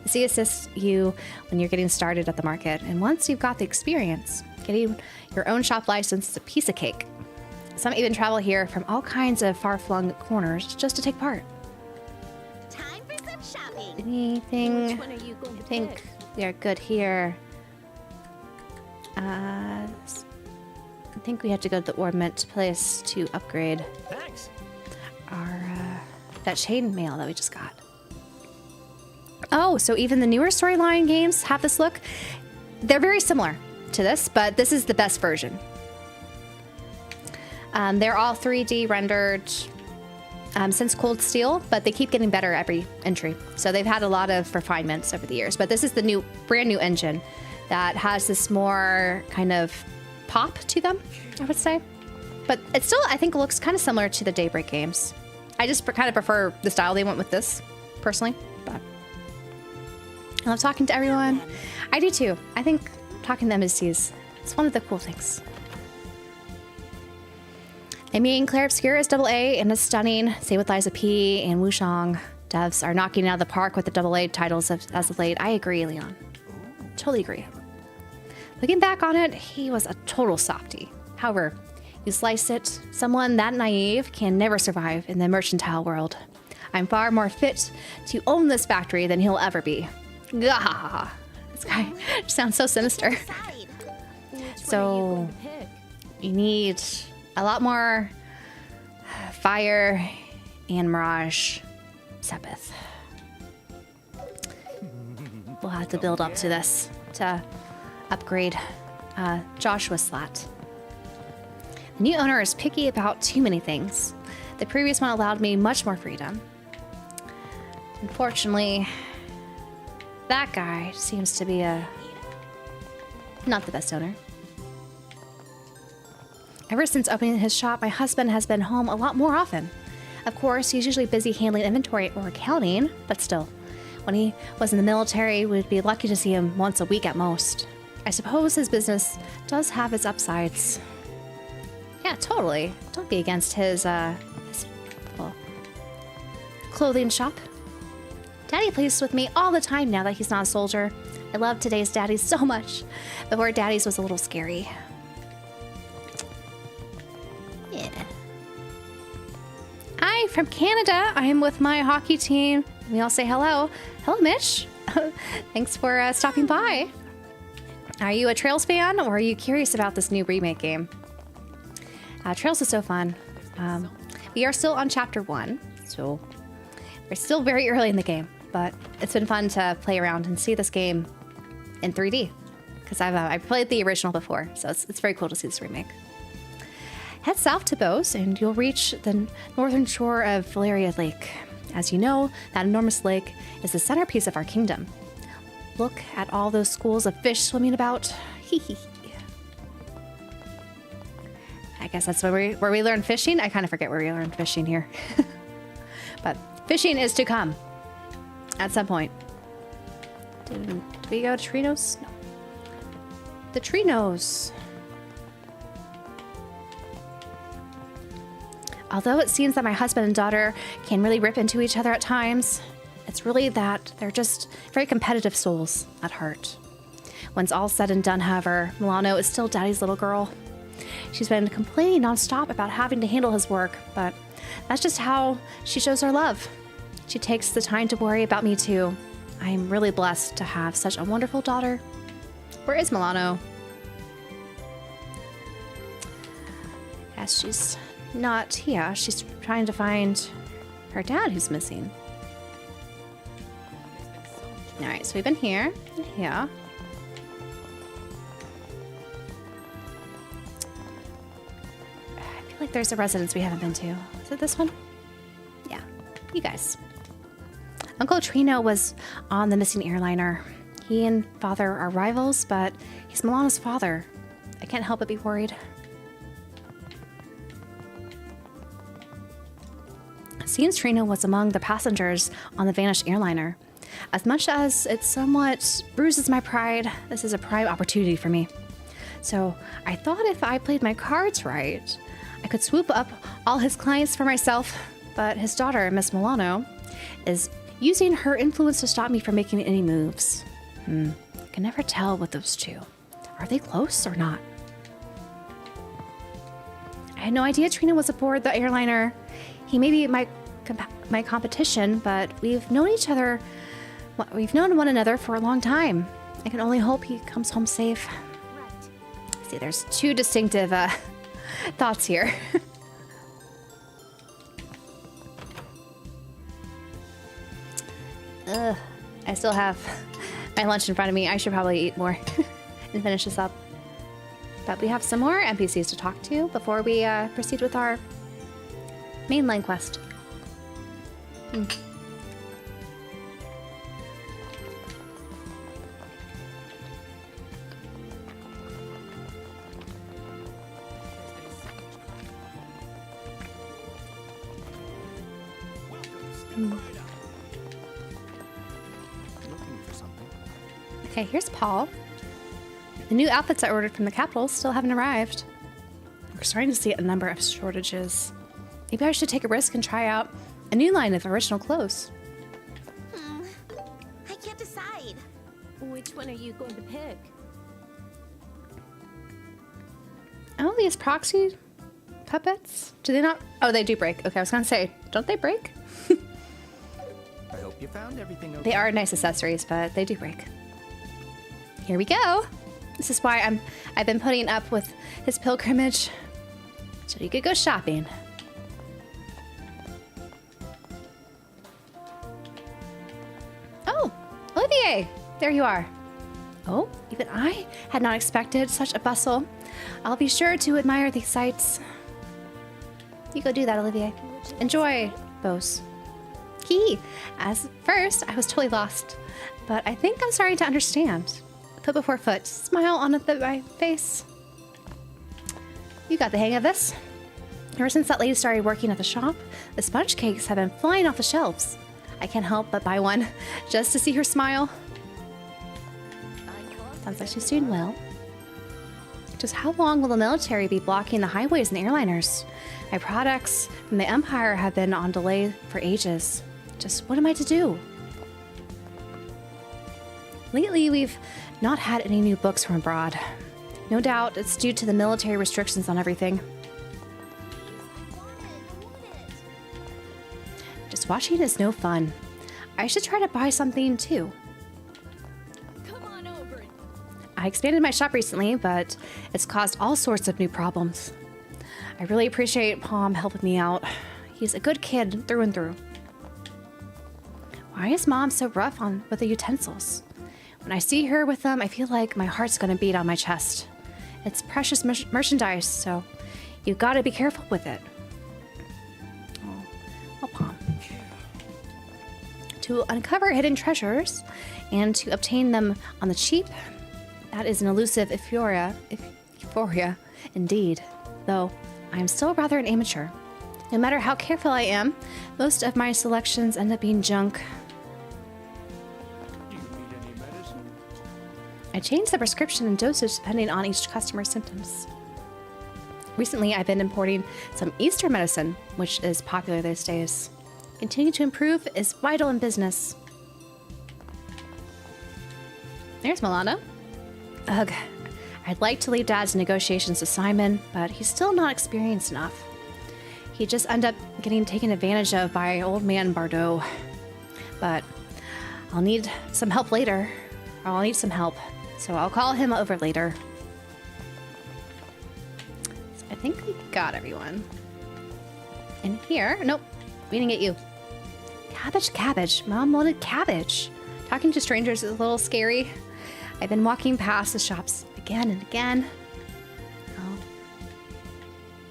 The C assists you when you're getting started at the market, and once you've got the experience, getting your own shop license is a piece of cake. Some even travel here from all kinds of far-flung corners just to take part. Time for some shopping. Anything? Which one are you going to I think pick? we are good here. I think we have to go to the ornament place to upgrade Thanks. our that chain mail that we just got. Oh, so even the newer storyline games have this look. They're very similar to this, but this is the best version. They're all 3D rendered since Cold Steel, but they keep getting better every entry. So they've had a lot of refinements over the years. But this is the brand new engine that has this more kind of pop to them, I would say. But it still, I think, looks kind of similar to the Daybreak games. I just kind of prefer the style they went with this, personally. But I love talking to everyone. I do too. I think talking to NPCs is one of the cool things. I mean, Claire Obscura is AA and is stunning. Same with Liza P. and Wushang. Devs are knocking it out of the park with the AA titles as of late. I agree, Leon. Totally agree. Looking back on it, he was a total softie. However, you slice it, someone that naive can never survive in the mercantile world. I'm far more fit to own this factory than he'll ever be. Gah! This guy sounds so sinister. Decide. So, you need a lot more fire and Mirage Sepith. We'll have to build up to this to upgrade Joshua Slat. The new owner is picky about too many things. The previous one allowed me much more freedom. Unfortunately, that guy seems to be not the best owner. Ever since opening his shop, my husband has been home a lot more often. Of course, he's usually busy handling inventory or accounting, but still. When he was in the military, we'd be lucky to see him once a week at most. I suppose his business does have its upsides. Yeah, totally. Don't be against his clothing shop. Daddy plays with me all the time now that he's not a soldier. I love today's daddies so much. Before daddies was a little scary. Yeah. Hi, from Canada. I am with my hockey team. We all say hello. Hello, Mitch. Thanks for stopping by. Are you a Trails fan, or are you curious about this new remake game? Trails is so fun. We are still on chapter 1, so we're still very early in the game, but it's been fun to play around and see this game in 3D, because I've played the original before, so it's very cool to see this remake. Head south to Bose, and you'll reach the northern shore of Valeria Lake. As you know, that enormous lake is the centerpiece of our kingdom. Look at all those schools of fish swimming about. I guess that's where we learn fishing. I kind of forget where we learned fishing here. But fishing is to come at some point. Did we go to Trinos? No. The Trinos. Although it seems that my husband and daughter can really rip into each other at times, it's really that they're just very competitive souls at heart. When it's all said and done, however, Milano is still Daddy's little girl. She's been complaining nonstop about having to handle his work, but that's just how she shows her love. She takes the time to worry about me too. I'm really blessed to have such a wonderful daughter. Where is Milano? Yes, she's not here. She's trying to find her dad who's missing. Alright, so we've been here and here. I feel like there's a residence we haven't been to. Is it this one? Yeah, you guys. Uncle Trino was on the missing airliner. He and father are rivals, but he's Milano's father. I can't help but be worried. Seems Trino was among the passengers on the vanished airliner. As much as it somewhat bruises my pride, this is a prime opportunity for me. So I thought if I played my cards right, I could swoop up all his clients for myself, but his daughter, Miss Milano, is using her influence to stop me from making any moves. I can never tell with those two. Are they close or not? I had no idea Trina was aboard the airliner. He may be my competition, but we've known each other. We've known one another for a long time. I can only hope he comes home safe. Right. See, there's two distinctive thoughts here. I still have my lunch in front of me. I should probably eat more and finish this up. But we have some more NPCs to talk to before we proceed with our mainline quest. Looking for something. Okay, here's Paul. The new outfits I ordered from the capital still haven't arrived. We're starting to see a number of shortages. Maybe I should take a risk and try out a new line of original clothes. I can't decide. Which one are you going to pick? Oh, these proxy puppets? Do they not? Oh, they do break. Okay, I was gonna say, don't they break? I hope you found everything okay. They are nice accessories, but they do break. Here we go. This is why I've been putting up with his pilgrimage so you could go shopping. Oh, Olivier, there you are. Oh, even I had not expected such a bustle. I'll be sure to admire these sights. You go do that, Olivier. Enjoy, Bose. Key. As first, I was totally lost, but I think I'm starting to understand. Foot before foot, smile on my face. You got the hang of this. Ever since that lady started working at the shop, the sponge cakes have been flying off the shelves. I can't help but buy one just to see her smile. Sounds like she's doing well. Just how long will the military be blocking the highways and airliners? My products from the Empire have been on delay for ages. Just what am I to do? Lately, we've not had any new books from abroad. No doubt it's due to the military restrictions on everything. Just watching is no fun. I should try to buy something too. Come on over. I expanded my shop recently, but it's caused all sorts of new problems. I really appreciate Palm helping me out. He's a good kid through and through. Why is Mom so rough with the utensils? When I see her with them, I feel like my heart's gonna beat on my chest. It's precious merchandise, so you gotta be careful with it. Oh, Palm. To uncover hidden treasures and to obtain them on the cheap, that is an elusive euphoria indeed, though I'm still rather an amateur. No matter how careful I am, most of my selections end up being junk. Do you need any medicine? I change the prescription and dosage depending on each customer's symptoms. Recently, I've been importing some Easter medicine, which is popular these days. Continue to improve is vital in business. There's Milano. Ugh. I'd like to leave Dad's negotiations to Simon, but he's still not experienced enough. He just ended up getting taken advantage of by old man Bardot. But I'll need some help later. I'll need some help, so I'll call him over later. So I think we got everyone. In here, nope, we didn't get you. Cabbage. Mom wanted cabbage. Talking to strangers is a little scary. I've been walking past the shops again and again. Oh,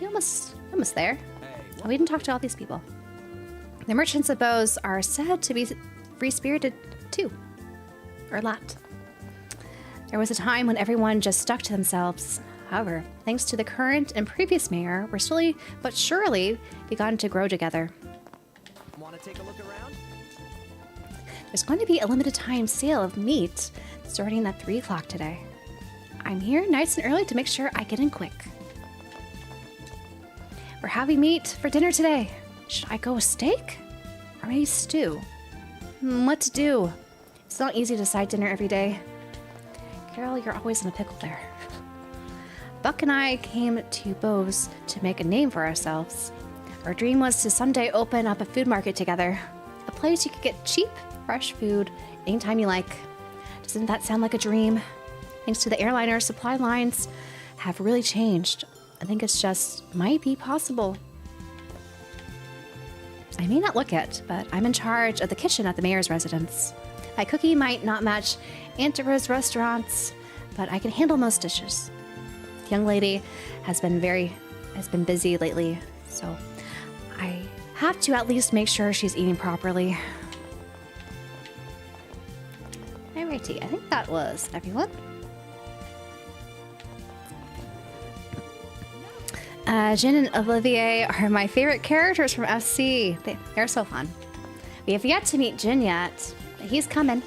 you're almost there. Oh, we didn't talk to all these people. The merchants of Bose are said to be free-spirited too, or a lot. There was a time when everyone just stuck to themselves. However, thanks to the current and previous mayor, we're slowly but surely begun to grow together. Want to take a look around? There's going to be a limited time sale of meat starting at 3 o'clock today. I'm here nice and early to make sure I get in quick. We're having meat for dinner today. Should I go with steak? Or maybe stew? What to do? It's not easy to decide dinner every day. Carol, you're always in a pickle there. Buck and I came to Bose to make a name for ourselves. Our dream was to someday open up a food market together. A place you could get cheap, fresh food anytime you like. Doesn't that sound like a dream? Thanks to the airliner, supply lines have really changed. I think it's just might be possible. I may not look it, but I'm in charge of the kitchen at the mayor's residence. My cooking might not match Aunt Dora's restaurants, but I can handle most dishes. The young lady has been busy lately, so I have to at least make sure she's eating properly. Alrighty, I think that was everyone. Jin and Olivier are my favorite characters from FC. They're so fun. We have yet to meet Jin yet, but he's coming.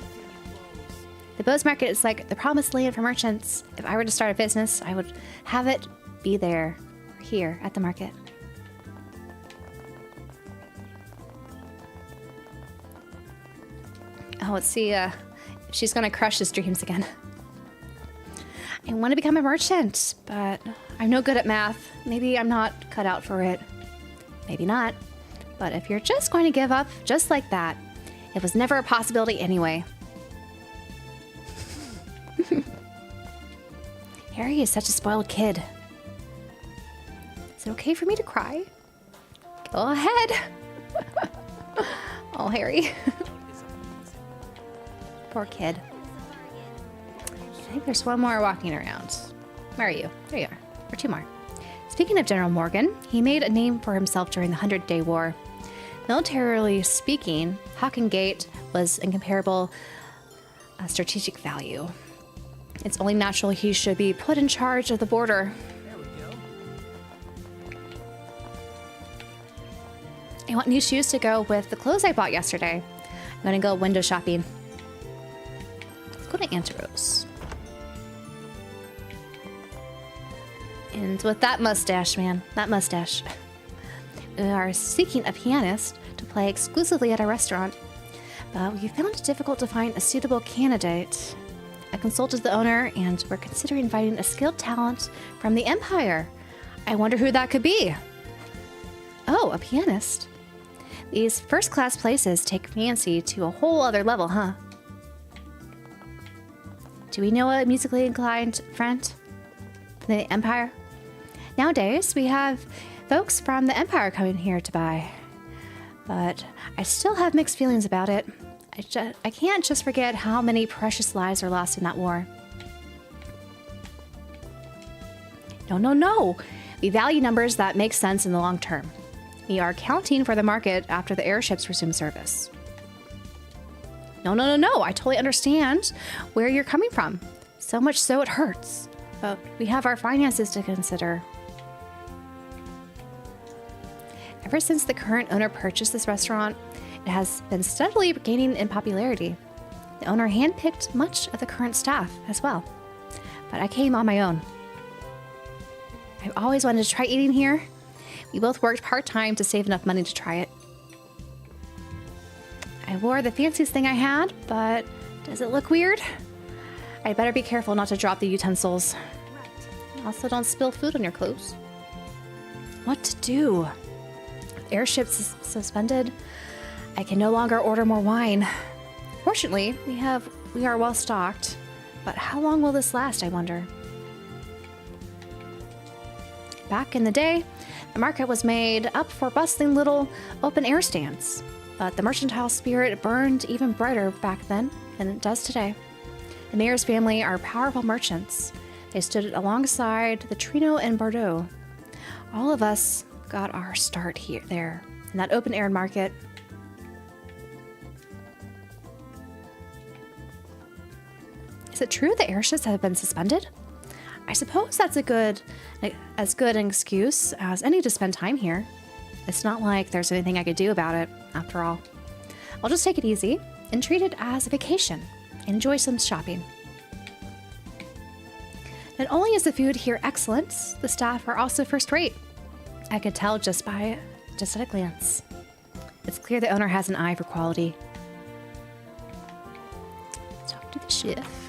The Bose Market is like the promised land for merchants. If I were to start a business, I would have it be there, here at the market. Oh, let's see if she's gonna crush his dreams again. I want to become a merchant, but I'm no good at math. Maybe I'm not cut out for it. Maybe not. But if you're just going to give up just like that, it was never a possibility anyway. Harry is such a spoiled kid. Is it okay for me to cry? Go ahead. Oh, Harry. Poor kid. I think there's one more walking around. Where are you? There you are. Or two more. Speaking of General Morgan, he made a name for himself during the 100-Day War. Militarily speaking, Hawken Gate was incomparable strategic value. It's only natural he should be put in charge of the border. There we go. I want new shoes to go with the clothes I bought yesterday. I'm gonna go window shopping. Let's go to Anteros. And with that mustache, man, that mustache. We are seeking a pianist to play exclusively at our restaurant, but we found it difficult to find a suitable candidate. I consulted the owner, and we're considering inviting a skilled talent from the Empire. I wonder who that could be. Oh, a pianist. These first-class places take fancy to a whole other level, huh? Do we know a musically inclined friend from the Empire? Nowadays, we have folks from the Empire coming here to buy. But I still have mixed feelings about it. I can't just forget how many precious lives are lost in that war. No. We value numbers that make sense in the long term. We are counting for the market after the airships resume service. No. I totally understand where you're coming from. So much so it hurts. But we have our finances to consider. Ever since the current owner purchased this restaurant, it has been steadily gaining in popularity. The owner handpicked much of the current staff as well. But I came on my own. I've always wanted to try eating here. We both worked part-time to save enough money to try it. I wore the fanciest thing I had, but does it look weird? I better be careful not to drop the utensils. Also, don't spill food on your clothes. What to do? Airships suspended. I can no longer order more wine. Fortunately, we are well stocked. But how long will this last, I wonder? Back in the day, the market was made up for bustling little open air stands. But the mercantile spirit burned even brighter back then than it does today. The mayor's family are powerful merchants. They stood alongside the Trino and Bordeaux. All of us got our start there, in that open air market. Is it true the airships have been suspended? I suppose that's as good an excuse as any to spend time here. It's not like there's anything I could do about it, after all. I'll just take it easy and treat it as a vacation. Enjoy some shopping. Not only is the food here excellent, the staff are also first-rate. I could tell just at a glance. It's clear the owner has an eye for quality. Let's talk to the chef.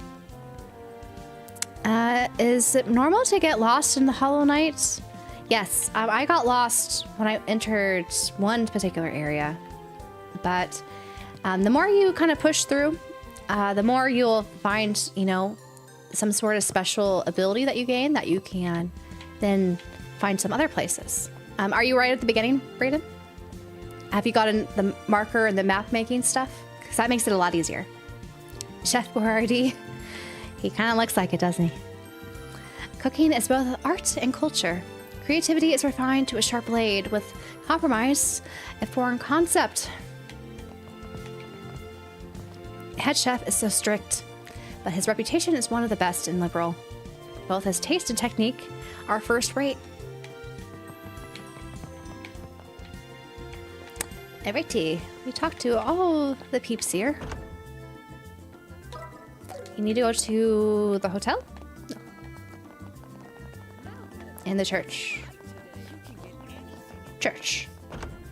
Is it normal to get lost in the Hollow Knight? Yes, I got lost when I entered one particular area. But the more you kind of push through, the more you'll find, some sort of special ability that you gain that you can then find some other places. Are you right at the beginning, Brayden? Have you gotten the marker and the map making stuff? Because that makes it a lot easier. Chef Boyardee, he kind of looks like it, doesn't he? Cooking is both art and culture. Creativity is refined to a sharp blade, with compromise a foreign concept. Head chef is so strict, but his reputation is one of the best in Liberal. Both his taste and technique are first rate. Alrighty, we talked to all the peeps here. You need to go to the hotel? No. And the church. Church.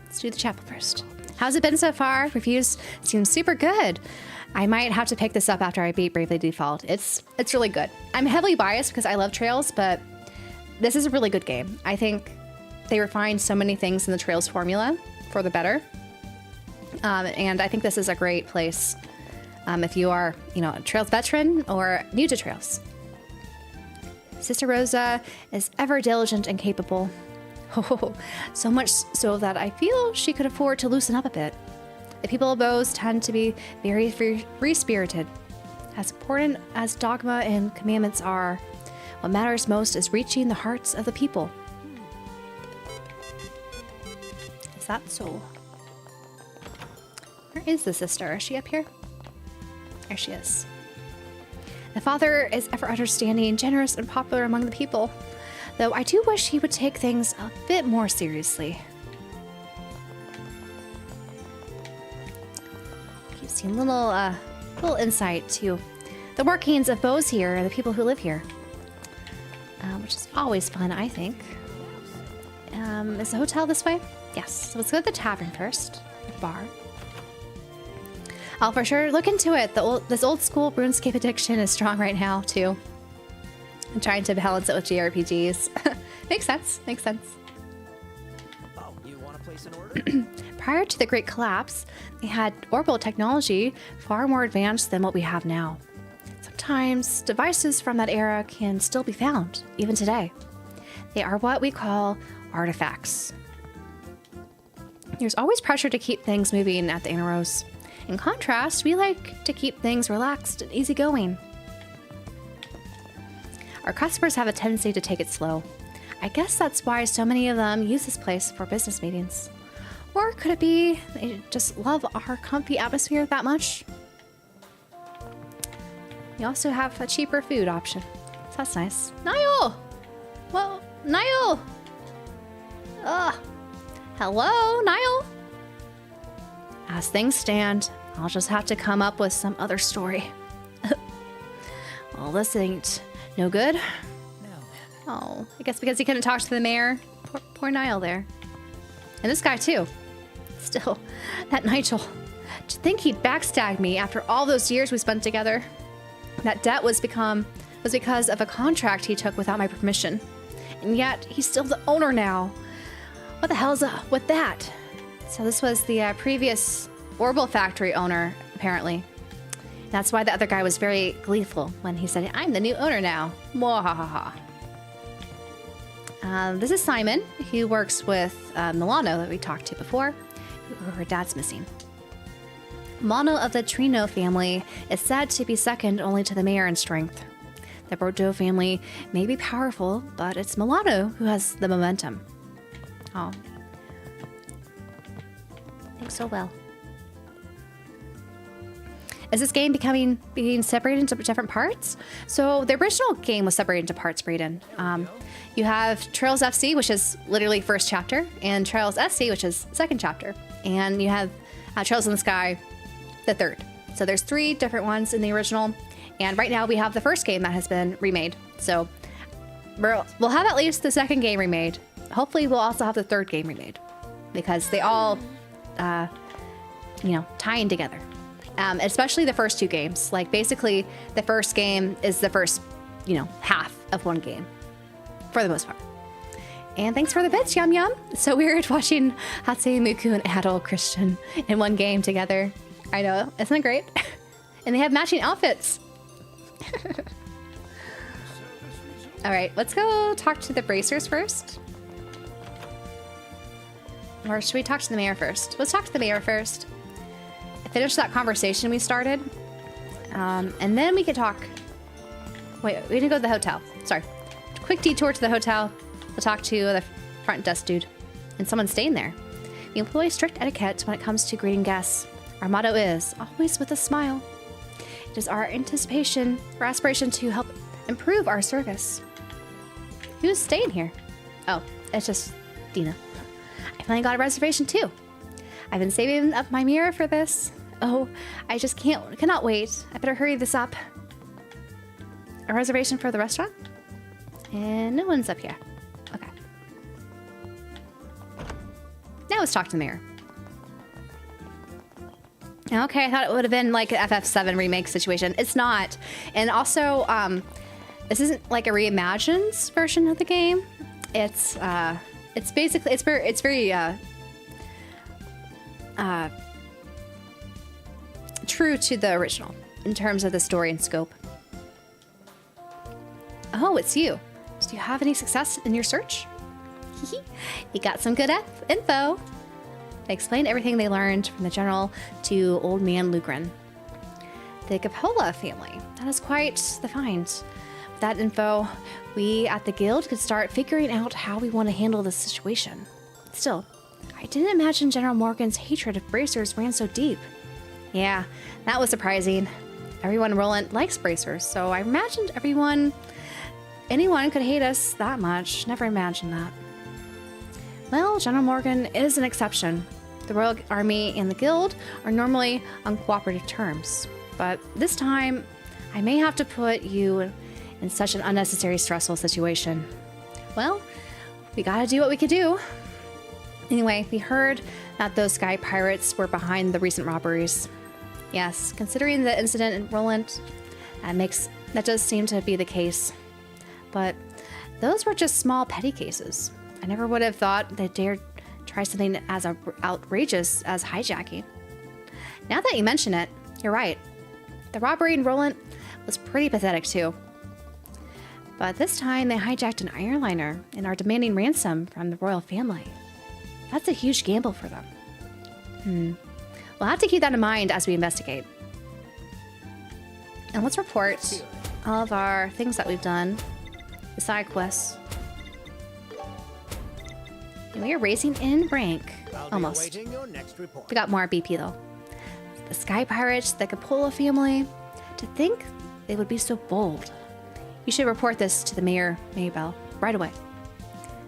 Let's do the chapel first. How's it been so far? Reviews seem super good. I might have to pick this up after I beat Bravely Default. It's really good. I'm heavily biased because I love Trails, but this is a really good game. I think they refined so many things in the Trails formula for the better. And I think this is a great place if you are, you know, a Trails veteran or new to Trails. Sister Rosa is ever diligent and capable. Oh, so much so that I feel she could afford to loosen up a bit. The people of Bose tend to be very free-spirited. As important as dogma and commandments are, what matters most is reaching the hearts of the people. Is that so? Where is the sister? Is she up here? There she is. The father is ever understanding, generous, and popular among the people. Though I do wish he would take things a bit more seriously. Keep seeing little insight to the workings of Bose here and the people who live here. Which is always fun, I think. Is the hotel this way? Yes. So let's go to the tavern first. The bar. I'll for sure look into it. This old school RuneScape addiction is strong right now, too. I'm trying to balance it with JRPGs. Makes sense. Makes sense. Oh, you want to place an order? Prior to the Great Collapse, they had orbital technology far more advanced than what we have now. Sometimes devices from that era can still be found, even today. They are what we call artifacts. There's always pressure to keep things moving at the Inaros. In contrast, we like to keep things relaxed and easygoing. Our customers have a tendency to take it slow. I guess that's why so many of them use this place for business meetings. Or could it be they just love our comfy atmosphere that much? We also have a cheaper food option. So that's nice. Niall! Well, Niall! Ugh. Hello, Niall? As things stand, I'll just have to come up with some other story. Well, this ain't no good. Oh, I guess because he couldn't talk to the mayor. Poor Niall there. And this guy, too. Still, that Nigel. To think he'd backstab me after all those years we spent together. That debt was because of a contract he took without my permission. And yet, he's still the owner now. What the hell's up with that? So this was the previous Orbital Factory owner, apparently. That's why the other guy was very gleeful when he said, I'm the new owner now. Mwahaha. This is Simon, who works with Milano that we talked to before, who her dad's missing. Milano of the Trino family is said to be second only to the mayor in strength. The Bordeaux family may be powerful, but it's Milano who has the momentum. Oh. Thanks so well. Is this game being separated into different parts? So the original game was separated into parts, Breeden. You have Trails FC, which is literally first chapter, and Trails SC, which is second chapter. And you have Trails in the Sky, the third. So there's 3 different ones in the original. And right now we have the first game that has been remade. So we'll have at least the second game remade. Hopefully we'll also have the third game remade, because they all, tie in together. Especially the first 2 games. Like, basically, the first game is the first, half of one game, for the most part. And thanks for the bits, Yum Yum. It's so weird watching Hatsune Miku and Adult Christian in one game together. I know, isn't it great? And they have matching outfits. All right, let's go talk to the bracers first. Or should we talk to the mayor first? Let's talk to the mayor first. Finish that conversation we started. And then we could talk. Wait, we didn't go to the hotel. Sorry. Quick detour to the hotel. We'll talk to the front desk dude. And someone staying there. We employ strict etiquette when it comes to greeting guests. Our motto is, always with a smile. It is our aspiration to help improve our service. Who's staying here? Oh, it's just Dina. I finally got a reservation too. I've been saving up my mirror for this. Oh, I just cannot wait. I better hurry this up. A reservation for the restaurant? And no one's up here. Okay. Now let's talk to the mayor. Okay, I thought it would have been like an FF7 remake situation. It's not. And also, this isn't like a reimagined version of the game. It's basically, it's very true to the original in terms of the story and scope. Oh, it's you. Do you have any success in your search? You got some good info. They explained everything they learned from the general to old man Lugren. The Capola family. That is quite the find. With that info, we at the guild could start figuring out how we want to handle this situation. Still, I didn't imagine General Morgan's hatred of bracers ran so deep. Yeah, that was surprising. Everyone in Roland likes bracers, so I imagined anyone could hate us that much. Never imagined that. Well, General Morgan is an exception. The Royal Army and the Guild are normally on cooperative terms, but this time I may have to put you in such an unnecessary stressful situation. Well, we gotta do what we could do. Anyway, we heard that those sky pirates were behind the recent robberies. Yes, considering the incident in Roland, that does seem to be the case. But those were just small petty cases. I never would have thought they dared try something as outrageous as hijacking. Now that you mention it, you're right. The robbery in Roland was pretty pathetic too. But this time they hijacked an airliner and are demanding ransom from the royal family. That's a huge gamble for them. We'll have to keep that in mind as we investigate. And let's report all of our things that we've done, the side quests. And we are raising in rank. Almost. We got more BP though. The Sky Pirates, the Capola family. To think they would be so bold. You should report this to the mayor, Maybell, right away.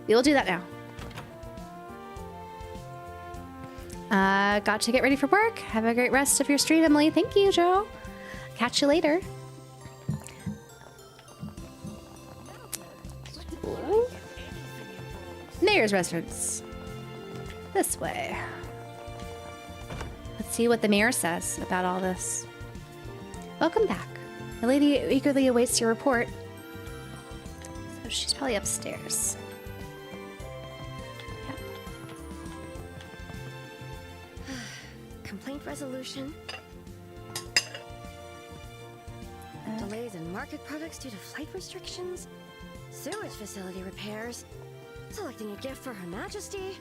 We will do that now. Got to get ready for work. Have a great rest of your street, Emily. Thank you, Joe. Catch you later. Ooh. Mayor's residence. This way. Let's see what the mayor says about all this. Welcome back. The lady eagerly awaits your report. So she's probably upstairs. Yep. Complaint resolution. Delays in market products due to flight restrictions. Sewage facility repairs. Selecting a gift for Her Majesty.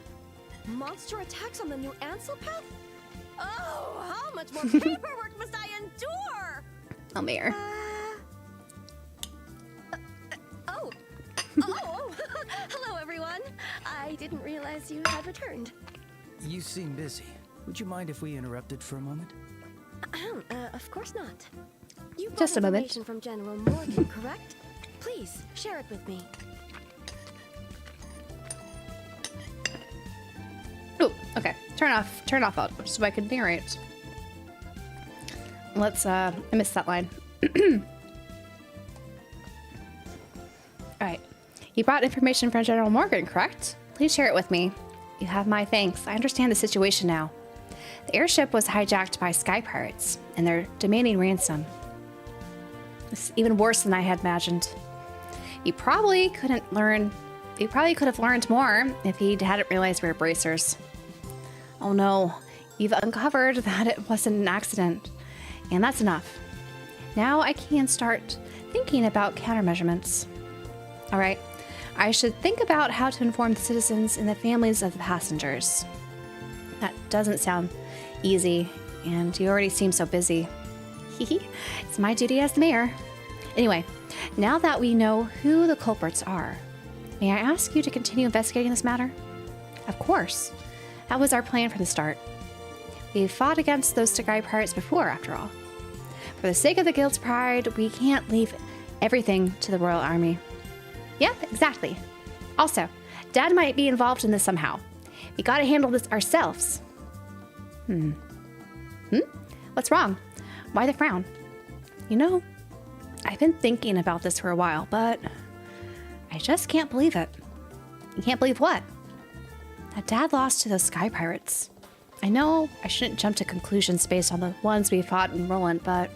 Monster attacks on the new Ansel path. Oh, how much more paperwork must I endure? Oh, mayor. Hello, everyone. I didn't realize you had returned. You seem busy. Would you mind if we interrupted for a moment? Of course not. You got Just a moment. information from General Morgan, correct? Please, share it with me. Oh, okay. Turn off out so I can narrate. Let's, I missed that line. Alright. You brought information from General Morgan, correct? Please share it with me. You have my thanks. I understand the situation now. The airship was hijacked by sky pirates, and they're demanding ransom. It's even worse than I had imagined. You probably could have learned more if he hadn't realized we were bracers. Oh no, you've uncovered that it wasn't an accident, and that's enough. Now I can start thinking about countermeasurements. All right, I should think about how to inform the citizens and the families of the passengers. That doesn't sound easy, and you already seem so busy. It's my duty as the mayor. Anyway, now that we know who the culprits are, may I ask you to continue investigating this matter? Of course. That was our plan from the start. We've fought against those sky pirates before, after all. For the sake of the guild's pride, we can't leave everything to the Royal Army. Yep, exactly. Also, Dad might be involved in this somehow. We gotta handle this ourselves. What's wrong? Why the frown? You know, I've been thinking about this for a while, but I just can't believe it. You can't believe what? That Dad lost to those sky pirates. I know I shouldn't jump to conclusions based on the ones we fought in Roland, but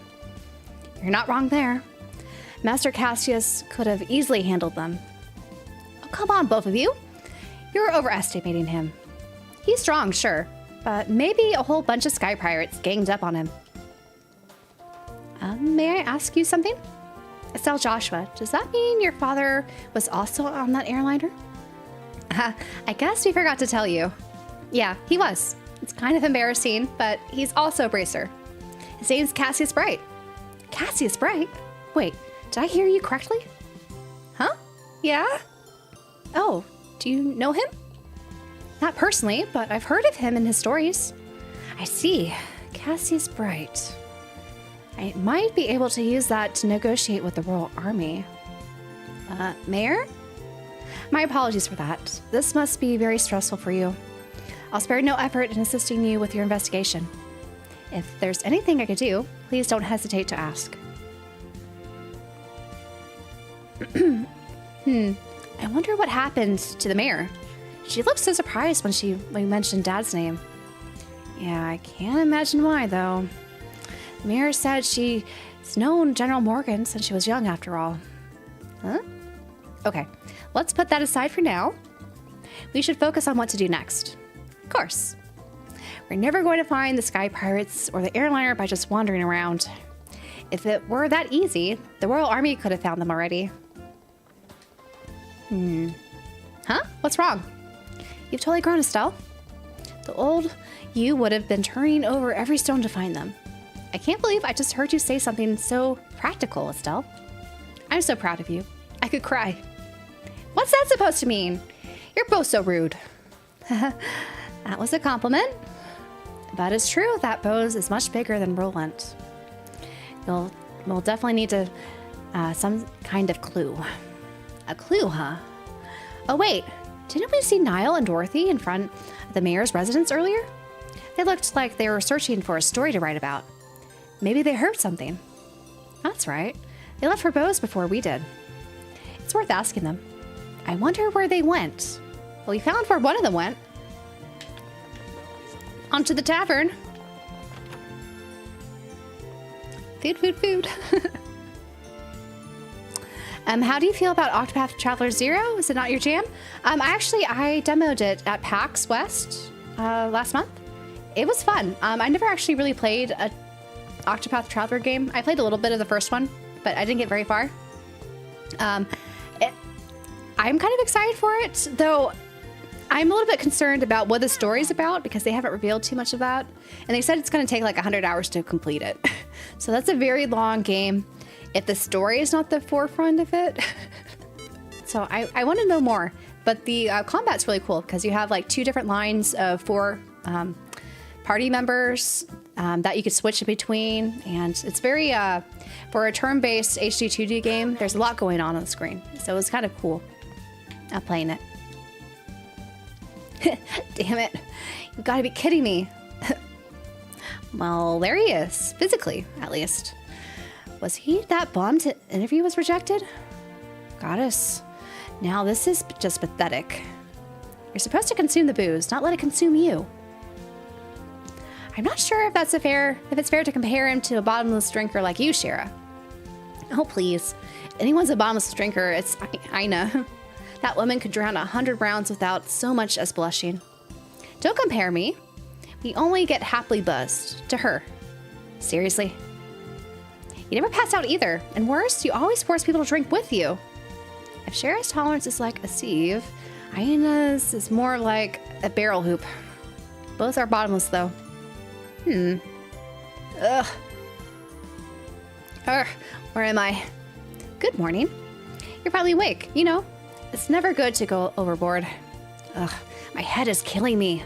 you're not wrong there. Master Cassius could have easily handled them. Oh, come on, both of you. You're overestimating him. He's strong, sure, but maybe a whole bunch of sky pirates ganged up on him. May I ask you something? Estelle Joshua, does that mean your father was also on that airliner? I guess we forgot to tell you. Yeah, he was. It's kind of embarrassing, but he's also a bracer. His name's Cassius Bright. Cassius Bright? Wait, did I hear you correctly? Huh? Yeah? Oh, do you know him? Not personally, but I've heard of him in his stories. I see. Cassius Bright. I might be able to use that to negotiate with the Royal Army. Mayor? My apologies for that. This must be very stressful for you. I'll spare no effort in assisting you with your investigation. If there's anything I could do, please don't hesitate to ask. I wonder what happened to the mayor. She looked so surprised when we mentioned Dad's name. Yeah, I can't imagine why, though. The mayor said she's known General Morgan since she was young, after all. Huh? Okay, let's put that aside for now. We should focus on what to do next. Of course. We're never going to find the Sky Pirates or the airliner by just wandering around. If it were that easy, the Royal Army could have found them already. Huh? What's wrong? You've totally grown, Estelle. The old you would have been turning over every stone to find them. I can't believe I just heard you say something so practical, Estelle. I'm so proud of you. I could cry. What's that supposed to mean? You're both so rude. That was a compliment. But it's true that Bose is much bigger than Roland. We'll definitely need to some kind of clue. A clue, huh? Oh wait, didn't we see Niall and Dorothy in front of the mayor's residence earlier? They looked like they were searching for a story to write about. Maybe they heard something. That's right. They left for Bose before we did. It's worth asking them. I wonder where they went. Well, we found where one of them went. Onto the tavern. Food. How do you feel about Octopath Traveler 0? Is it not your jam? I demoed it at PAX West last month. It was fun. I never actually really played a Octopath Traveler game. I played a little bit of the first one, but I didn't get very far. I'm kind of excited for it, though I'm a little bit concerned about what the story's about because they haven't revealed too much of that. And they said it's going to take like 100 hours to complete it. So that's a very long game if the story is not the forefront of it. So I want to know more. But the combat's really cool because you have like 2 different lines of 4 party members that you could switch in between. And it's very, for a turn-based HD 2D game, there's a lot going on the screen. So it's kind of cool playing it. Damn it. You've got to be kidding me. Well, there he is. Physically, at least. Was he that bummed his interview was rejected? Goddess. Now this is just pathetic. You're supposed to consume the booze, not let it consume you. I'm not sure if it's fair to compare him to a bottomless drinker like you, Shara. Oh, please. Anyone's a bottomless drinker, it's Ina. That woman could drown 100 rounds without so much as blushing. Don't compare me. We only get happily buzzed. To her. Seriously. You never pass out either. And worse, you always force people to drink with you. If Shara's tolerance is like a sieve, Ina's is more like a barrel hoop. Both are bottomless, though. Ugh. Where am I? Good morning. You're probably awake, you know. It's never good to go overboard. Ugh, my head is killing me.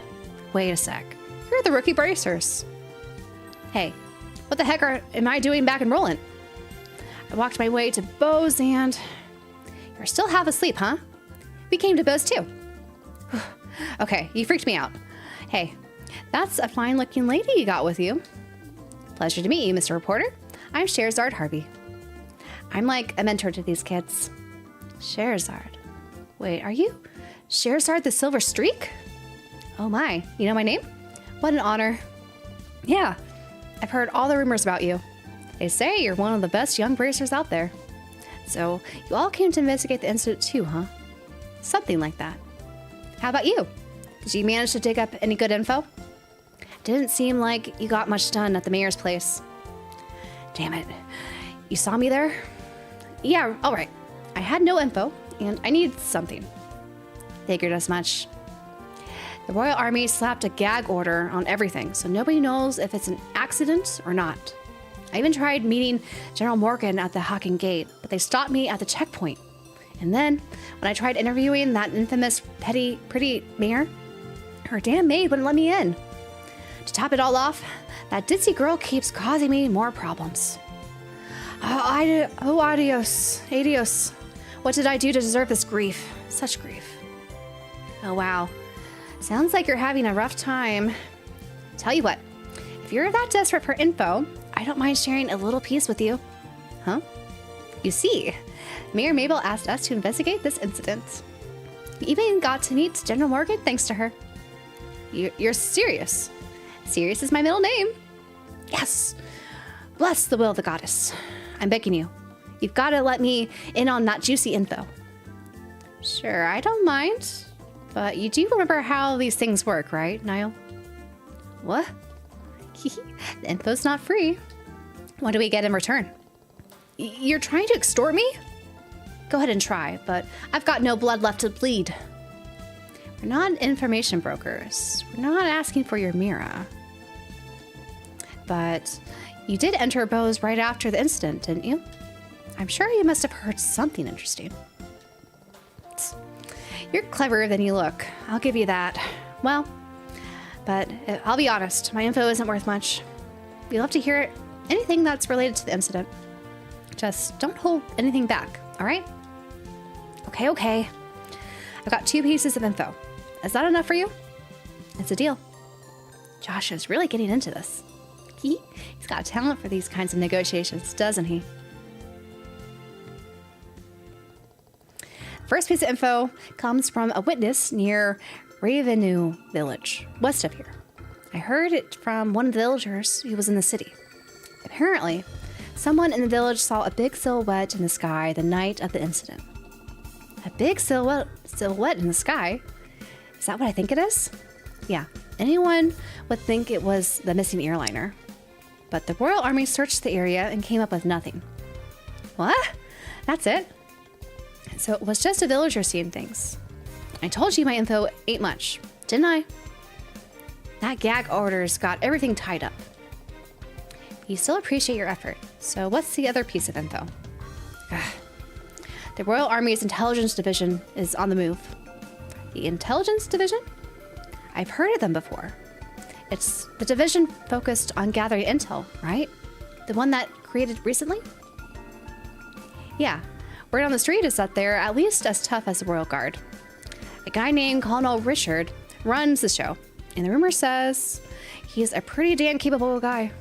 Wait a sec. You're the rookie bracers. Hey, what the heck am I doing back in Roland? I walked my way to Bose and... You're still half asleep, huh? We came to Bose too. Okay, you freaked me out. Hey, That's a fine-looking lady you got with you. Pleasure to meet you, Mr. Reporter. I'm Scheherazade Harvey. I'm like a mentor to these kids. Scheherazade. Wait, are you Scheherazade the Silver Streak? Oh my, you know my name? What an honor. Yeah, I've heard all the rumors about you. They say you're one of the best young bracers out there. So, you all came to investigate the incident too, huh? Something like that. How about you? Did you manage to dig up any good info? Didn't seem like you got much done at the mayor's place. Damn it. You saw me there? Yeah, alright. I had no info, and I needed something. Figured as much. The Royal Army slapped a gag order on everything, so nobody knows if it's an accident or not. I even tried meeting General Morgan at the Hawking Gate, but they stopped me at the checkpoint. And then, when I tried interviewing that infamous pretty mayor, her damn maid wouldn't let me in. To top it all off, that ditzy girl keeps causing me more problems. Adios. What did I do to deserve this grief? Such grief. Oh, wow. Sounds like you're having a rough time. Tell you what, if you're that desperate for info, I don't mind sharing a little piece with you. Huh? You see, Mayor Mabel asked us to investigate this incident. We even got to meet General Morgan thanks to her. You're serious? Sirius is my middle name. Yes. Bless the will of the goddess. I'm begging you. You've got to let me in on that juicy info. Sure, I don't mind. But you do remember how these things work, right, Niall? What? The info's not free. What do we get in return? You're trying to extort me? Go ahead and try, but I've got no blood left to bleed. We're not information brokers. We're not asking for your Mira. But you did enter Bose right after the incident, didn't you? I'm sure you must have heard something interesting. You're cleverer than you look. I'll give you that. Well, but I'll be honest, my info isn't worth much. We'd love to hear anything that's related to the incident. Just don't hold anything back, all right? Okay. I've got 2 pieces of info. Is that enough for you? It's a deal. Josh is really getting into this. He's got a talent for these kinds of negotiations, doesn't he? First piece of info comes from a witness near Ravenue Village, west of here. I heard it from one of the villagers who was in the city. Apparently, someone in the village saw a big silhouette in the sky the night of the incident. A big silhouette in the sky? Is that what I think it is? Yeah, anyone would think it was the missing airliner. But the Royal Army searched the area and came up with nothing. What? That's it? So it was just a villager seeing things. I told you my info ain't much, didn't I? That gag order's got everything tied up. You still appreciate your effort, so what's the other piece of info? The Royal Army's Intelligence Division is on the move. The Intelligence Division? I've heard of them before. It's the division focused on gathering intel, right? The one that created recently? Yeah. Word on the street is that they're at least as tough as the Royal Guard. A guy named Colonel Richard runs the show, and the rumor says he's a pretty damn capable guy.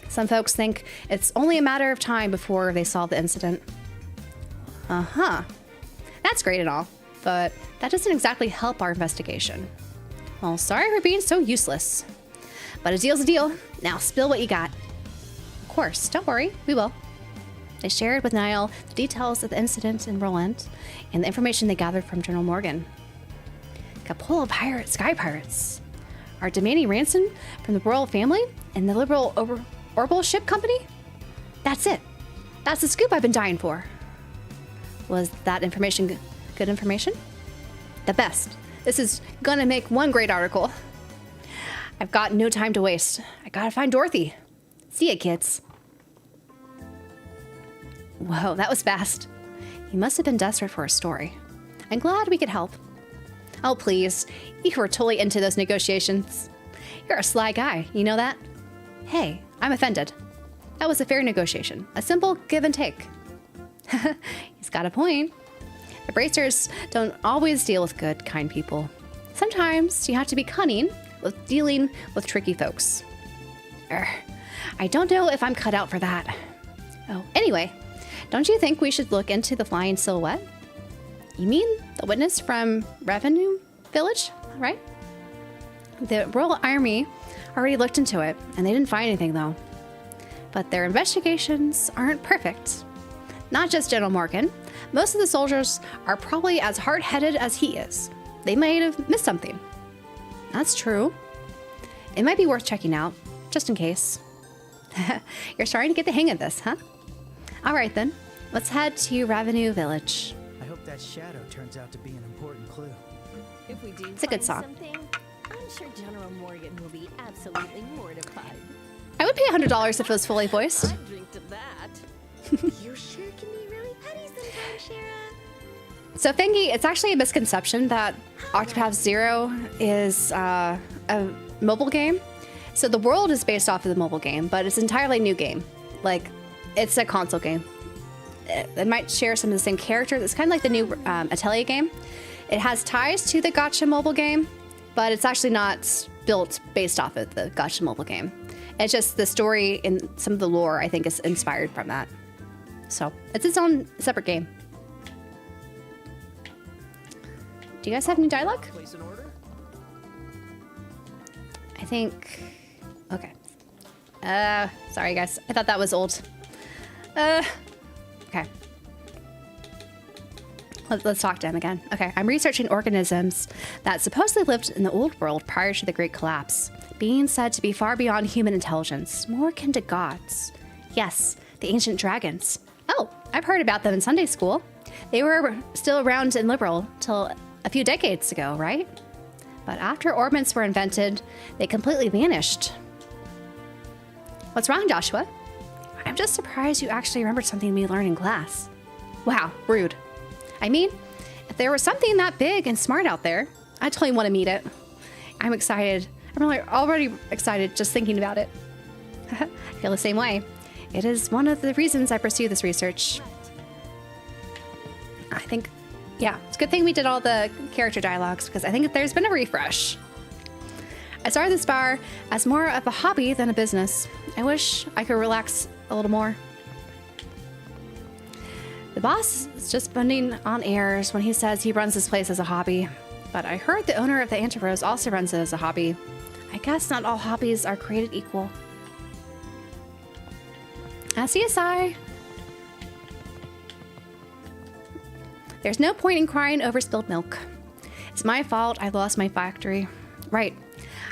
Some folks think it's only a matter of time before they solve the incident. Uh-huh. That's great and all, but that doesn't exactly help our investigation. Well, sorry for being so useless. But a deal's a deal. Now spill what you got. Of course, don't worry, we will. They shared with Niall the details of the incident in Roland and the information they gathered from General Morgan. Capola sky pirates are demanding ransom from the royal family and the liberal orbital ship company? That's it. That's the scoop I've been dying for. Was that information good information? The best. This is gonna make one great article. I've got no time to waste. I gotta find Dorothy. See ya, kids. Whoa, that was fast. He must have been desperate for a story. I'm glad we could help. Oh, please. You were totally into those negotiations. You're a sly guy, you know that? Hey, I'm offended. That was a fair negotiation. A simple give and take. He's got a point. The bracers don't always deal with good, kind people. Sometimes you have to be cunning with dealing with tricky folks. I don't know if I'm cut out for that. Oh, anyway, don't you think we should look into the flying silhouette? You mean the witness from Revenue Village, right? The Royal Army already looked into it, and they didn't find anything, though. But their investigations aren't perfect. Not just General Morgan. Most of the soldiers are probably as hard-headed as he is. They might have missed something. That's true. It might be worth checking out, just in case. You're starting to get the hang of this, huh? All right, then. Let's head to Revenue Village. I hope that shadow turns out to be an important clue. If we do It's a good find song. something, I'm sure General Morgan will be absolutely mortified. I would pay $100 if it was fully voiced. I'd drink to that. You sure can be really petty sometimes, Shira. So, Fengi, it's actually a misconception that Octopath Zero is a mobile game. So the world is based off of the mobile game, but it's an entirely new game. Like, it's a console game. It might share some of the same characters. It's kind of like the new Atelier game. It has ties to the Gacha mobile game, but it's actually not built based off of the Gacha mobile game. It's just the story and some of the lore, I think, is inspired from that. So it's its own separate game. Do you guys have any dialogue? Place an order? I think... Okay. Sorry, guys. I thought that was old. Okay. Let's talk to him again. Okay, I'm researching organisms that supposedly lived in the old world prior to the Great Collapse, being said to be far beyond human intelligence, more akin to gods. Yes, the ancient dragons. Oh, I've heard about them in Sunday school. They were still around in Liberal till a few decades ago, right? But after orbits were invented, they completely vanished. What's wrong, Joshua? I'm just surprised you actually remembered something we learned in class. Wow, rude. I mean, if there was something that big and smart out there, I totally want to meet it. I'm excited. I'm already excited just thinking about it. I feel the same way. It is one of the reasons I pursue this research. I think, yeah, it's a good thing we did all the character dialogues because I think there's been a refresh. I started this bar as more of a hobby than a business. I wish I could relax a little more. The boss is just bending on airs when he says he runs this place as a hobby. But I heard the owner of the Antirose also runs it as a hobby. I guess not all hobbies are created equal. CSI. There's no point in crying over spilled milk. It's my fault I lost my factory. Right.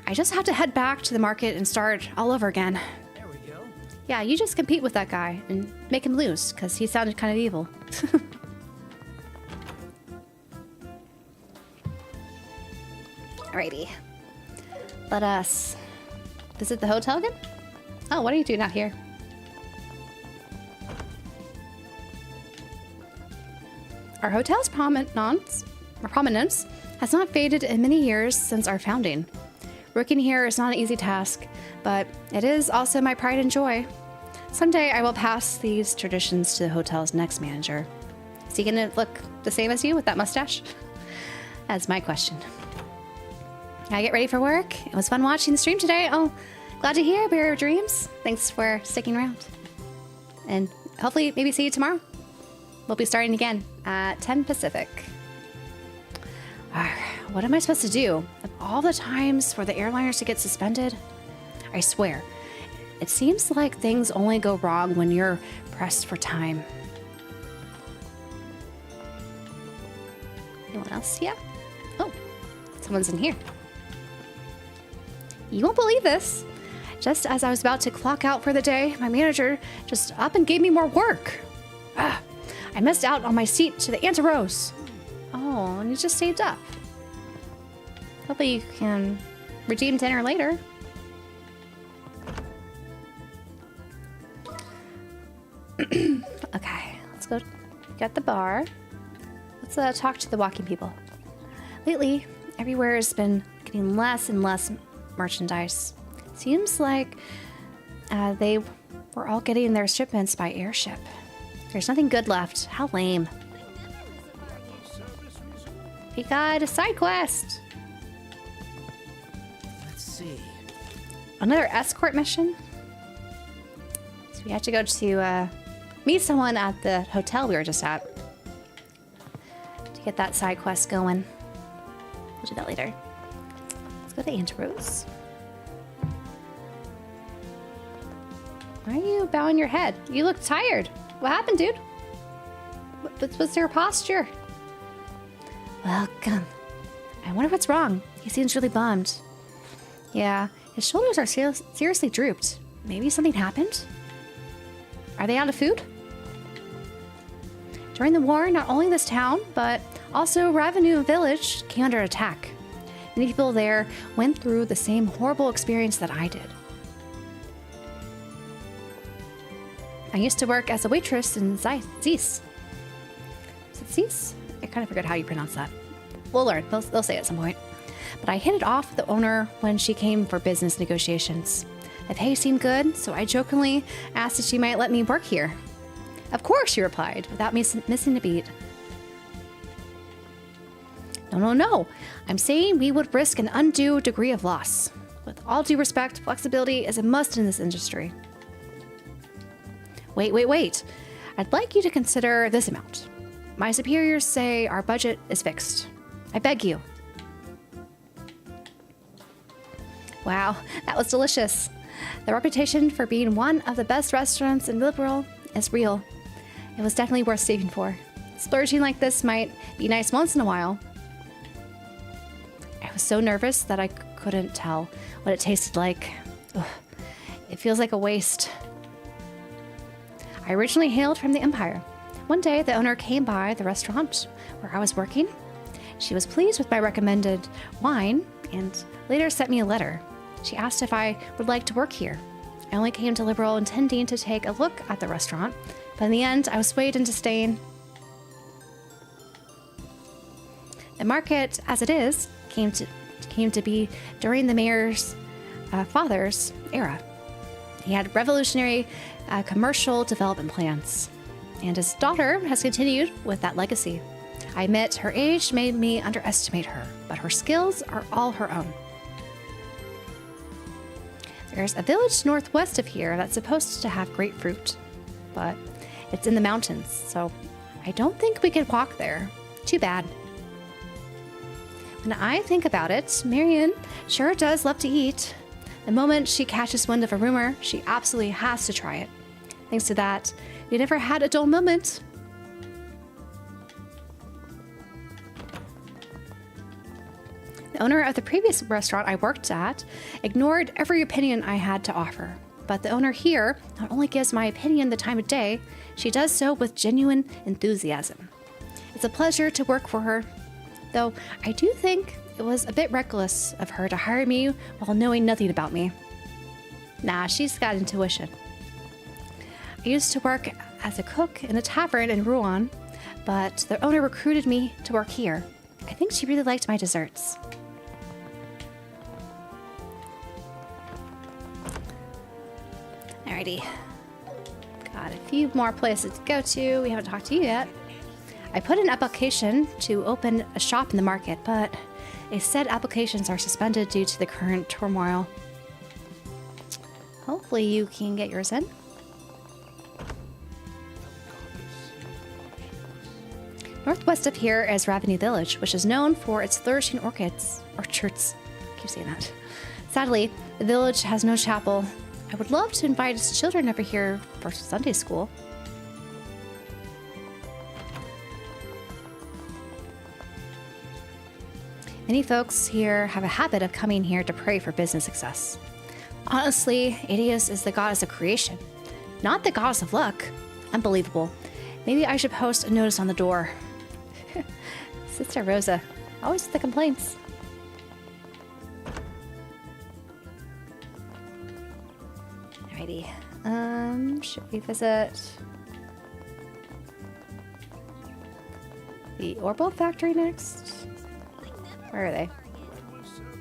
I just have to head back to the market and start all over again. There we go. Yeah, you just compete with that guy and make him lose, because he sounded kind of evil. Alrighty. Let us visit the hotel again? Oh, what are you doing out here? Our hotel's prominence has not faded in many years since our founding. Working here is not an easy task, but it is also my pride and joy. Someday I will pass these traditions to the hotel's next manager. Is he gonna look the same as you with that mustache? That's my question. I get ready for work. It was fun watching the stream today. Oh, glad to hear about your dreams. Thanks for sticking around. And hopefully maybe see you tomorrow. We'll be starting again at 10 Pacific. What am I supposed to do? Of all the times for the airliners to get suspended, I swear, it seems like things only go wrong when you're pressed for time. Anyone else? Yeah? Oh, someone's in here. You won't believe this. Just as I was about to clock out for the day, my manager just up and gave me more work. I missed out on my seat to the Antirose. Oh, and you just saved up. Hopefully you can redeem dinner later. Okay, let's go get the bar. Let's talk to the walking people. Lately, everywhere has been getting less and less merchandise. Seems like they were all getting their shipments by airship. There's nothing good left. How lame. We got a side quest. Let's another escort mission. So we have to go to meet someone at the hotel we were just at to get that side quest going. We'll do that later. Let's go to Aunt Rose. Why are you bowing your head? You look tired. What happened, dude? What's your posture? Welcome. I wonder what's wrong. He seems really bummed. Yeah, his shoulders are seriously drooped. Maybe something happened? Are they out of food? During the war, not only this town, but also Revenue Village came under attack. Many people there went through the same horrible experience that I did. I used to work as a waitress in Zeiss. Is it Zeiss? I kind of forget how you pronounce that. We'll learn. They'll say it at some point. But I hit it off with the owner when she came for business negotiations. The pay seemed good, so I jokingly asked if she might let me work here. Of course, she replied, without missing a beat. No. I'm saying we would risk an undue degree of loss. With all due respect, flexibility is a must in this industry. Wait. I'd like you to consider this amount. My superiors say our budget is fixed. I beg you. Wow, that was delicious. The reputation for being one of the best restaurants in Liberal is real. It was definitely worth saving for. Splurging like this might be nice once in a while. I was so nervous that I couldn't tell what it tasted like. Ugh, it feels like a waste. I originally hailed from the Empire. One day, the owner came by the restaurant where I was working. She was pleased with my recommended wine and later sent me a letter. She asked if I would like to work here. I only came to Liberal intending to take a look at the restaurant, but in the end, I was swayed into staying. The market, as it is, came to be during the mayor's father's era. He had revolutionary commercial development plans, and his daughter has continued with that legacy. I admit her age made me underestimate her, but her skills are all her own. There's a village northwest of here that's supposed to have grapefruit, but it's in the mountains, so I don't think we could walk there. Too bad. When I think about it, Marion sure does love to eat. The moment she catches wind of a rumor, she absolutely has to try it. Thanks to that, we never had a dull moment. The owner of the previous restaurant I worked at ignored every opinion I had to offer. But the owner here not only gives my opinion the time of day, she does so with genuine enthusiasm. It's a pleasure to work for her, though I do think it was a bit reckless of her to hire me while knowing nothing about me. Nah, she's got intuition. I used to work as a cook in a tavern in Rouen, but the owner recruited me to work here. I think she really liked my desserts. Alrighty. Got a few more places to go to. We haven't talked to you yet. I put in an application to open a shop in the market, but it said applications are suspended due to the current turmoil. Hopefully you can get yours in. Northwest of here is Revenue Village, which is known for its flourishing orchids. Orchards. I keep saying that. Sadly, the village has no chapel. I would love to invite its children over here for Sunday school. Many folks here have a habit of coming here to pray for business success. Honestly, Adios is the goddess of creation, not the goddess of luck. Unbelievable. Maybe I should post a notice on the door. Sister Rosa, always with the complaints. Alrighty. Should we visit the Orbital Factory next? Where are they?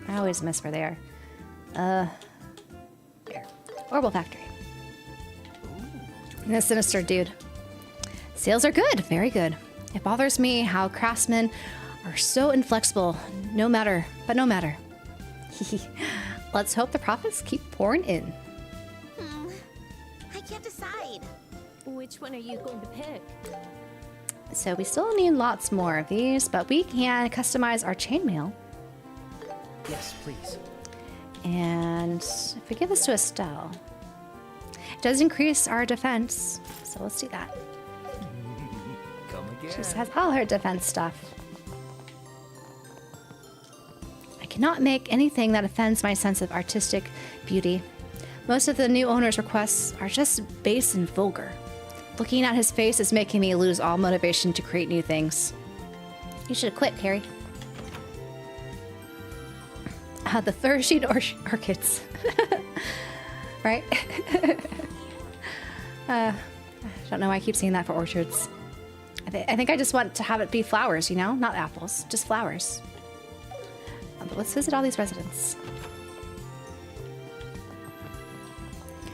I always miss where they are. Here. Orbital Factory. And a sinister dude. Sales are good, very good. It bothers me how craftsmen are so inflexible, no matter. let's hope the profits keep pouring in. I can't decide. Which one are you going to pick? So we still need lots more of these, but we can customize our chainmail. Yes, please. And if we give this to Estelle, it does increase our defense. So let's do that. Come again. She just has all her defense stuff. I cannot make anything that offends my sense of artistic beauty. Most of the new owner's requests are just base and vulgar. Looking at his face is making me lose all motivation to create new things. You should have quit, Carrie. The flourishing orchids. Right? I don't know why I keep saying that for orchards. I think I just want to have it be flowers, you know? Not apples, just flowers. But let's visit all these residents.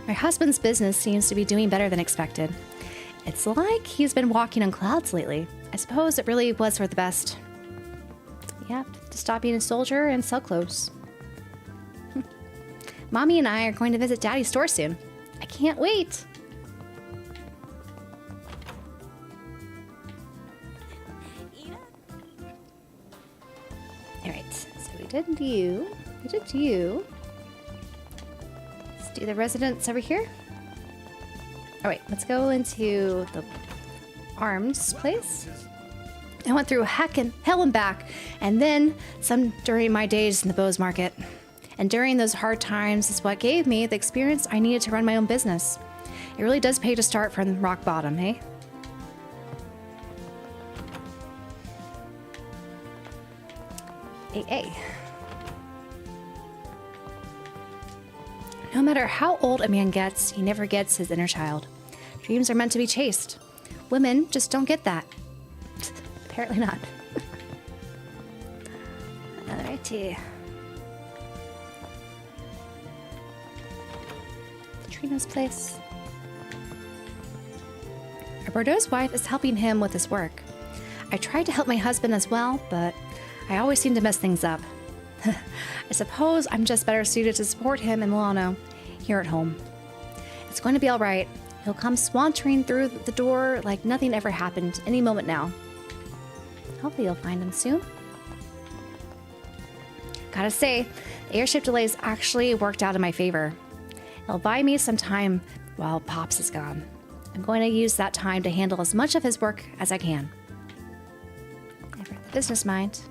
My husband's business seems to be doing better than expected. It's like he's been walking on clouds lately. I suppose it really was for the best. Yeah, to stop being a soldier and sell clothes. Mommy and I are going to visit Daddy's store soon. I can't wait. All right, so we did you. We did you. Let's do the residents over here. All right, let's go into the arms place. I went through hell and back, and then some during my days in the Bose Market. And during those hard times is what gave me the experience I needed to run my own business. It really does pay to start from rock bottom, eh? AA. No matter how old a man gets, he never gets his inner child. Dreams are meant to be chased. Women just don't get that. Apparently not. Alrighty. Trina's place. Roberto's wife is helping him with his work. I tried to help my husband as well, but I always seem to mess things up. I suppose I'm just better suited to support him in Milano, here at home. It's going to be all right. He'll come swantering through the door like nothing ever happened any moment now. Hopefully you'll find him soon. Gotta say, the airship delays actually worked out in my favor. It'll buy me some time while Pops is gone. I'm going to use that time to handle as much of his work as I can. Never the business mind.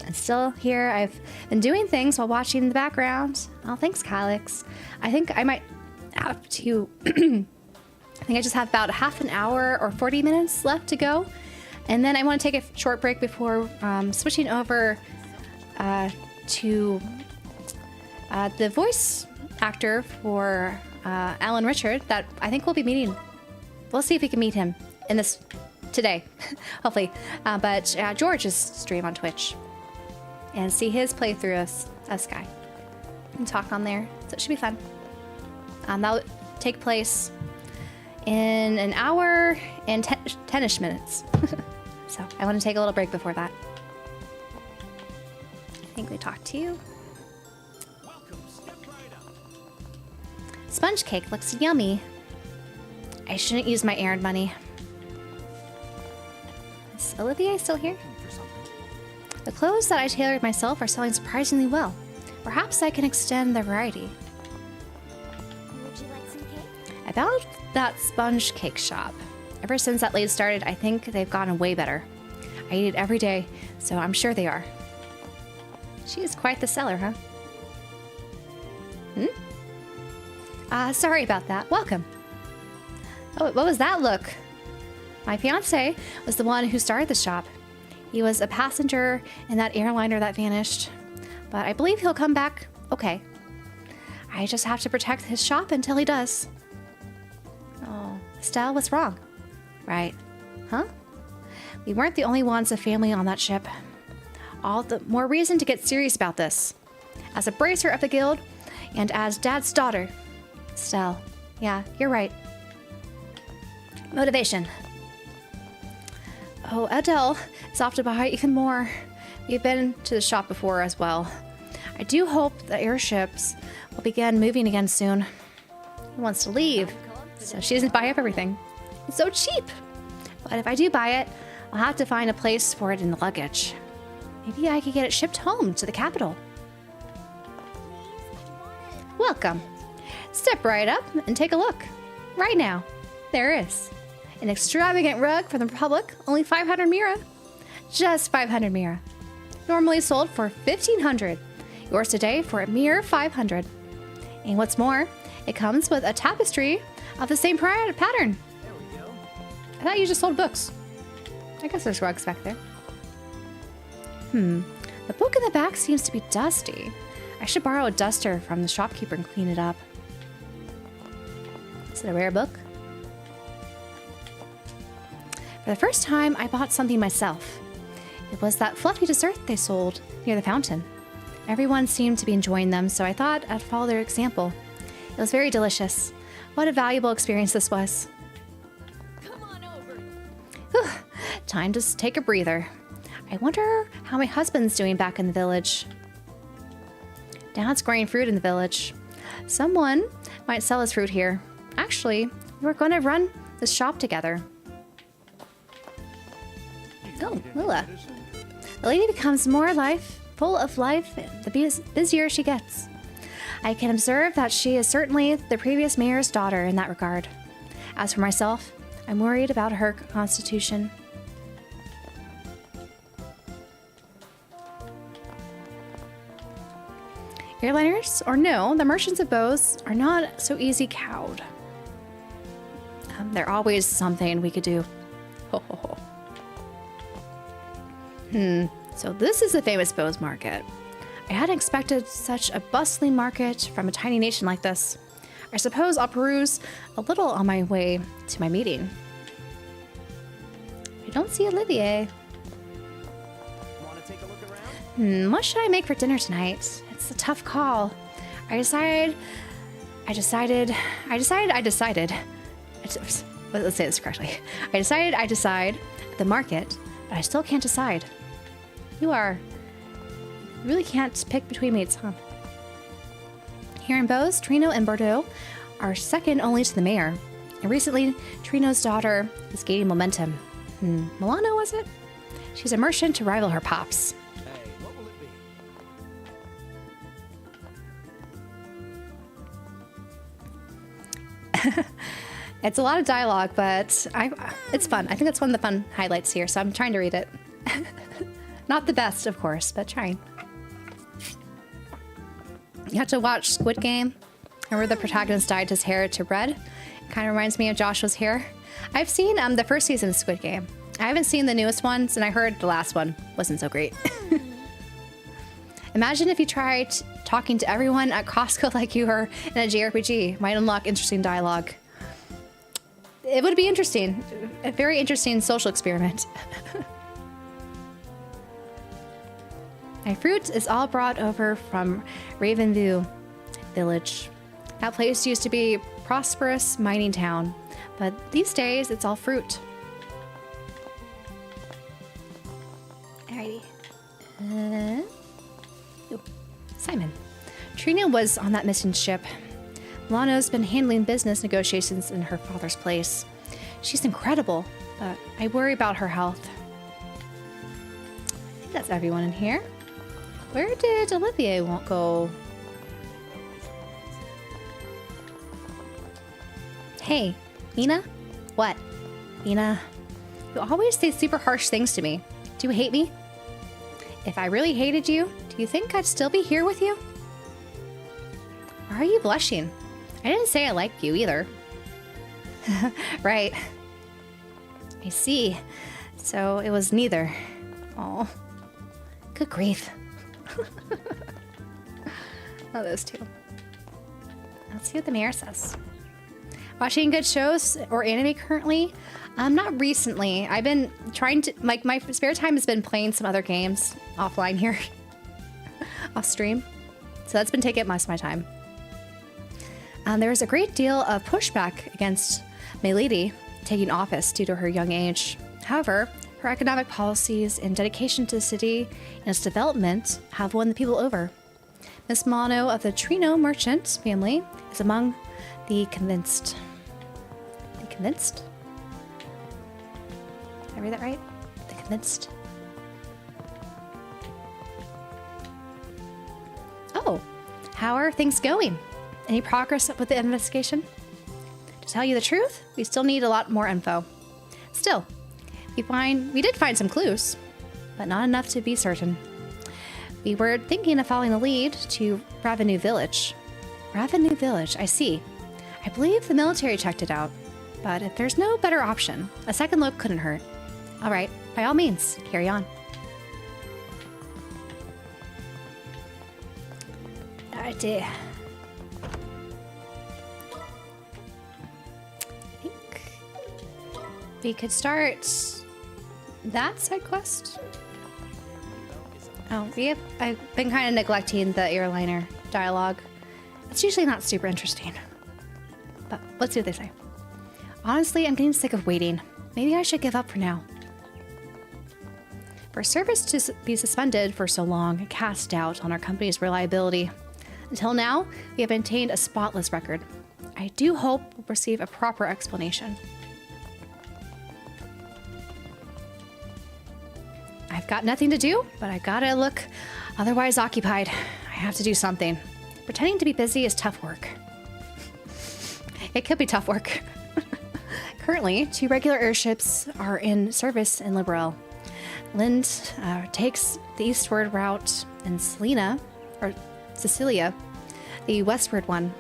And still here, I've been doing things while watching in the background. Oh, thanks, Calyx. I think I might have to... I think I just have about half an hour or 40 minutes left to go. And then I want to take a short break before switching over to the voice actor for Alan Richard that I think we'll be meeting. We'll see if we can meet him in this today, hopefully. But George's stream on Twitch and see his playthrough of Sky and talk on there. So it should be fun. That'll take place in an hour and 10-ish minutes. So I want to take a little break before that. I think we talked to you. Sponge cake looks yummy. I shouldn't use my errand money. Is Olivia still here? The clothes that I tailored myself are selling surprisingly well. Perhaps I can extend the variety. Would you like some cake? About that sponge cake shop. Ever since that lady started, I think they've gotten way better. I eat it every day, so I'm sure they are. She is quite the seller, huh? Sorry about that. Welcome. Oh, what was that look? My fiance was the one who started the shop. He was a passenger in that airliner that vanished. But I believe he'll come back okay. I just have to protect his shop until he does. Oh, Estelle, what's wrong? Right. Huh? We weren't the only ones a family on that ship. All the more reason to get serious about this. As a bracer of the guild, and as Dad's daughter. Estelle, yeah, you're right. Motivation. Oh, Adele is off to buy even more. We've been to the shop before as well. I do hope the airships will begin moving again soon. He wants to leave, so she doesn't buy up everything. It's so cheap. But if I do buy it, I'll have to find a place for it in the luggage. Maybe I could get it shipped home to the capital. Welcome. Step right up and take a look. Right now, there is an extravagant rug from the Republic, only 500 mira. Just 500 mira. Normally sold for 1,500. Yours today for a mere 500. And what's more, it comes with a tapestry of the same pattern. There we go. I thought you just sold books. I guess there's rugs back there. The book in the back seems to be dusty. I should borrow a duster from the shopkeeper and clean it up. Is it a rare book? For the first time, I bought something myself. It was that fluffy dessert they sold near the fountain. Everyone seemed to be enjoying them, so I thought I'd follow their example. It was very delicious. What a valuable experience this was. Come on over. Whew, time to take a breather. I wonder how my husband's doing back in the village. Dad's growing fruit in the village. Someone might sell his fruit here. Actually, we were going to run this shop together. Oh, Lila. The lady becomes more full of life the busier she gets. I can observe that she is certainly the previous mayor's daughter in that regard. As for myself, I'm worried about her constitution. Airliners or no, the merchants of bows are not so easy cowed. They're always something we could do. Ho ho ho. So this is the famous bows market. I hadn't expected such a bustling market from a tiny nation like this. I suppose I'll peruse a little on my way to my meeting. I don't see Olivier. Want to take a look around? What should I make for dinner tonight? It's a tough call. Let's say this correctly. I decide at the market, but I still can't decide. You really can't pick between mates, huh? Here in Beauce, Trino and Bordeaux are second only to the mayor. And recently, Trino's daughter is gaining momentum. Milano, was it? She's a merchant to rival her pops. Hey, what will it be? It's a lot of dialogue, but it's fun. I think that's one of the fun highlights here, so I'm trying to read it. Not the best, of course, but trying. You have to watch Squid Game. Remember the protagonist dyed his hair to red? It kind of reminds me of Joshua's hair. I've seen the first season of Squid Game. I haven't seen the newest ones, and I heard the last one wasn't so great. Imagine if you tried talking to everyone at Costco like you were in a JRPG. Might unlock interesting dialogue. It would be interesting. A very interesting social experiment. My fruit is all brought over from Ravenview village. That place used to be a prosperous mining town, but these days it's all fruit. Alrighty. Simon. Trina was on that mission ship. Milano's been handling business negotiations in her father's place. She's incredible, but I worry about her health. I think that's everyone in here. Where did Olivier go? Hey, Nina? What? Nina, you always say super harsh things to me. Do you hate me? If I really hated you, do you think I'd still be here with you? Why are you blushing? I didn't say I liked you either. Right. I see. So it was neither. Oh, good grief. Oh, those two. Let's see what the mayor says. Watching good shows or anime currently? Not recently. I've been trying to, my spare time has been playing some other games offline here. Off stream. So that's been taking up most of my time. There was a great deal of pushback against Milady taking office due to her young age. However, her economic policies and dedication to the city and its development have won the people over. Miss Mono of the Trino merchant family is among the convinced. The convinced? Did I read that right? The convinced. Oh, how are things going? Any progress with the investigation? To tell you the truth, we still need a lot more info. Still, we did find some clues, but not enough to be certain. We were thinking of following the lead to Ravenue Village. Ravenue Village, I see. I believe the military checked it out, but if there's no better option, a second look couldn't hurt. All right, by all means, carry on. Alrighty. I think we could start that side quest. Oh, I've been kind of neglecting the airliner dialogue. It's usually not super interesting. But let's see what they say. Honestly, I'm getting sick of waiting. Maybe I should give up for now. For service to be suspended for so long, it cast doubt on our company's reliability. Until now, we have maintained a spotless record. I do hope we'll receive a proper explanation. I've got nothing to do, but I gotta look otherwise occupied. I have to do something. Pretending to be busy is tough work. It could be tough work. Currently, 2 regular airships are in service in Liberel. Lind takes the eastward route, and Cecilia, the westward one.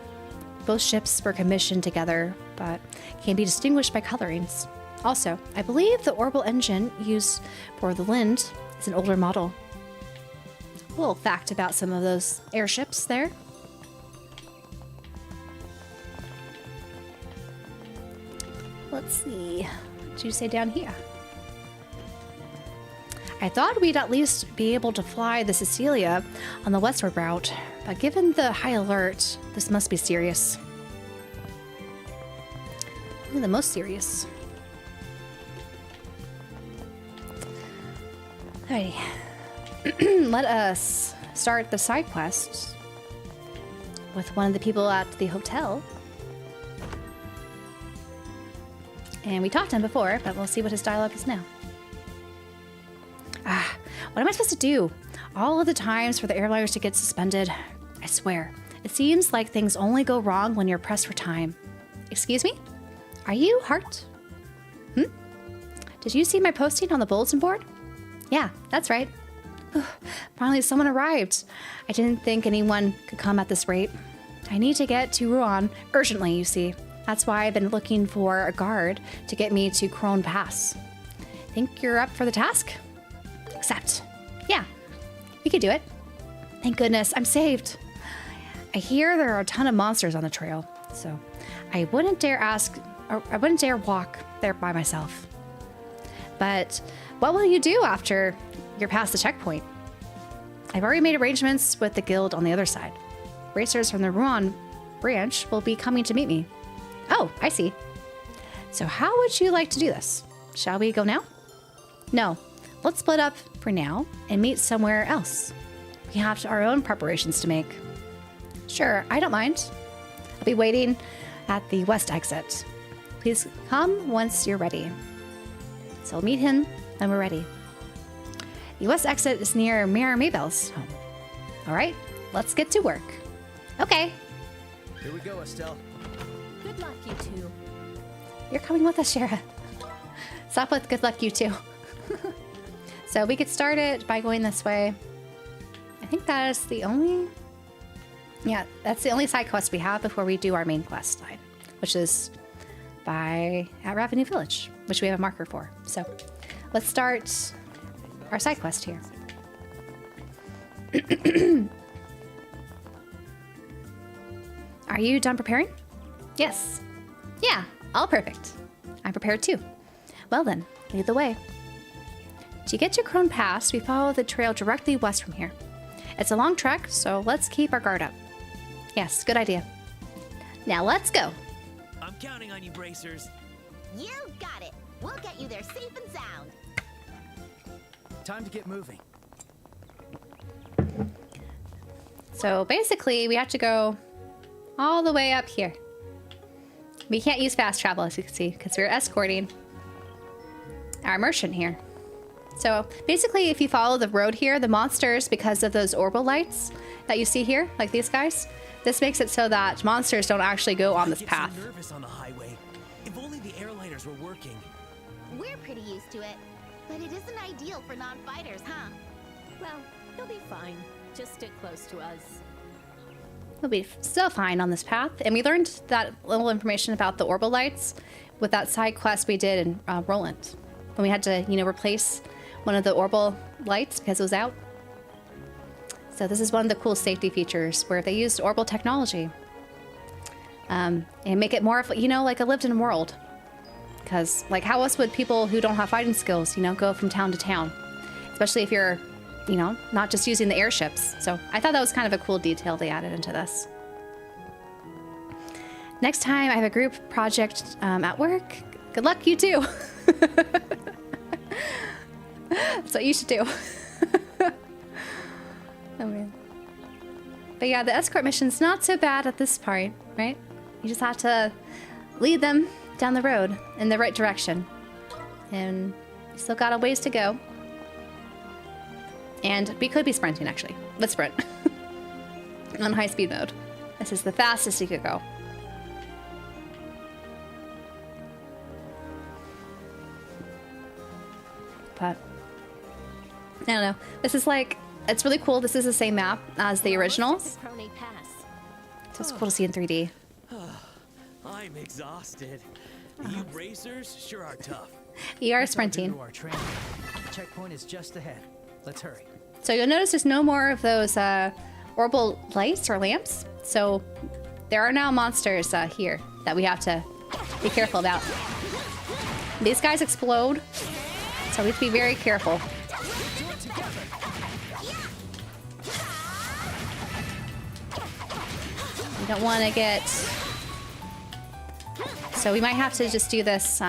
Both ships were commissioned together, but can be distinguished by colorings. Also, I believe the orbital engine used for the Lind is an older model. A little fact about some of those airships there. Let's see. What did you say down here? I thought we'd at least be able to fly the Cecilia on the westward route, but given the high alert, this must be serious. Probably the most serious. Alrighty. Let us start the side quest with one of the people at the hotel. And we talked to him before, but we'll see what his dialogue is now. What am I supposed to do? All of the times for the airliners to get suspended, I swear, it seems like things only go wrong when you're pressed for time. Excuse me? Are you Hart? Did you see my posting on the bulletin board? Yeah, that's right. Finally, someone arrived. I didn't think anyone could come at this rate. I need to get to Rouen urgently, you see. That's why I've been looking for a guard to get me to Krone Pass. Think you're up for the task? Accept. Yeah, we could do it. Thank goodness, I'm saved. I hear there are a ton of monsters on the trail, so I wouldn't dare walk there by myself. But what will you do after you're past the checkpoint? I've already made arrangements with the guild on the other side. Racers from the Rouen branch will be coming to meet me. Oh, I see. So how would you like to do this? Shall we go now? No, let's split up for now and meet somewhere else. We have our own preparations to make. Sure, I don't mind. I'll be waiting at the west exit. Please come once you're ready. So we'll meet him when we're ready. The west exit is near Mayor Maybell's home. All right, let's get to work. Okay. Here we go, Estelle. Good luck, you two. You're coming with us, Shara. Stop with good luck, you two. So we could start it by going this way. I think that is the only... Yeah, that's the only side quest we have before we do our main quest line, which is at Ravenue Village, which we have a marker for. So let's start our side quest here. Are you done preparing? Yes. Yeah, all perfect. I'm prepared too. Well then, lead the way. To get to Krone Pass, we follow the trail directly west from here. It's a long trek, so let's keep our guard up. Yes, good idea. Now let's go. I'm counting on you, bracers. You got it. We'll get you there safe and sound. Time to get moving. So basically, we have to go all the way up here. We can't use fast travel, as you can see, because we're escorting our merchant here. So basically, if you follow the road here, the monsters, because of those orbital lights that you see here, like these guys, this makes it so that monsters don't actually go on this path. I get so nervous on the highway. If only the airliners were working. We're pretty used to it, but it isn't ideal for non-fighters, huh? Well, you'll be fine. Just stick close to us. We'll be so fine on this path. And we learned that little information about the orbital lights with that side quest we did in Roland, when we had to, you know, replace one of the orbital lights because it was out. So this is one of the cool safety features where they used orbital technology and make it more of, you know, like a lived-in world. Because, like, how else would people who don't have fighting skills, you know, go from town to town? Especially if you're, you know, not just using the airships. So I thought that was kind of a cool detail they added into this. Next time I have a group project at work, good luck, you too. That's what you should do. Oh man. But yeah, the escort mission's not so bad at this part, right? You just have to lead them down the road in the right direction. And you still got a ways to go. And we could be sprinting, actually. Let's sprint. On high speed mode. This is the fastest you could go. But I don't know. This is like, it's really cool. This is the same map as the originals. Crony Pass. So it's cool to see in 3D. I'm exhausted. You racers sure are tough. You are Let's all sprinting. do our training. The checkpoint is just ahead. Let's hurry. So you'll notice there's no more of those orbital lights or lamps. So there are now monsters here that we have to be careful about. These guys explode, so we have to be very careful. We don't want to get... So we might have to just do this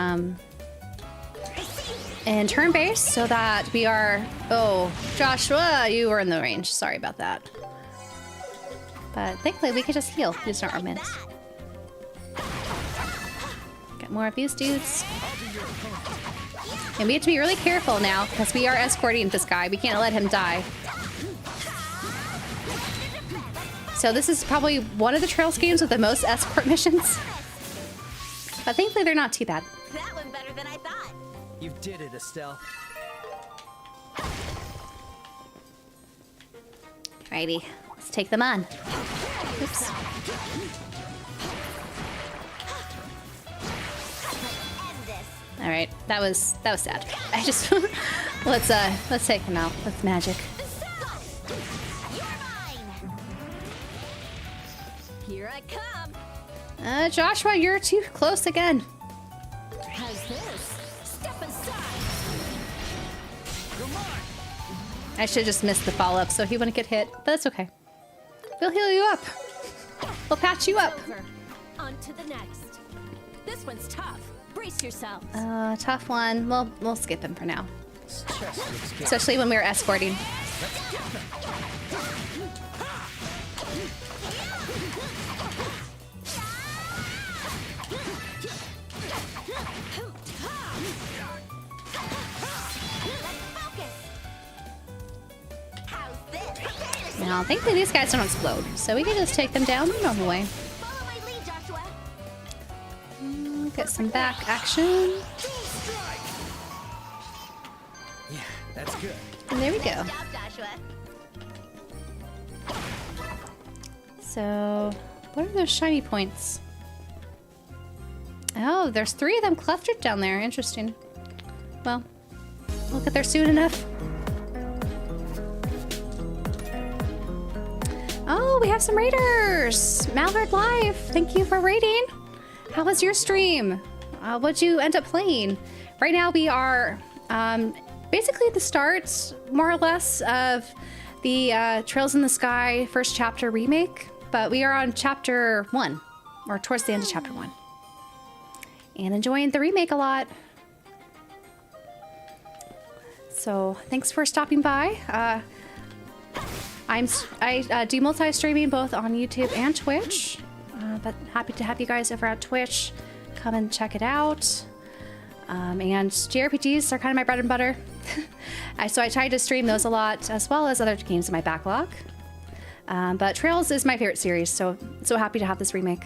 in turn-based so that we are... Oh, Joshua, you were in the range. Sorry about that. But thankfully, we could just heal. Use our armaments. Get more of these dudes. And we have to be really careful now because we are escorting this guy. We can't let him die. So this is probably one of the Trails games with the most escort missions. But thankfully, they're not too bad. That went better than I thought. You did it, Estelle. Alrighty, let's take them on. Oops. All right, that was sad. I just let's take him out. That's magic. Here I come. Joshua, you're too close again. How's this? Step aside. I should just miss the follow-up so he wouldn't get hit, but that's okay. We'll heal you up. We'll patch you up. Over. On to the next. This one's tough. Brace yourself. Tough one. We'll skip him for now. This chest looks good. Especially when we were escorting. Now, thankfully these guys don't explode, so we can just take them down the normal way. Follow my lead, Joshua. Get some back action. Yeah, that's good. And there we go. Good job, Joshua. So, what are those shiny points? Oh, there's 3 of them clustered down there. Interesting. Well, we'll get there soon enough. Oh, we have some raiders! Malvern Live, thank you for raiding. How was your stream? What'd you end up playing? Right now we are basically at the start, more or less, of the Trails in the Sky first chapter remake, but we are on chapter 1, or towards the end of chapter 1. And enjoying the remake a lot. So thanks for stopping by. I do multi-streaming both on YouTube and Twitch, but happy to have you guys over at Twitch. Come and check it out. And JRPGs are kind of my bread and butter. So I try to stream those a lot, as well as other games in my backlog. But Trails is my favorite series, so happy to have this remake.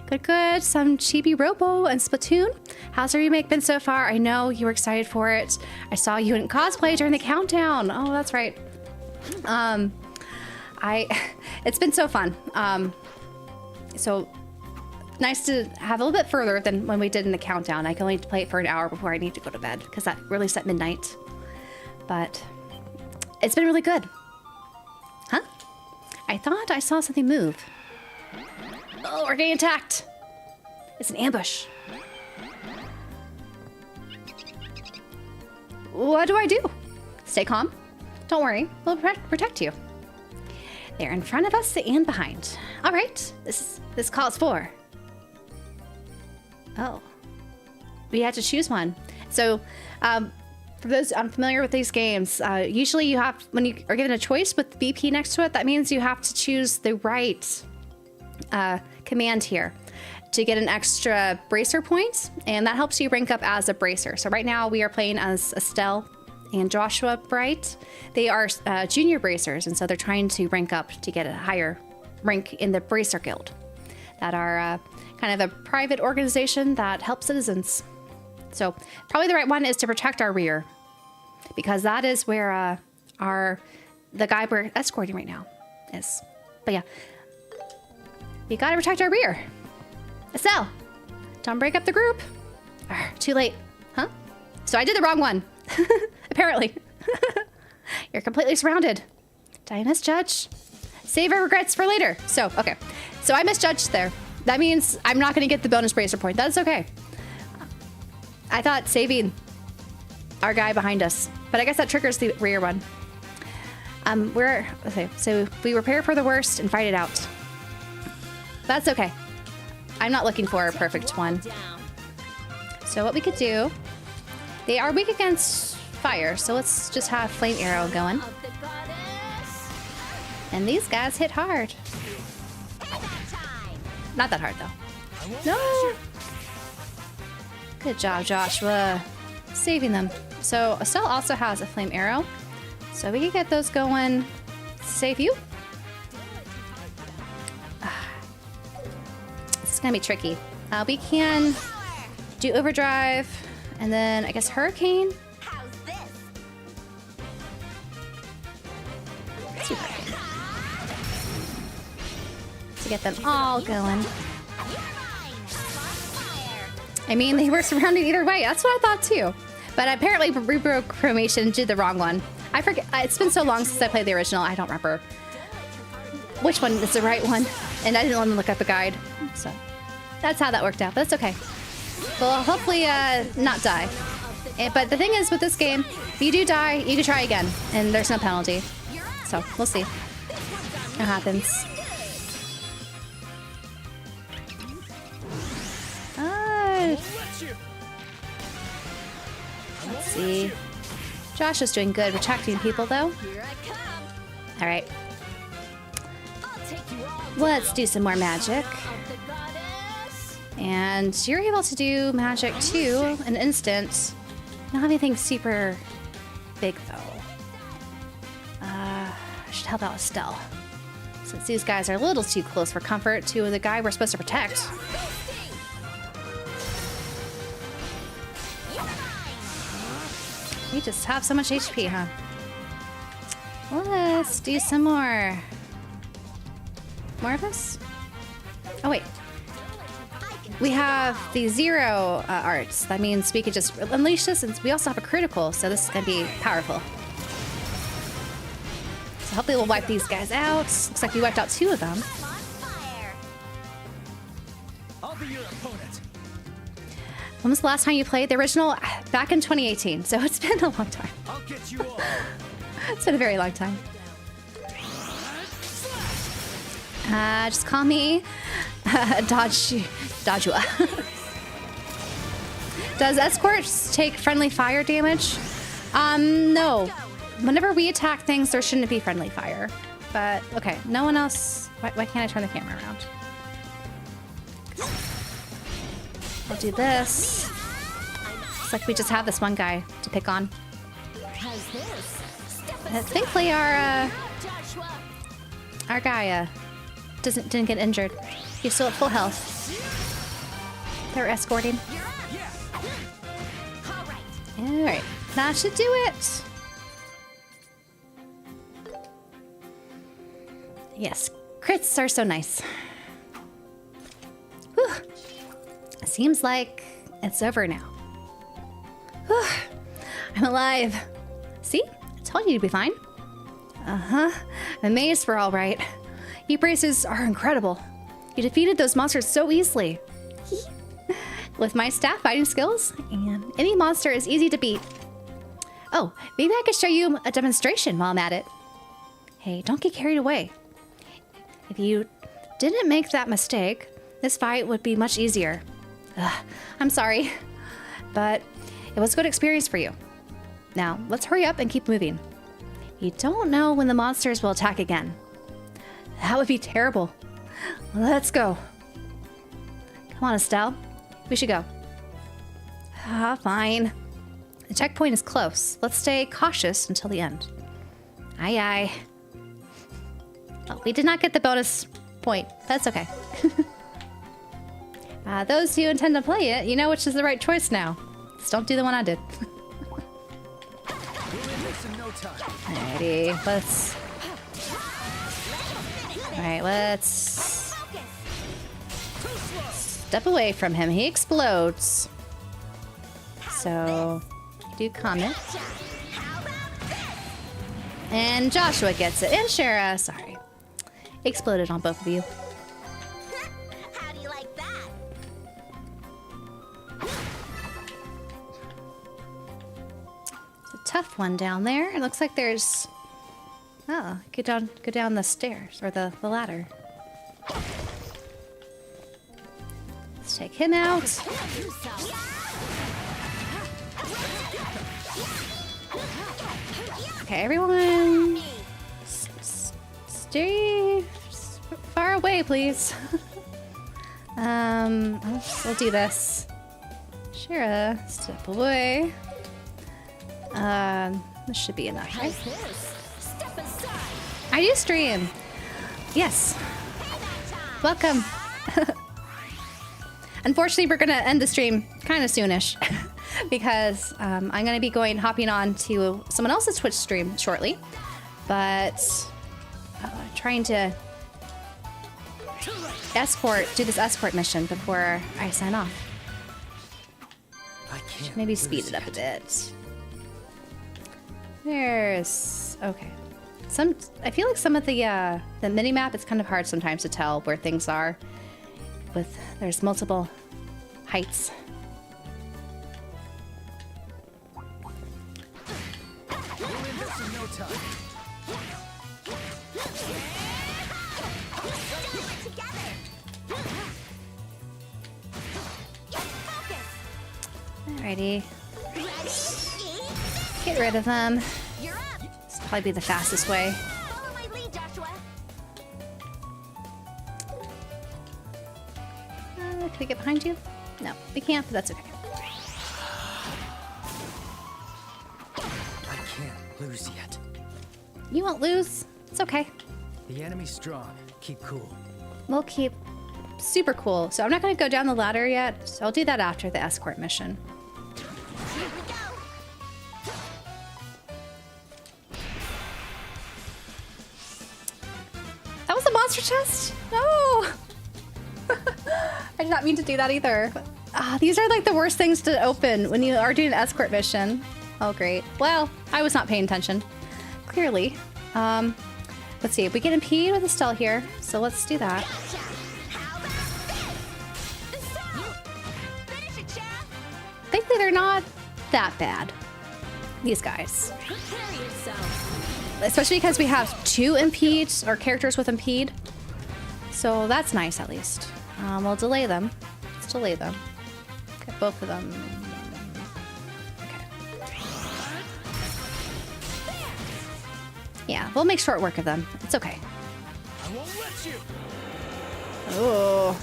Good. Some Chibi Robo and Splatoon. How's the remake been so far? I know you were excited for it. I saw you in cosplay during the countdown. Oh, that's right. It's been so fun. So nice to have a little bit further than when we did in the countdown. I can only play it for an hour before I need to go to bed because that released at midnight. But it's been really good. Huh? I thought I saw something move. Oh, we're getting attacked. It's an ambush. What do I do? Stay calm. Don't worry, we'll protect you. They're in front of us and behind. All right, this calls for. Oh, we had to choose one. So, for those unfamiliar with these games, usually you have, when you are given a choice with BP next to it, that means you have to choose the right command here to get an extra bracer point, and that helps you rank up as a bracer. So right now we are playing as Estelle and Joshua Bright. They are junior bracers, and so they're trying to rank up to get a higher rank in the Bracer Guild, that are kind of a private organization that helps citizens. So probably the right one is to protect our rear, because that is where the guy we're escorting right now is. But yeah, we gotta protect our rear. Estelle, don't break up the group. Too late, huh? So I did the wrong one, apparently. You're completely surrounded. Did I misjudge? Save our regrets for later. So, okay. So I misjudged there. That means I'm not gonna get the bonus bracer point. That's okay. I thought saving our guy behind us, but I guess that triggers the rear one. Okay, so we prepare for the worst and fight it out. That's okay. I'm not looking for a perfect one. So what we could do, they are weak against fire, so let's just have flame arrow going. And these guys hit hard. Not that hard though. No! Good job, Joshua. Saving them. So Estelle also has a flame arrow, so we can get those going. Save you. This is gonna be tricky. We can do overdrive, and then I guess hurricane. Let's do hurricane to get them all going. I mean, they were surrounded either way. That's what I thought too. But apparently Reprochromation did the wrong one. I forget. It's been so long since I played the original. I don't remember which one is the right one. And I didn't want to look up the guide. So that's how that worked out. But that's okay. We'll hopefully not die. But the thing is with this game, if you do die, you can try again. And there's no penalty. So we'll see what happens. Let's see. Josh is doing good protecting people, though. All right. Let's do some more magic. And you're able to do magic, too, in an instant. Not anything super big, though. I should help out Estelle, since these guys are a little too close for comfort to the guy we're supposed to protect. We just have so much HP, huh? Let's do some more. More of this? Oh, wait. We have the 0 arts. That means we could just unleash this, and we also have a critical, so this is going to be powerful. So hopefully we'll wipe these guys out. Looks like we wiped out 2 of them. I'll be your opponent. When was the last time you played the original? Back in 2018, so it's been a long time. I'll get you all. It's been a very long time. Just call me Dodgua. Does Escort take friendly fire damage? No. whenever we attack things, there shouldn't be friendly fire. But, okay, no one else... Why can't I turn the camera around? I'll do this. Looks like we just have this one guy to pick on. Thankfully, our guy didn't get injured. He's still at full health. They're escorting. Alright, that should do it. Yes, crits are so nice. Whew. Seems like it's over now. Whew. I'm alive. See? I told you you'd be fine. Uh-huh. I'm amazed we're all right. You braces are incredible. You defeated those monsters so easily. With my staff fighting skills, and any monster is easy to beat. Oh, maybe I could show you a demonstration while I'm at it. Hey, don't get carried away. If you didn't make that mistake, this fight would be much easier. Ugh, I'm sorry, but it was a good experience for you. Now, let's hurry up and keep moving. You don't know when the monsters will attack again. That would be terrible. Let's go. Come on, Estelle. We should go. Fine. The checkpoint is close. Let's stay cautious until the end. Aye, aye. Oh, we did not get the bonus point. That's okay. Those who intend to play it, you know which is the right choice now. Just don't do the one I did. Alrighty, let's... Alright, let's... step away from him. He explodes. So, do comment. And Joshua gets it. And Shara, sorry. Exploded on both of you. How do you like that? It's a tough one down there. It looks like there's... Oh, go down the stairs, or the ladder. Let's take him out. Okay, everyone... Stay far away, please. We'll do this. Shira, step away. This should be enough, right? I do stream. Yes. Welcome. Unfortunately, we're gonna end the stream kind of soonish because I'm gonna be hopping on to someone else's Twitch stream shortly, but trying to do this escort mission before I sign off. Should maybe speed it up a bit. Okay. I feel like some of the mini map, it's kind of hard sometimes to tell where things are. There's multiple heights. Alrighty. Get rid of them. This will probably be the fastest way. Follow my lead, Joshua. Can we get behind you? No, we can't, but that's okay. I can't lose yet. You won't lose. It's okay. The enemy's strong. Keep cool. We'll keep super cool. So I'm not going to go down the ladder yet. So I'll do that after the escort mission. Here we go. That was a monster chest? No! I did not mean to do that either. These are like the worst things to open when you are doing an escort mission. Oh, great. Well, I was not paying attention. Clearly. Let's see. We can impede with Estelle here, so let's do that. Thankfully, they're not that bad. These guys. Especially because we have two impede, or characters with impede. So that's nice, at least. We'll delay them. Let's delay them. Get both of them. Okay. Yeah, we'll make short work of them. It's okay. I won't let you. Oh.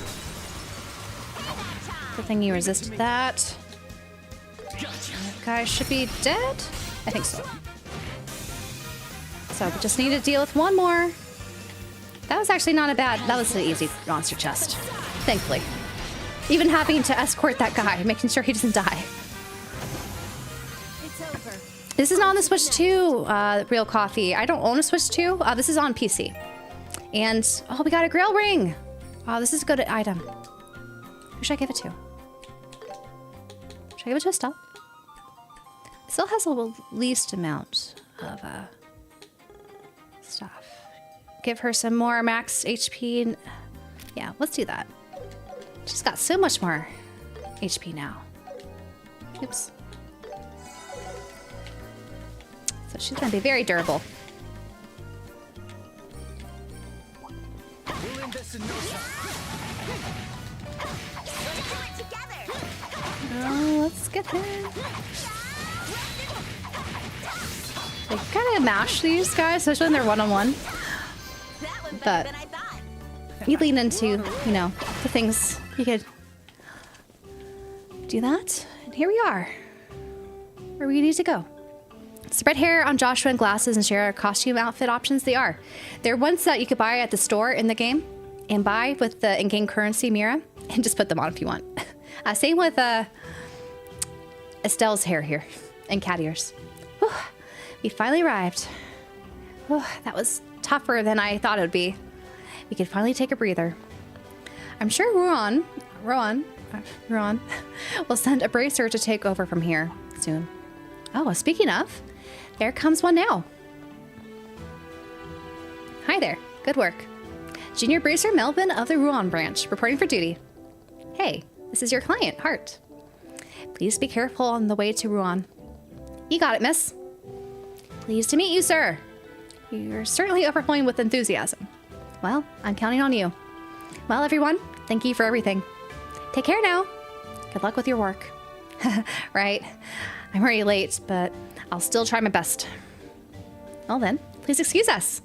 Good thing you resisted that. That guy should be dead? I think so. So we just need to deal with one more. That was actually not a bad... That was an easy monster chest. Thankfully. Even having to escort that guy, making sure he doesn't die. It's over. This is on the Switch 2, Real Coffee. I don't own a Switch 2. This is on PC. And, oh, we got a Grail Ring. Oh, this is a good item. Who should I give it to? Should I give it to Estelle? Still has the least amount of stuff. Give her some more max HP. Yeah, let's do that. She's got so much more HP now. Oops. So she's gonna be very durable. We'll invest in no time. Oh, let's get there. They kind of mash these guys, especially when they're one-on-one. But you lean into, you know, the things you could do that. And here we are. Where we need to go. Spread hair on Joshua and glasses and share costume outfit options. They are. They're ones that you could buy at the store in the game and buy with the in-game currency Mira and just put them on if you want. Same with Estelle's hair here and cat ears. Whew. We finally arrived. Whew, that was tougher than I thought it would be. We could finally take a breather. I'm sure Rowan will send a bracer to take over from here soon. Oh, speaking of, there comes one now. Hi there. Good work. Junior Bracer Melvin of the Rouen branch, reporting for duty. Hey, this is your client, Hart. Please be careful on the way to Rouen. You got it, miss. Pleased to meet you, sir. You're certainly overflowing with enthusiasm. Well, I'm counting on you. Well, everyone, thank you for everything. Take care now. Good luck with your work. Right. I'm already late, but I'll still try my best. Well then, please excuse us.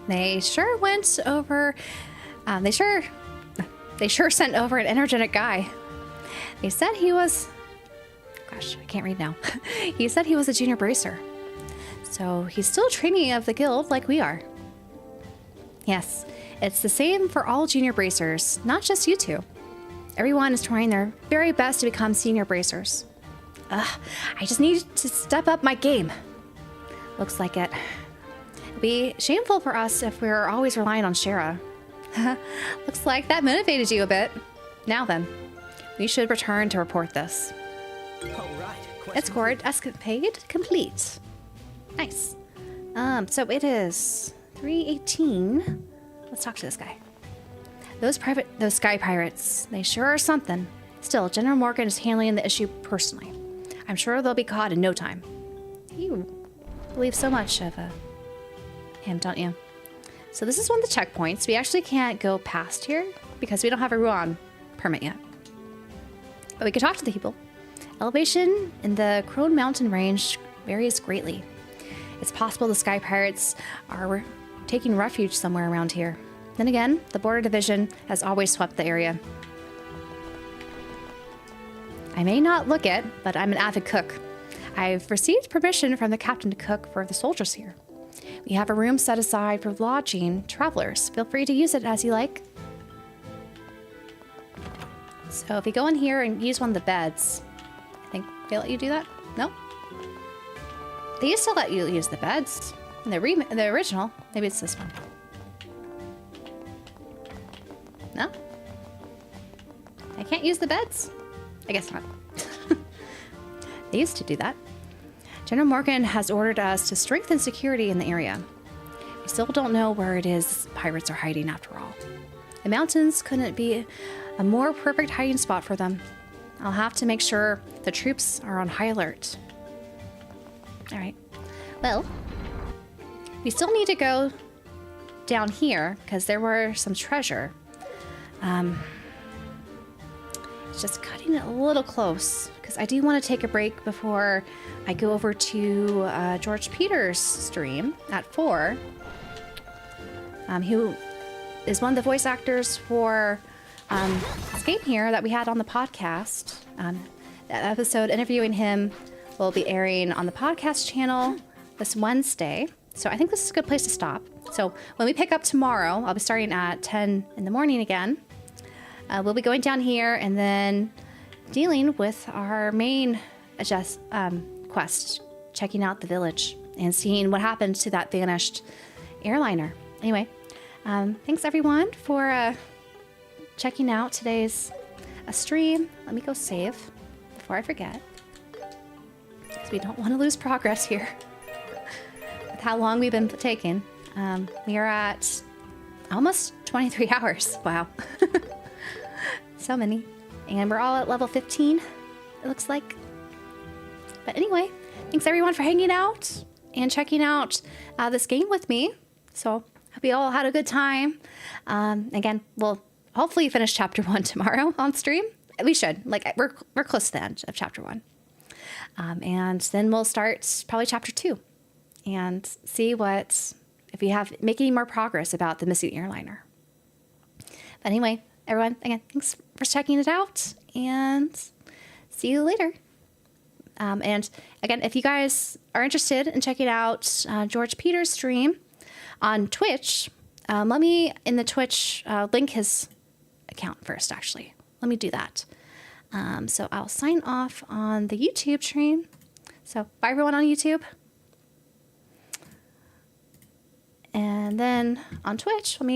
They sure went over... They sure sent over an energetic guy. They said he was... Gosh, I can't read now. He said he was a junior bracer. So he's still training of the guild like we are. Yes, it's the same for all junior bracers, not just you two. Everyone is trying their very best to become senior bracers. I just need to step up my game. Looks like it. It'll be shameful for us if we're always relying on Shara. Looks like that motivated you a bit. Now then, we should return to report this. All right. Escort escapade complete. Nice. So it is 3:18. Let's talk to this guy. Those sky pirates, they sure are something. Still, General Morgan is handling the issue personally. I'm sure they'll be caught in no time. You believe so much of him, don't you? So this is one of the checkpoints. We actually can't go past here because we don't have a Rouen permit yet. But we could talk to the people. Elevation in the Crone Mountain range varies greatly. It's possible the Sky Pirates are taking refuge somewhere around here. Then again, the Border Division has always swept the area. I may not look it, but I'm an avid cook. I've received permission from the captain to cook for the soldiers here. We have a room set aside for lodging travelers. Feel free to use it as you like. So if you go in here and use one of the beds, I think they let you do that? No? They used to let you use the beds. In the original, maybe it's this one. No? I can't use the beds? I guess not. They used to do that. General Morgan has ordered us to strengthen security in the area. We still don't know where it is pirates are hiding after all. The mountains couldn't be a more perfect hiding spot for them. I'll have to make sure the troops are on high alert. All right. Well, we still need to go down here because there were some treasure. it's just cutting it a little close because I do want to take a break before I go over to George Peters' stream at 4. Who is one of the voice actors for this game here that we had on the podcast. That episode interviewing him will be airing on the podcast channel this Wednesday. So I think this is a good place to stop. So when we pick up tomorrow, I'll be starting at 10 in the morning again. We'll be going down here and then dealing with our main quest, checking out the village and seeing what happened to that vanished airliner. Anyway, thanks everyone for checking out today's stream. Let me go save before I forget, because we don't want to lose progress here with how long we've been taking. We are at almost 23 hours. Wow. So many. And we're all at level 15, it looks like. But anyway, thanks everyone for hanging out and checking out this game with me. So hope you all had a good time. Again, we'll hopefully finish chapter 1 tomorrow on stream. We should. Like, we're close to the end of chapter 1. And then we'll start probably chapter 2 and see if we make any more progress about the missing airliner. But anyway, everyone, again, thanks for checking it out, and see you later. And again, if you guys are interested in checking out George Peters' stream on Twitch, let me, in the Twitch, link his account first, actually. Let me do that. So I'll sign off on the YouTube stream. So bye, everyone on YouTube. And then on Twitch, let me